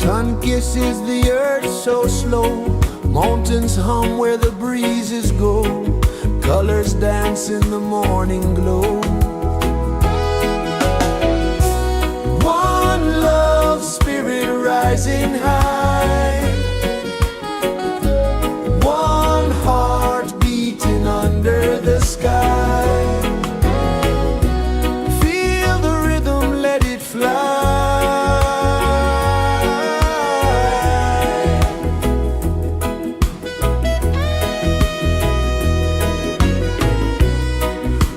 A: Sun kisses the earth so slow, mountains hum where the breezes go, colors dance in the morning glow. One love spirit rising high, one heart beating under the sky. Feel the rhythm, let it fly.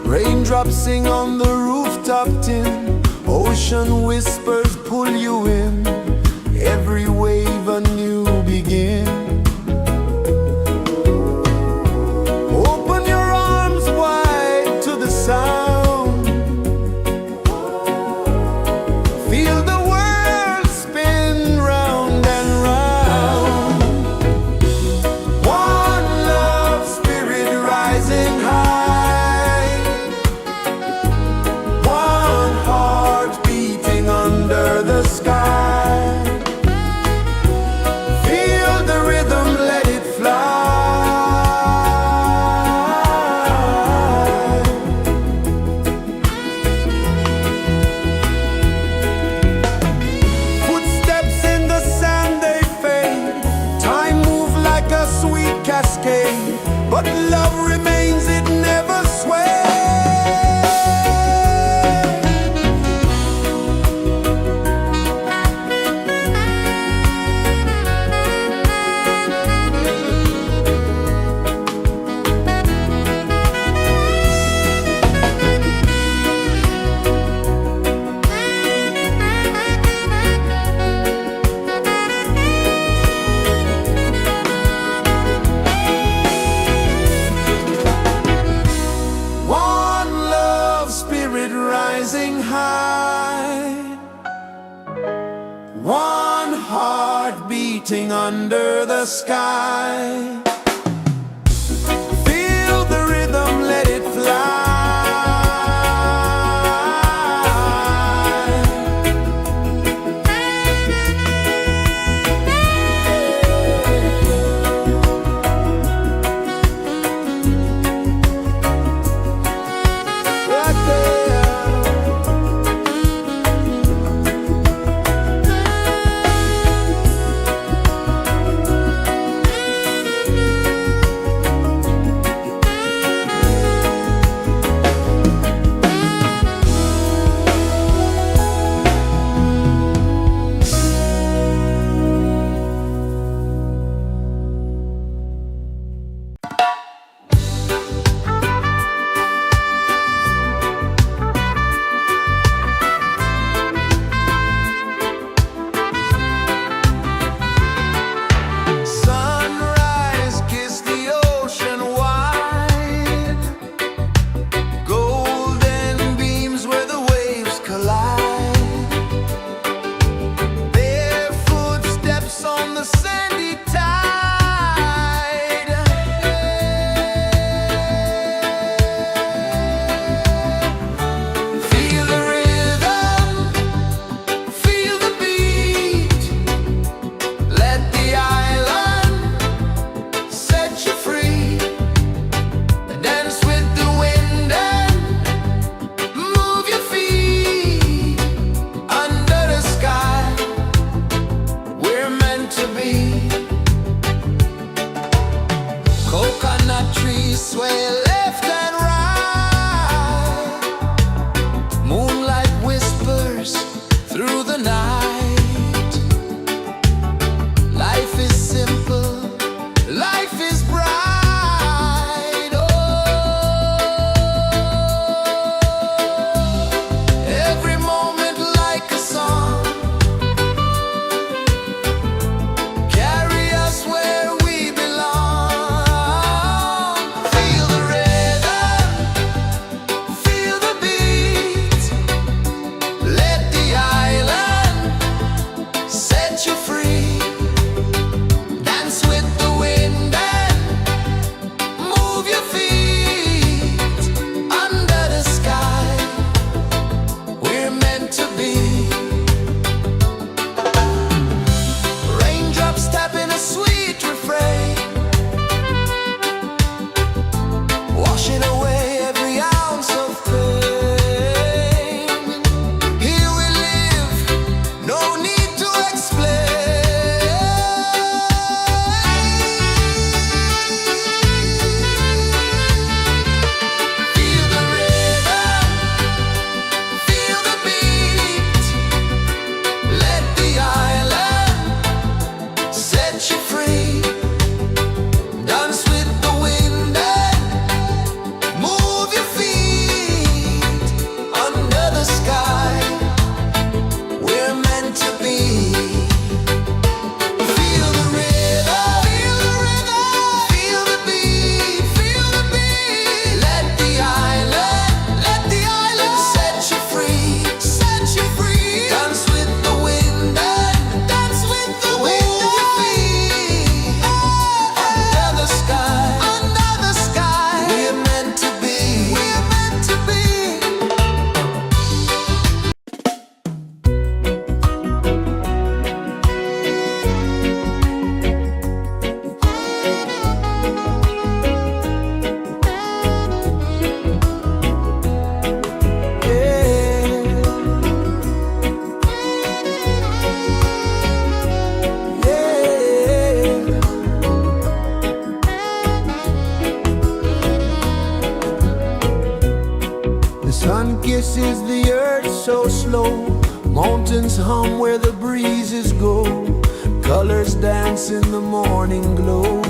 A: Raindrops sing on the rooftop tin, ocean whispers pull you in, every wave a new begin. Open your arms wide to the sound, feel the world spin round and round. One love spirit rising high, one heart beating under the sky. Feel the rhythm, let it fly. Footsteps in the sand, they fade, time moves like a sweet cascade, but love remains, it never sways. One love spirit rising high, one heart beating under the sky. Feel the rhythm, let it fly. Right there. Mountains hum where the breezes go, colors dance in the morning glow.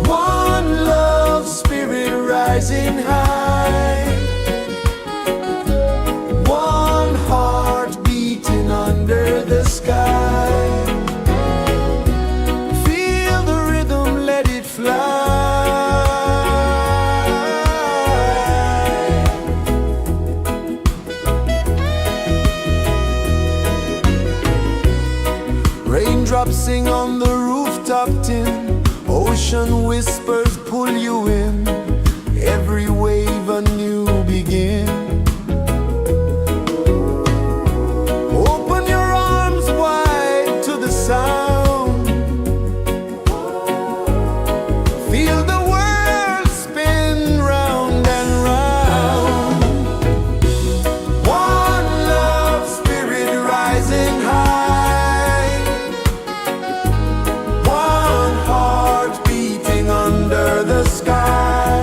A: One love spirit rising high, one heart beating under the sky. Feel the rhythm, let it fly. Raindrops sing on the rooftop tin, ocean whispers pull you in, every wave a new begin. Open your arms wide to the sound, feel the world spin round and round. One love spirit rising high, one heart beating under the sky.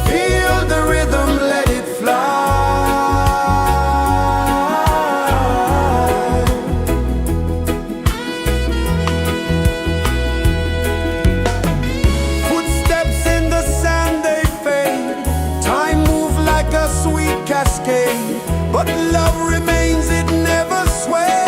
A: Feel the rhythm, let it fly. Footsteps in the sand, they fade. Time moves like a sweet cascade, but love remains, it never sways.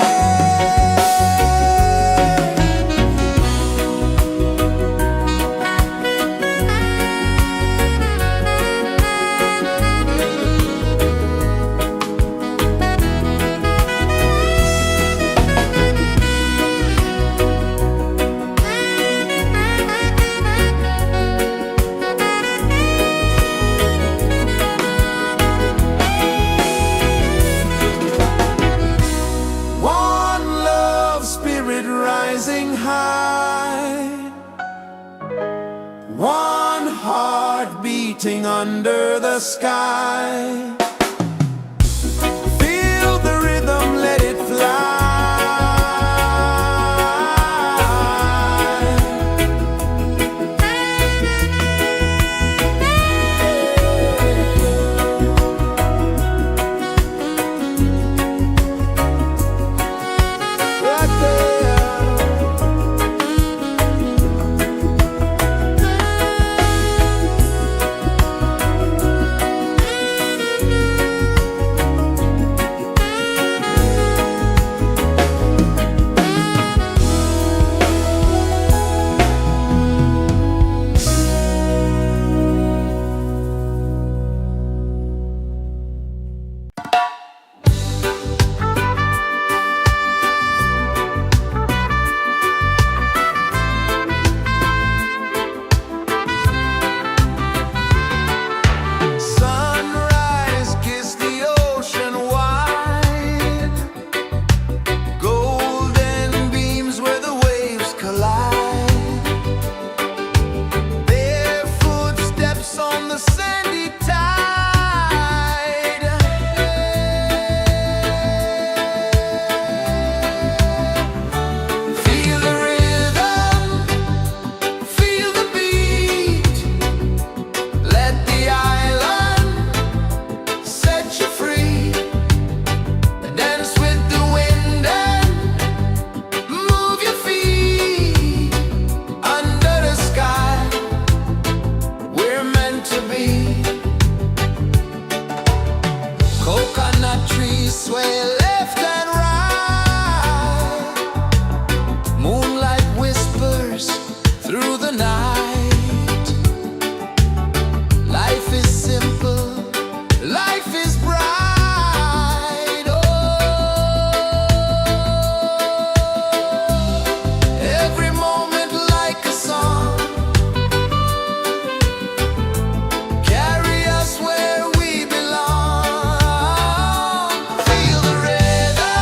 A: One love spirit rising high, one heart beating under the sky. Feel the rhythm, let it fly. Right there. Sunrise, kiss the ocean wide, golden beams where the waves collide. Their footsteps on the sandy tide. Feel the rhythm, feel the beat. Let the island set you free. Dance with the wind and move your feet. Under the sky, we're meant to be. Coconut trees sway left and right. Moonlight whispers through the night. Life is simple, life is bright. Oh, every moment like a song. Carry us where we belong. Feel the rhythm,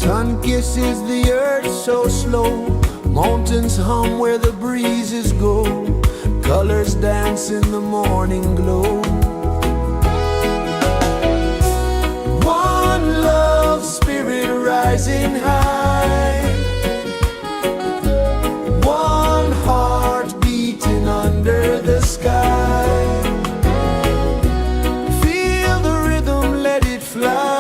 A: Sun kisses the earth so slow, mountains hum where the breezes go, colors dance in the morning glow. One love spirit rising high, one heart beating under the sky. Feel the rhythm, let it fly.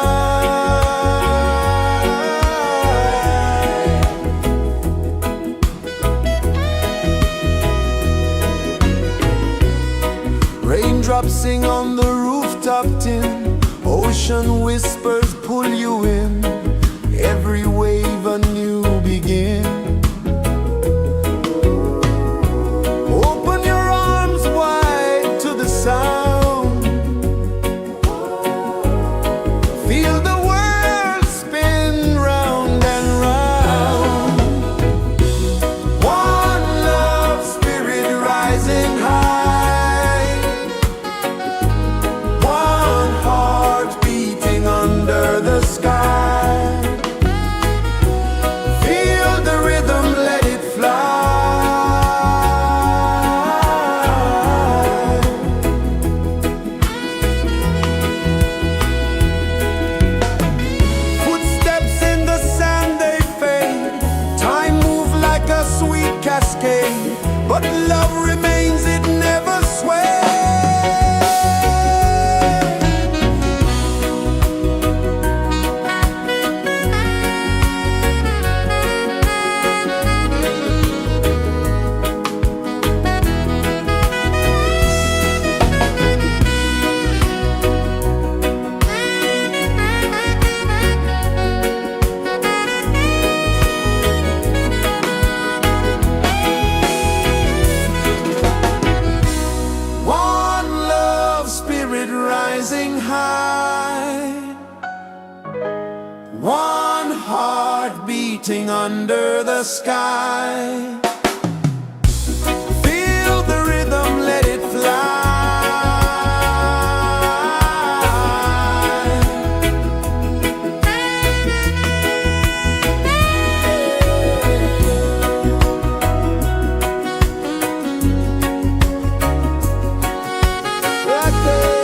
A: Raindrops sing on the rooftop tin, ocean whispers pull you in, every wave a new begin. Open your arms wide to the sound, feel the world spin round and round. One love spirit rising high, one heart beating under the sky. Feel the rhythm, let it fly. Footsteps in the sand, they fade, time moves like a sweet cascade, but love remains, it never sways. One love spirit rising high, one heart beating under the sky. Feel the rhythm, let it fly. Right there.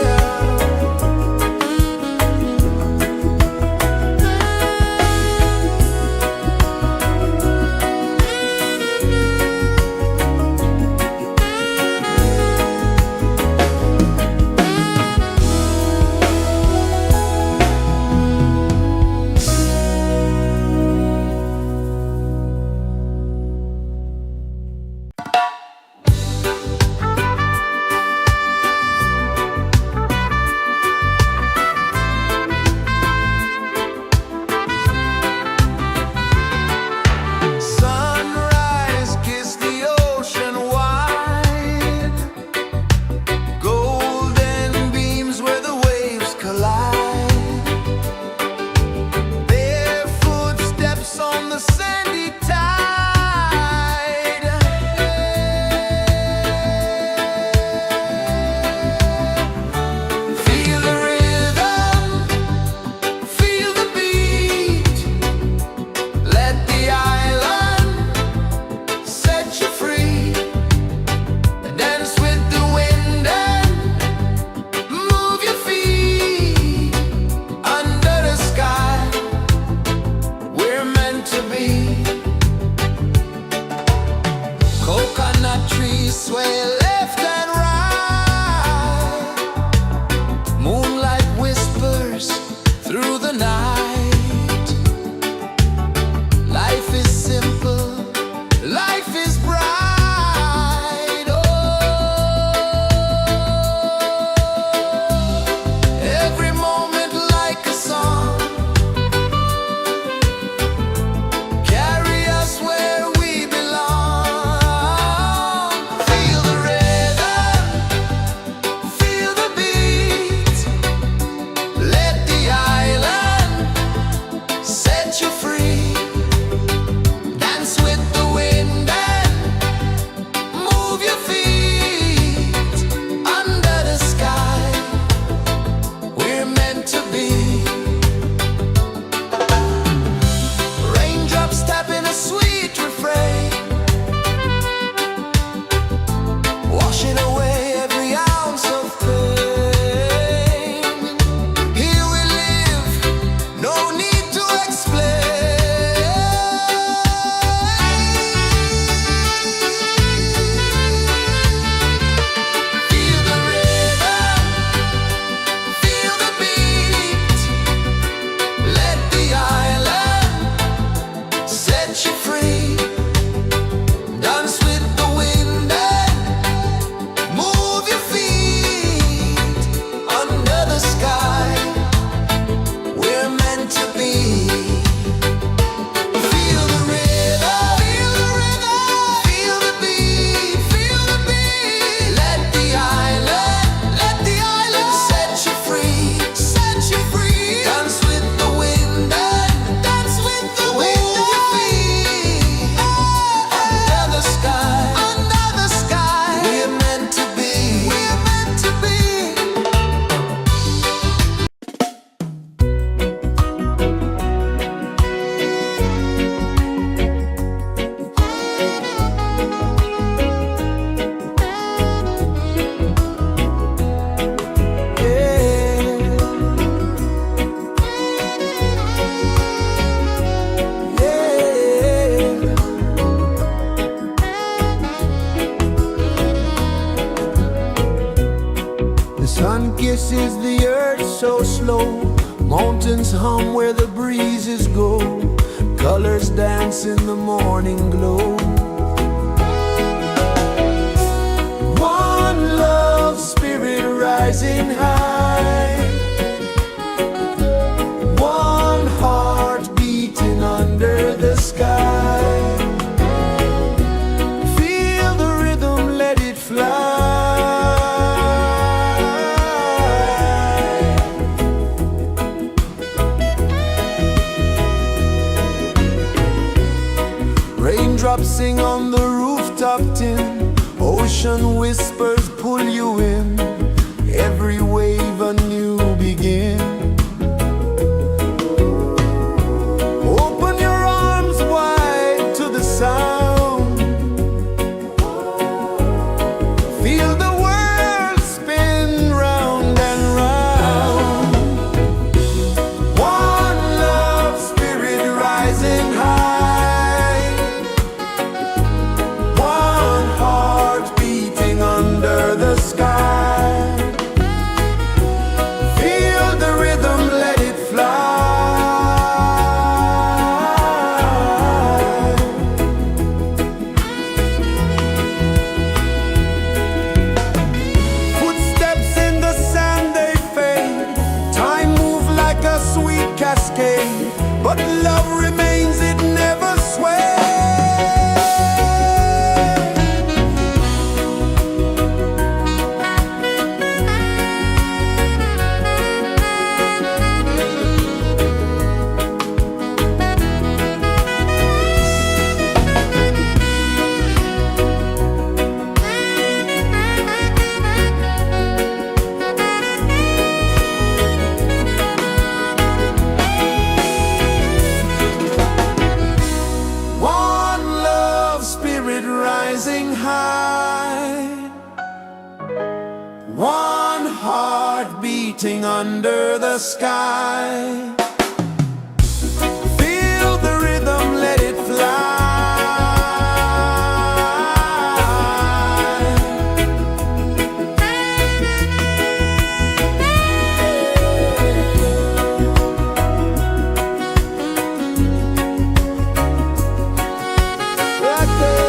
A: flow slow, mountains hum where the breezes go, colors dance in the morning glow. One love, spirit rising high, one heart beating under the sky. Feel the rhythm, let it fly. Raindrops sing on the rooftop tin, ocean whispers pull you in, every wave a new begin. Open your arms wide to the sound, feel the world spin round and round. One love, spirit rising high, one heart beating under the sky. Feel the rhythm, let it fly. Footsteps in the sand, they fade, time moves like a sweet cascade, but love remains, it never sways. One love, spirit rising high, one heart beating under the sky. Feel the rhythm, let it fly. Right there.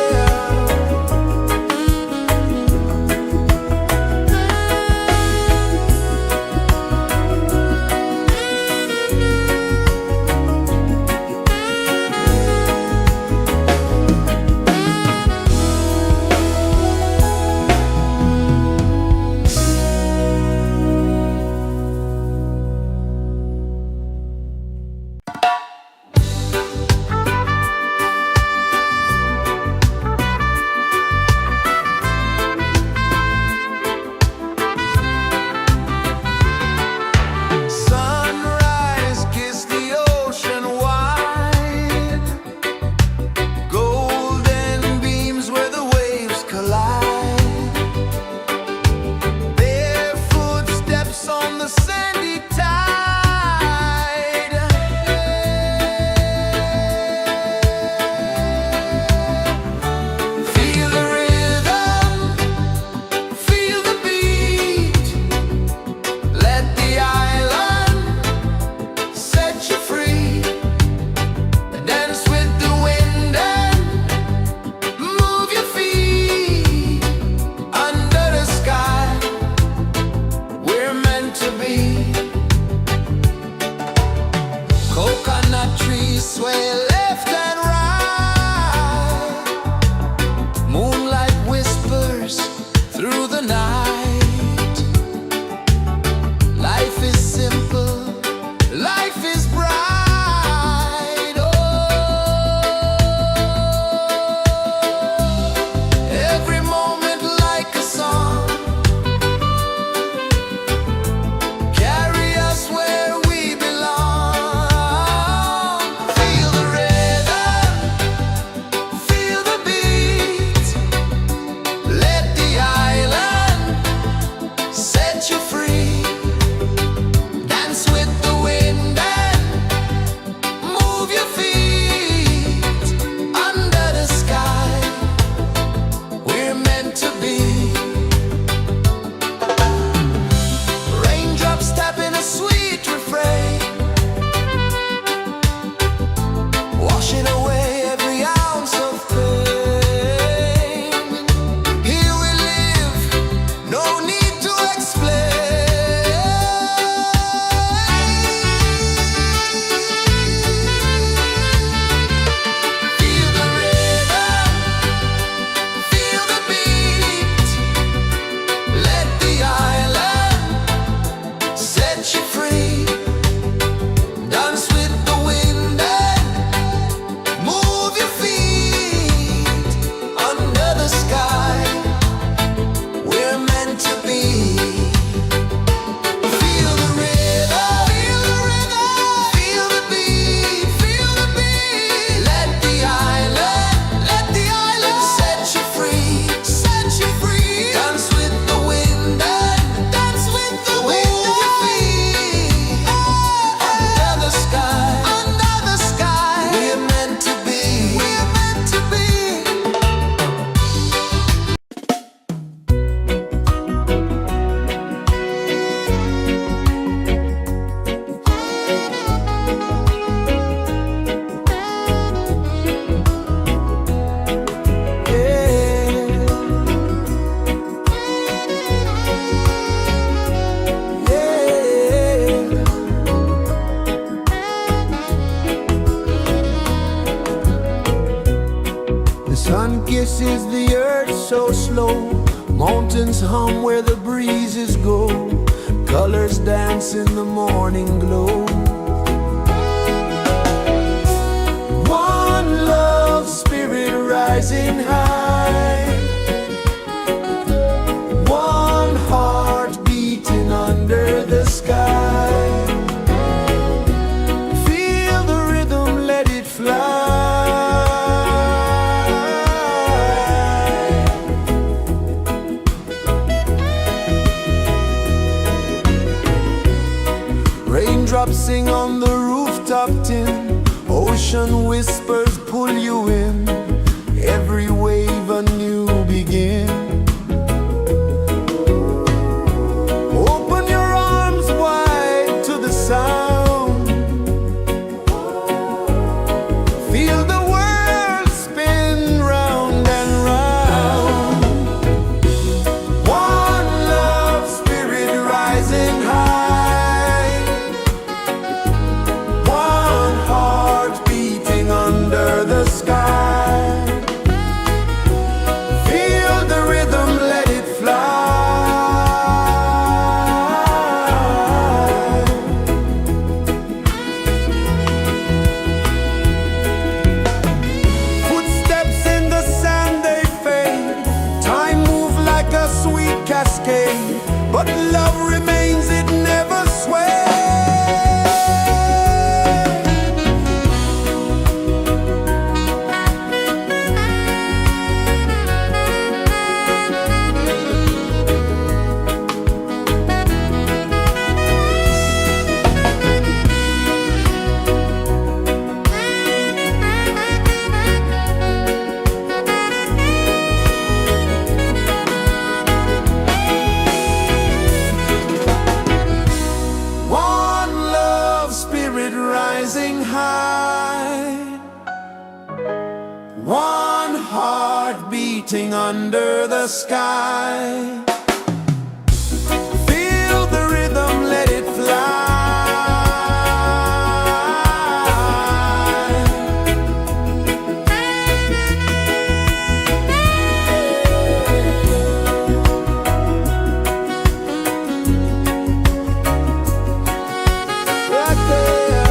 A: Sunrise, kiss the ocean wide, golden beams where the waves collide, bare footsteps on the sandy tide. Feel the rhythm, feel the beat, let the island set you free. Dance with the wind and move your feet under the sky. We're meant to be. set you free. Dance with the wind and move your feet under the sky. We're meant to be. Feel the rhythm, feel the rhythm, feel the beat, feel the beat. Let the island set you free, set you free. Dance with the wind and dance with the wind. Move your feet under the sky, under the sky. We're meant to be, we're meant to be. The sun kisses the earth so slow. Mountains hum where the breezes go. Colors dance in the morning glow. One love spirit rising high. One heart beating under the sky. Feel the rhythm, let it fly. Raindrops sing on the rooftop tin. Ocean whispers pull you in. Every wave a new begin. Open your arms wide to the sound. Feel the world spin round and round. One love spirit rising high. One heart beating under the sky. Feel the rhythm, let it fly. Footsteps in the sand, they fade. Time move like a sweet cascade, but love remains, it never sways. One love spirit rising high. One heart beating under the sky. Feel the rhythm, let it fly. Right there.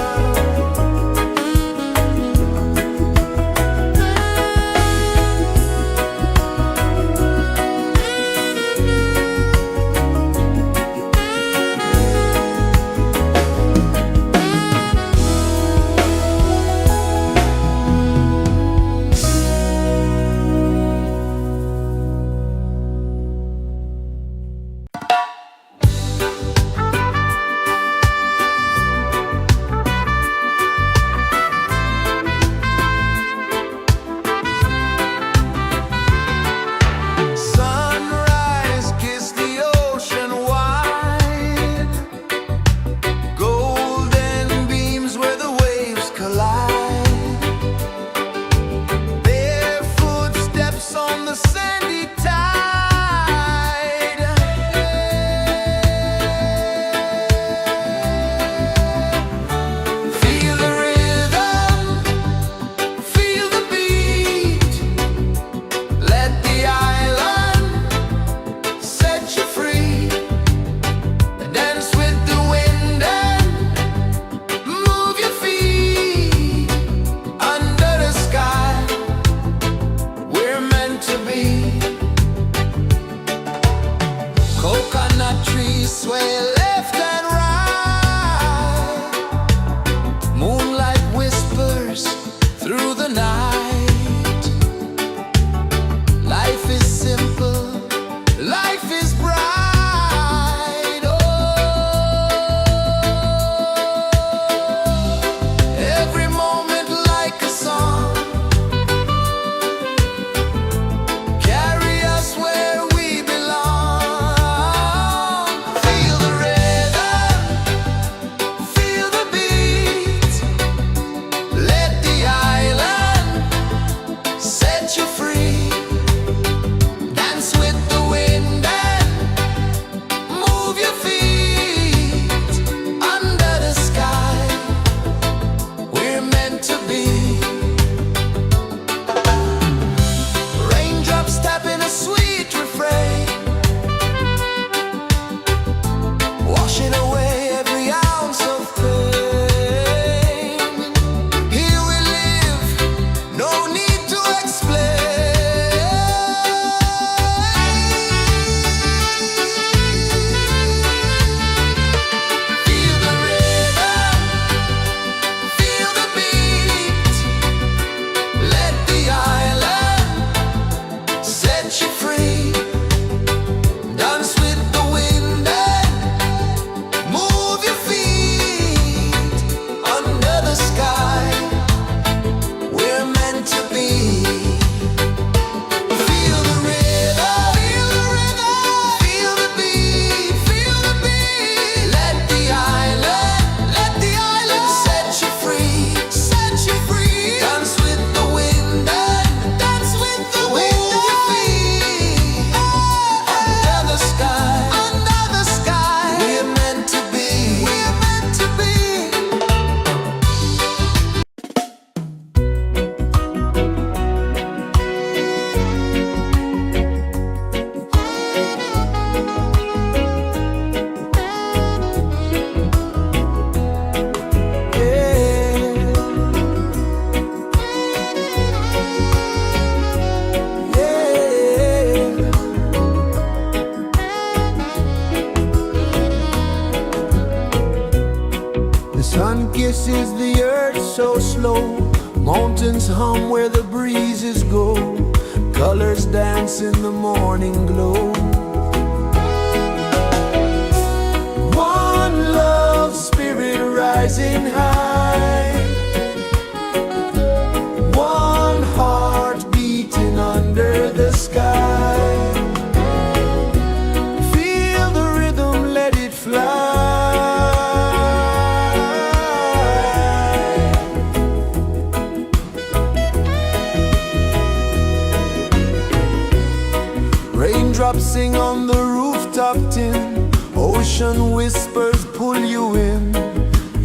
A: Sun kisses the earth so slow, mountains hum where the breezes go, colors dance in the morning glow. One love spirit rising high, one heart beating under the sky. Feel the rhythm, let it fly. Raindrops sing on the rooftop tin, ocean whispers pull you in,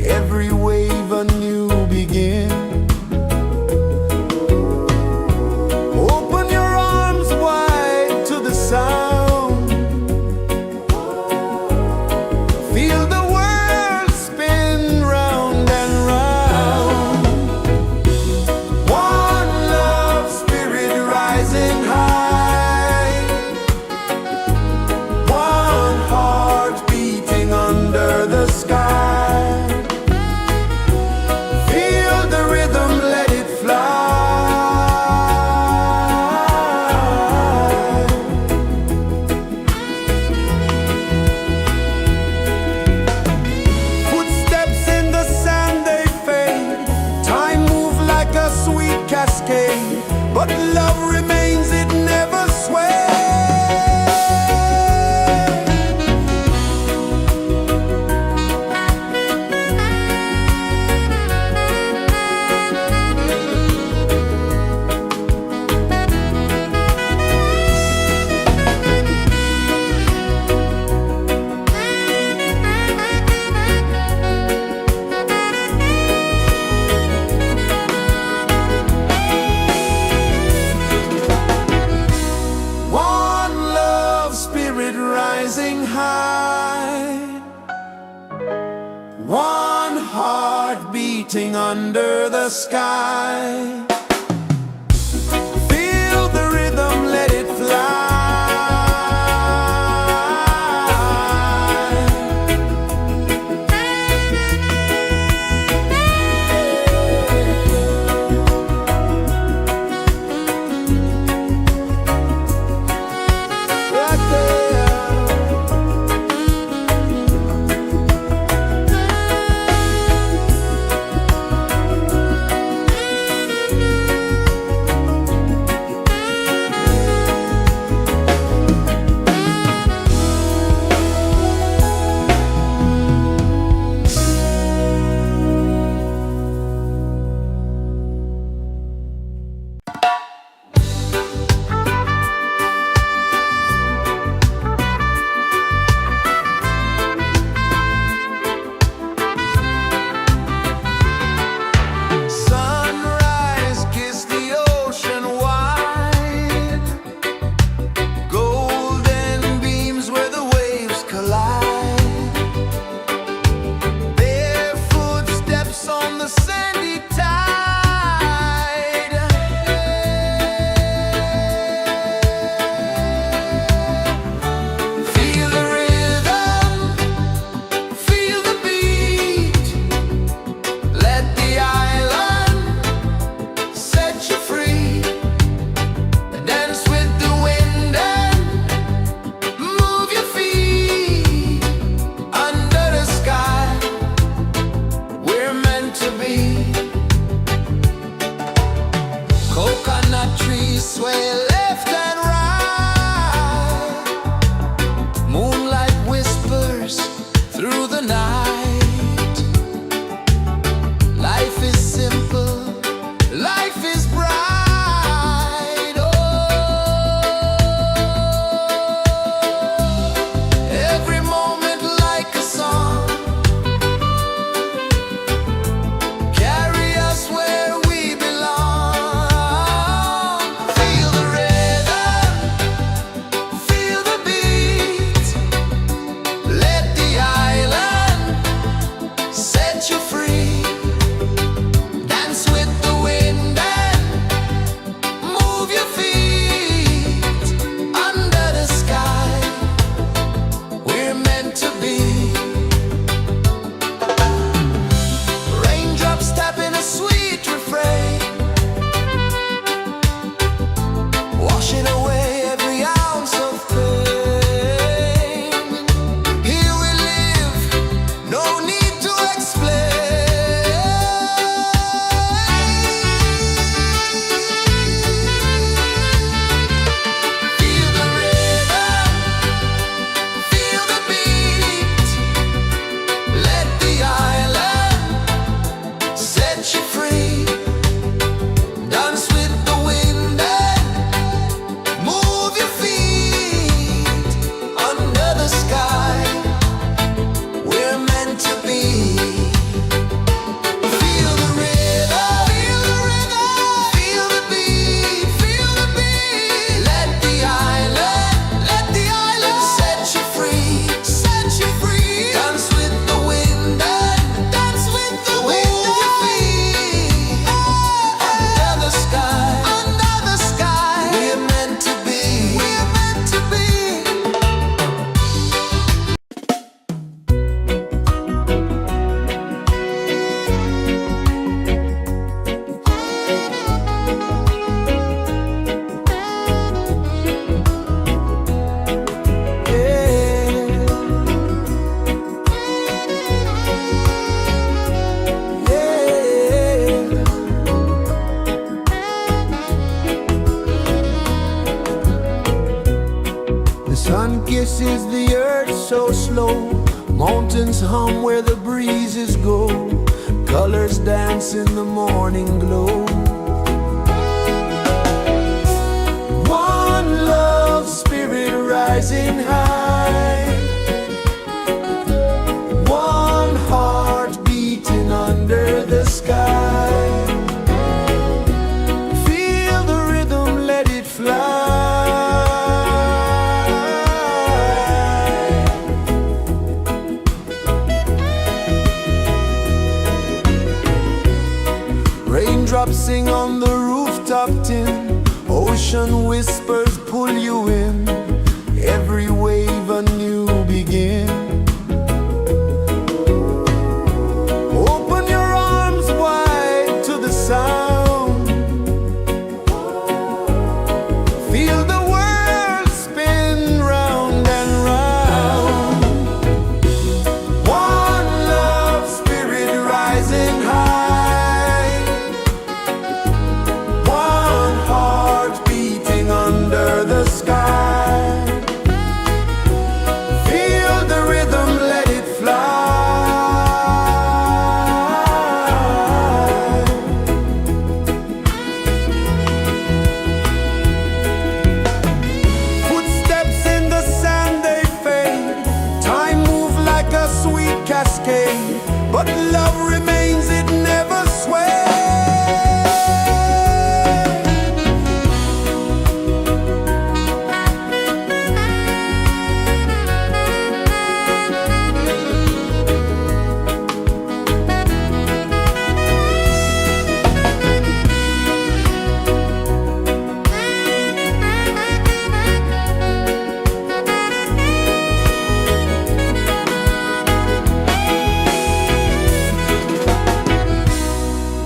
A: every wave a new begin. Open your arms wide to the sound, feel the world spin round and round. One love spirit rising high, one heart beating under the sky. Feel the rhythm, let it fly. Footsteps in the sand, they fade, time moves like a sweet cascade, but love remains, it never sways. One love spirit rising high, one heart beating under the sky. Feel the rhythm, let it fly. Right there. is the earth so slow? Mountains hum where the breezes go. Colors dance in the morning glow. One love, spirit rising high. One heart beating under the sky. Feel the rhythm, let it fly. Raindrops sing on the rooftop tin. Ocean whispers pull you in. Every wave a new begin. Open your arms wide to the sound. Feel the world spin round and round. One love, spirit rising high. One heart beating under the sky. Feel the rhythm, let it fly. Footsteps in the sand, they fade. Time moves like a sweet cascade, but love remains, it never sways.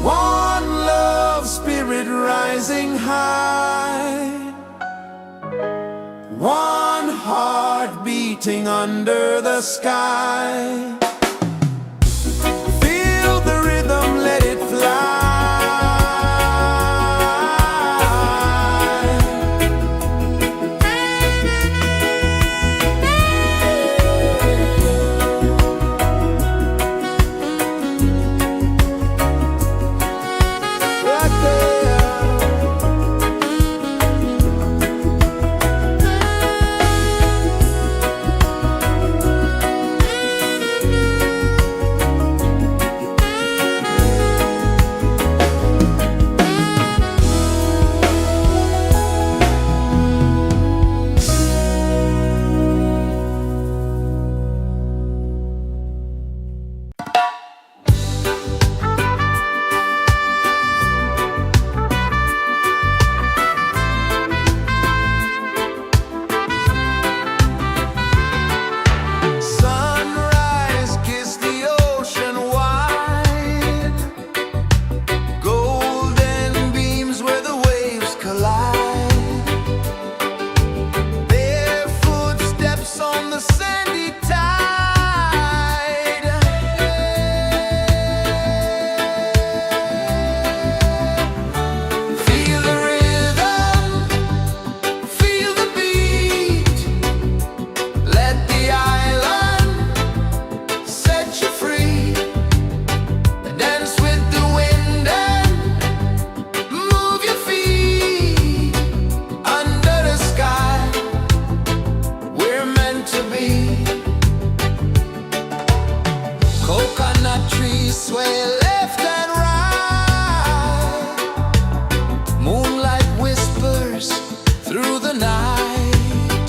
A: One love, spirit rising high. One heart beating under the sky. Feel the rhythm, let it fly. Right there. Sunrise, kiss the ocean wide. Golden beams where the waves collide. Bare footsteps on the sandy tide. Feel the rhythm, feel the beat. Let the island set you free. Dance with the wind and move your feet. Under the sky, we're meant to be. Coconut trees sway left and right. Moonlight whispers through the night.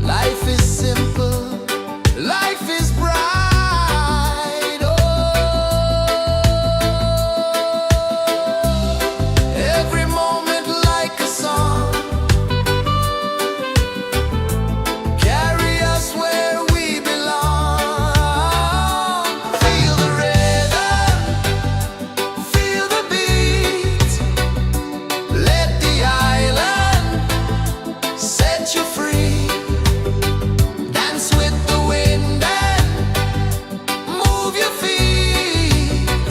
A: Life is simple, life is bright. Oh, every moment like a song. Carry us where we belong. Feel the rhythm, feel the beat. Let the island set you free. Dance with the wind and move your feet.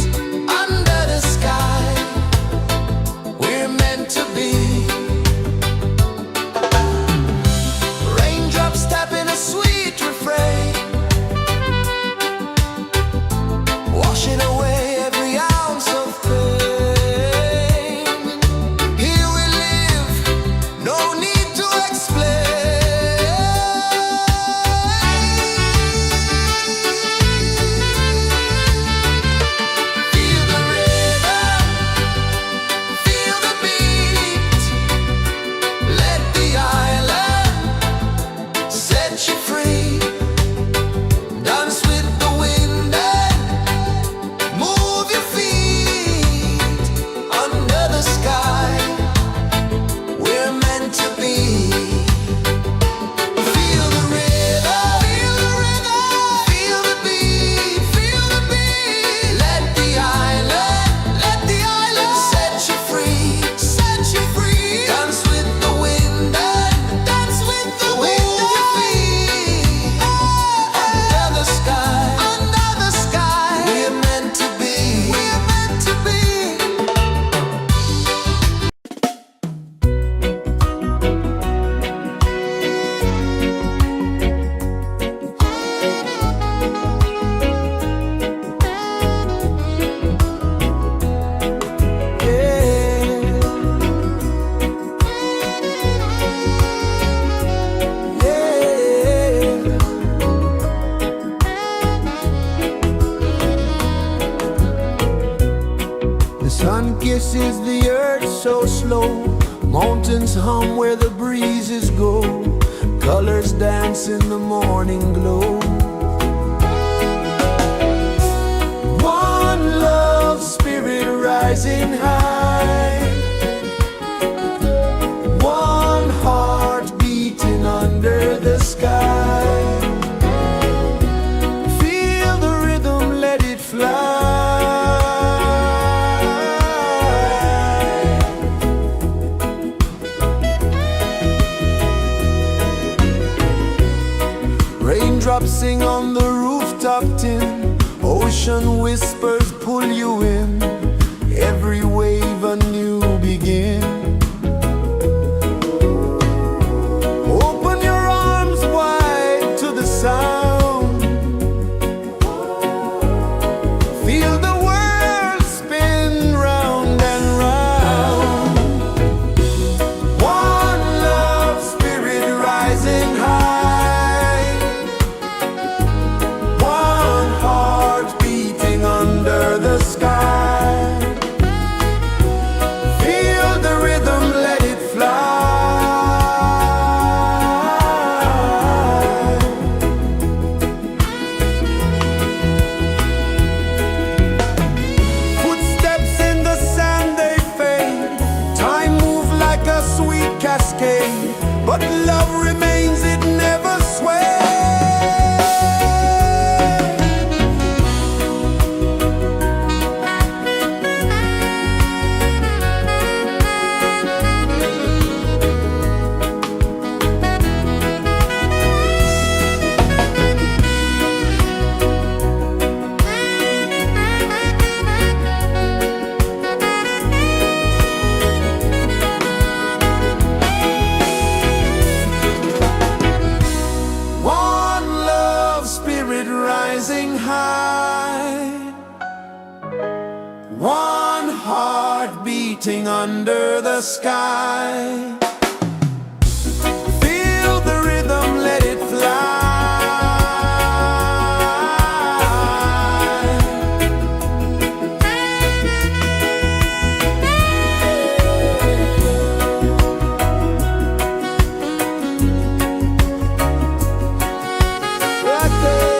A: Under the sky, we're meant to be. Raindrops Sun kisses the earth so slow, mountains hum where the breezes go, colors dance in the morning glow. One love spirit rising high, one heart beating under the sky. Feel the rhythm, let it fly. Raindrops sing on the rooftop tin, ocean whispers pull you in, every wave a new begin. Open your arms wide to the sound, feel the world spin round and round. One love spirit rising high, one heart beating under the sky. Feel the rhythm, let it fly. Footsteps in the sand, they fade, time moves like a sweet cascade, but love remains, it never sways. One love spirit rising high, one heart beating under the sky. Feel the rhythm, let it fly. Right there.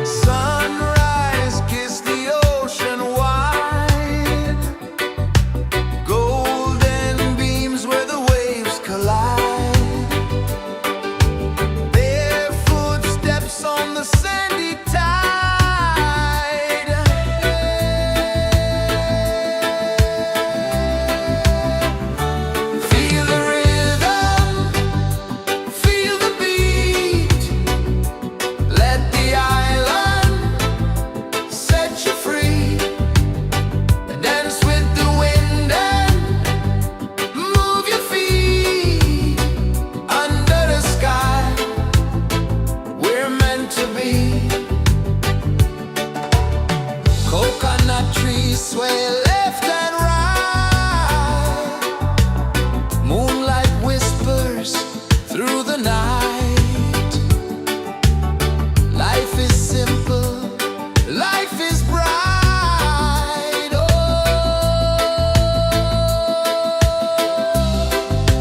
A: Sunrise, kiss the ocean wide, golden beams where the waves collide, bare footsteps on the sandy tide. Feel the rhythm, feel the beat, let the island set you free. Dance with the wind and move your feet. Under the sky, we're meant to be. Coconut trees sway left and right, moonlight whispers through the night. Life is simple, life is bright. Oh,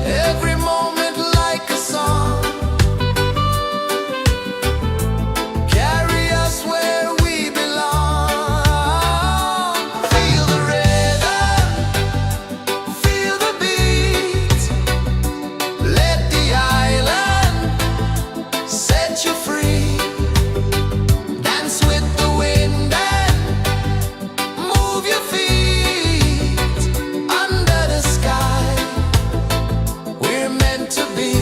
A: every moment like a song, carry us where we belong. Feel the rhythm, feel the beat, let the island set you free. Dance with the wind and move your feet. Under the sky, we're meant to be.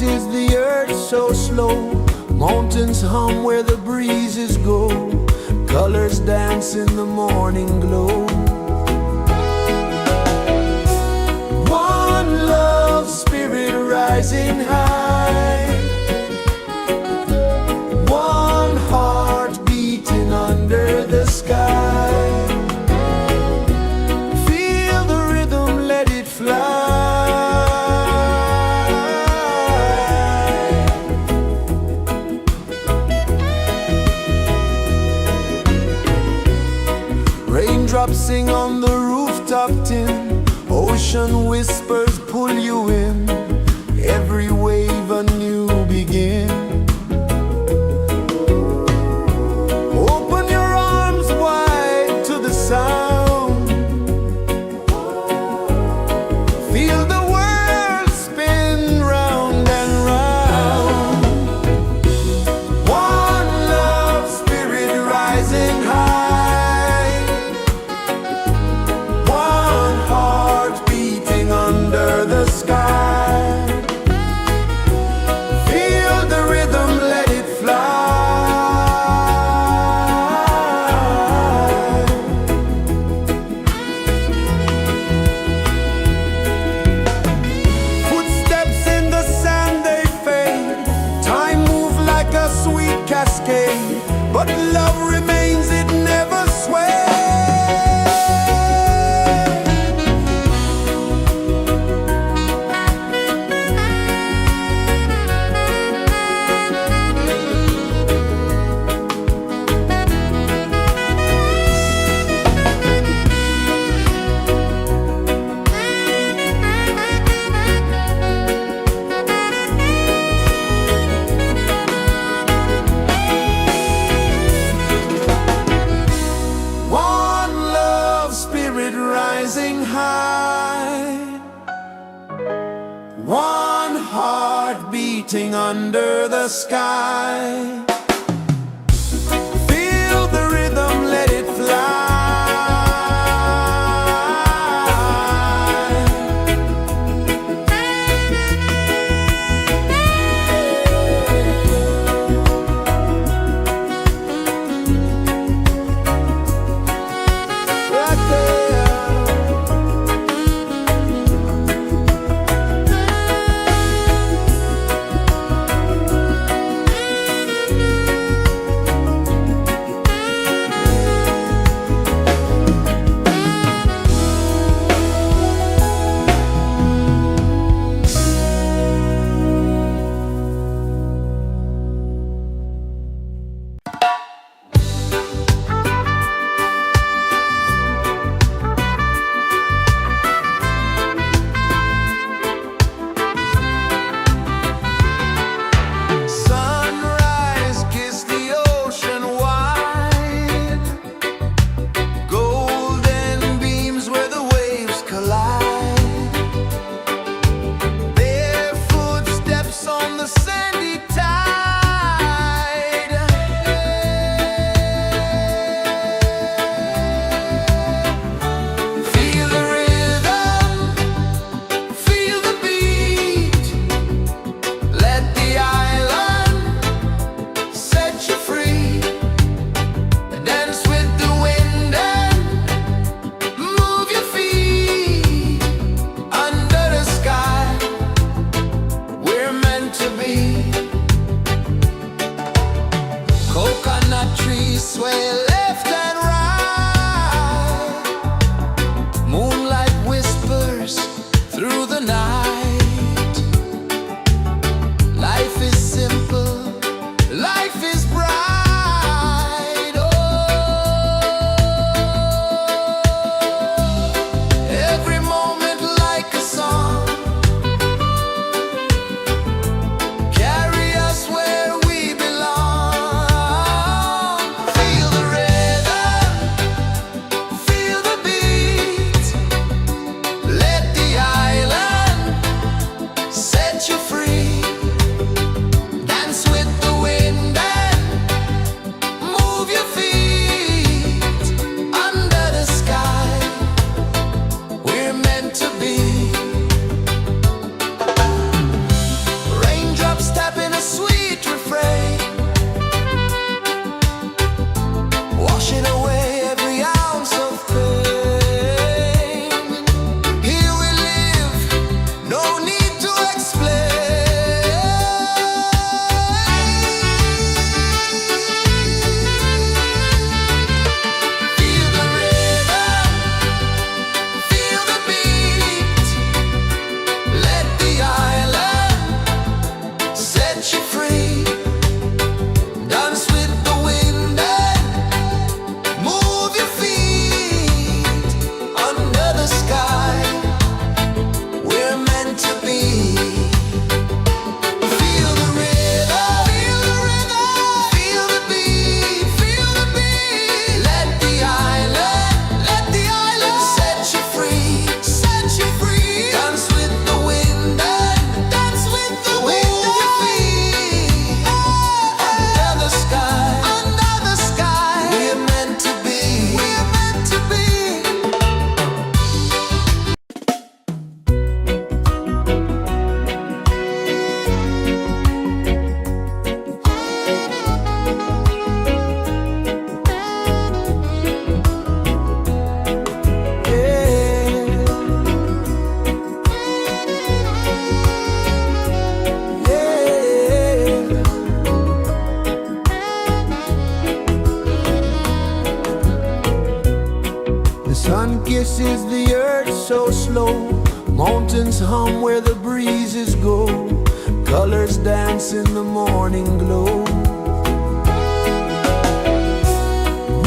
A: is the earth so slow? Mountains hum where the breezes go. Colors dance in the morning glow. One love spirit rising high. One heart beating under the sky. Feel the rhythm, let it fly. Raindrops sing on the rooftop tin. Ocean whispers pull you in. Every wave a new begin. Open your arms wide to the sound. Feel the world spin round and round. One love spirit rising high. One heart beating under the sky. Feel the rhythm, let it fly. Footsteps in the sand, they fade. Time moves like a sweet cascade, but love remains, it never sways. One love spirit rising high. One heart beating under the sky. Feel the rhythm, let it fly. Right there. Sunrise, kiss the ocean wide. Golden beams where the waves collide. Barefoot steps on the sandy tide. Feel the rhythm, feel the beat. Let the island set you free. Dance with the wind and move your feet. Under the sky, we're meant to be. Coconut trees sway left and right. Moonlight whispers through the night. Life is simple, life is bright. Oh, every moment like a song. Carry us where we belong. Feel the rhythm, kisses the earth so slow. Mountains hum where the breezes go. Colors dance in the morning glow.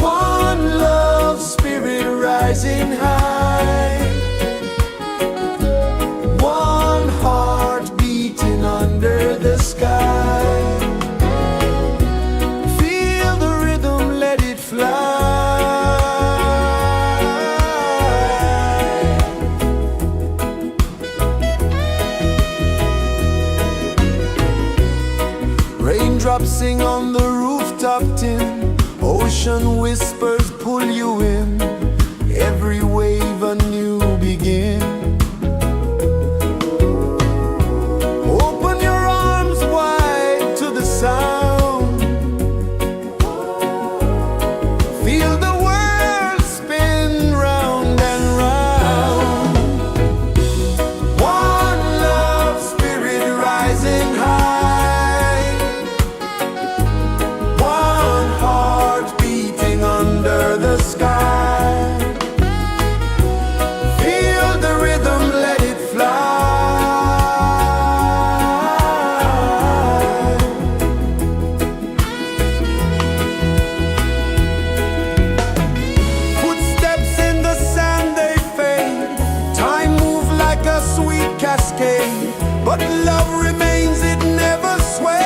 A: One love spirit rising high. One heart beating under the sky. Feel the rhythm, let it fly. Raindrops sing on the rooftop tin. Ocean whispers pull you in. Every wave a new begin. Open your arms wide to the sound. Feel the world spin round and round. One love spirit rising high. One heart beating under the sky. Feel the rhythm, let it fly. Footsteps in the sand, they fade. Time moves like a sweet cascade, but love remains, it never sways.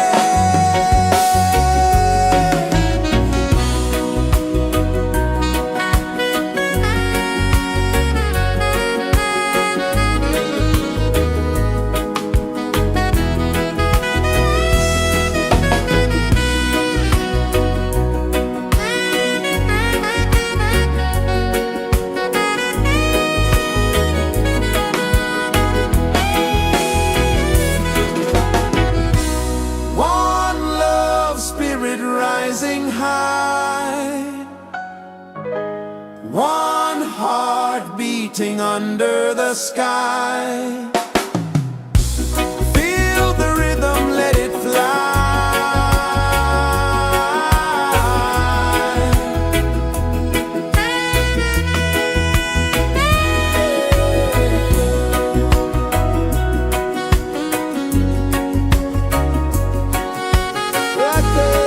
A: One love spirit rising high. One heart beating under the sky. Feel the rhythm, let it fly. Right there.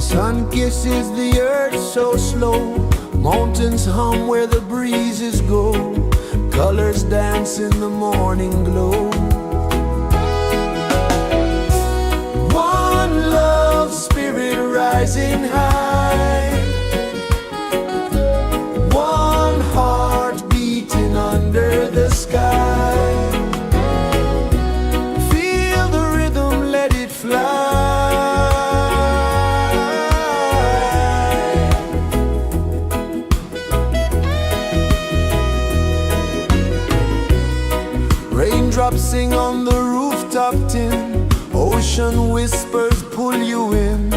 A: Sun kisses the earth so slow, mountains hum where the breezes go, colors dance in the morning glow. One love, spirit rising high, one heart beating under the sky. Feel the rhythm, let it fly. Raindrops sing on the rooftop tin, ocean whispers pull you in,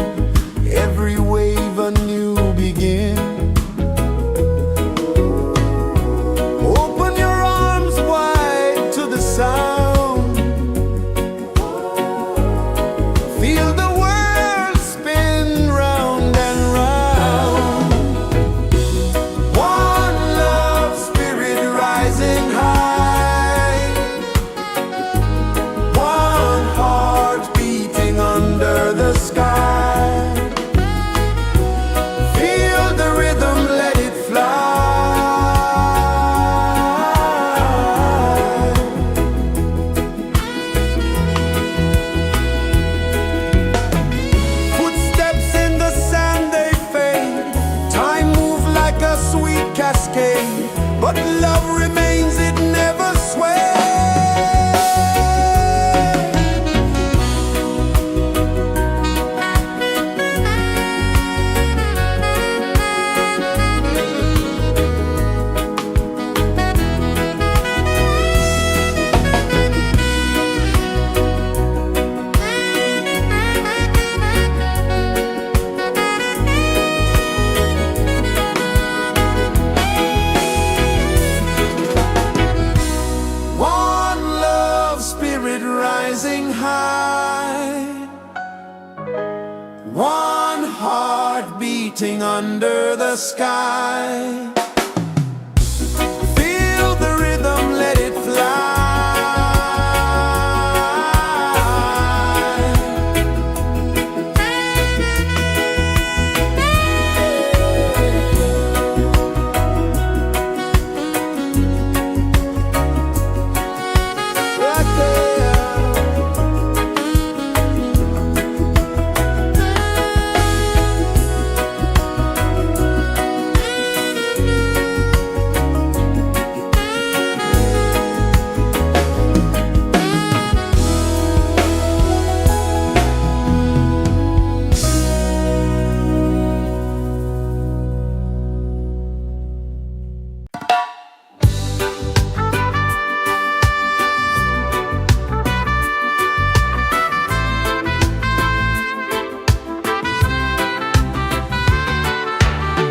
A: every wave a new begin. Open your arms wide to the sound, feel the world spin round and round. One love, spirit rising high, one heart beating under the sky. Feel the rhythm, let it fly. Footsteps in the sand, they fade, time moves like a sweet cascade, but love remains, it never sways. One love, spirit rising high, one heart beating under the sky. Feel the rhythm, let it fly. Rock there.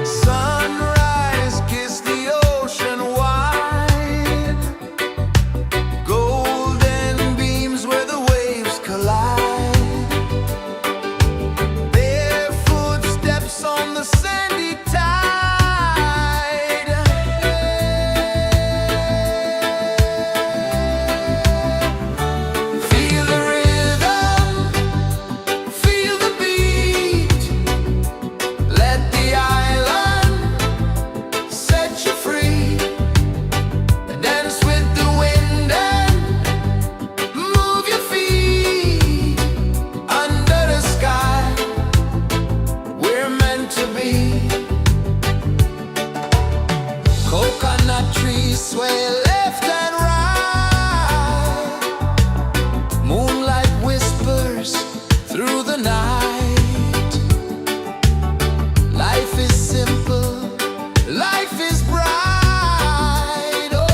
A: Sunrise, kiss the ocean wide, golden beams where the waves collide, bare footsteps on the sandy tide. Feel the rhythm, feel the beat, let the island set you free. Dance with the wind and move your feet under the sky. We're meant to be. Coconut trees sway left and right, moonlight whispers through the night. Life is simple, life is bright. Oh,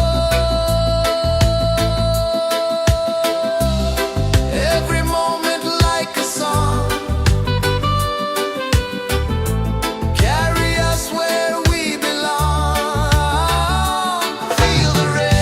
A: every moment like a song, carry us where we belong. Feel the rhythm.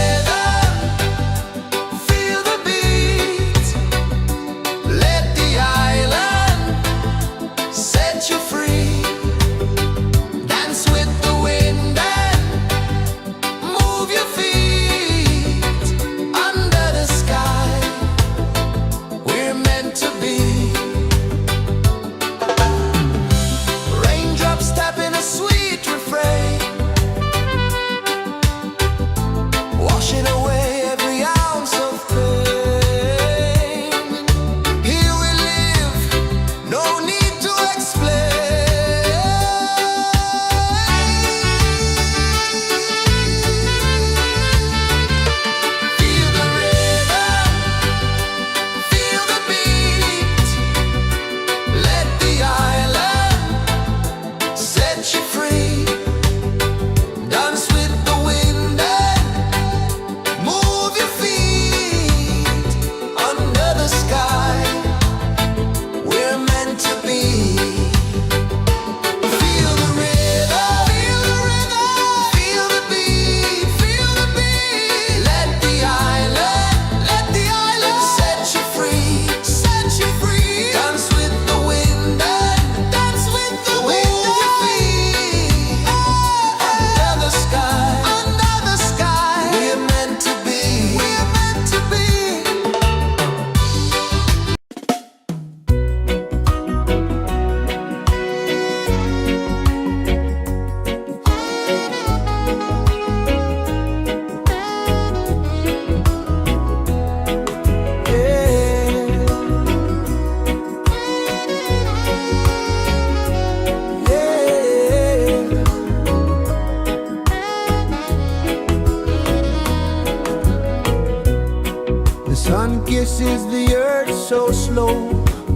A: so slow.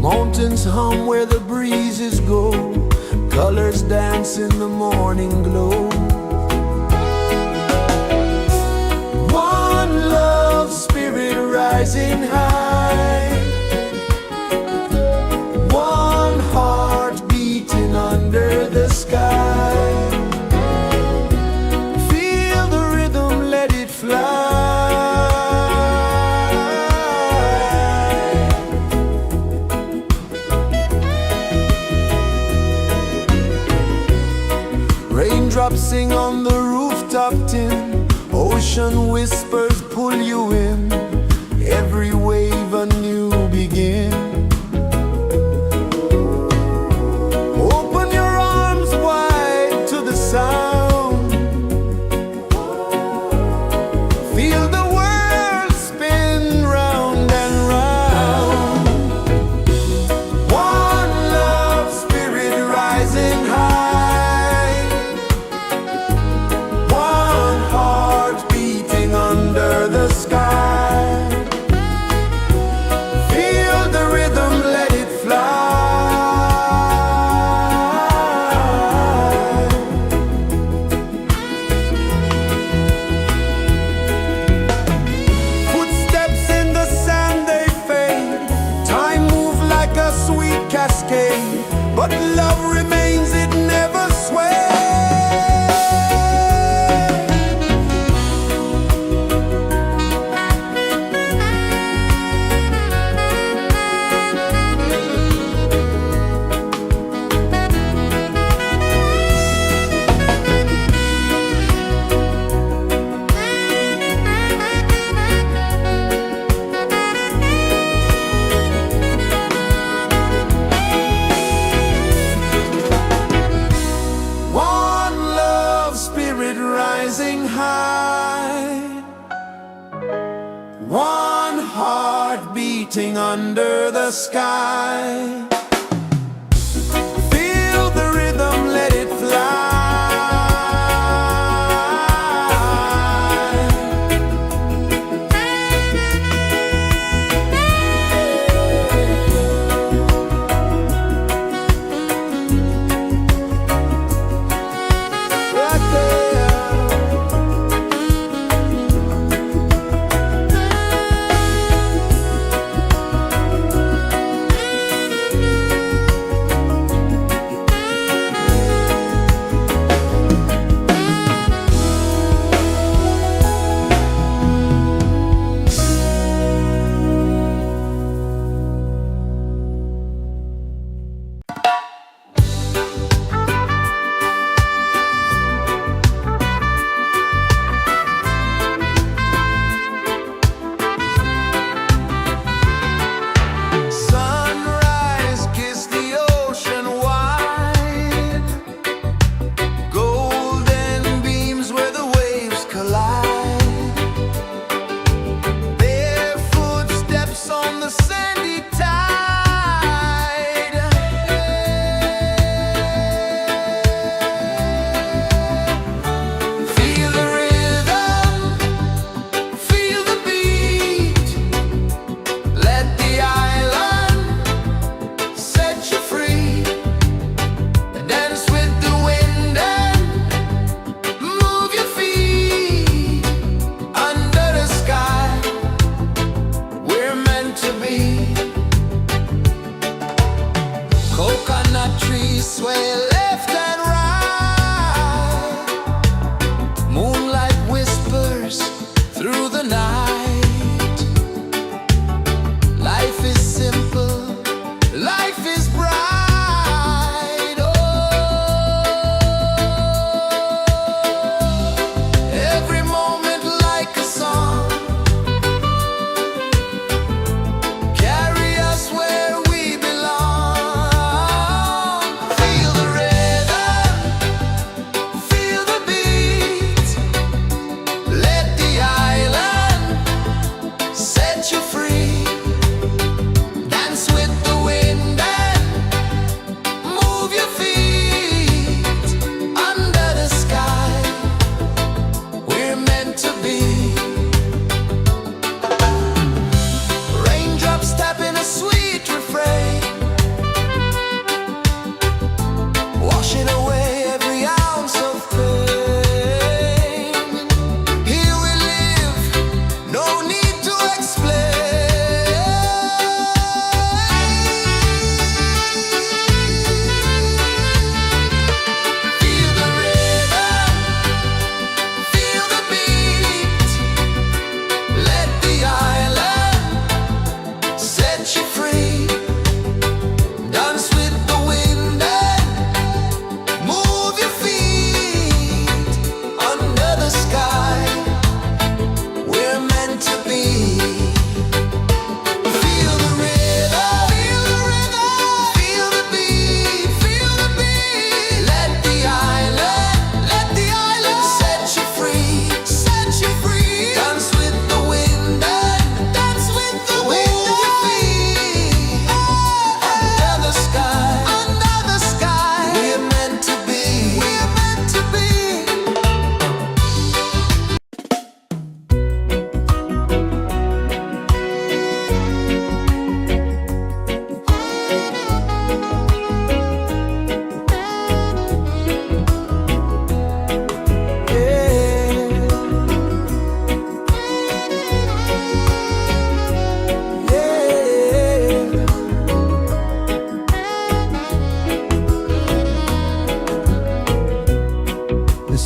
A: Mountains hum where the breezes go. Colors dance in the morning glow. One love, spirit rising high. One heart beating under the sky. Feel the rhythm, let it fly. Raindrops sing on the rooftop tin. Ocean whispers pull you in. Every wave a new begin. Open your arms wide to the sound. Feel the world spin round and round. One love, spirit rising high. One heart beating under the sky. Feel the rhythm, let it fly. Footsteps in the sand, they fade. Time moves like a sweet cascade, but love remains, it never sways. One love, spirit rising high. One heart beating under the sky. Feel the rhythm, let it fly. Right there.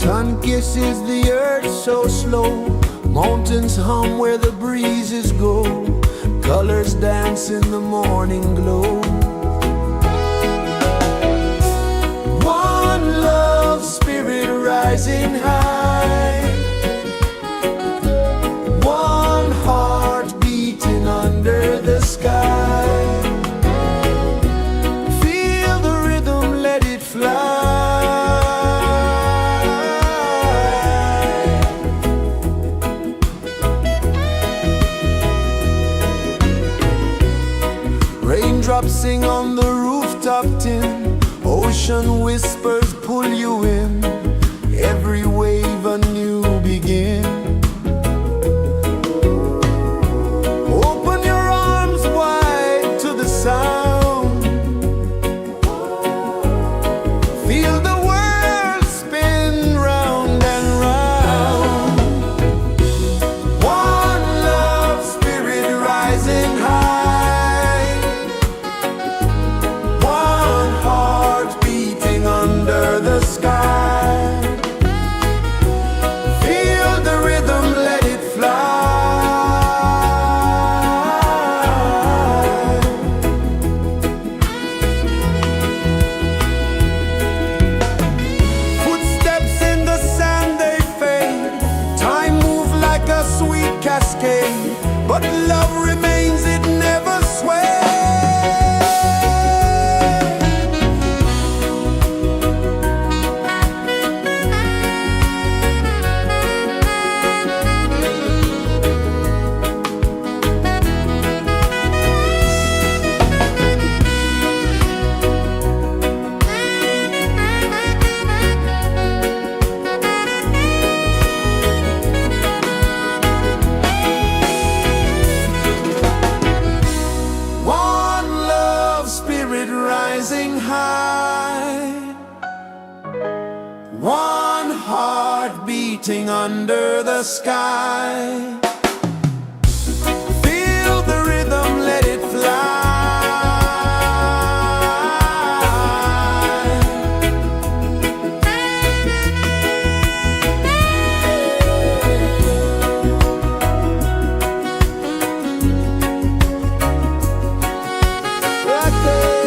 A: Sun kisses the earth so slow, mountains hum where the breezes go, colors dance in the morning glow. One love spirit rising high, one heart beating under the sky. Feel the rhythm, let it fly. Raindrops sing on the rooftop tin, ocean whispers pull you in, every wave a new begin. Open your arms wide to the sound, feel the world spin round and round. One love spirit rising high, one heart beating under the sky. Feel the rhythm, let it fly. Footsteps in the sand, they fade, time moves like a sweet cascade, but love remains, it never sways. One love spirit rising high, one heart beating under the sky. Feel the rhythm, let it fly. Right there.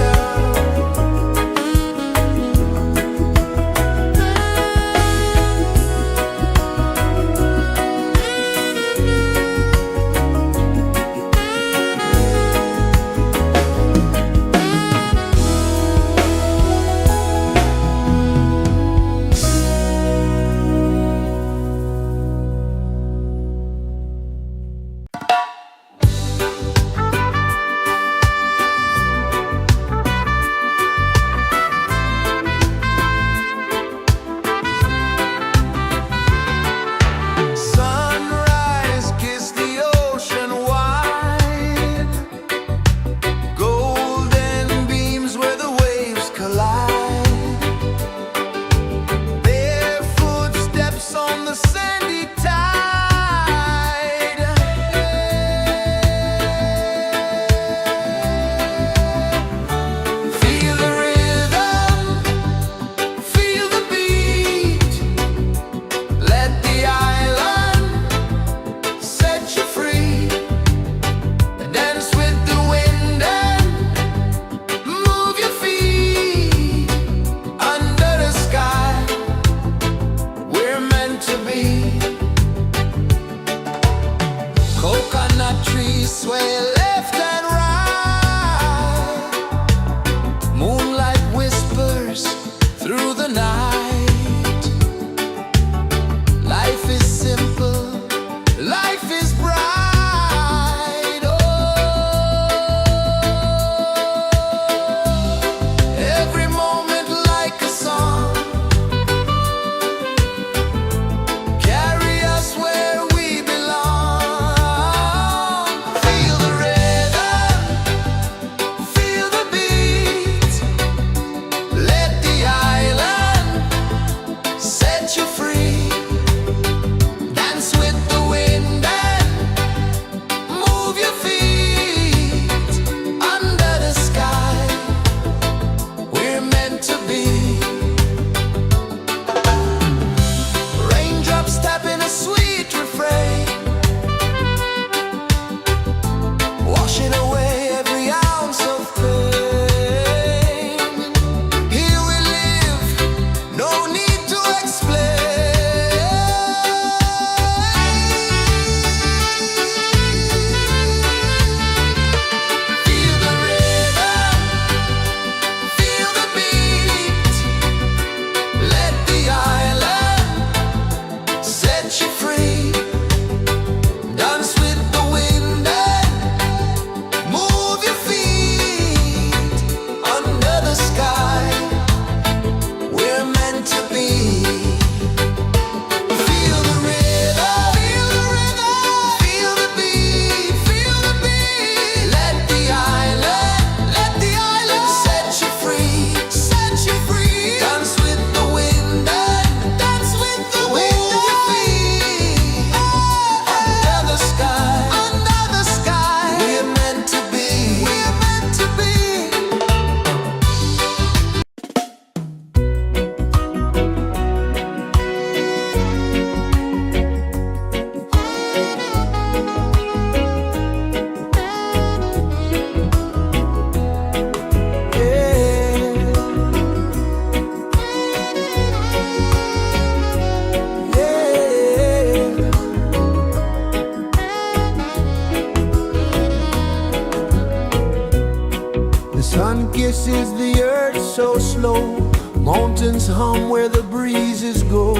A: is the earth so slow? Mountains hum where the breezes go.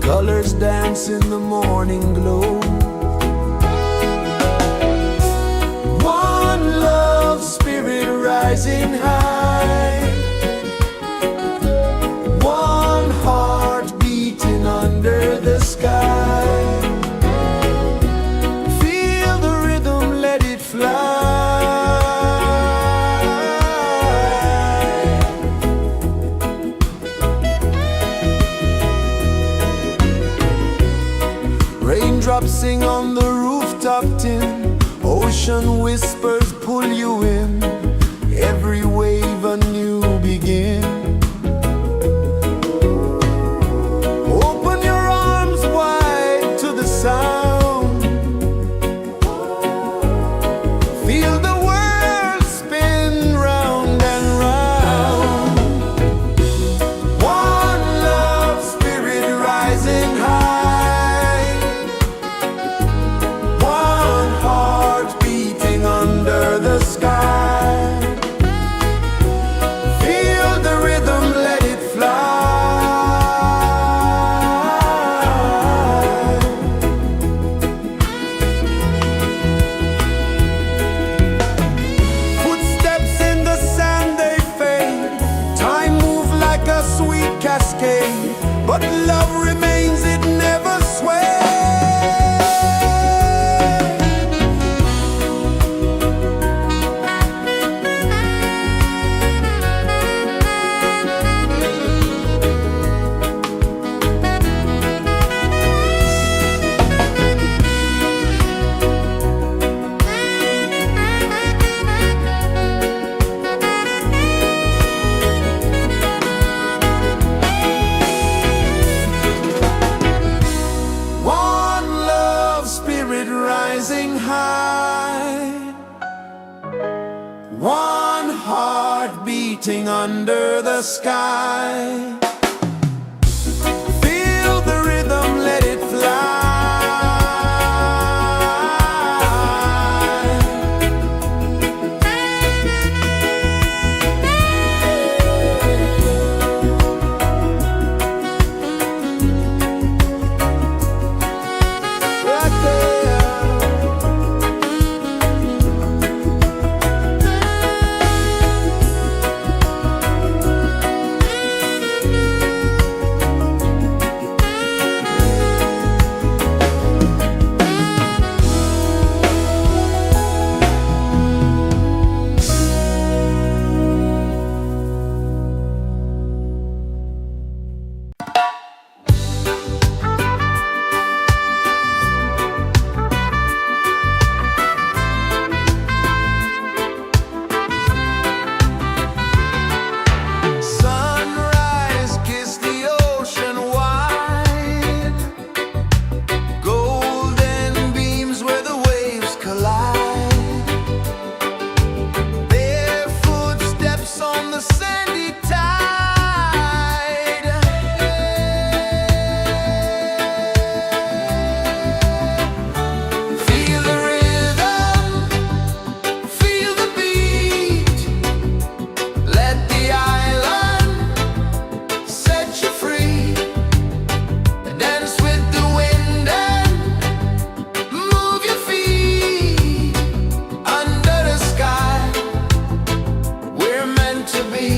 A: Colors dance in the morning glow. One love spirit rising high. One heart beating under the sky. Feel the rhythm, let it fly. Raindrops sing on the rooftop tin. Ocean whispers pull you in. Every wave a new begin. Open your arms wide to the sound. Feel the world spin round and round. One love spirit rising high. One heart beating under the sky. Feel the rhythm, let it fly. Footsteps in the sand, they fade. Time moves like a sweet cascade, but love remains, it never sways. One love spirit rising high. One heart beating under the sky. Feel the rhythm, let it fly. Right there. Sunrise, kiss the ocean wide. Golden beams where the waves collide. Barefoot steps on the sandy tide. Feel the rhythm, feel the beat. Let the island set you free. Dance with the wind and move your feet. Under the sky, we're meant to be.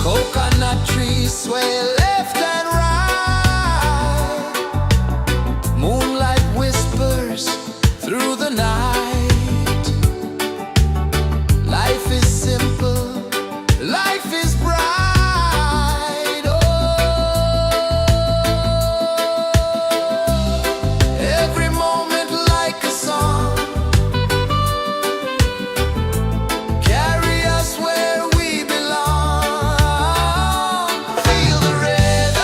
A: Coconut trees sway left and right. Moonlight whispers through the night. Life is simple, life is bright. Oh, every moment like a song. Carry us where we belong. Feel the rhythm.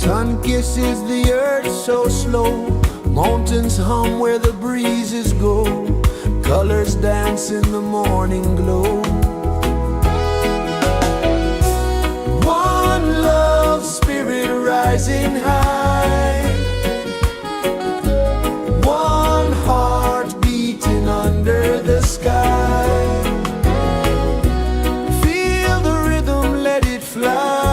A: Sun kisses the earth so slow, mountains hum where the breezes go, colors dance in the morning glow. One love spirit rising high, one heart beating under the sky. Feel the rhythm, let it fly.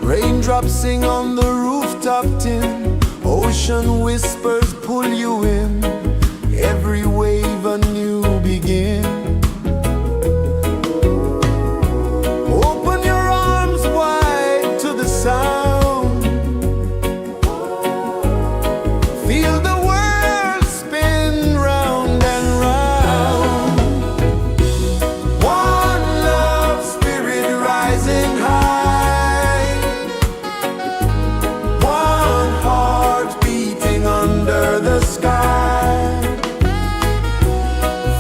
A: Raindrops sing on the rooftop tin, ocean whispers pull you in, every wave a new begin. Open your arms wide to the sound, feel the world spin round and round. One love spirit rising high, one heart beating under the sky.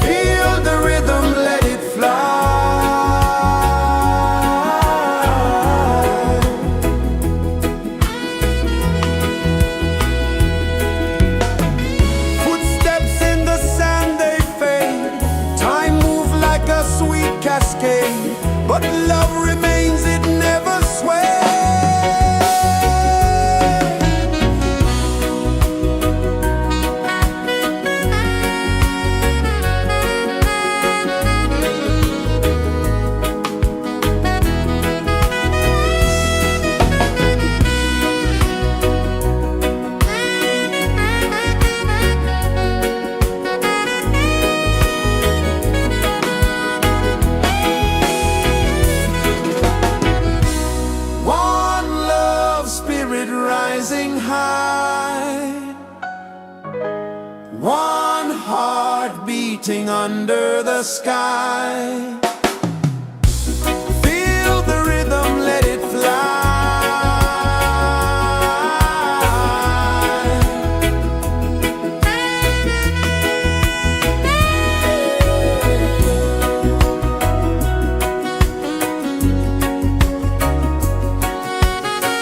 A: Feel the rhythm, let it fly. Footsteps in the sand, they fade, time moves like a sweet cascade, but love remains, it never sways. One love spirit rising high, one heart beating under the sky. Feel the rhythm, let it fly.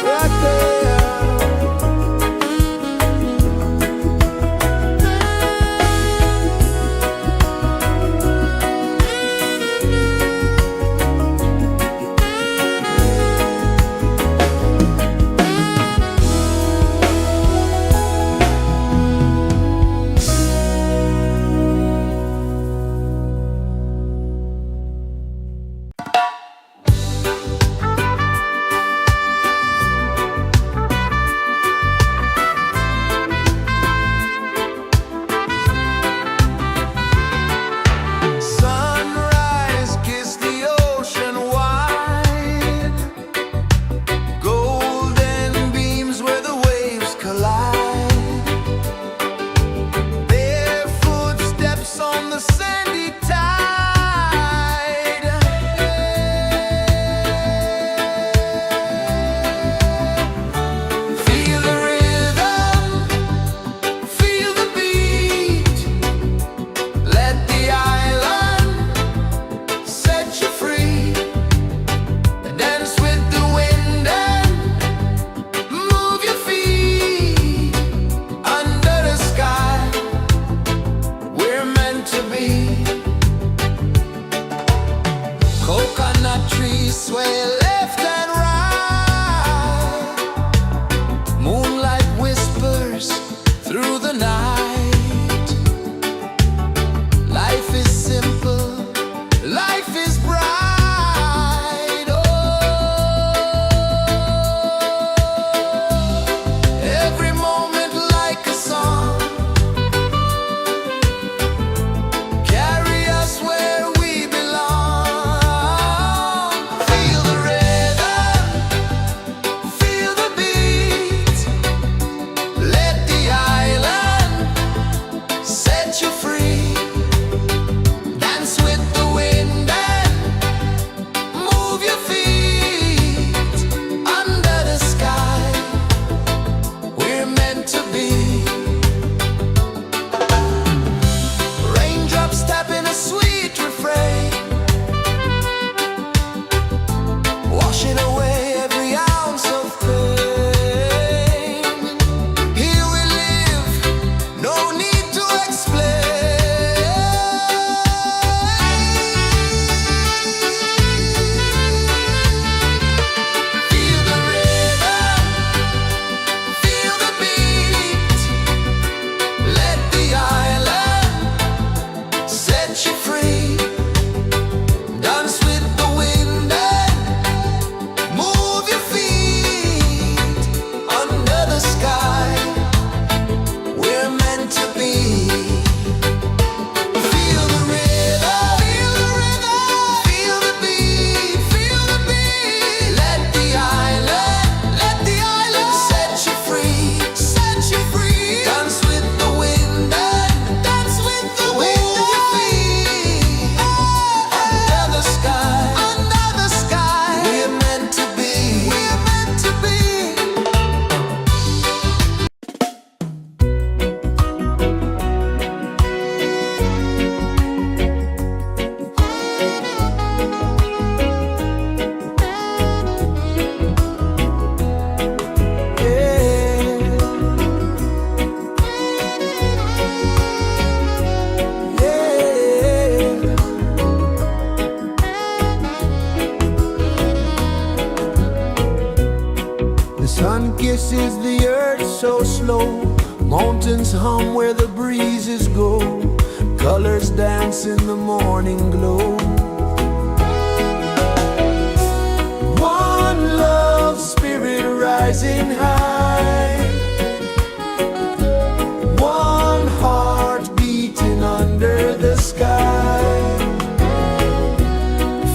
A: Right there. earth so slow. Mountains hum where the breezes go. Colors dance in the morning glow. One love, spirit rising high. One heart beating under the sky.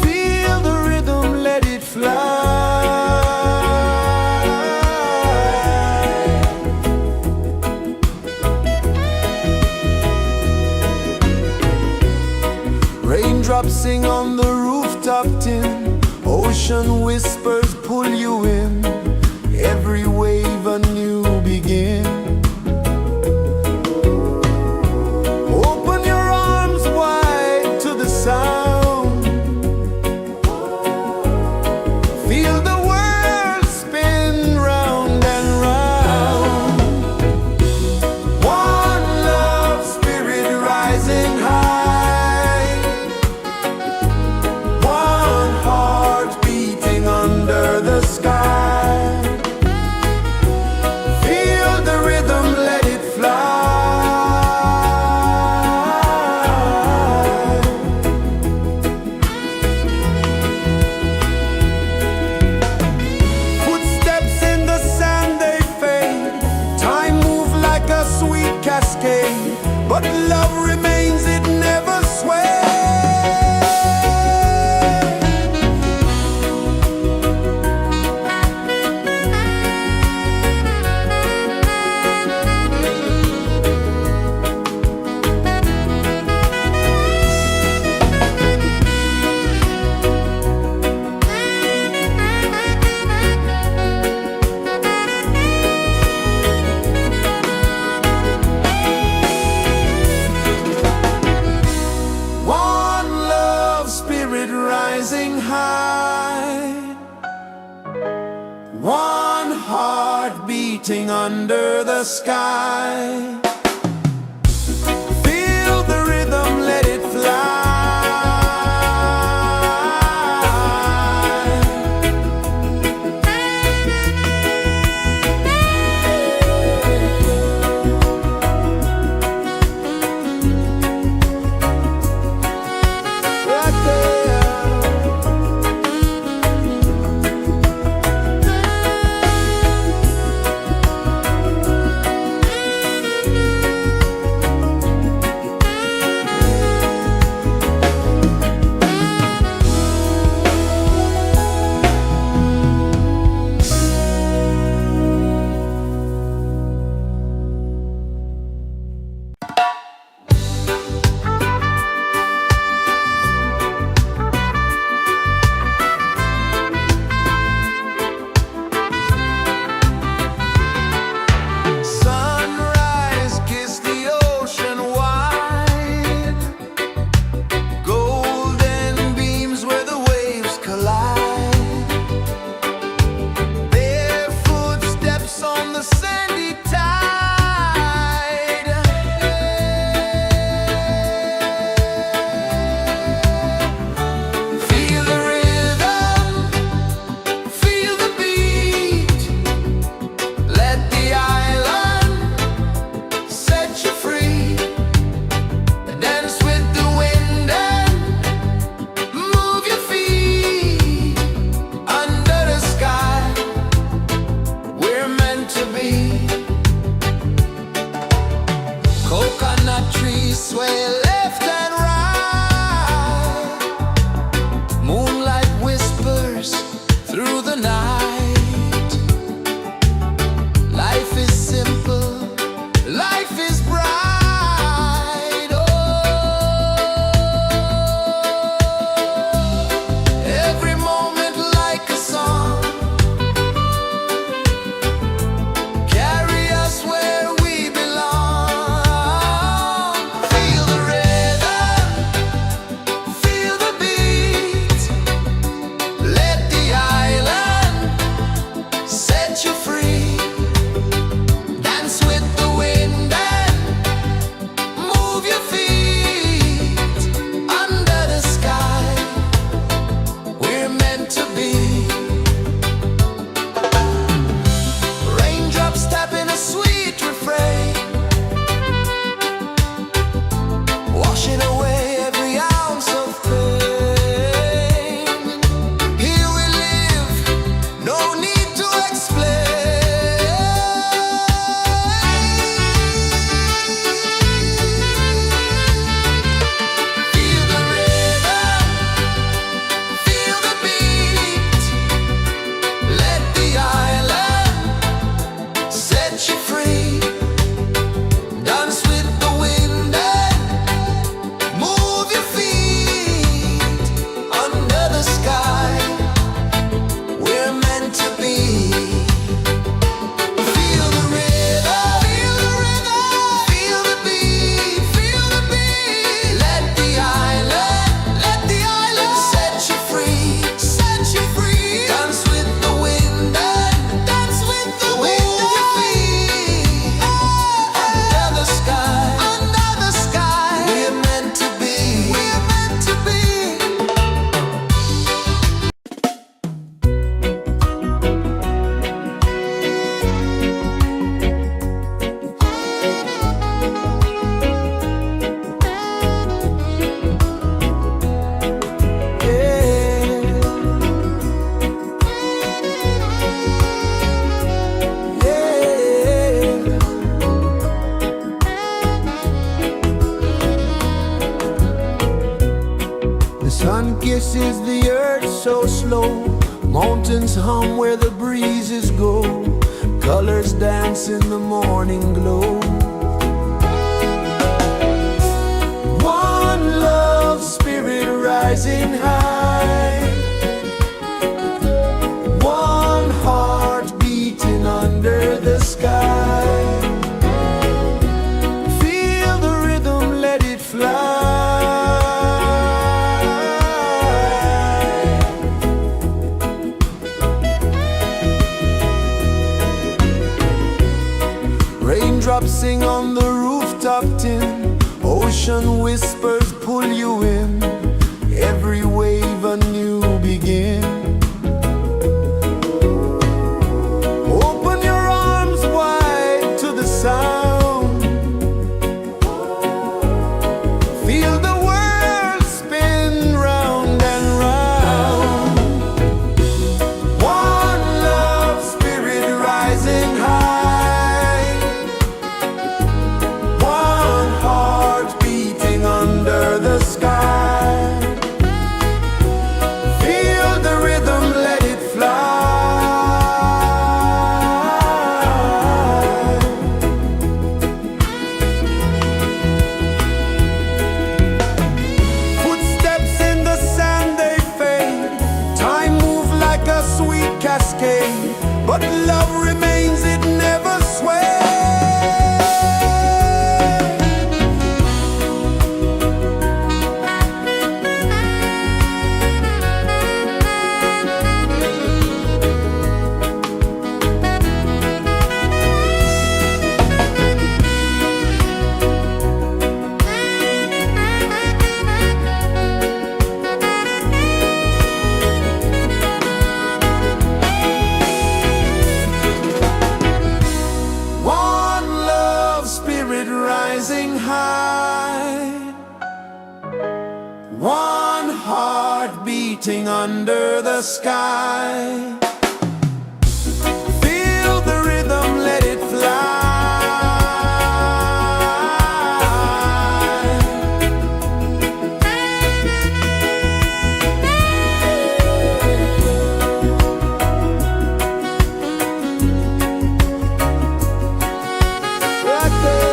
A: Feel the rhythm, let it fly. Raindrops sing on the rooftop tin. Ocean whispers pull you in. Every wave a new begin. Open your arms wide to the sound. Feel the world spin round and round. One love, spirit rising high. One heart beating under the sky. Feel the rhythm, let it fly. Footsteps in the sand, they fade. Time moves like a sweet cascade, but love remains, it never sways. One love, spirit rising high. One heart beating under the sky. Feel the rhythm, let it fly. Right there. kisses the earth so slow. Mountains hum where the breezes go. Colors dance in the morning glow. One love spirit rising high. One heart beating under the sky. Feel the rhythm, let it fly. Raindrops sing on the rooftop tin. Ocean whispers pull you in. Every wave a new begin. Open your arms wide to the sound. Feel the world spin round and round. One love spirit rising high. One heart beating under the sky. Feel the rhythm, let it fly. Footsteps in the sand, they fade. Time moves like a sweet cascade, but love remains, it never sways. One love spirit rising high. One heart beating under the sky. Feel the rhythm, let it fly. Right there.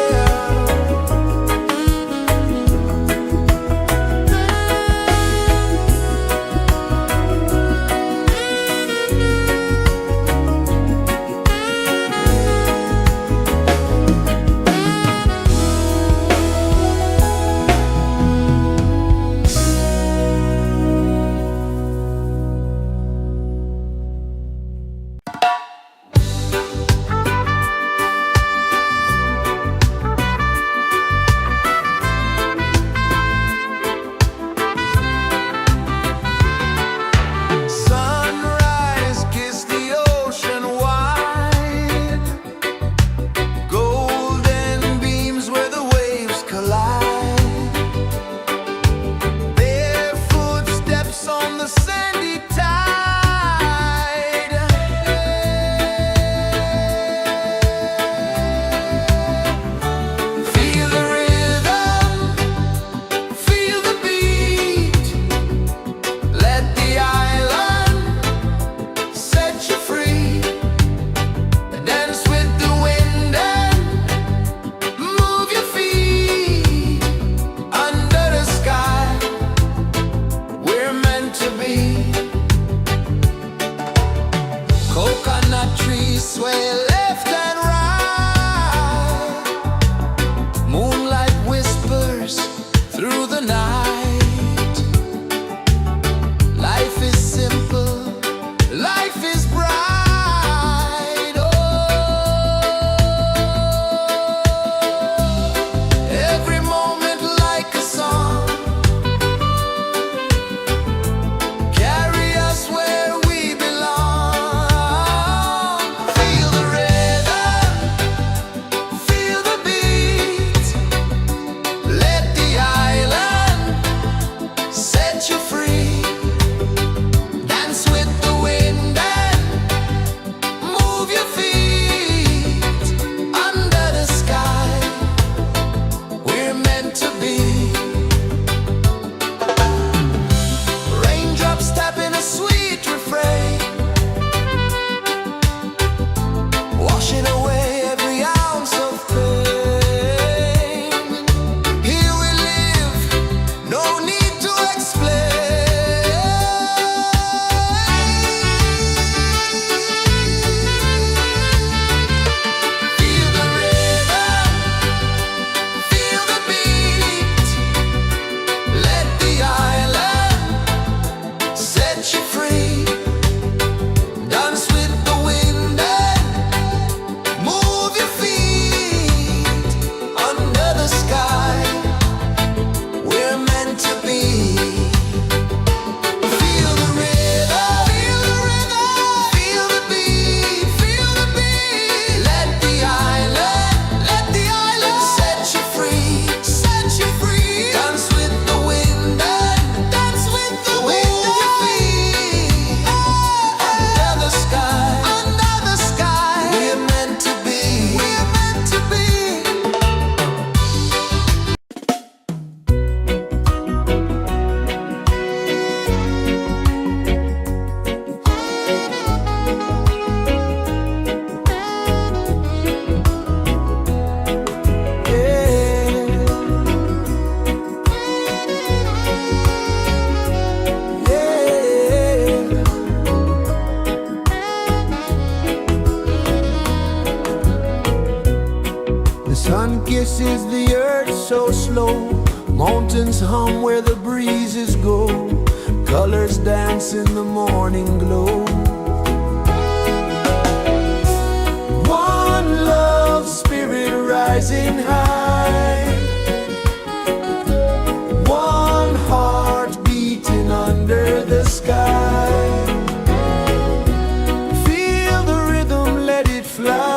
A: The sun kisses the earth so slow, mountains hum where the breezes go, colors dance in the morning glow. One love spirit rising high, one heart beating under the sky. Feel the rhythm, let it fly.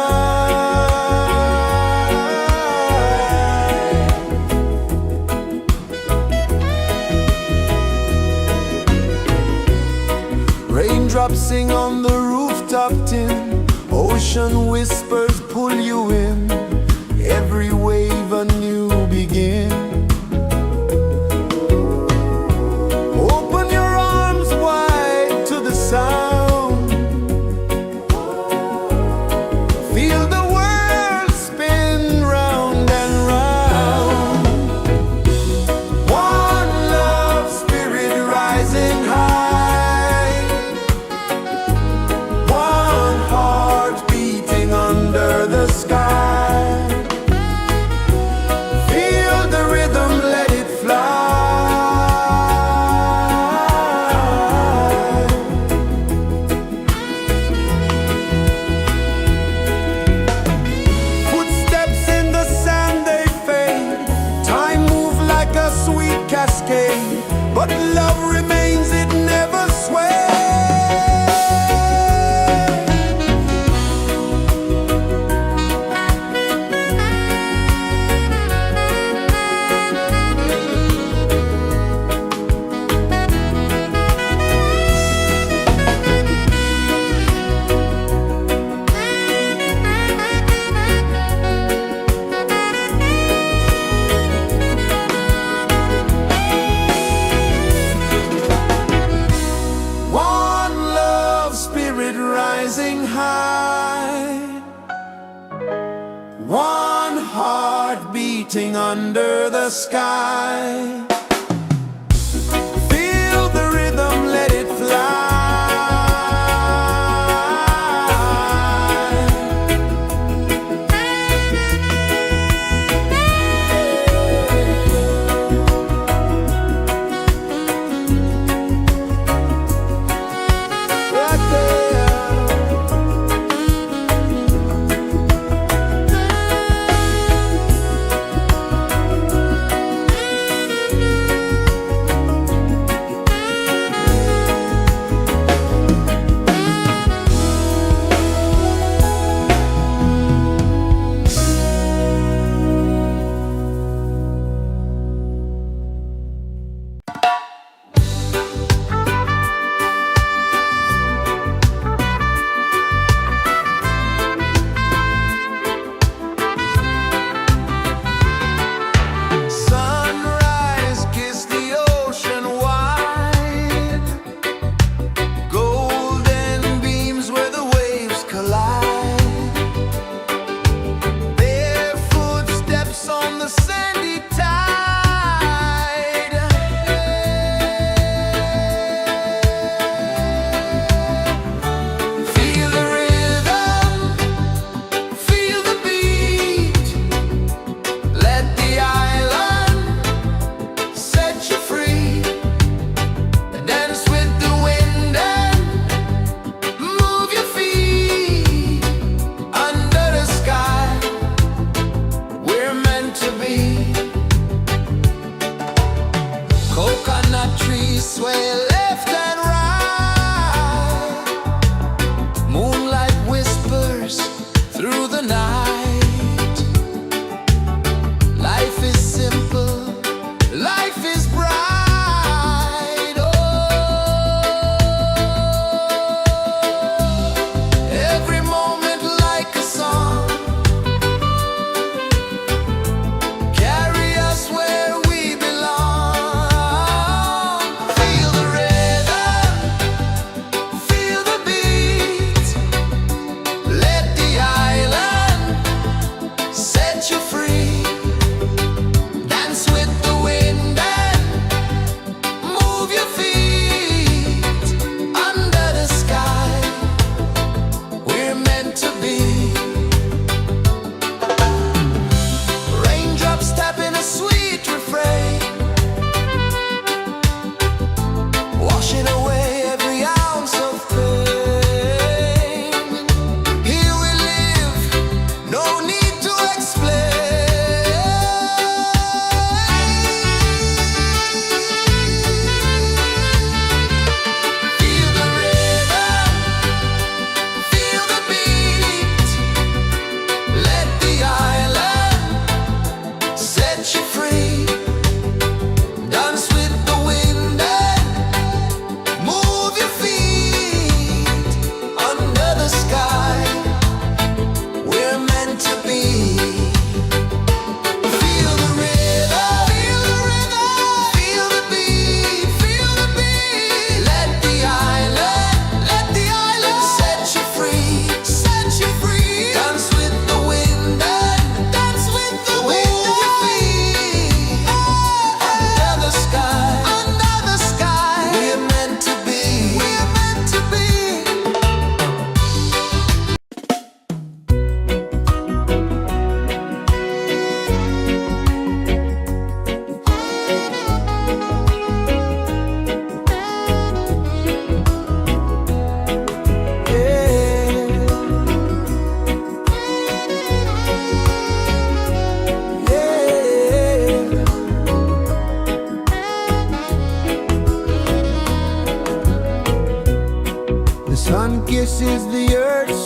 A: Raindrops sing on the rooftop tin, ocean whispers pull you in, every wave a new begin. Open your arms wide to the sound, feel the world spin round and round. One love spirit rising high, one heart beating under the sky. Feel the rhythm, let it fly. Footsteps in the sand, they fade, time moves like a sweet cascade, but love remains, it never sways. One love spirit rising high, one heart beating under the sky. Feel the rhythm, let it fly. Right there.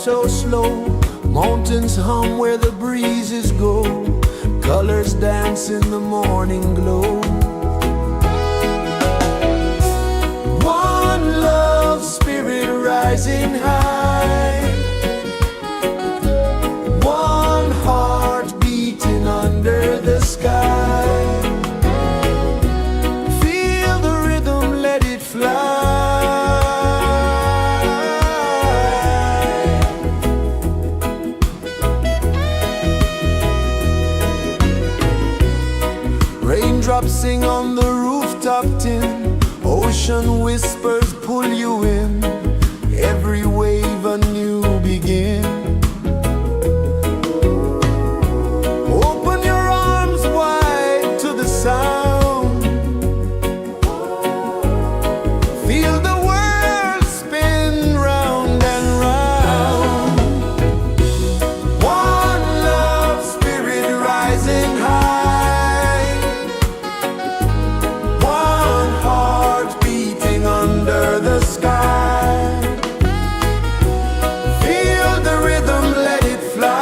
A: so slow. Mountains hum where the breezes go. Colors dance in the morning glow. One love, spirit rising high. One heart beating under the sky. Feel the rhythm, let it fly. Raindrops sing on the rooftop tin. Ocean whispers pull you in. Every wave a new begin. Open your arms wide to the sound. Feel the world spin round and round. One love, spirit rising high. One heart beating under the sky. Feel the rhythm, let it fly.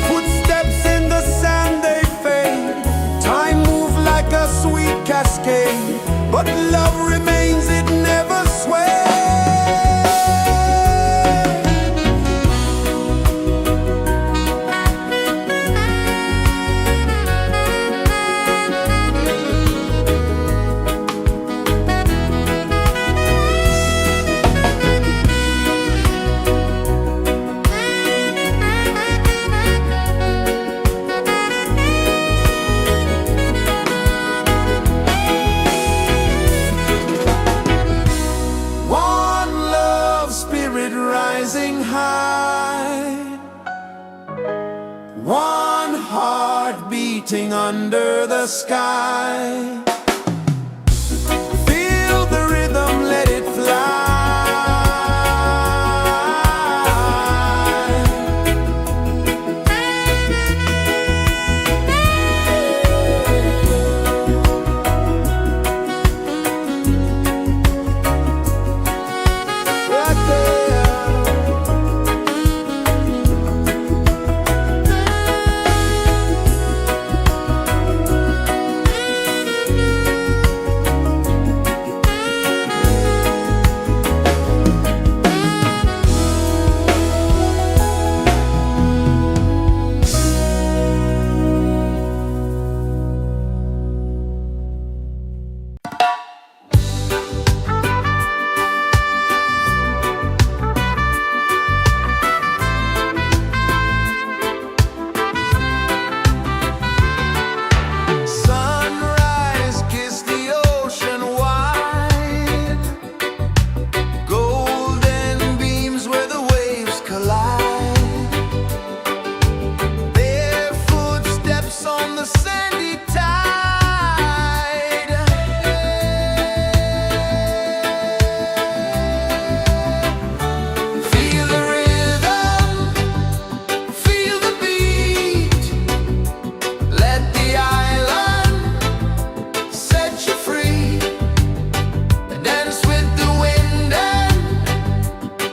A: Footsteps in the sand, they fade. Time moves like a sweet cascade, but love remains, it never sways. One love, spirit rising high. One heart beating under the sky. Feel the rhythm, let it fly. Right there. Sunrise, kiss the ocean wide. Golden beams where the waves collide. Bare footsteps on the sandy tide. Feel the rhythm, feel the beat. Let the island set you free. Dance with the wind and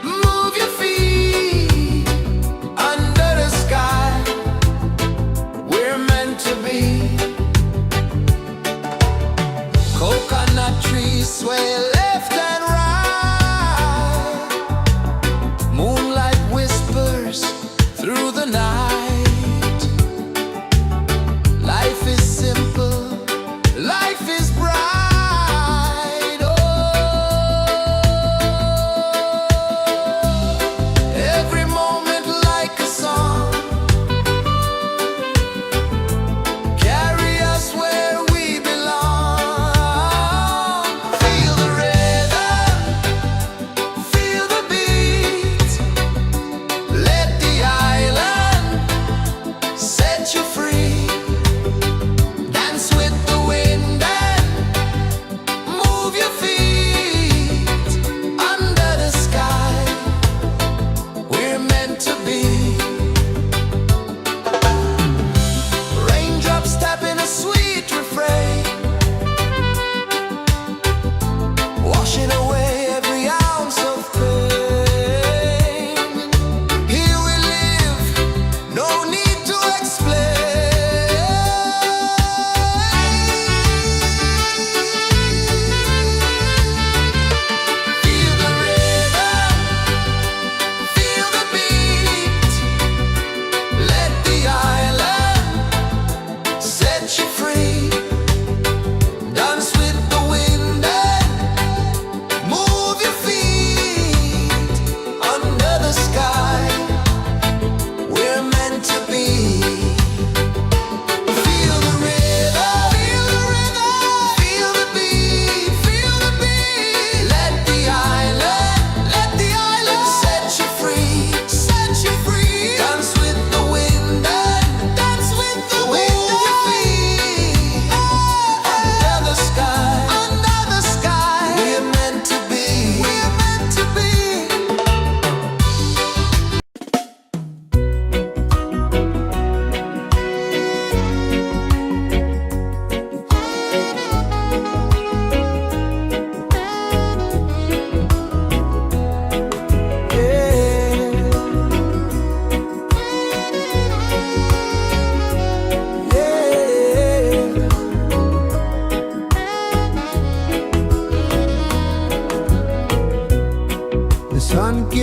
A: move your feet. Under the sky, we're meant to be. Coconut trees sway left and right. Moonlight whispers through the night. Life is simple, life is bright. Oh, every moment like a song. Carry us where we belong. Feel the rhythm.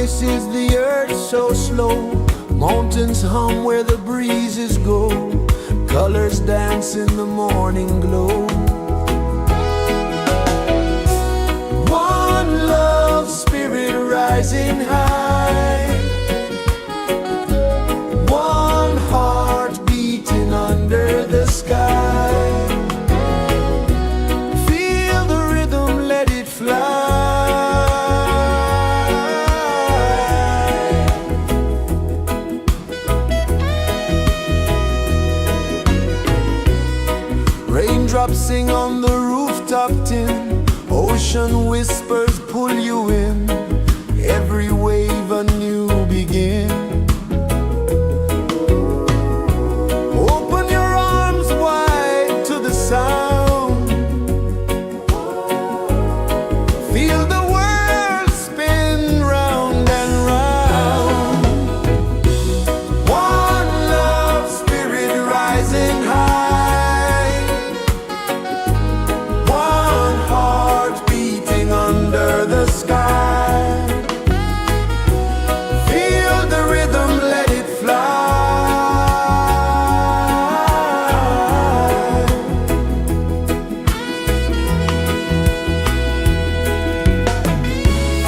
A: kisses the earth so slow. Mountains hum where the breezes go. Colors dance in the morning glow. One love spirit rising high. One heart beating under the sky. Feel the rhythm, let it fly. Raindrops sing on the rooftop tin. Ocean whispers pull you in. Every wave a new begin. Open your arms wide to the sound. Feel the world spin round and round. One love spirit rising high. One heart beating under the sky. Feel the rhythm, let it fly.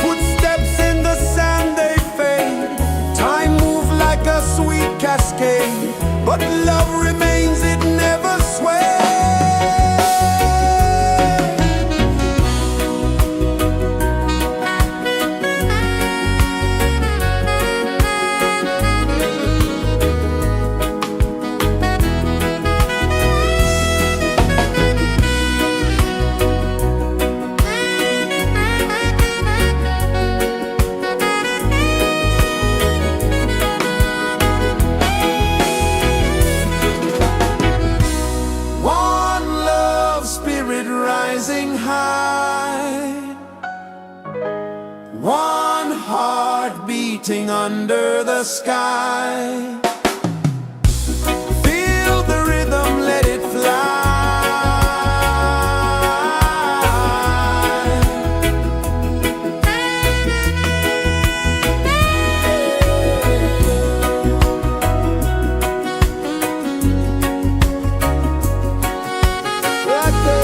A: Footsteps in the sand, they fade. Time moves like a sweet cascade, but love remains, it never sways. One love spirit rising high. One heart beating under the sky. Feel the rhythm, let it fly. Right there.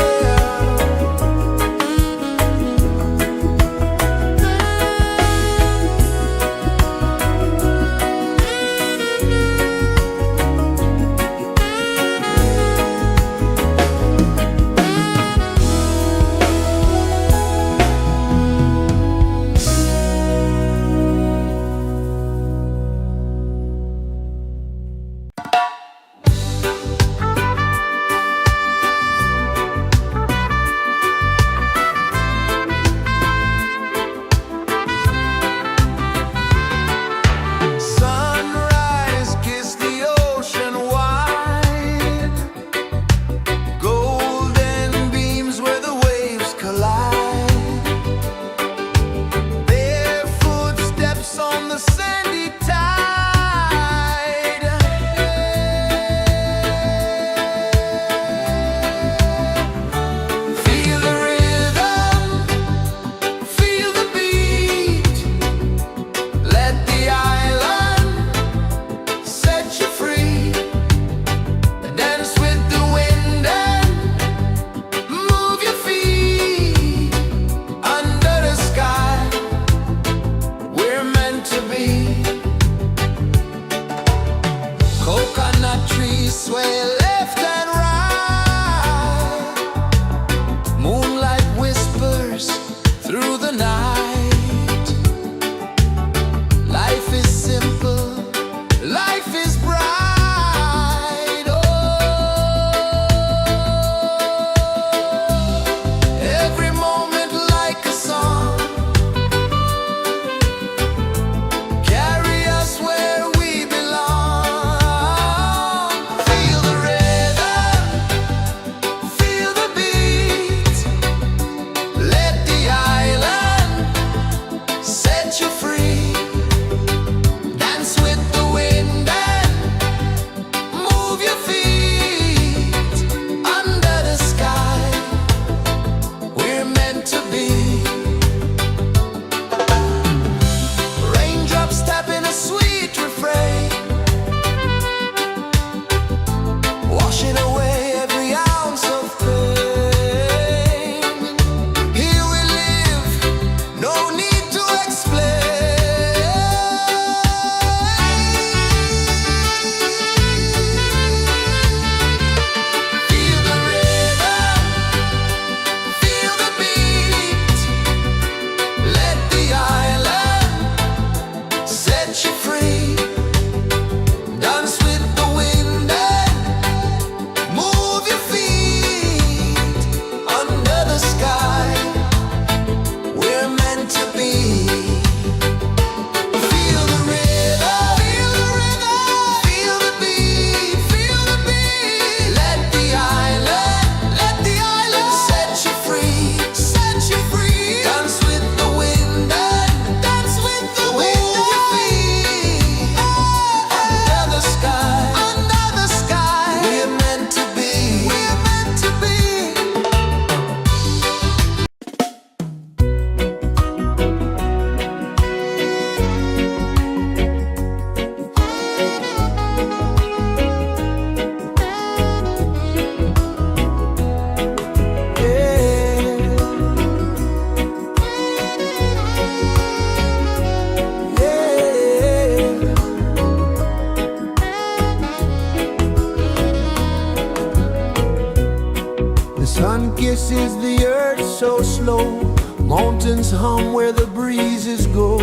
A: Mountains hum where the breezes go,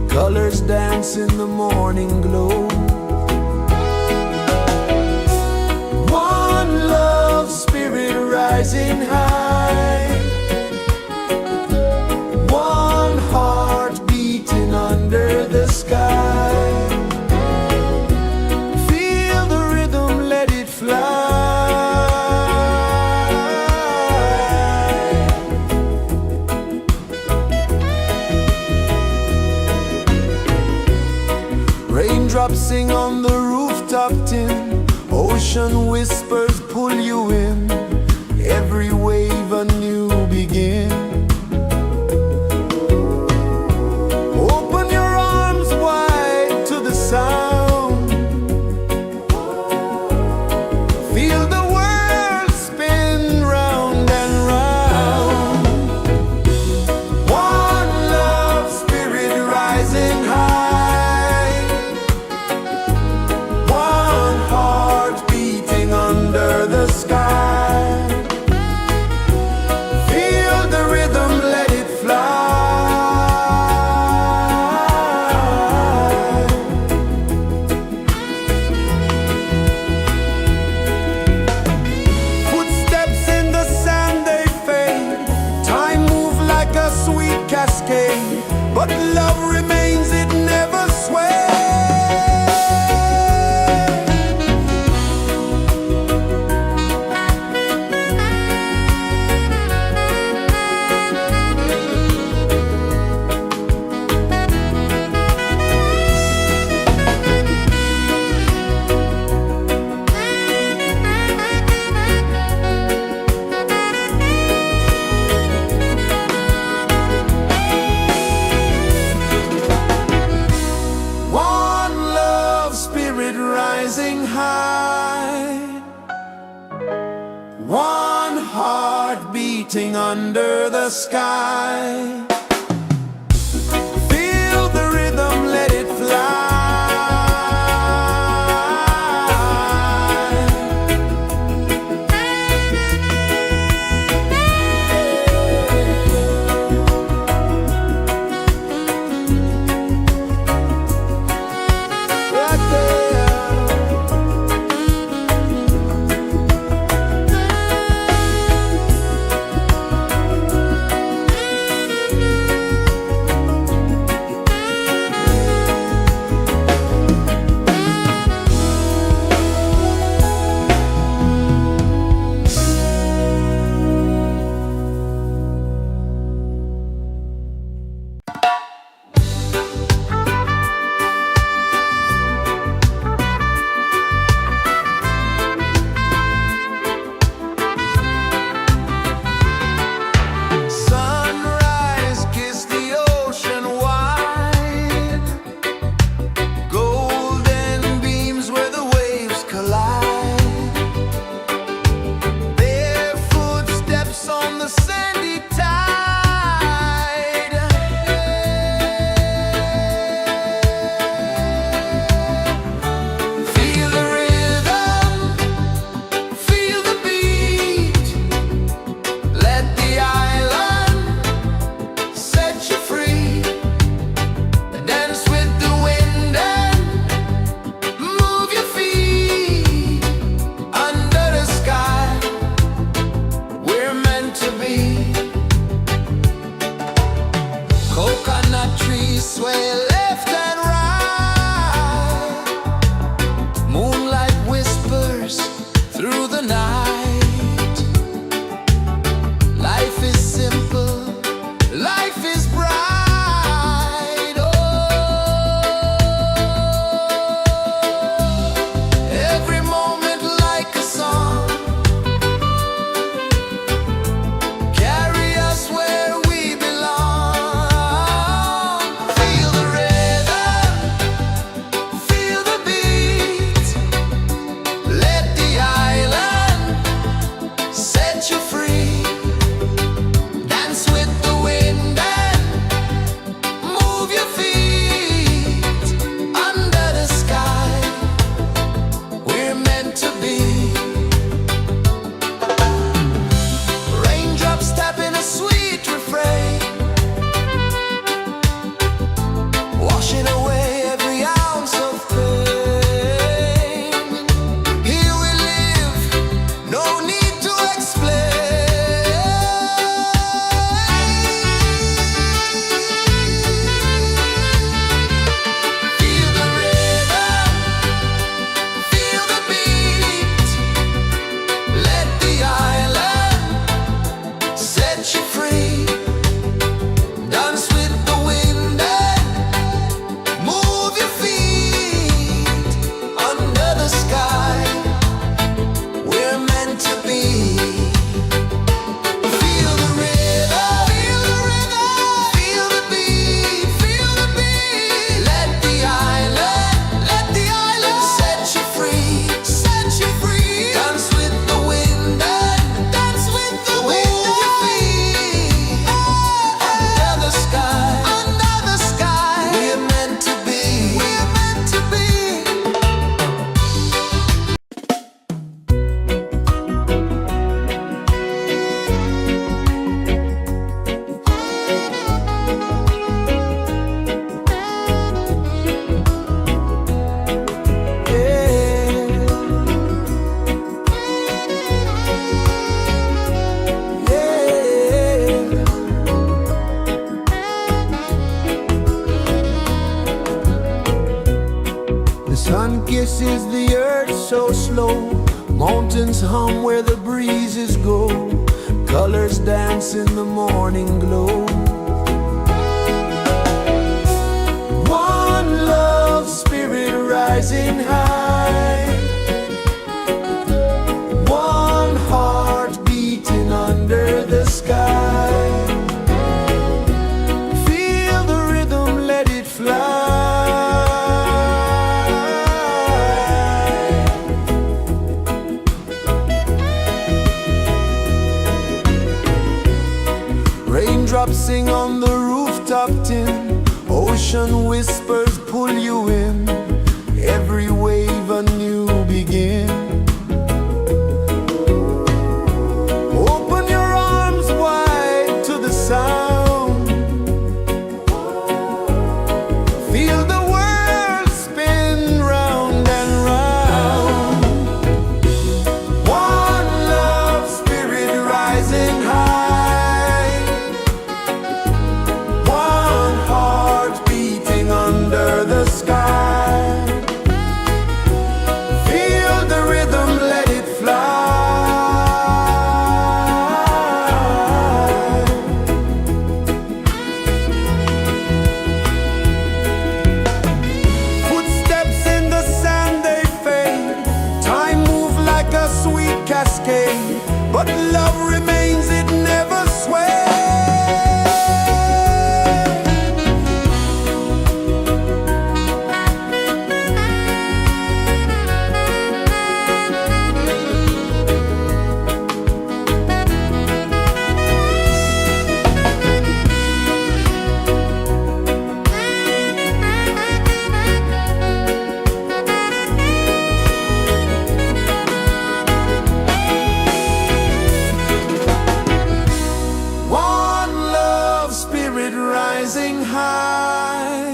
A: colors dance in the morning glow. One love spirit rising high, one heart beating under the sky. Feel the rhythm, let it fly. Raindrops sing on the rooftop tin, ocean whispers pull you in, every wave a new begin. Open your arms wide to the sound, feel the world spin round and round. One love spirit rising high, one heart beating under the sky. Feel the rhythm, let it fly. Footsteps in the sand, they fade. Time moves like a sweet cascade, but love remains, it never sways. One love spirit rising high, one heart beating under the sky. Feel the rhythm, let it fly. Right there. Sunrise, kiss the ocean wide, golden beams where the waves collide, bare footsteps on the sandy tide. Feel the rhythm, feel the beat, let the island set you free. Dance with the wind and move your feet under the sky. We're meant to be. Coconut trees sway left and right, moonlight whispers through the night. Life is simple, life is bright. Oh, every moment like a song, carry us where we belong. Feel the rhythm. kisses the earth so slow. Mountains hum where the breezes go. Colors dance in the morning glow. One love spirit rising high. One heart beating under the sky. Feel the rhythm, let it fly. Raindrops sing on the rooftop tin. Ocean whispers pull you in. Every wave a new begin. Open your arms wide to the sound. Feel the world spin round and round. One love spirit rising high. One heart beating under the sky. Feel the rhythm, let it fly. Footsteps in the sand, they fade. Time moves like a sweet cascade, but love remains, it never sways. One love spirit rising high.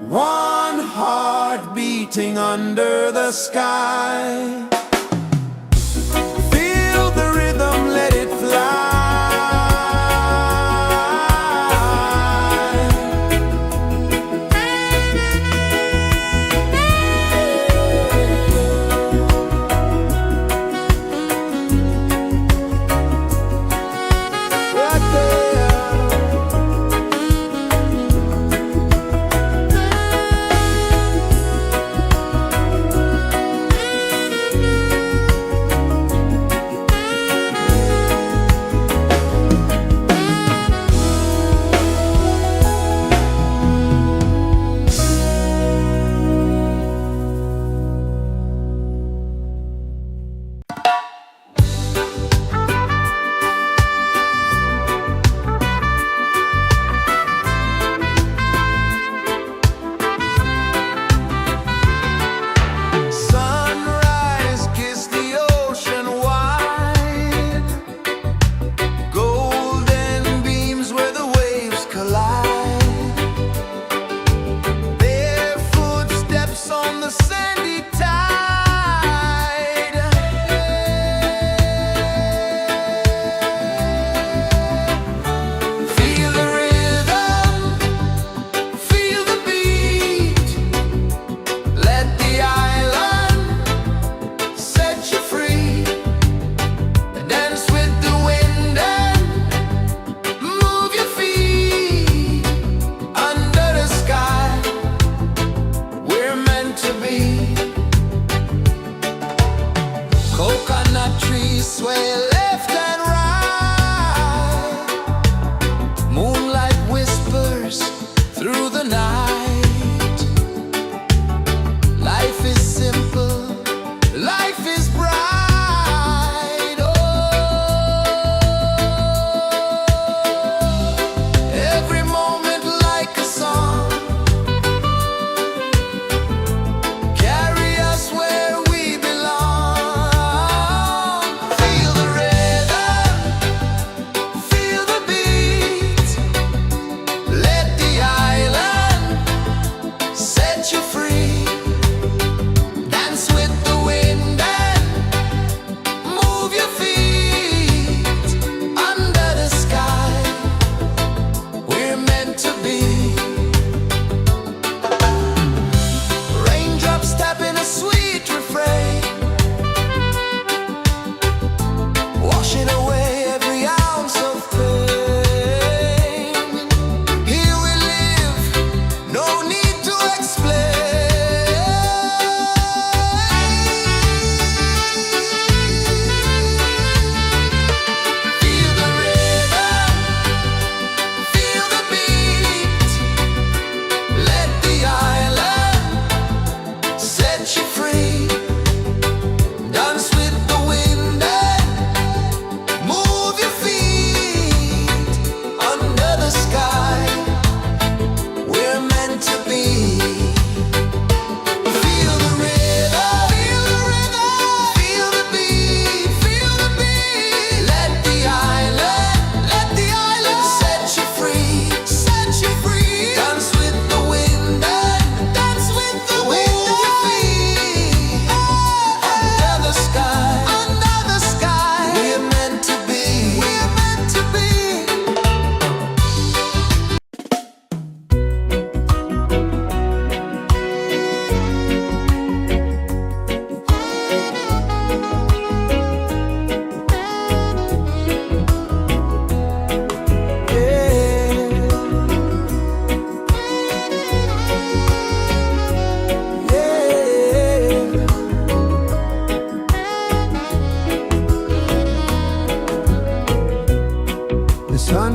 A: One heart beating under the sky. Feel the rhythm, let it fly. Right there.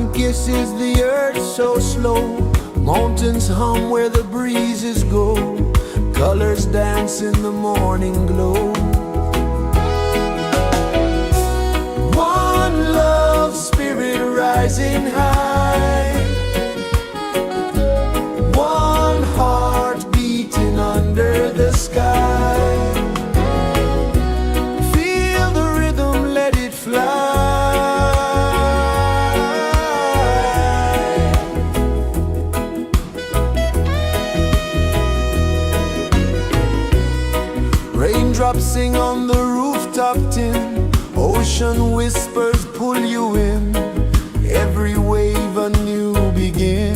A: sun kisses the earth so slow. Mountains hum where the breezes go. Colors dance in the morning glow. One love spirit rising high. One heart beating under the sky. Feel the rhythm, let it fly. Raindrops sing on the rooftop tin. Ocean whispers pull you in. Every wave a new begin.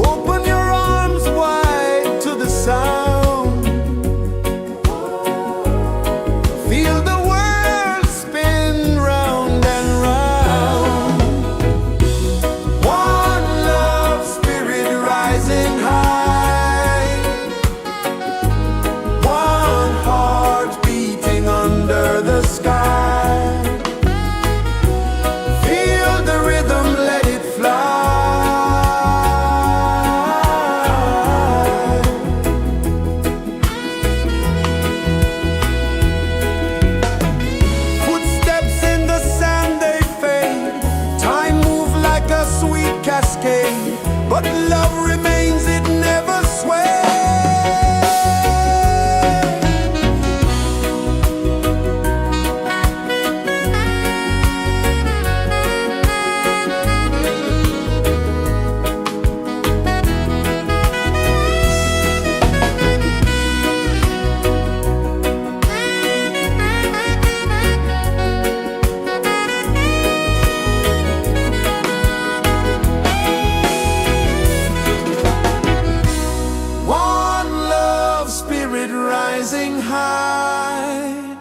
A: Open your arms wide to the sound. Feel the world spin round and round. One love spirit rising high. One heart beating under the sky. Feel the rhythm, let it fly. Footsteps in the sand, they fade. Time moves like a sweet cascade, but love remains, it never sways. One love spirit rising high.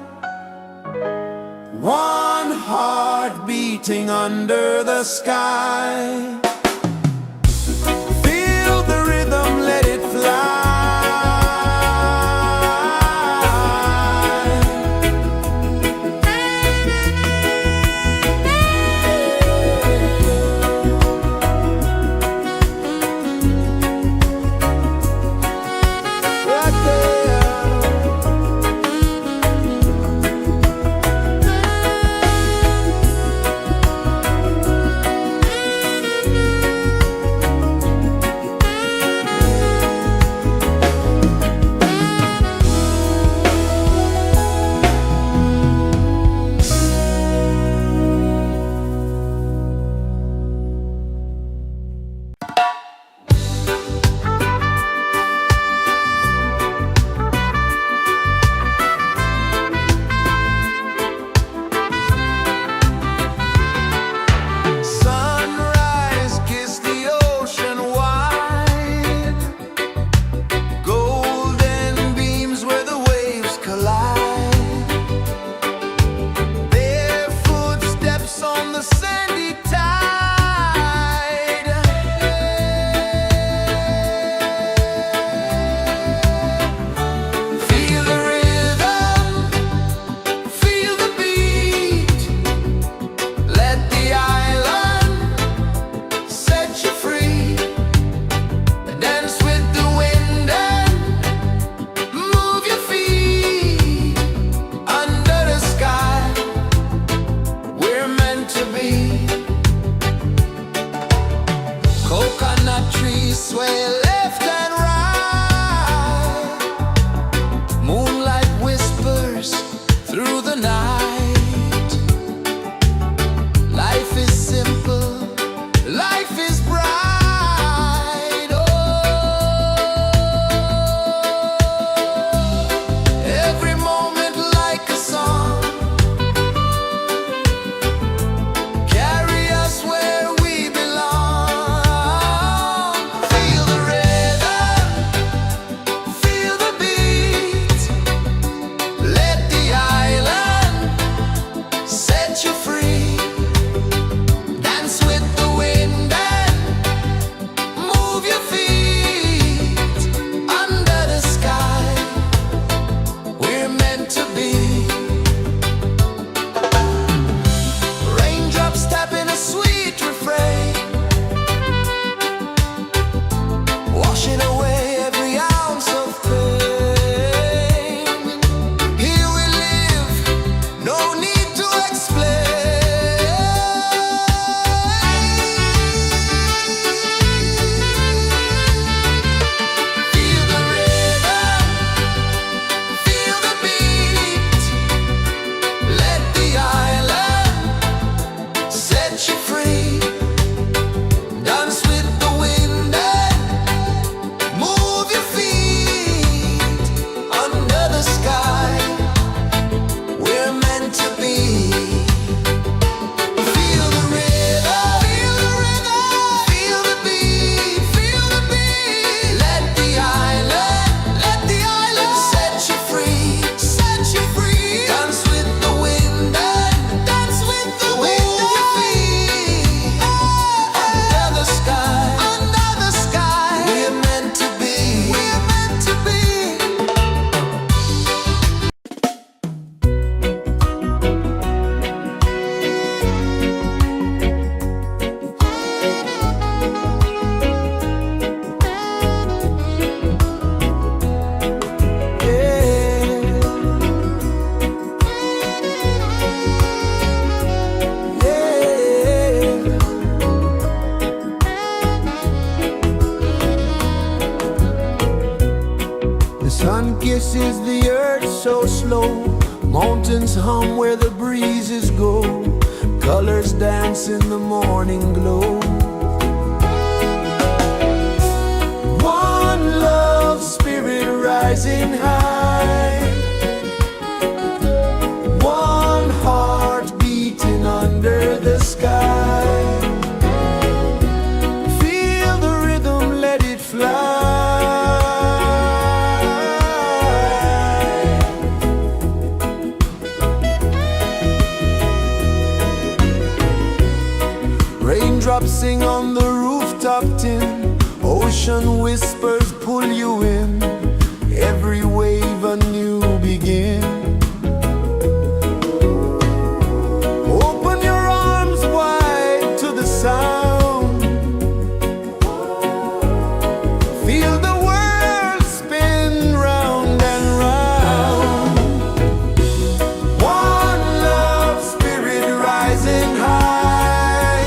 A: One heart beating under the sky. Feel the rhythm, let it fly. Right there. Sunrise, kiss the ocean wide. Golden beams where the waves collide. Their footsteps on the sandy tide. Feel the rhythm, feel the beat. Let the island set you free. Dance with the wind and move your feet. Under the sky, we're meant to be. Coconut trees sway left and right. Moonlight whispers through the night. Life is simple, life is bright. Oh, every moment like a song. Carry us where we belong. Feel the rhythm. places the earth so slow. Mountains hum where the breezes go. Colors dance in the morning glow. One love spirit rising high. One heart beating under the sky. Feel the rhythm, let it fly. Raindrops sing on the rooftop tin. Ocean whispers pull you in. Every wave a new begin. Open your arms wide to the sound. Feel the world spin round and round. One love spirit rising high.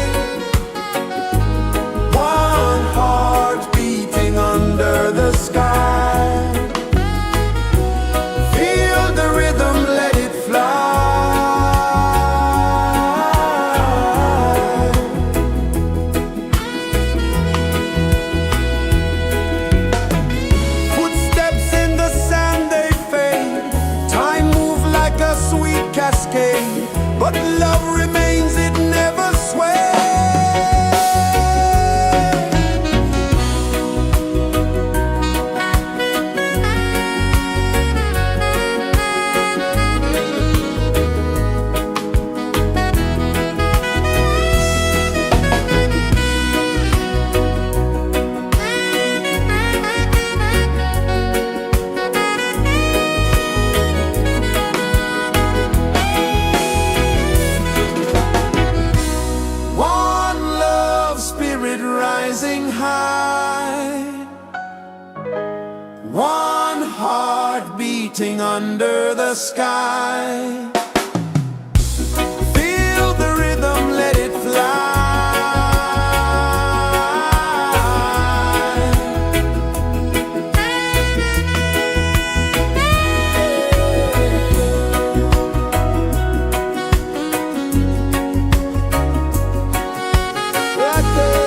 A: One heart beating under the sky. Feel the rhythm, let it fly. Footsteps in the sand, they fade. Time moves like a sweet cascade, but love remains, it never sways. One love spirit rising high. One heart beating under the sky. Feel the rhythm, let it fly. Right there.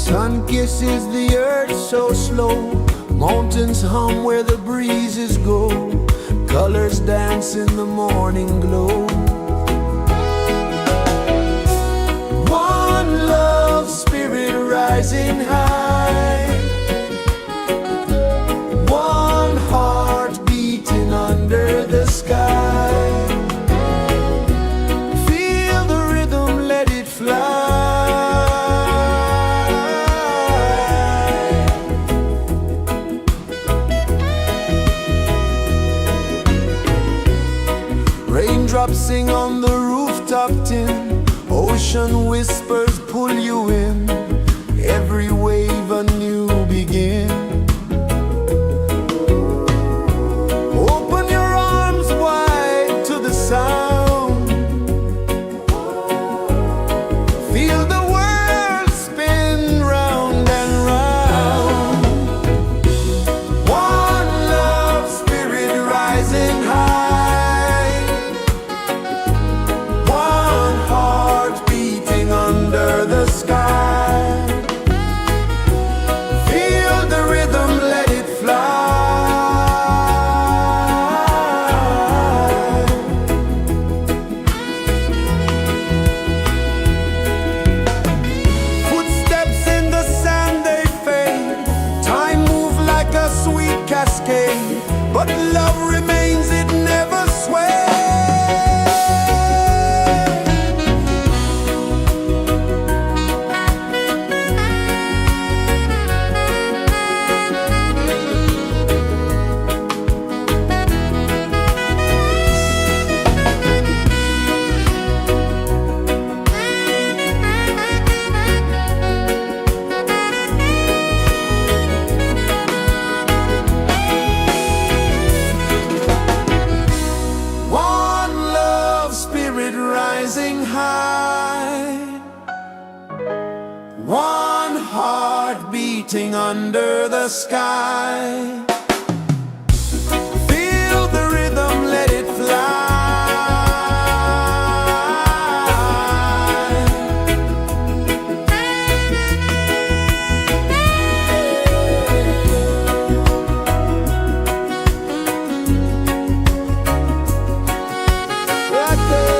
A: Sun kisses the earth so slow, mountains hum where the breezes go, colors dance in the morning glow. One love spirit rising high, one heart beating under the sky. Feel the rhythm, let it fly. Raindrops sing on the rooftop tin, ocean whispers pull you in, every wave a new begin. Open your arms wide to the sound, feel the world spin round and round. One love spirit rising high, one heart beating under the sky. Feel the rhythm, let it fly. Footsteps in the sand, they fade, time moves like a sweet cascade, but love remains, it never sways. One love spirit rising high, one heart beating under the sky. Feel the rhythm, let it fly. Right there.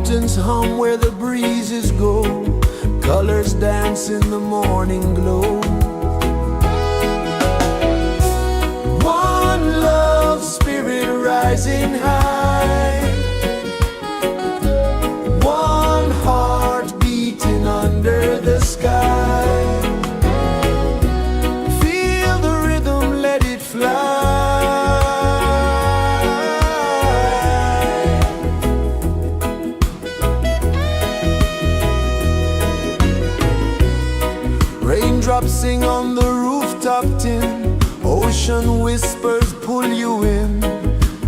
A: mountains hum where the breezes go, colors dance in the morning glow. One love spirit rising high, one heart beating under the sky. Feel the rhythm, let it fly. Raindrops sing on the rooftop tin, ocean whispers pull you in,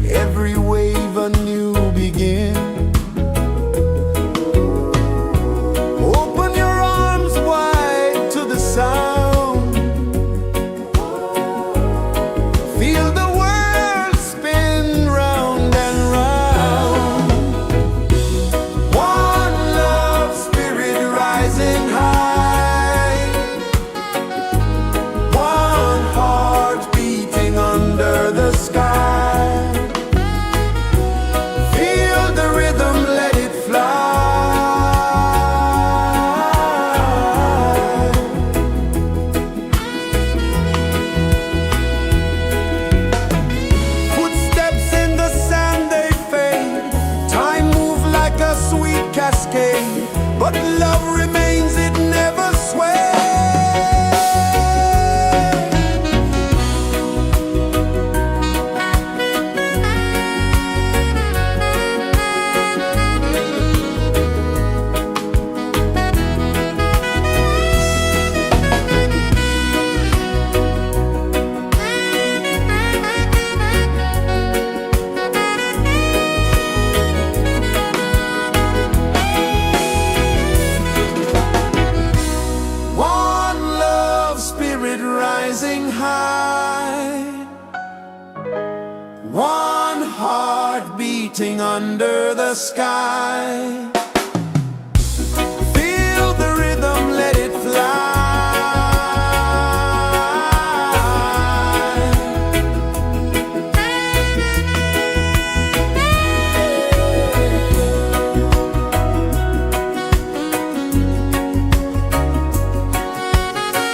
A: every wave a new begin. Open your arms wide to the sound, feel the world spin round and round. One love spirit rising high, one heart beating under the sky. Feel the rhythm, let it fly. Footsteps in the sand, they fade. Time moves like a sweet cascade, but love remains, it never sways. One love spirit rising high, one heart beating under the sky. Feel the rhythm, let it fly.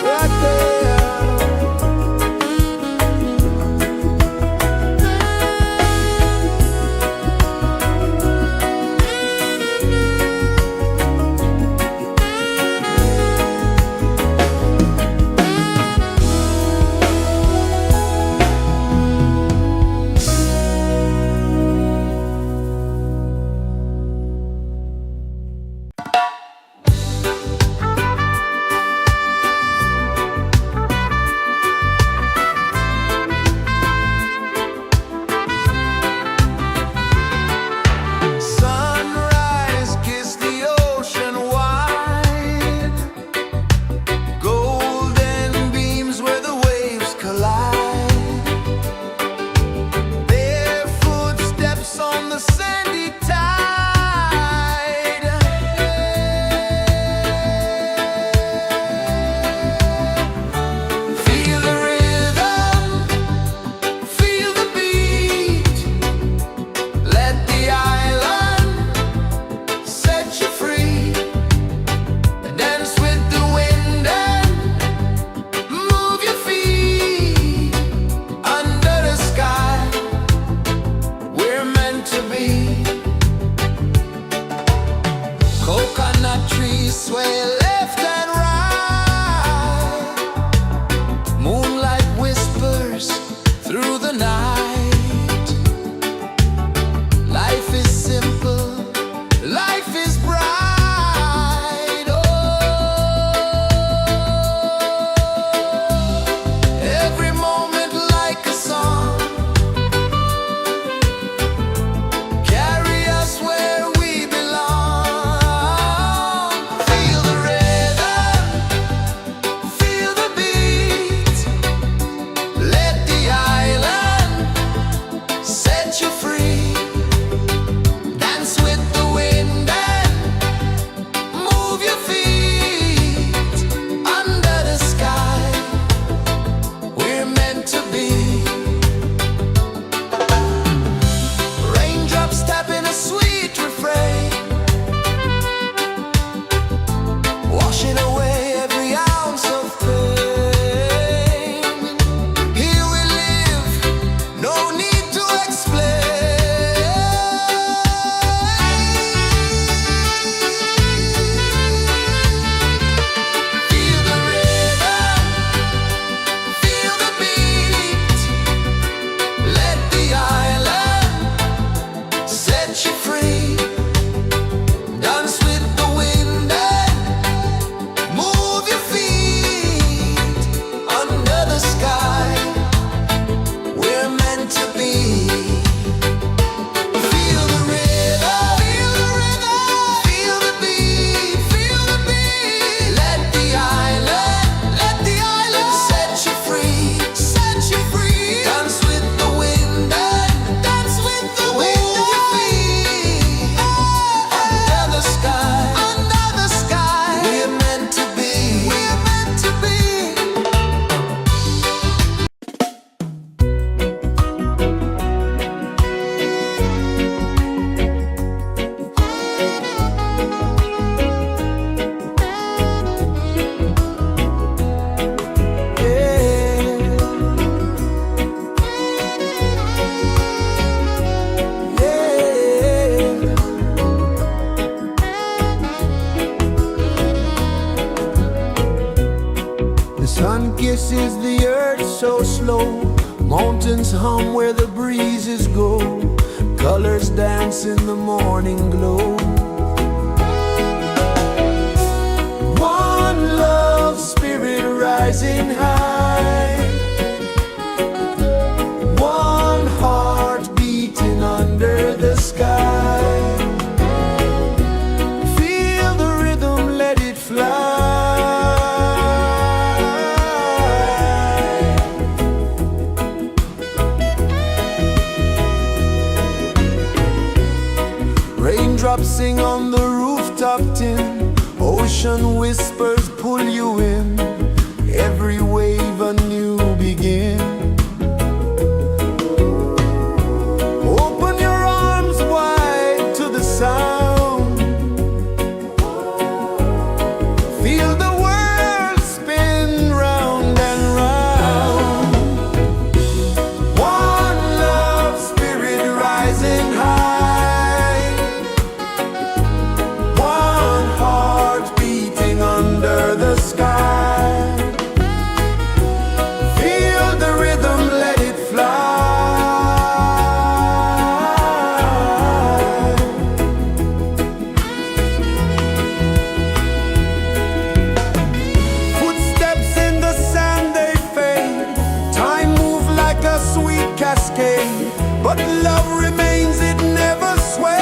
A: Right there. Sunrise, kiss the ocean wide, golden beams where the waves collide, bare footsteps on the sandy tide. Feel the rhythm, feel the beat, let the island set you free. Dance with the wind and move your feet under the sky. We're meant to be. Coconut trees sway left and right, moonlight whispers through the night. Life is simple, life is bright. Oh, every moment like a song, carry us where we belong. Feel the rhythm, embraces the earth so slow. Mountains hum where the breezes go. Colors dance in the morning glow. One love spirit rising high. One heart beating under the sky. Feel the rhythm, let it fly. Raindrops sing on the rooftop tin. Ocean whispers pull you in. Every wave a new begin. Open your arms wide to the sound. Feel the world spin round and round. One love spirit rising high. One heart beating under the sky. Feel the rhythm, let it fly. Footsteps in the sand, they fade. Time moves like a sweet cascade, but love remains, it never sways.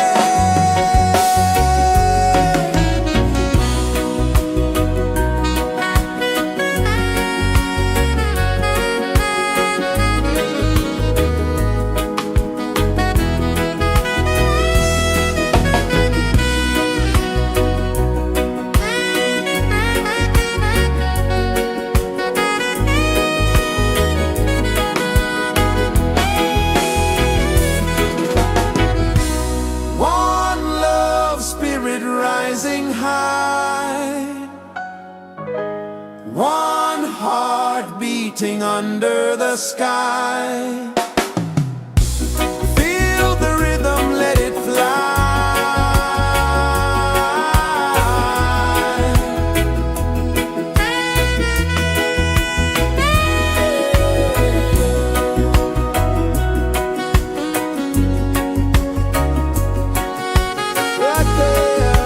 A: One love spirit rising high. One heart beating under the sky. Feel the rhythm, let it fly. Right there.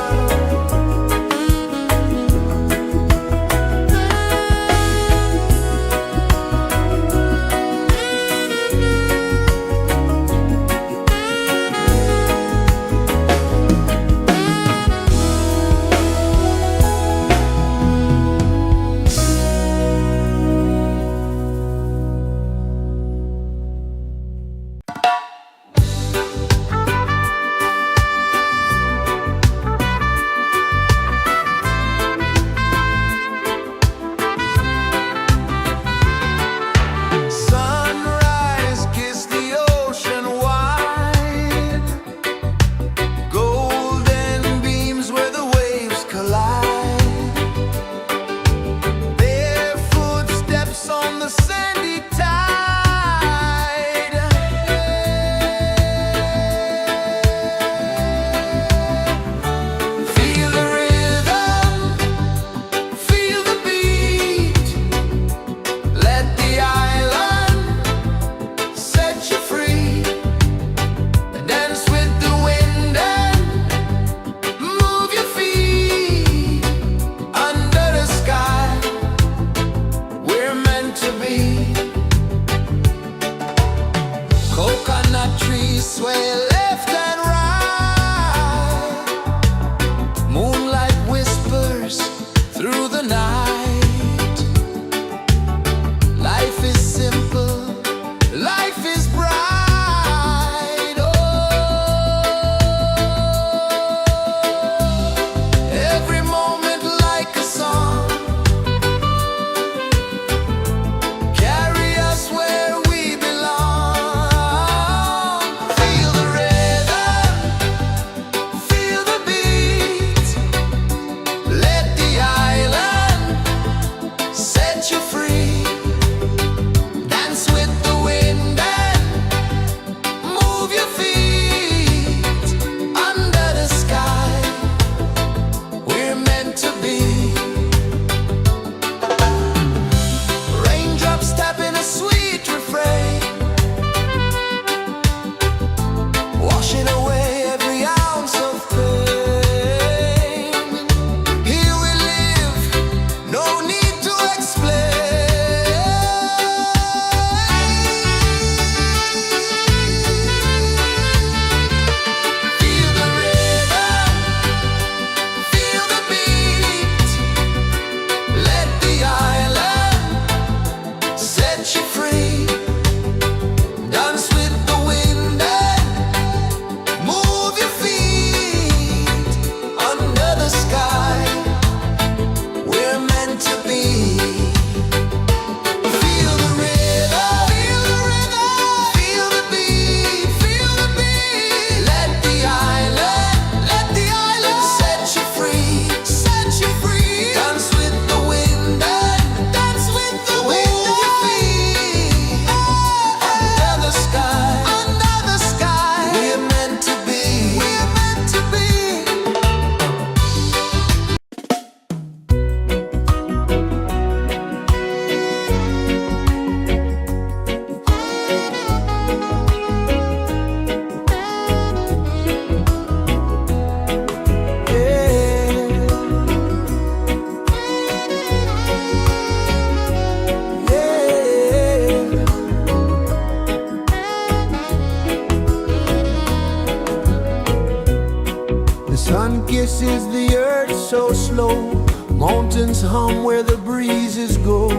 A: pulses the earth so slow. Mountains hum where the breezes go.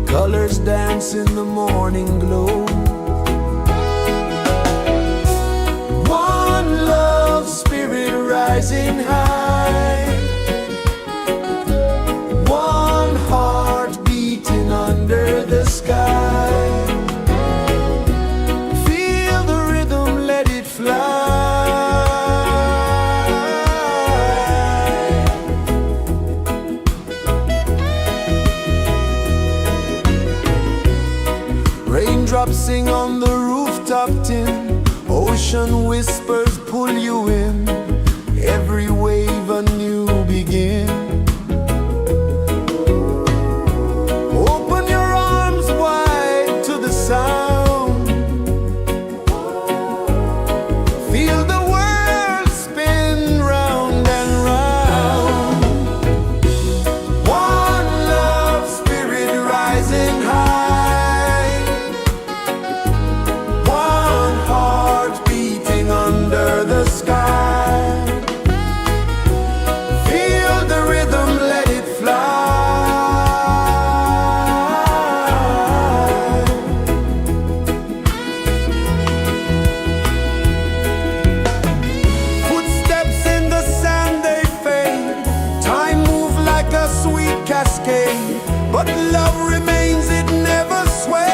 A: Colors dance in the morning glow. One love spirit rising high. One heart beating under the sky. Feel the rhythm, let it fly. Raindrops sing on the rooftop tin. Ocean whispers pull you in. Every wave a new begin. Open your arms wide to the sound. Feel the world spin round and round. One love spirit rising high. One heart beating under the sky. Feel the rhythm, let it fly. Footsteps in the sand, they fade. Time moves like a sweet cascade, but love remains, it never sways.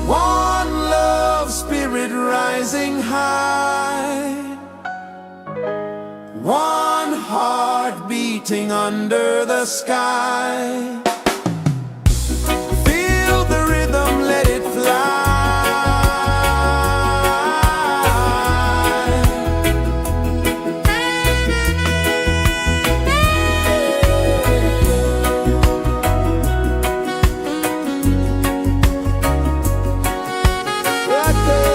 A: One love spirit rising high. One heart beating under the sky. Feel the rhythm, let it fly. Right there.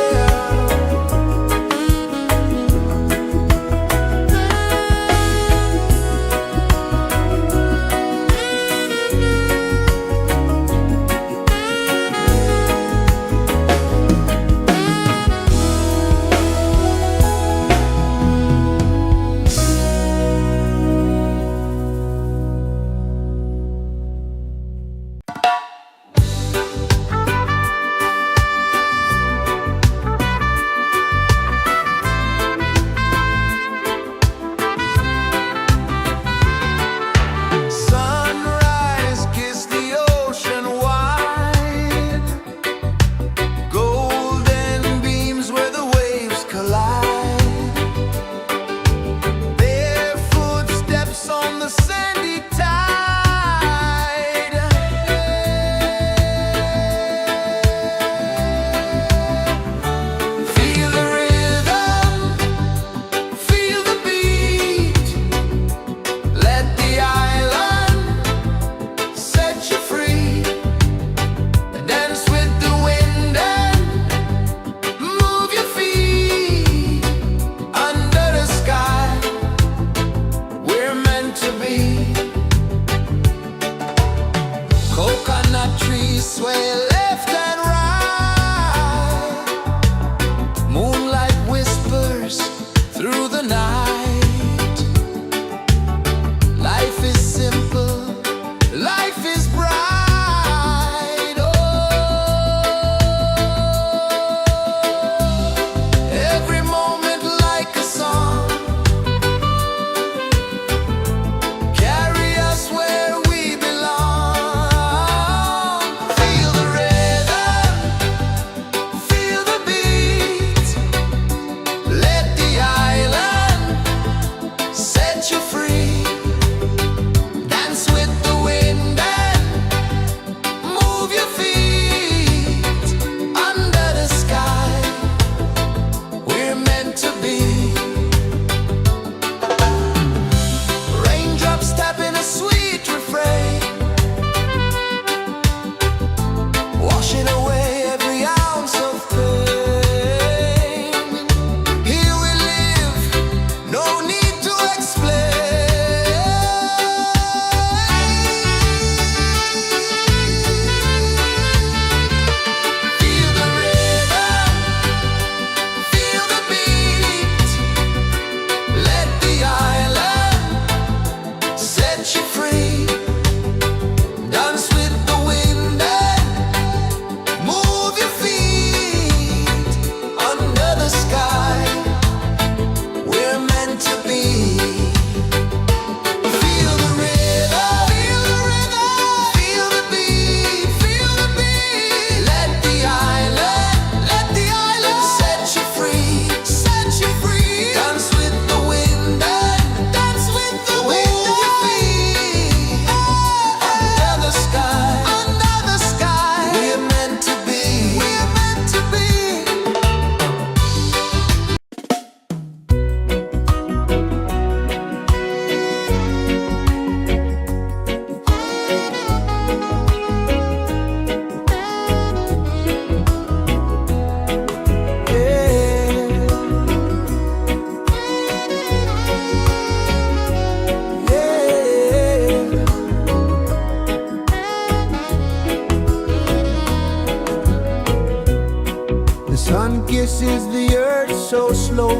A: places the earth so slow.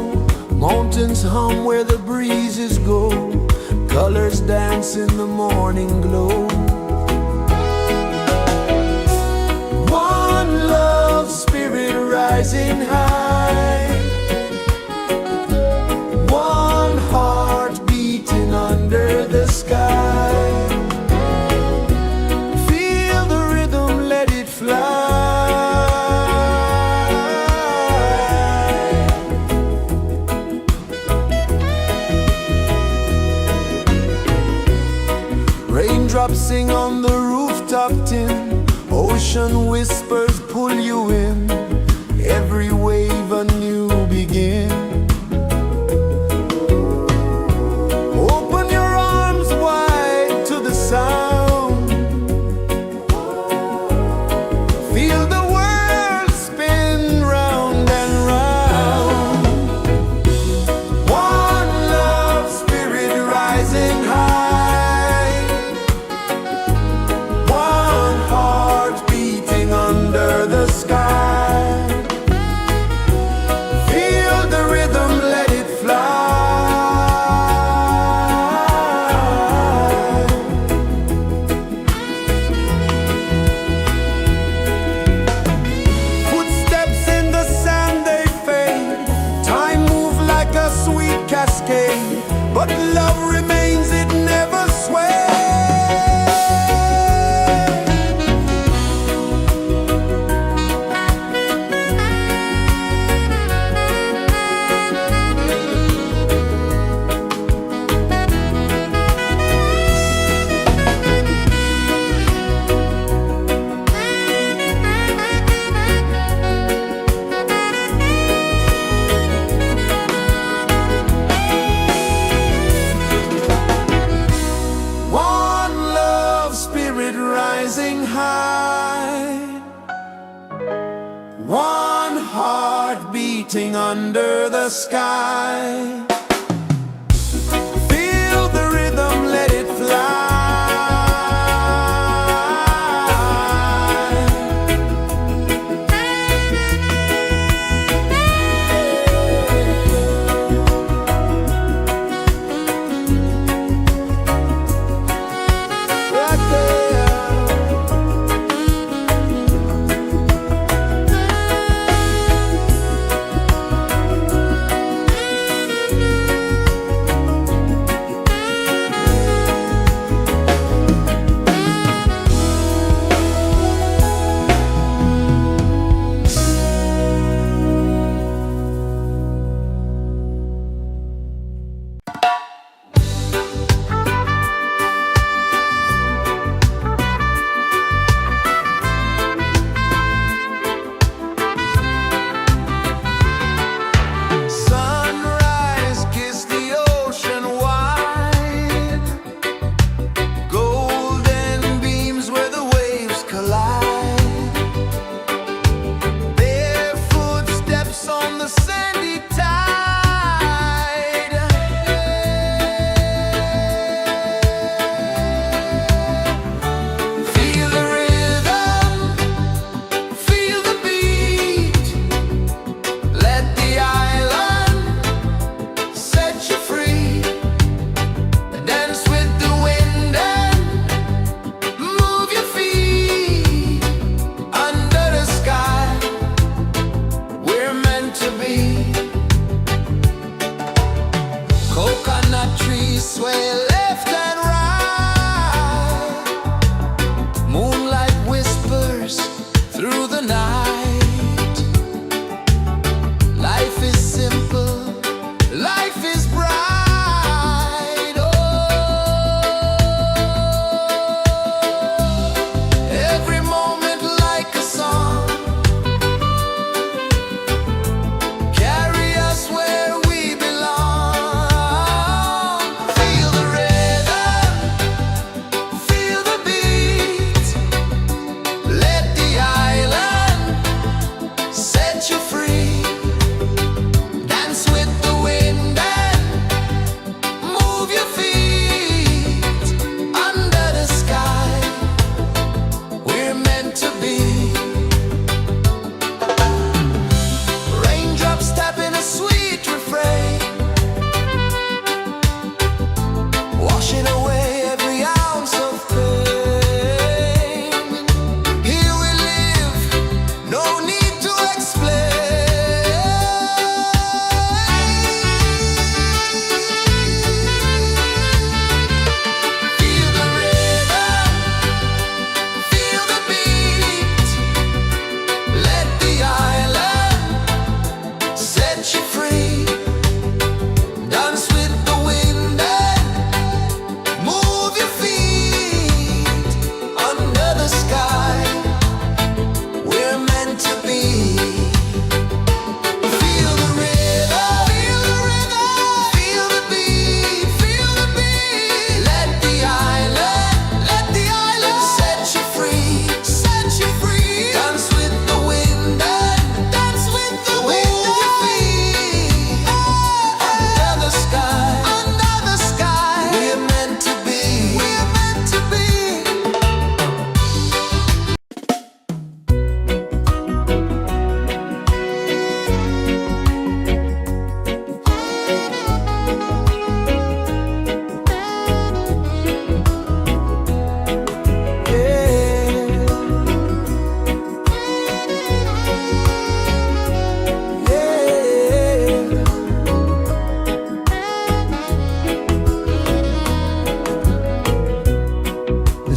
A: Mountains hum where the breezes go. Colors dance in the morning glow. One love spirit rising high. One heart beating under the sky. Feel the rhythm, let it fly. Raindrops sing on the rooftop tin. Ocean whispers pull you in. Every wave a new begin. Open your arms wide to the sound. Feel the world spin round and round. One love spirit rising high. One heart beating under the sky. Feel the rhythm, let it fly. Footsteps in the sand, they fade. Time moves like a sweet cascade, but love remains, it never sways. One love spirit rising high. One heart beating under the sky. Feel the rhythm, let it fly. Right there.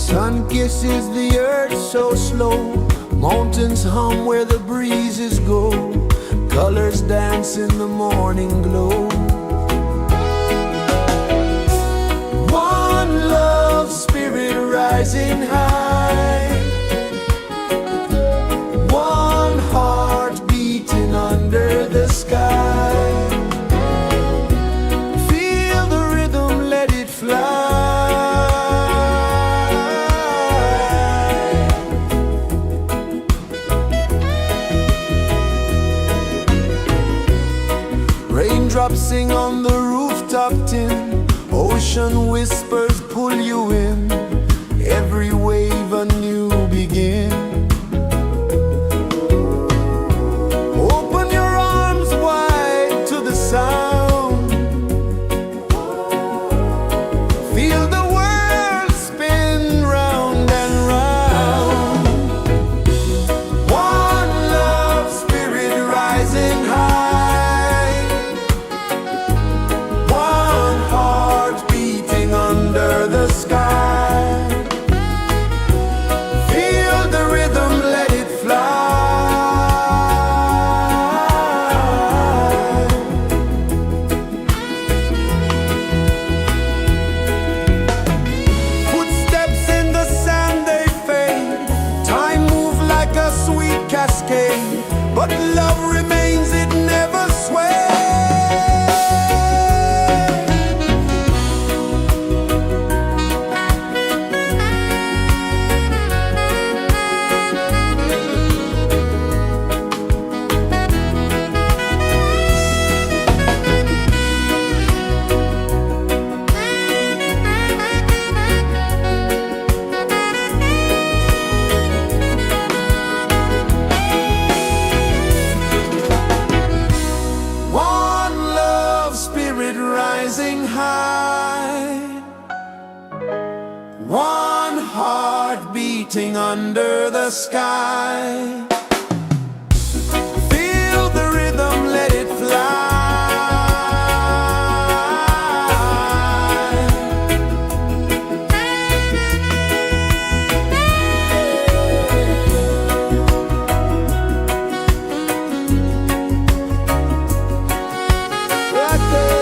A: Sun kisses the earth so slow, mountains hum where the breezes go, colors dance in the morning glow. One love spirit rising high, one heart beating under the sky. Feel the rhythm, let it fly. Raindrops sing on the rooftop tin, ocean whispers pull you in, every wave a new begin. Open your arms wide to the sound, feel the world spin round and round. One love spirit rising high, one heart beating under the sky. Feel the rhythm, let it fly. Footsteps in the sand, they fade, time moves like a sweet cascade, but love remains, it never sways. One love spirit rising high, one heart beating under the sky. Feel the rhythm, let it fly. Right there.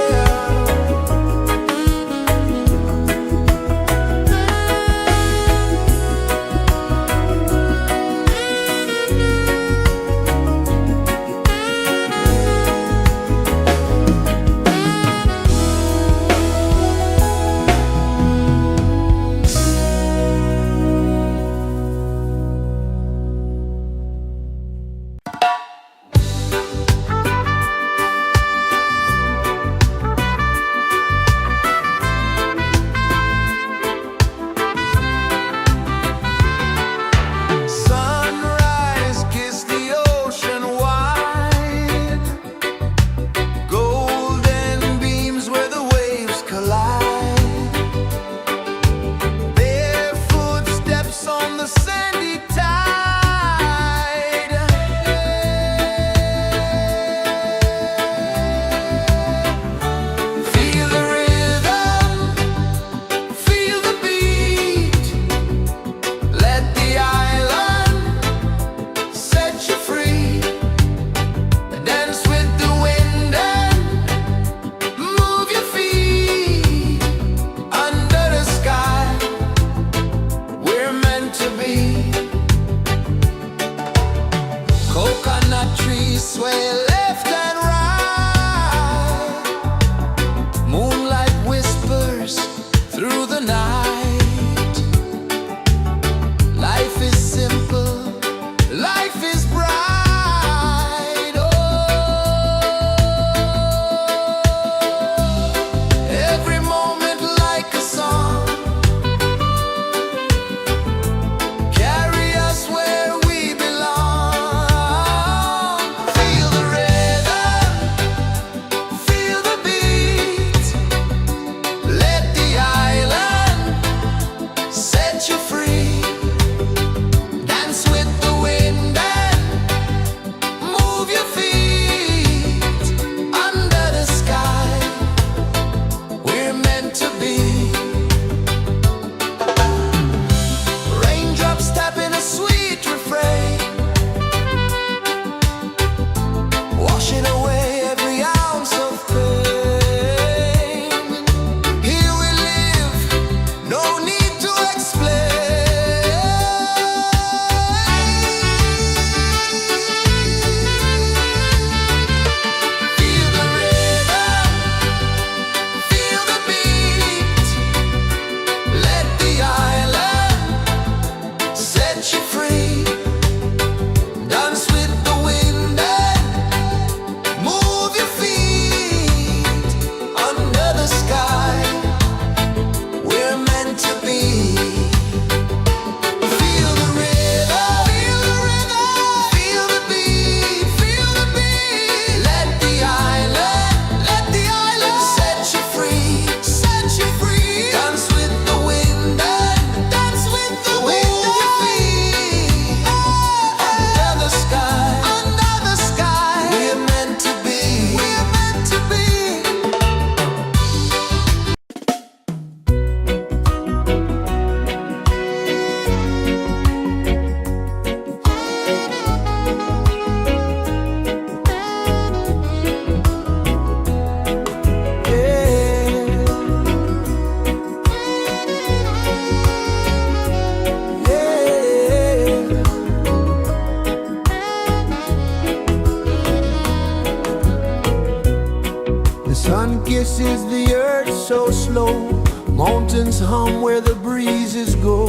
A: rejoices the earth so slow. Mountains hum where the breezes go.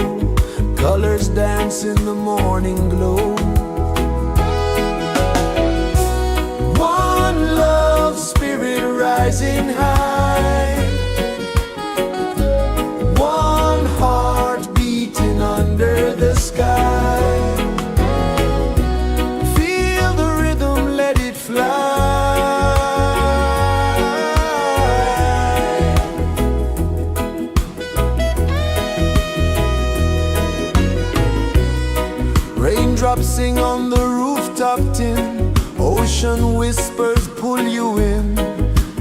A: Colors dance in the morning glow. One love spirit rising high. One heart beating under the sky. Feel the rhythm, let it fly. Raindrops sing on the rooftop tin. Ocean whispers pull you in.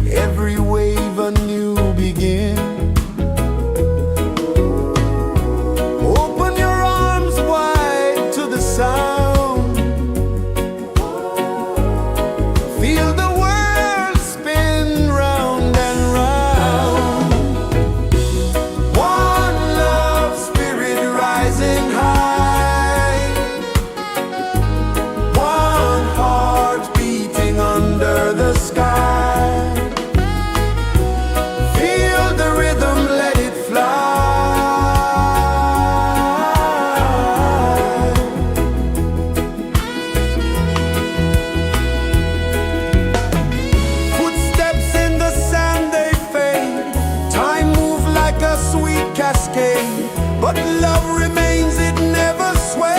A: Every wave a new begin. Open your arms wide to the sound. Feel the world spin round and round. One love spirit rising high. One heart beating under the sky. Feel the rhythm, let it fly. Footsteps in the sand, they fade. Time moves like a sweet cascade, but love remains, it never sways.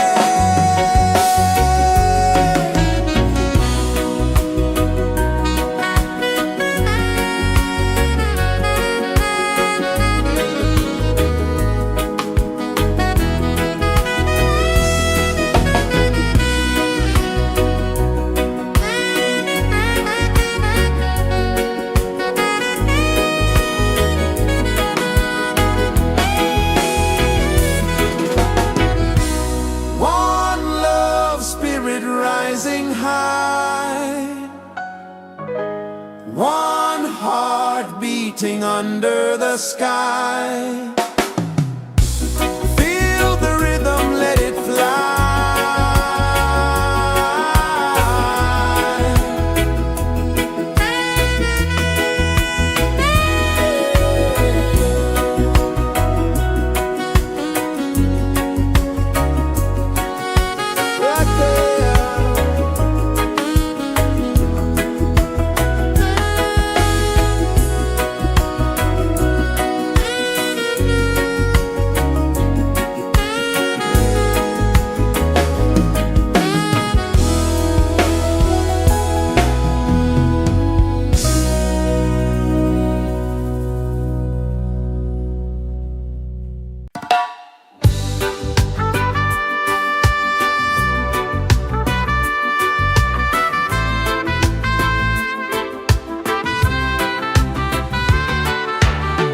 A: One love spirit rising high. One heart beating under the sky. Feel the rhythm, let it fly. Right there.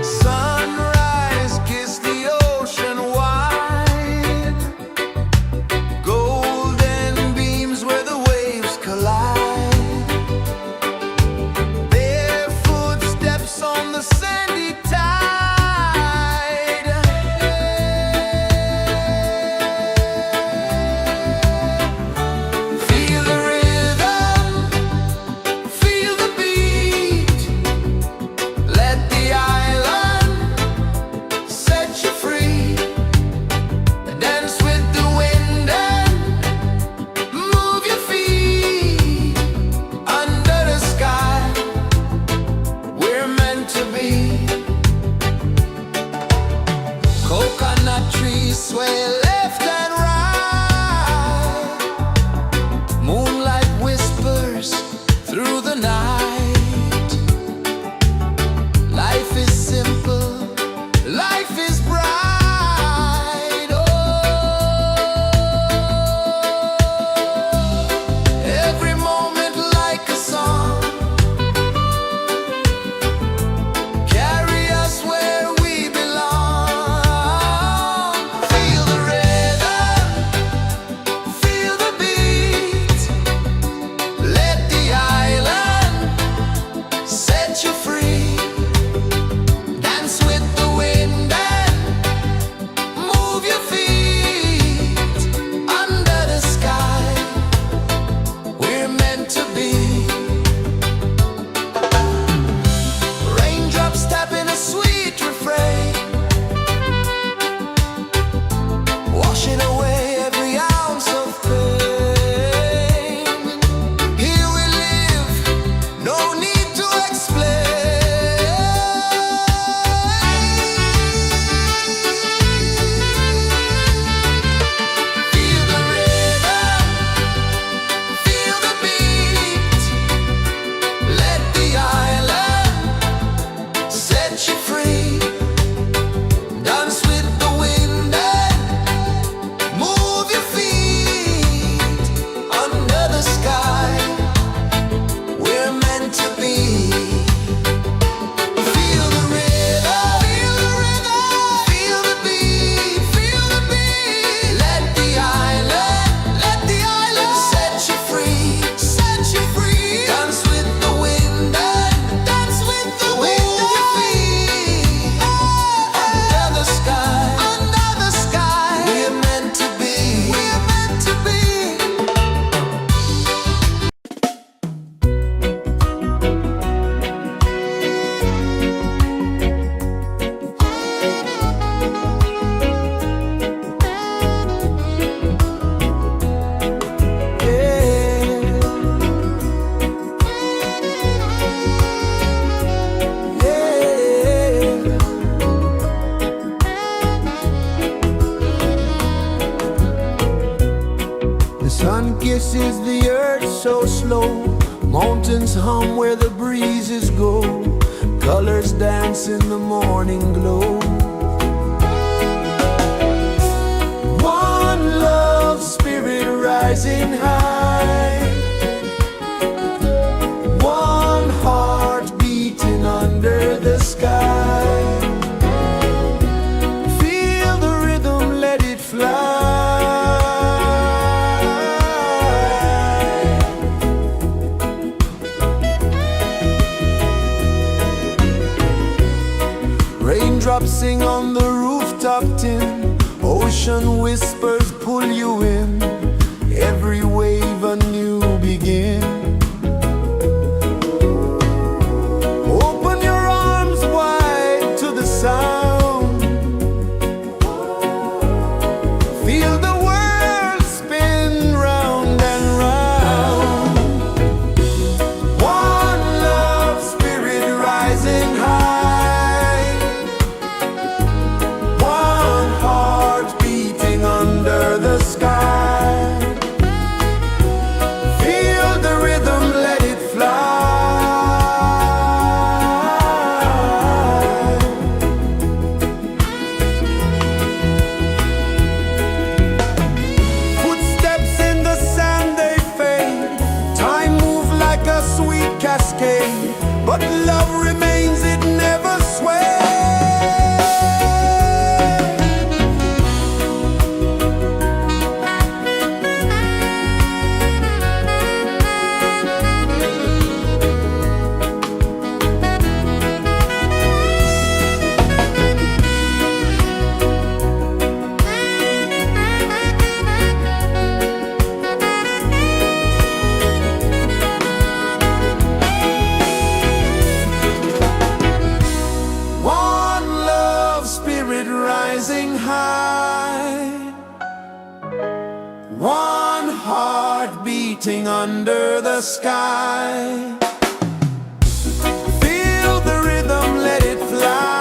A: Sunrise, kiss the ocean wide. Golden beams where the waves collide. Bare footsteps on the sandy tide. Feel the rhythm, feel the beat. Let the island set you free. Dance with the wind and move your feet. Under the sky, we're meant to be. Coconut trees sway left and right. Moonlight whispers through the night. Life is simple, life is bright. Oh, every moment like a song. Carry us where we belong. Feel the rhythm, Sun kisses the earth so slow, mountains hum where the breezes go, colors dance in the morning glow. One love spirit rising high, one heart beating under the sky. Feel the rhythm, let it fly. Raindrops sing on the rooftop tin, ocean whispers pull you in, every wave a new begin. Open your arms wide to the sound, feel the world spin round and round. One love spirit rising high, one heart beating under the sky. Feel the rhythm, let it fly. Footsteps in the sand, they fade, time moves like a sweet cascade, but love remains, it never sways. One love spirit rising high, one heart beating under the sky. Feel the rhythm, let it fly.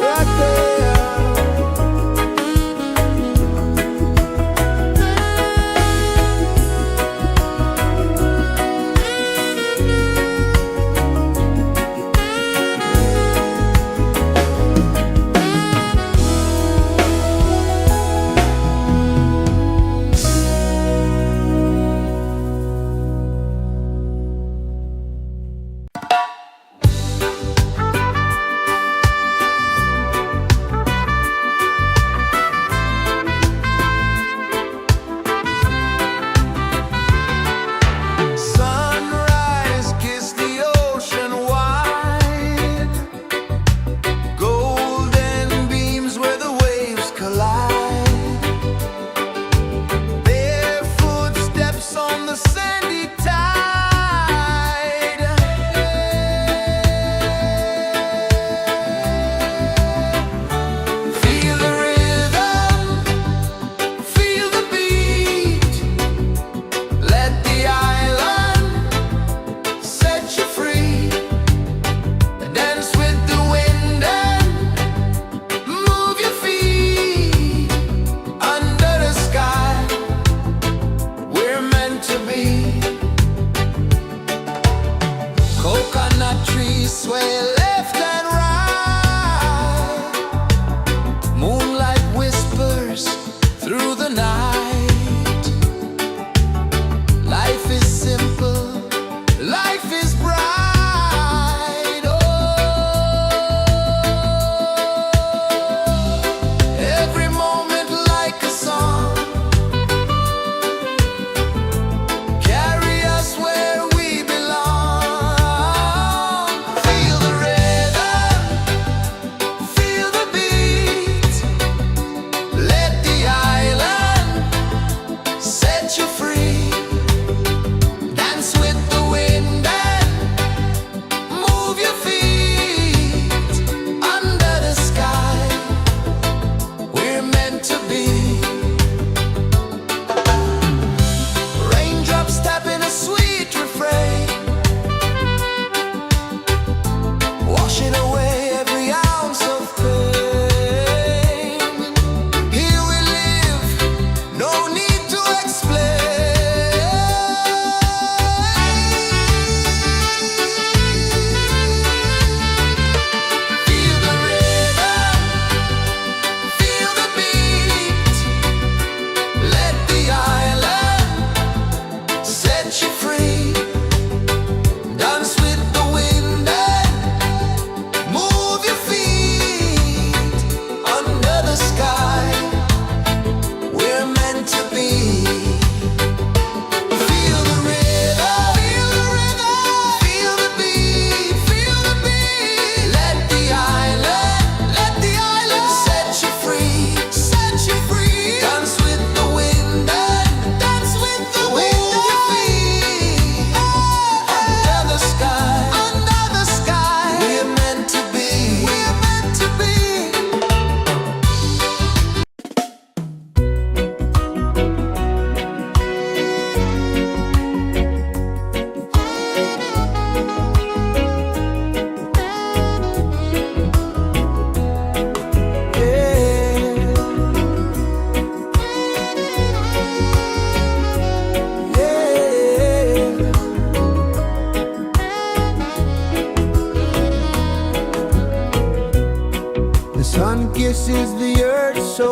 A: Right there.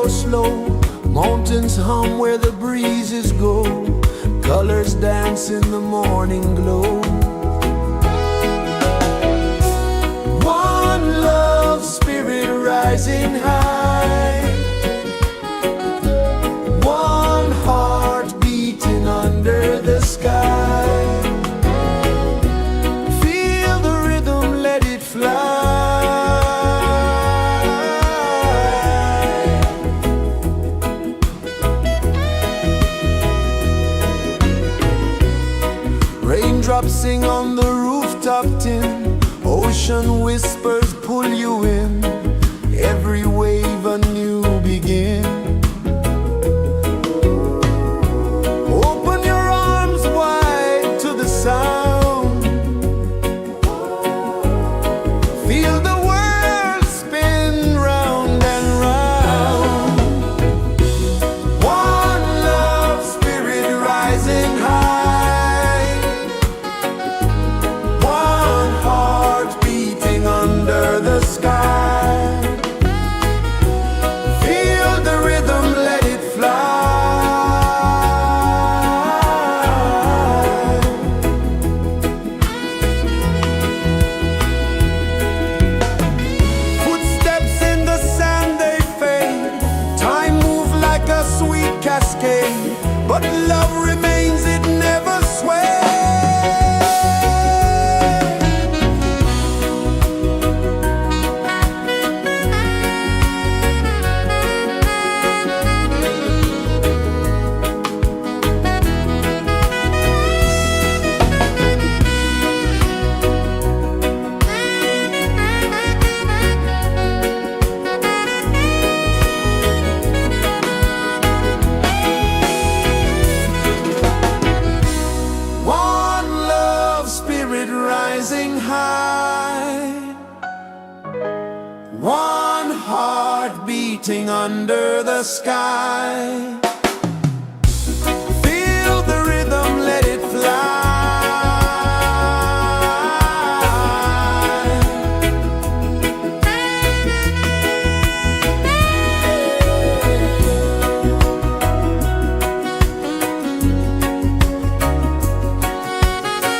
A: slow. Mountains hum where the breezes go. Colors dance in the morning glow. One love spirit rising high. One heart beating under the sky. Feel the rhythm, let it fly. Raindrops sing on the rooftop tin. Ocean whispers pull you in. Every wave a new begin. Open your arms wide to the sound. Feel the world spin round and round. One love spirit rising high. One heart beating under the sky. Feel the rhythm, let it fly. Footsteps in the sand, they fade. Time moves like a sweet cascade, but love remains, it never sways. One love spirit rising high. One heart beating under the sky. Feel the rhythm, let it fly.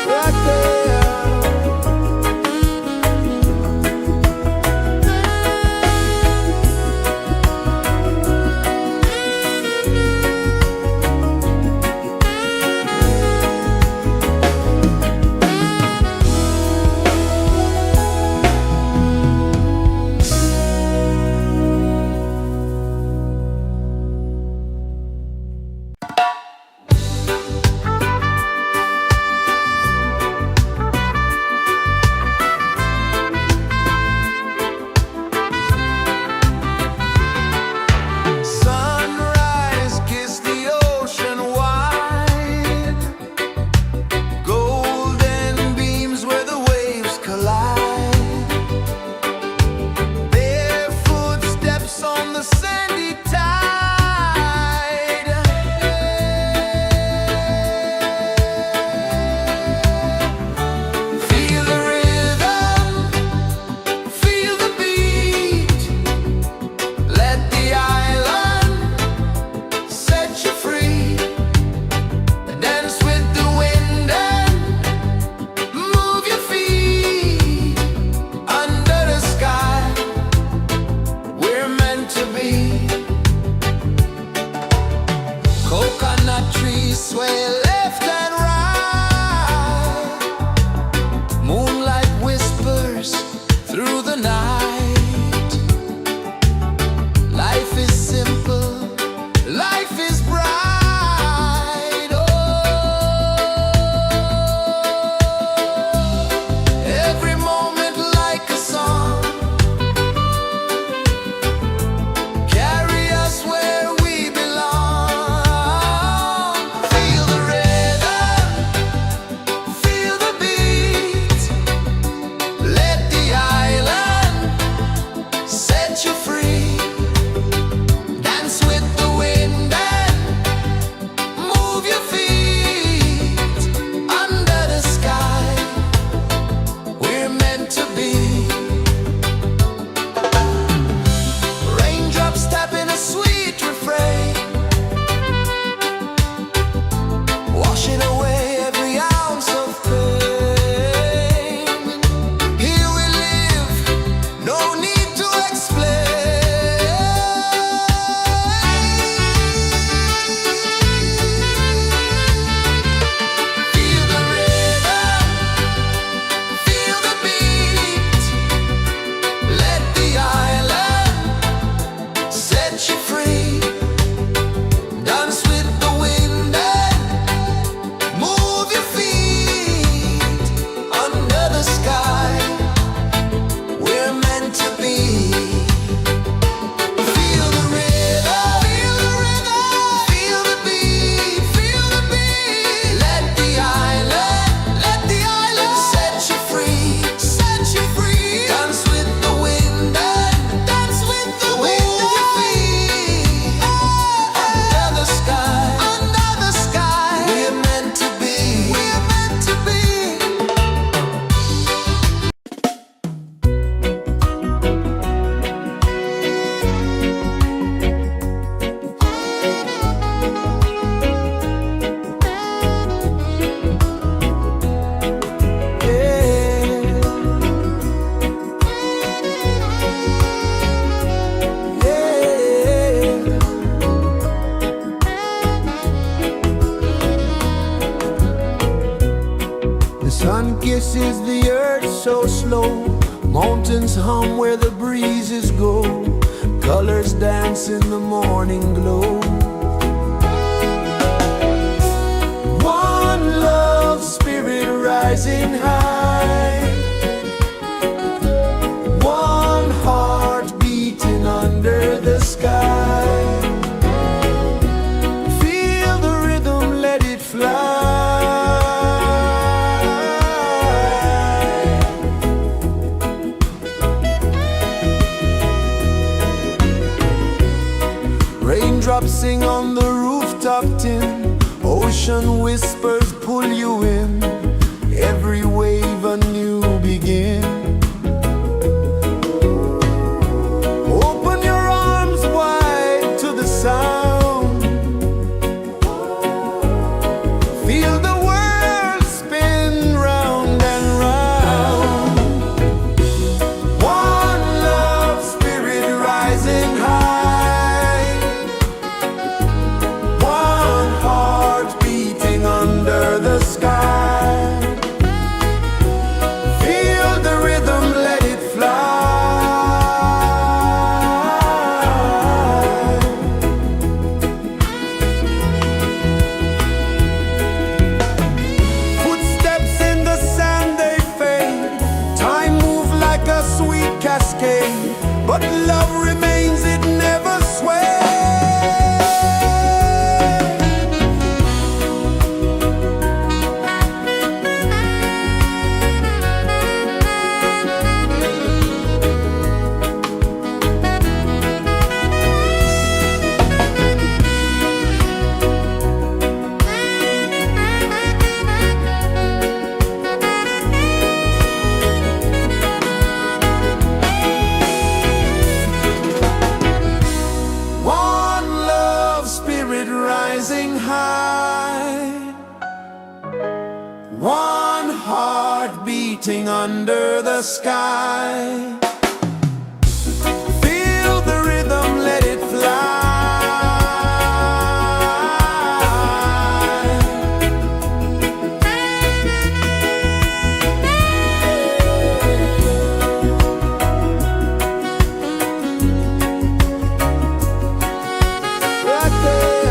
A: Right there. pulses the earth so slow. Mountains hum where the breezes go. Colors dance in the morning glow. One love spirit rising high. One heart beating under the sky. Feel the rhythm, let it fly. Raindrops sing on the rooftop tin. Ocean whispers pull you in. Every wave a new begin. Open your arms wide to the sound. Feel the world spin round and round. One love spirit rising high. One heart beating under the sky. Feel the rhythm, let it fly. Footsteps in the sand, they fade. Time moves like a sweet cascade, but love remains, it never sways. One love spirit rising high. One heart beating under the sky. Feel the rhythm, let it fly. Right there.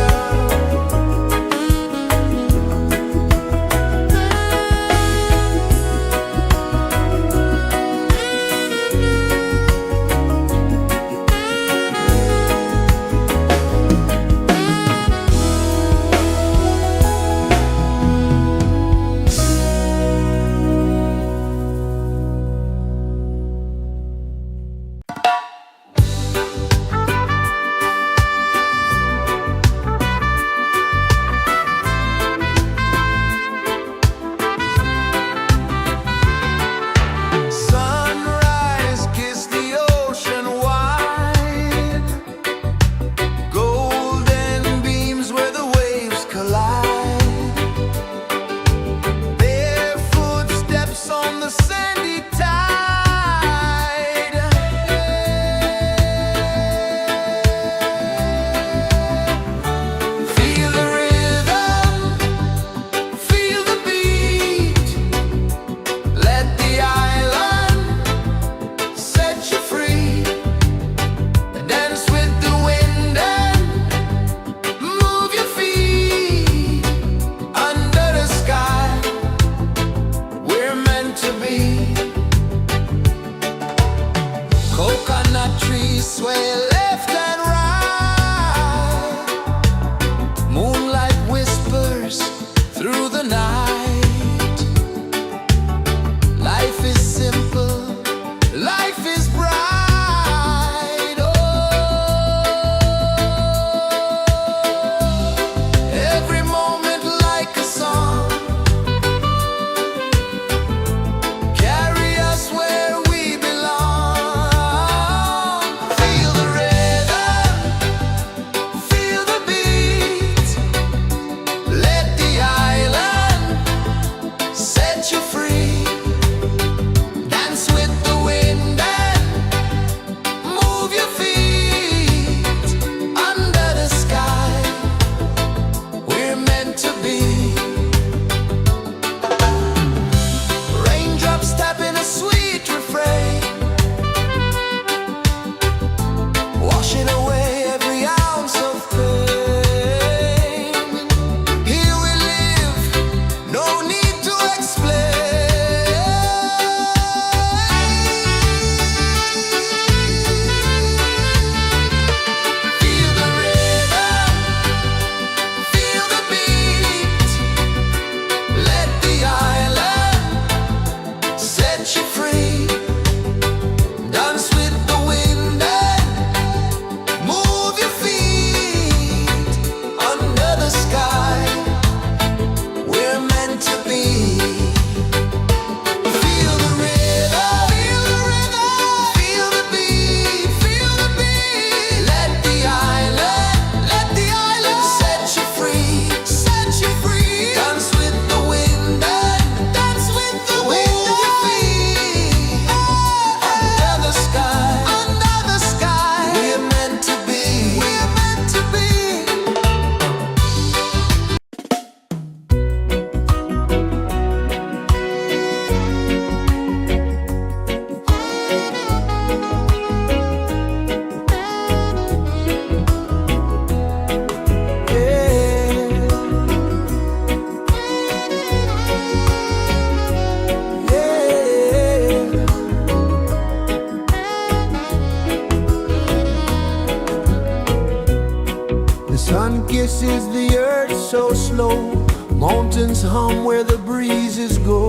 A: Sun kisses the earth so slow, mountains hum where the breezes go,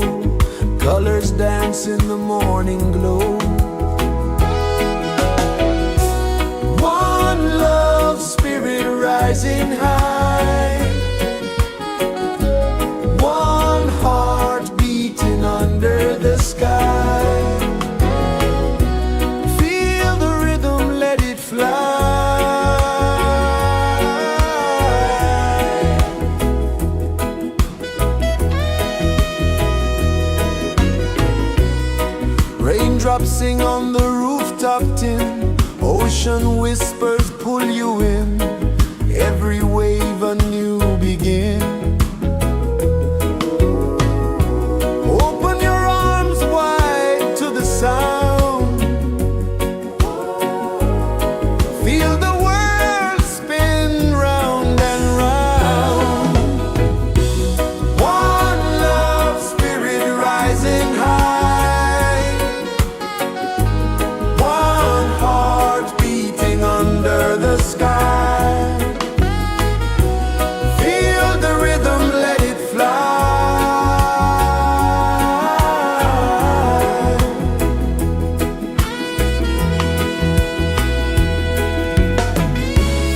A: colors dance in the morning glow. One love spirit rising high, one heart beating under the sky. Feel the rhythm, let it fly. Raindrops sing on the rooftop tin, ocean whispers pull you in, every wave a new begin. Open your arms wide to the sound, feel the world spin round and round. One love spirit rising high, one heart beating under the sky. Feel the rhythm, let it fly.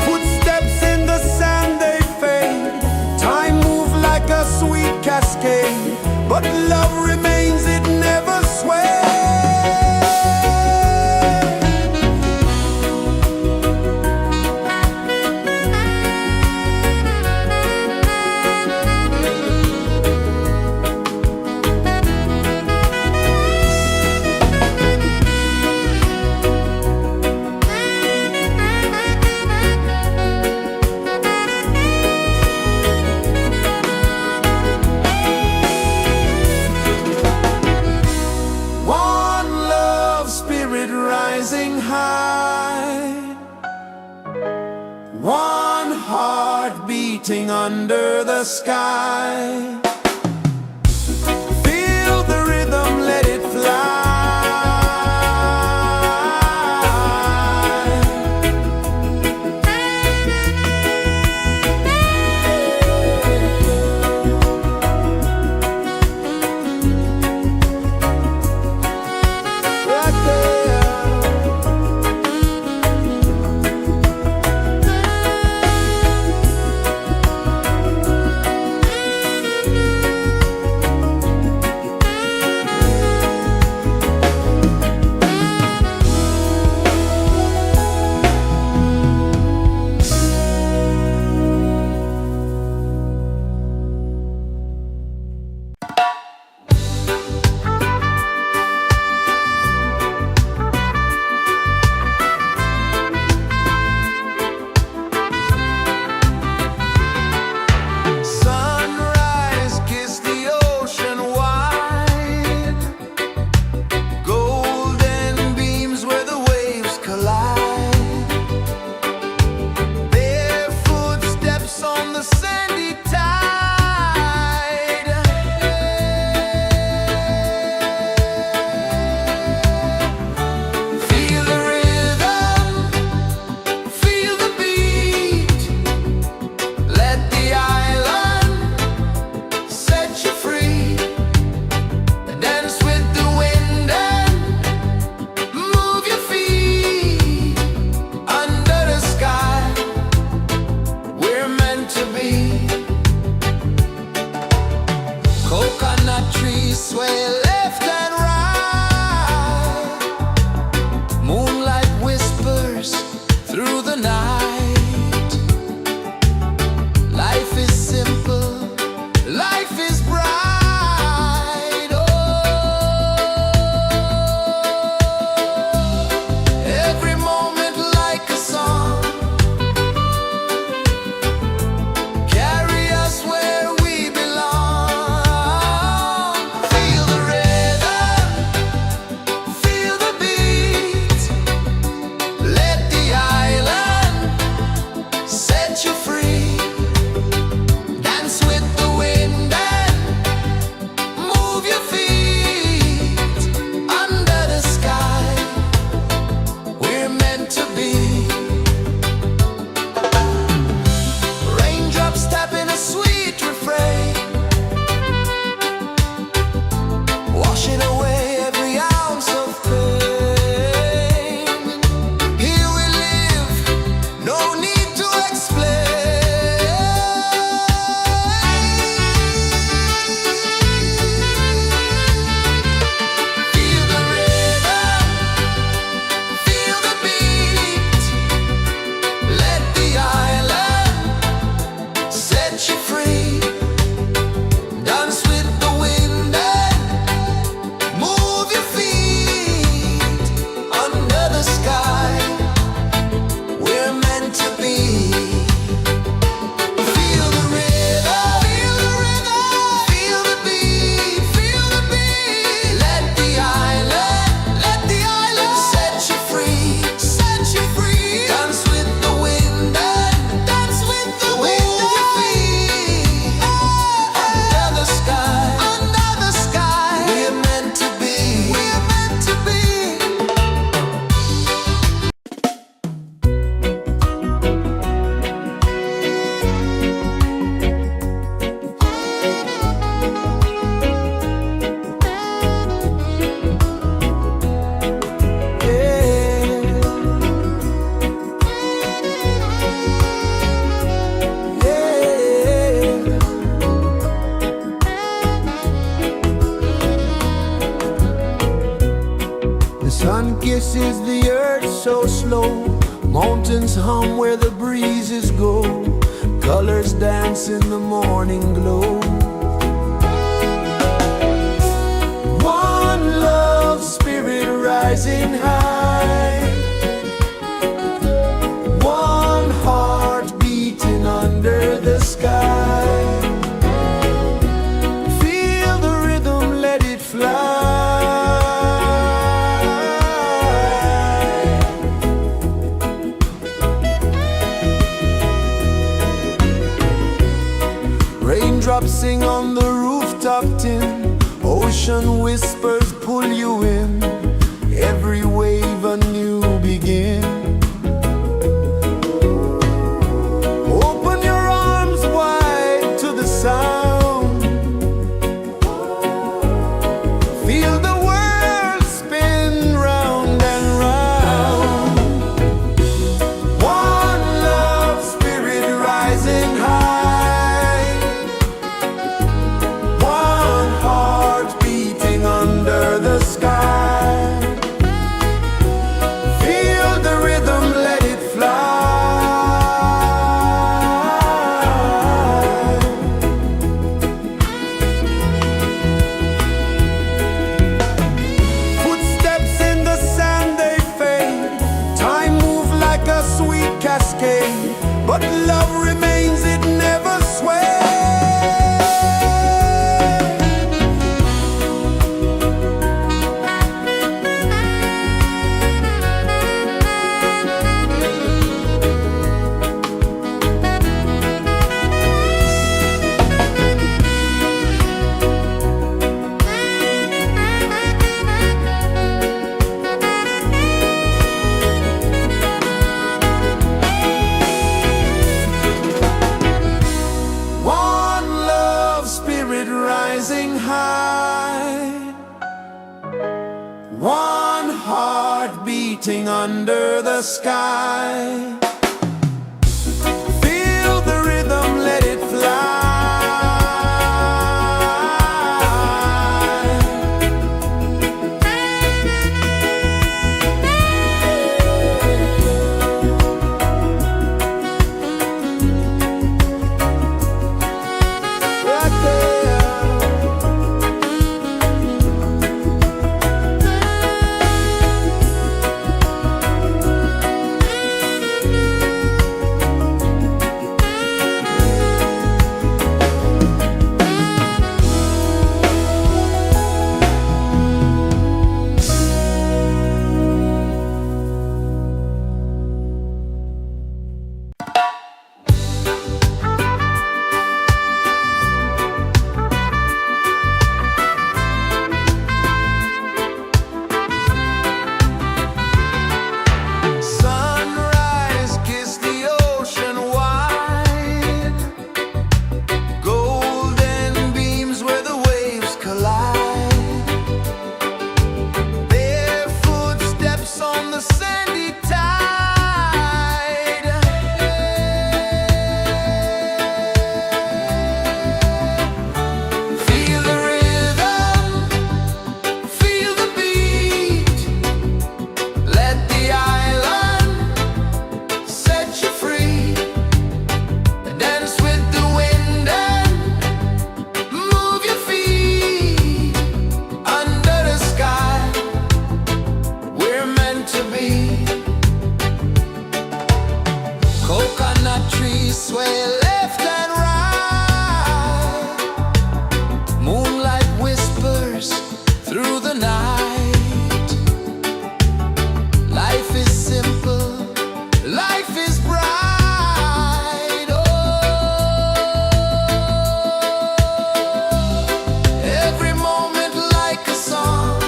A: Footsteps in the sand, they fade, time moves like a sweet cascade, but love remains, it never sways. One love spirit rising high, one heart beating under the sky. Feel the rhythm, let it fly. Right there. rejoices the earth so slow. Mountains hum where the breezes go. Colors dance in the morning glow. One love spirit rising high. One heart beating under the sky. Feel the rhythm, let it fly. Raindrops sing on the rooftop tin. Ocean whispers pull you in. Every wave a new begin. Open your arms wide to the sound. Feel the world spin round and round. One love spirit rising high. One heart beating under the sky. Feel the rhythm, let it fly. Footsteps in the sand, they fade. Time moves like a sweet cascade, but love remains, it never sways. One love spirit rising high. One heart beating under the sky. Feel the rhythm, let it fly. Right there. Sunrise, kiss the ocean wide. Golden beams where the waves collide. Bare footsteps on the sandy tide. Feel the rhythm, feel the beat. Let the island set you free. Dance with the wind and move your feet. Under the sky, we're meant to be. Coconut trees sway left and right. Moonlight whispers through the night. Life is simple, life is bright. Oh, every moment like a song.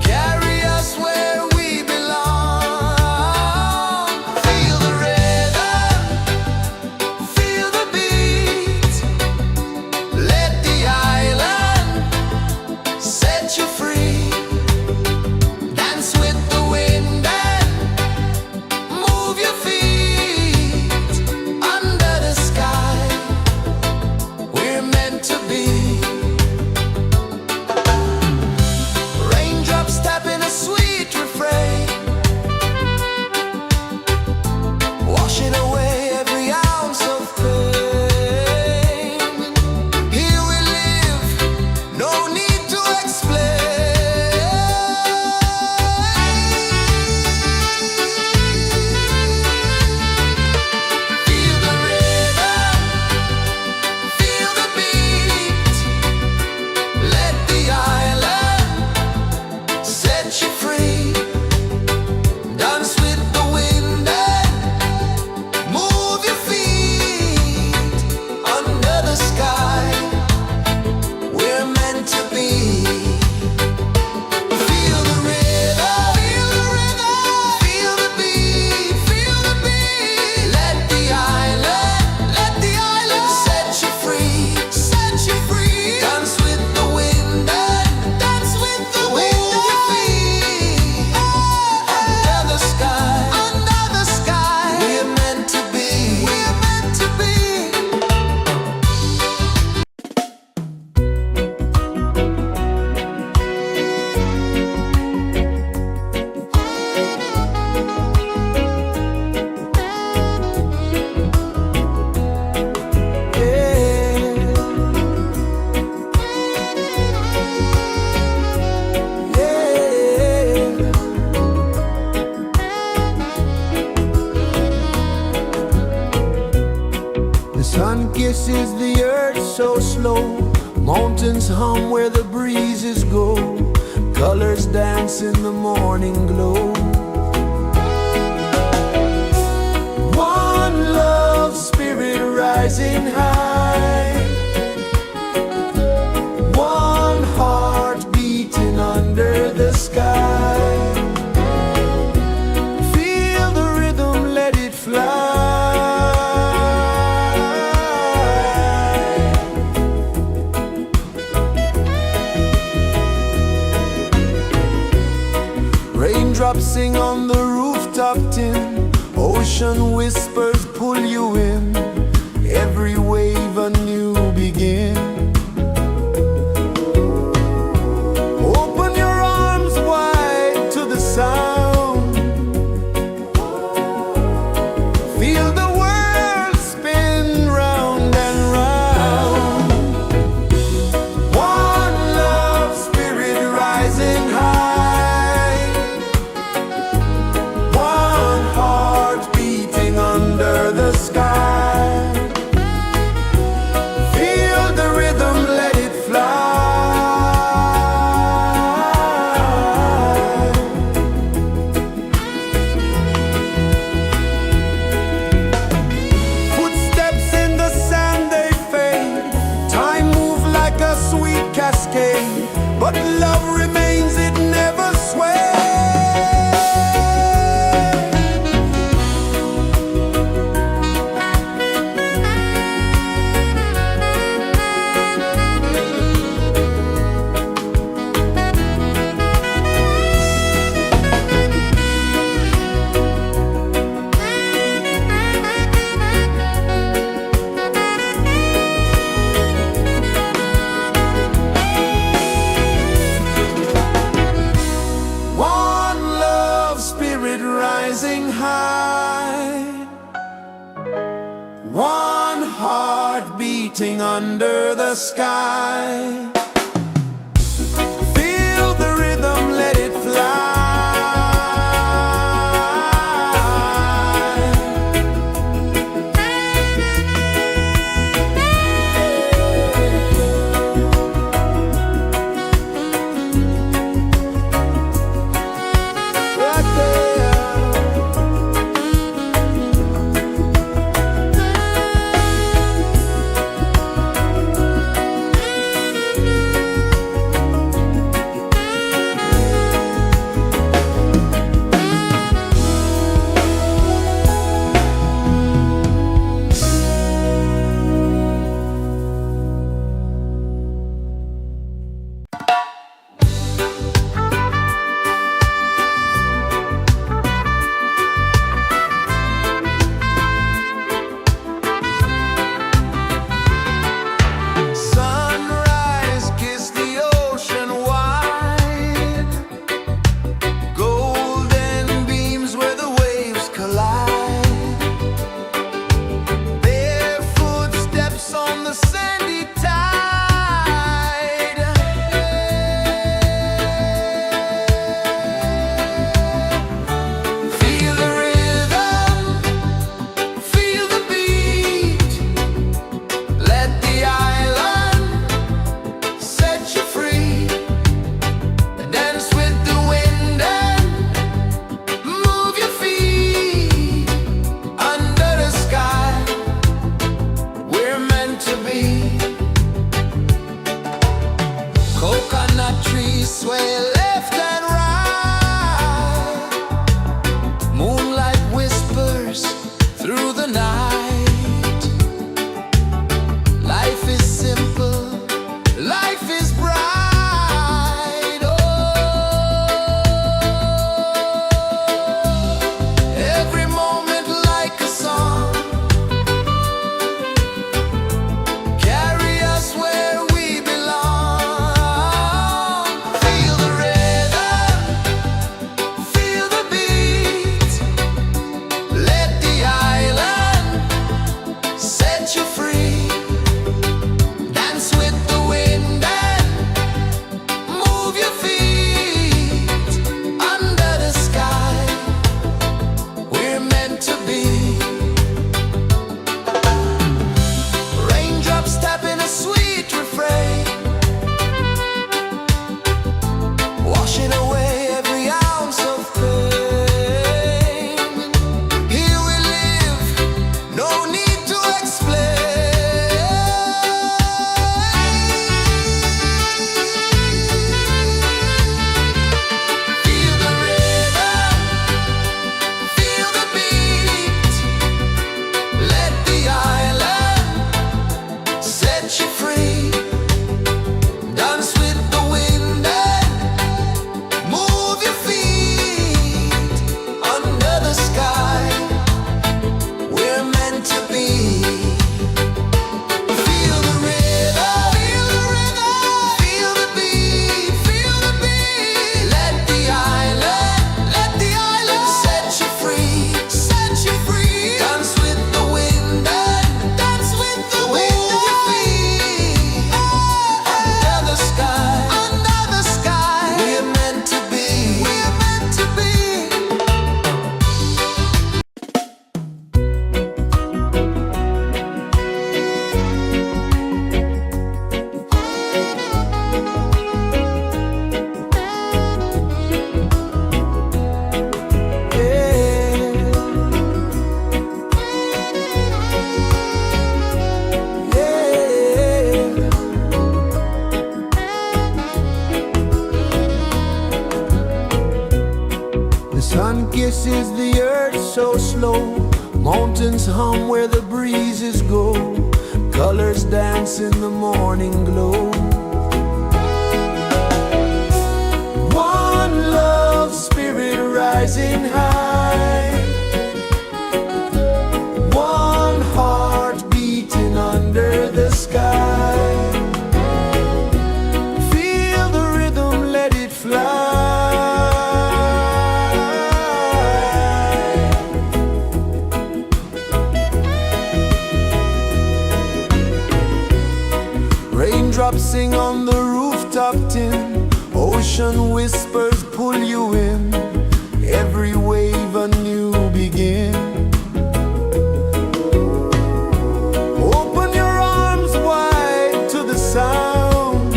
A: Carry us where we belong. Feel the rhythm, feel the beat. Let the island set you free. Dance with the wind and move your feet. Under the sky, we're meant to be. Rain Sun kisses the earth so slow, mountains hum where the breezes go, colors dance in the morning glow. One love spirit rising high, one heart beating under the sky. Feel the rhythm, let it fly. Raindrops sing on the rooftop tin, ocean whispers pull you in, every wave a new begin. Open your arms wide to the sound, feel the world spin round and round. One love spirit rising high, one heart beating under the sky. Feel the rhythm, let it fly. Footsteps in the sand, they fade, time moves like a sweet cascade, but love remains, it never sways. One love spirit rising high, one heart beating under the sky. Feel the rhythm, let it fly. Right there. is the earth so slow? Mountains hum where the breezes go. Colors dance in the morning glow. One love, spirit rising high. One heart beating under the sky. Feel the rhythm, let it fly. Raindrops sing on the rooftop tin. Ocean whispers pull you in. Every wave a new begin. Open your arms wide to the sound.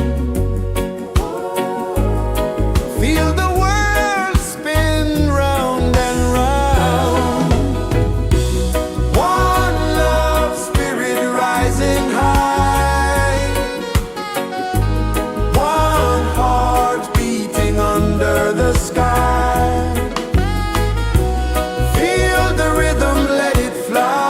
A: Feel the world spin round and round. One love, spirit rising high. One heart beating under the sky. Feel the rhythm, let it fly.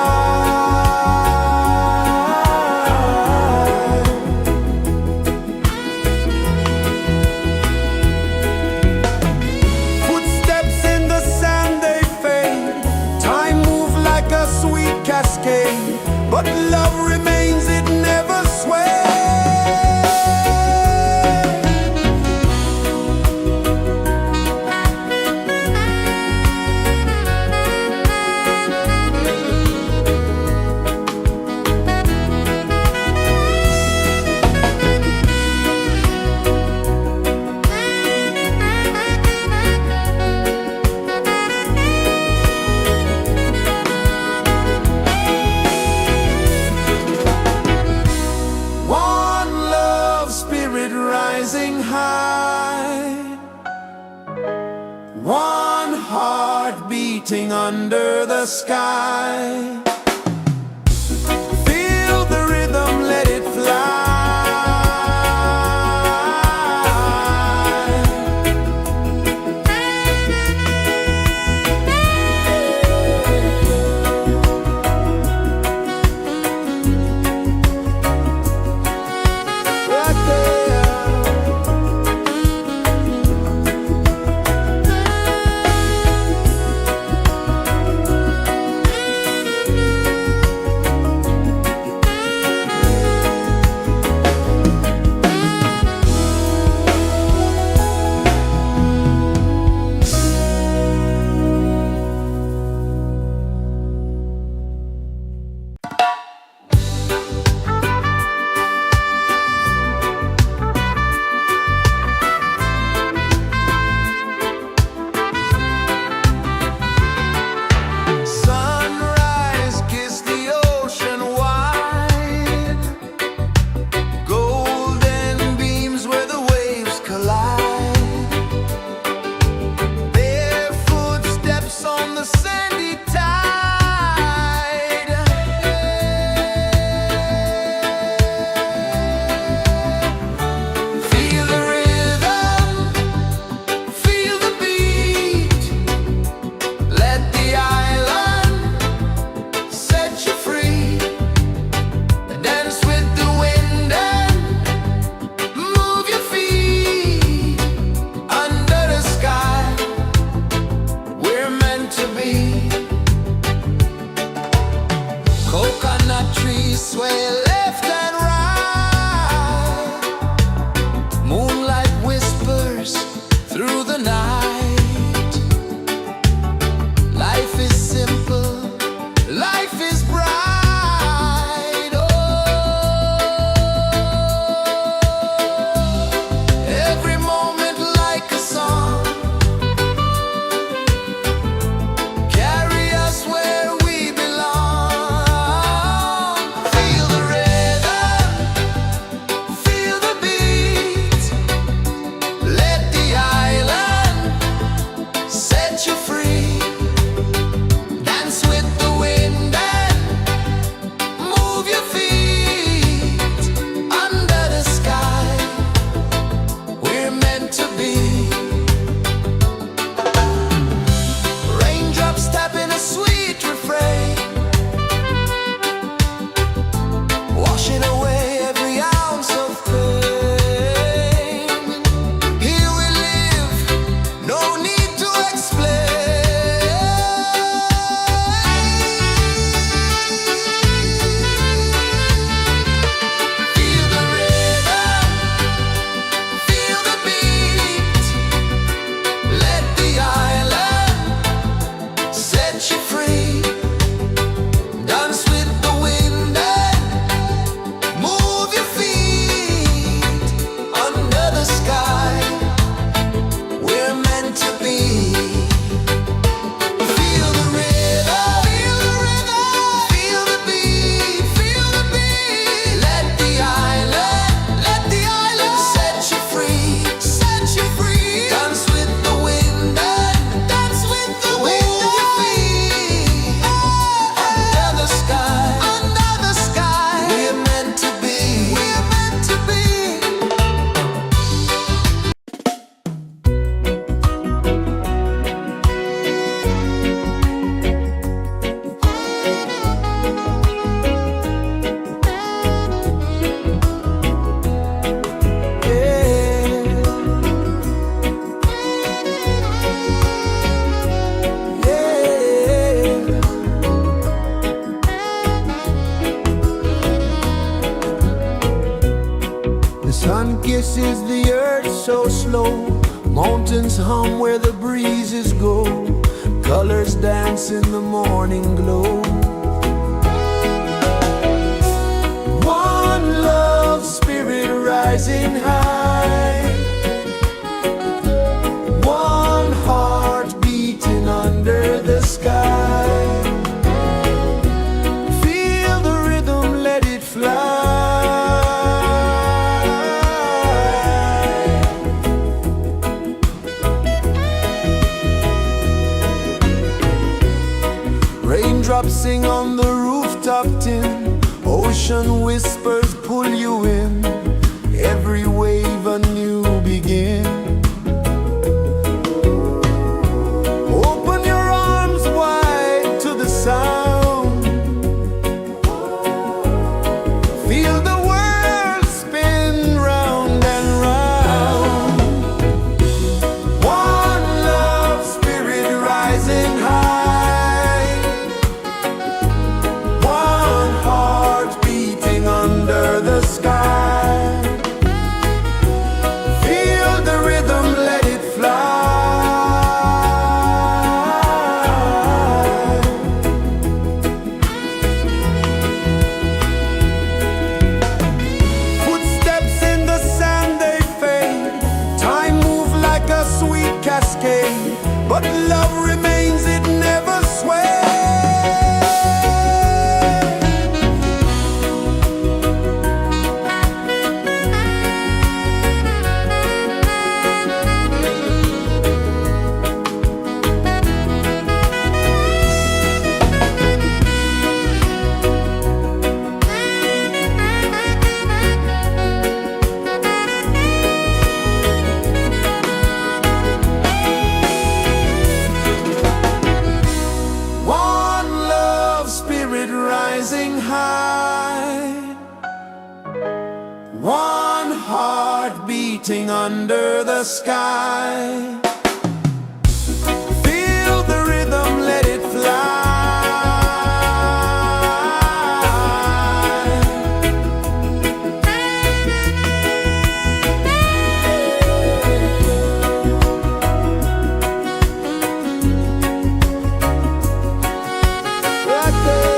A: Footsteps in the sand, they fade. Time moves like a sweet cascade, but love remains, it never sways. One love, spirit rising high. One heart beating under the sky. Feel the rhythm, let it fly. Right there. Sunrise, kiss the ocean wide. Golden beams where the waves collide. Barefoot steps on the sandy tide. Feel the rhythm, feel the beat. Let the island set you free. Dance with the wind and move your feet. Under the sky, we're meant to be. Coconut trees sway left and right. Moonlight whispers through the night. Life is simple, life is bright. Oh, every moment like a song. Carry us where we belong. Feel the rhythm, kisses the earth so slow. Mountains hum where the breezes go. Colors dance in the morning glow. One love spirit rising high. One heart beating under the sky. Feel the rhythm, let it fly. Raindrops sing on the rooftop tin. Ocean whispers pull you in. Every wave a new begin. Open your arms wide to the sound. Feel the world spin round and round. One love spirit rising high. One heart beating under the sky. Feel the rhythm, let it fly. Footsteps in the sand, they fade. Time moves like a sweet cascade, but love remains, it never sways. One love spirit rising high. One heart beating under the sky. Feel the rhythm, let it fly. Right there.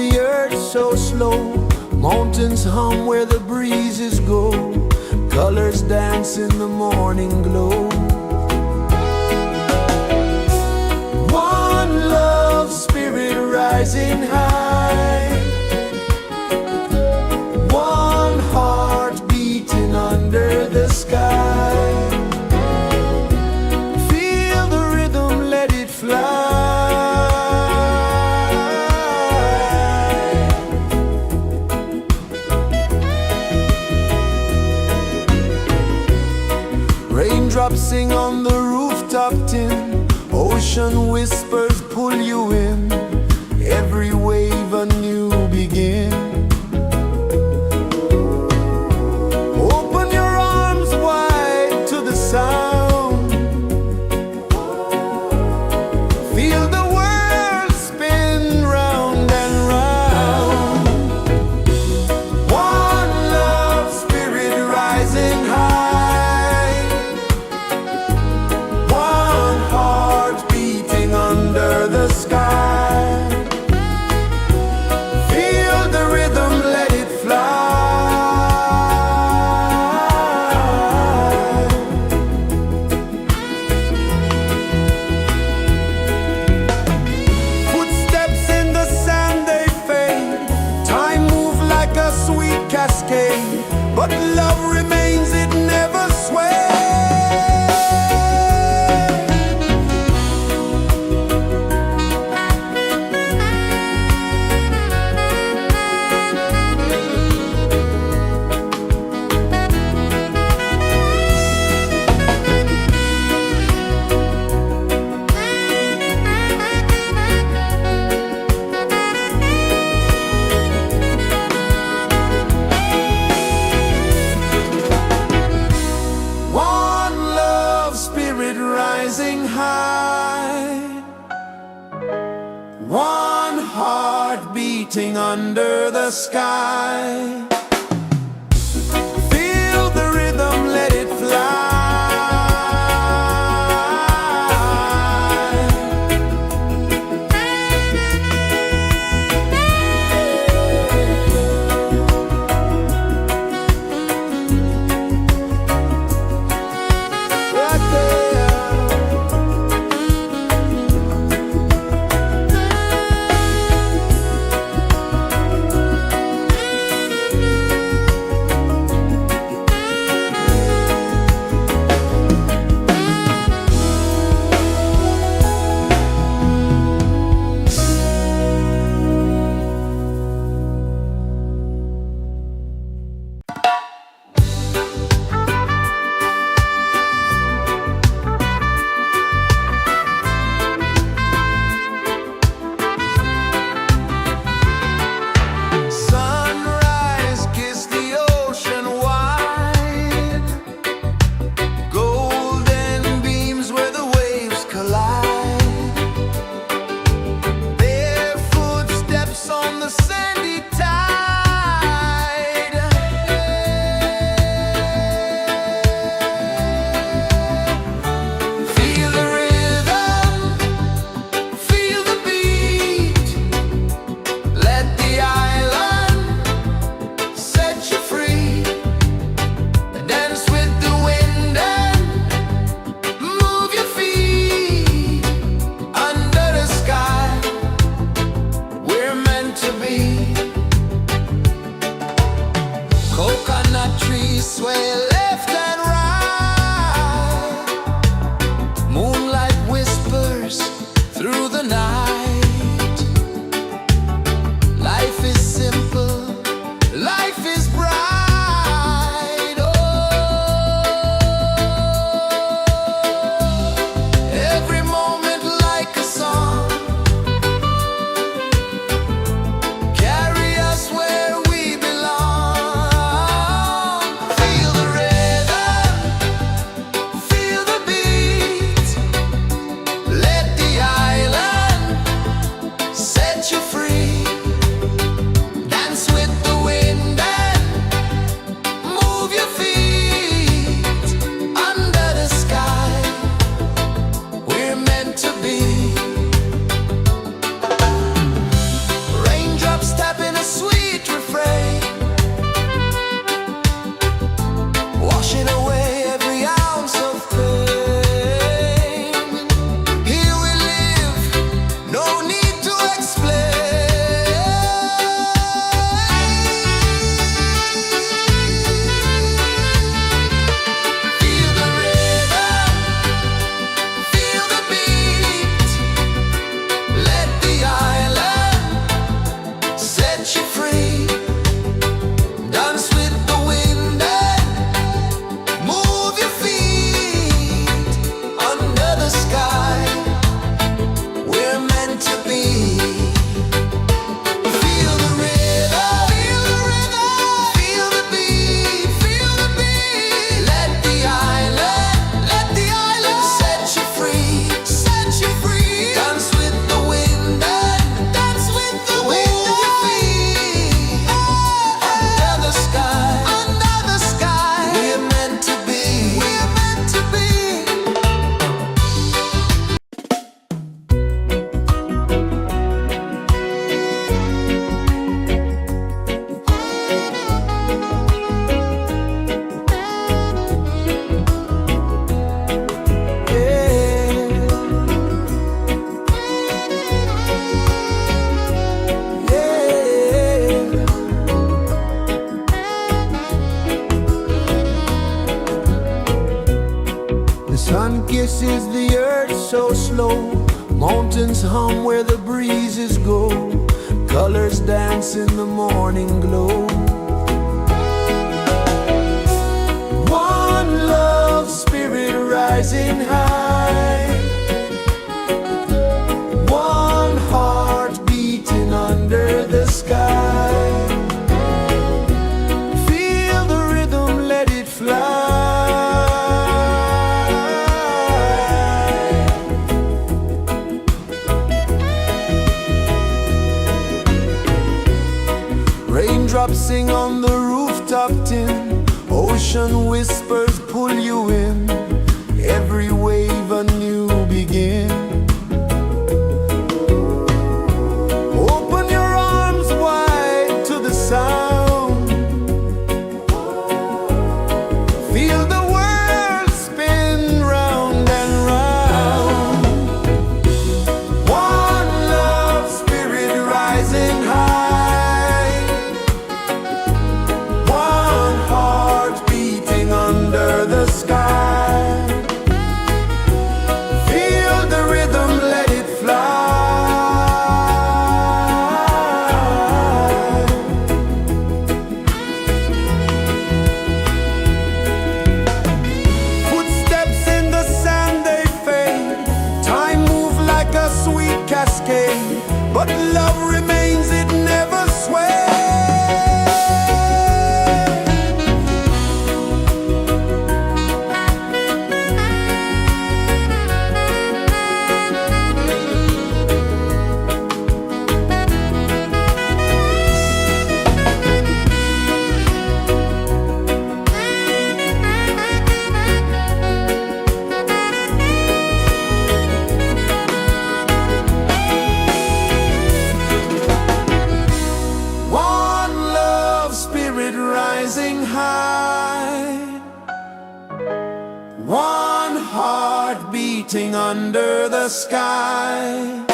A: the earth so slow. Mountains hum where the breezes go. Colors dance in the morning glow. One love spirit rising high. One heart beating under the sky. Feel the rhythm, let it fly. Raindrops sing on the rooftop tin. Ocean whispers pull you in. Every wave a new begin. Open your arms wide to the sound. Feel the world spin round and round. One love spirit rising high. One heart beating under the sky. Feel the rhythm, let it fly. Footsteps in the sand, they fade. Time moves like a sweet cascade, but love remains, it never sways. One love spirit rising high. One heart beating under the sky. Feel the rhythm, let it fly. Right there. mountains hum where the breezes go, colors dance in the morning glow. One love spirit rising high, one heart beating under the sky. Feel the rhythm, let it fly. Raindrops sing on the rooftop tin, ocean whispers pull you in, every wave a new begin. Open your arms wide to the sound, feel the world spin round and round. One love spirit rising high, one heart beating under the sky. Feel the rhythm, let it fly. Footsteps in the sand, they fade. Time moves like a sweet cascade, but love remains, it never sways. One love spirit rising high, one heart beating under the sky.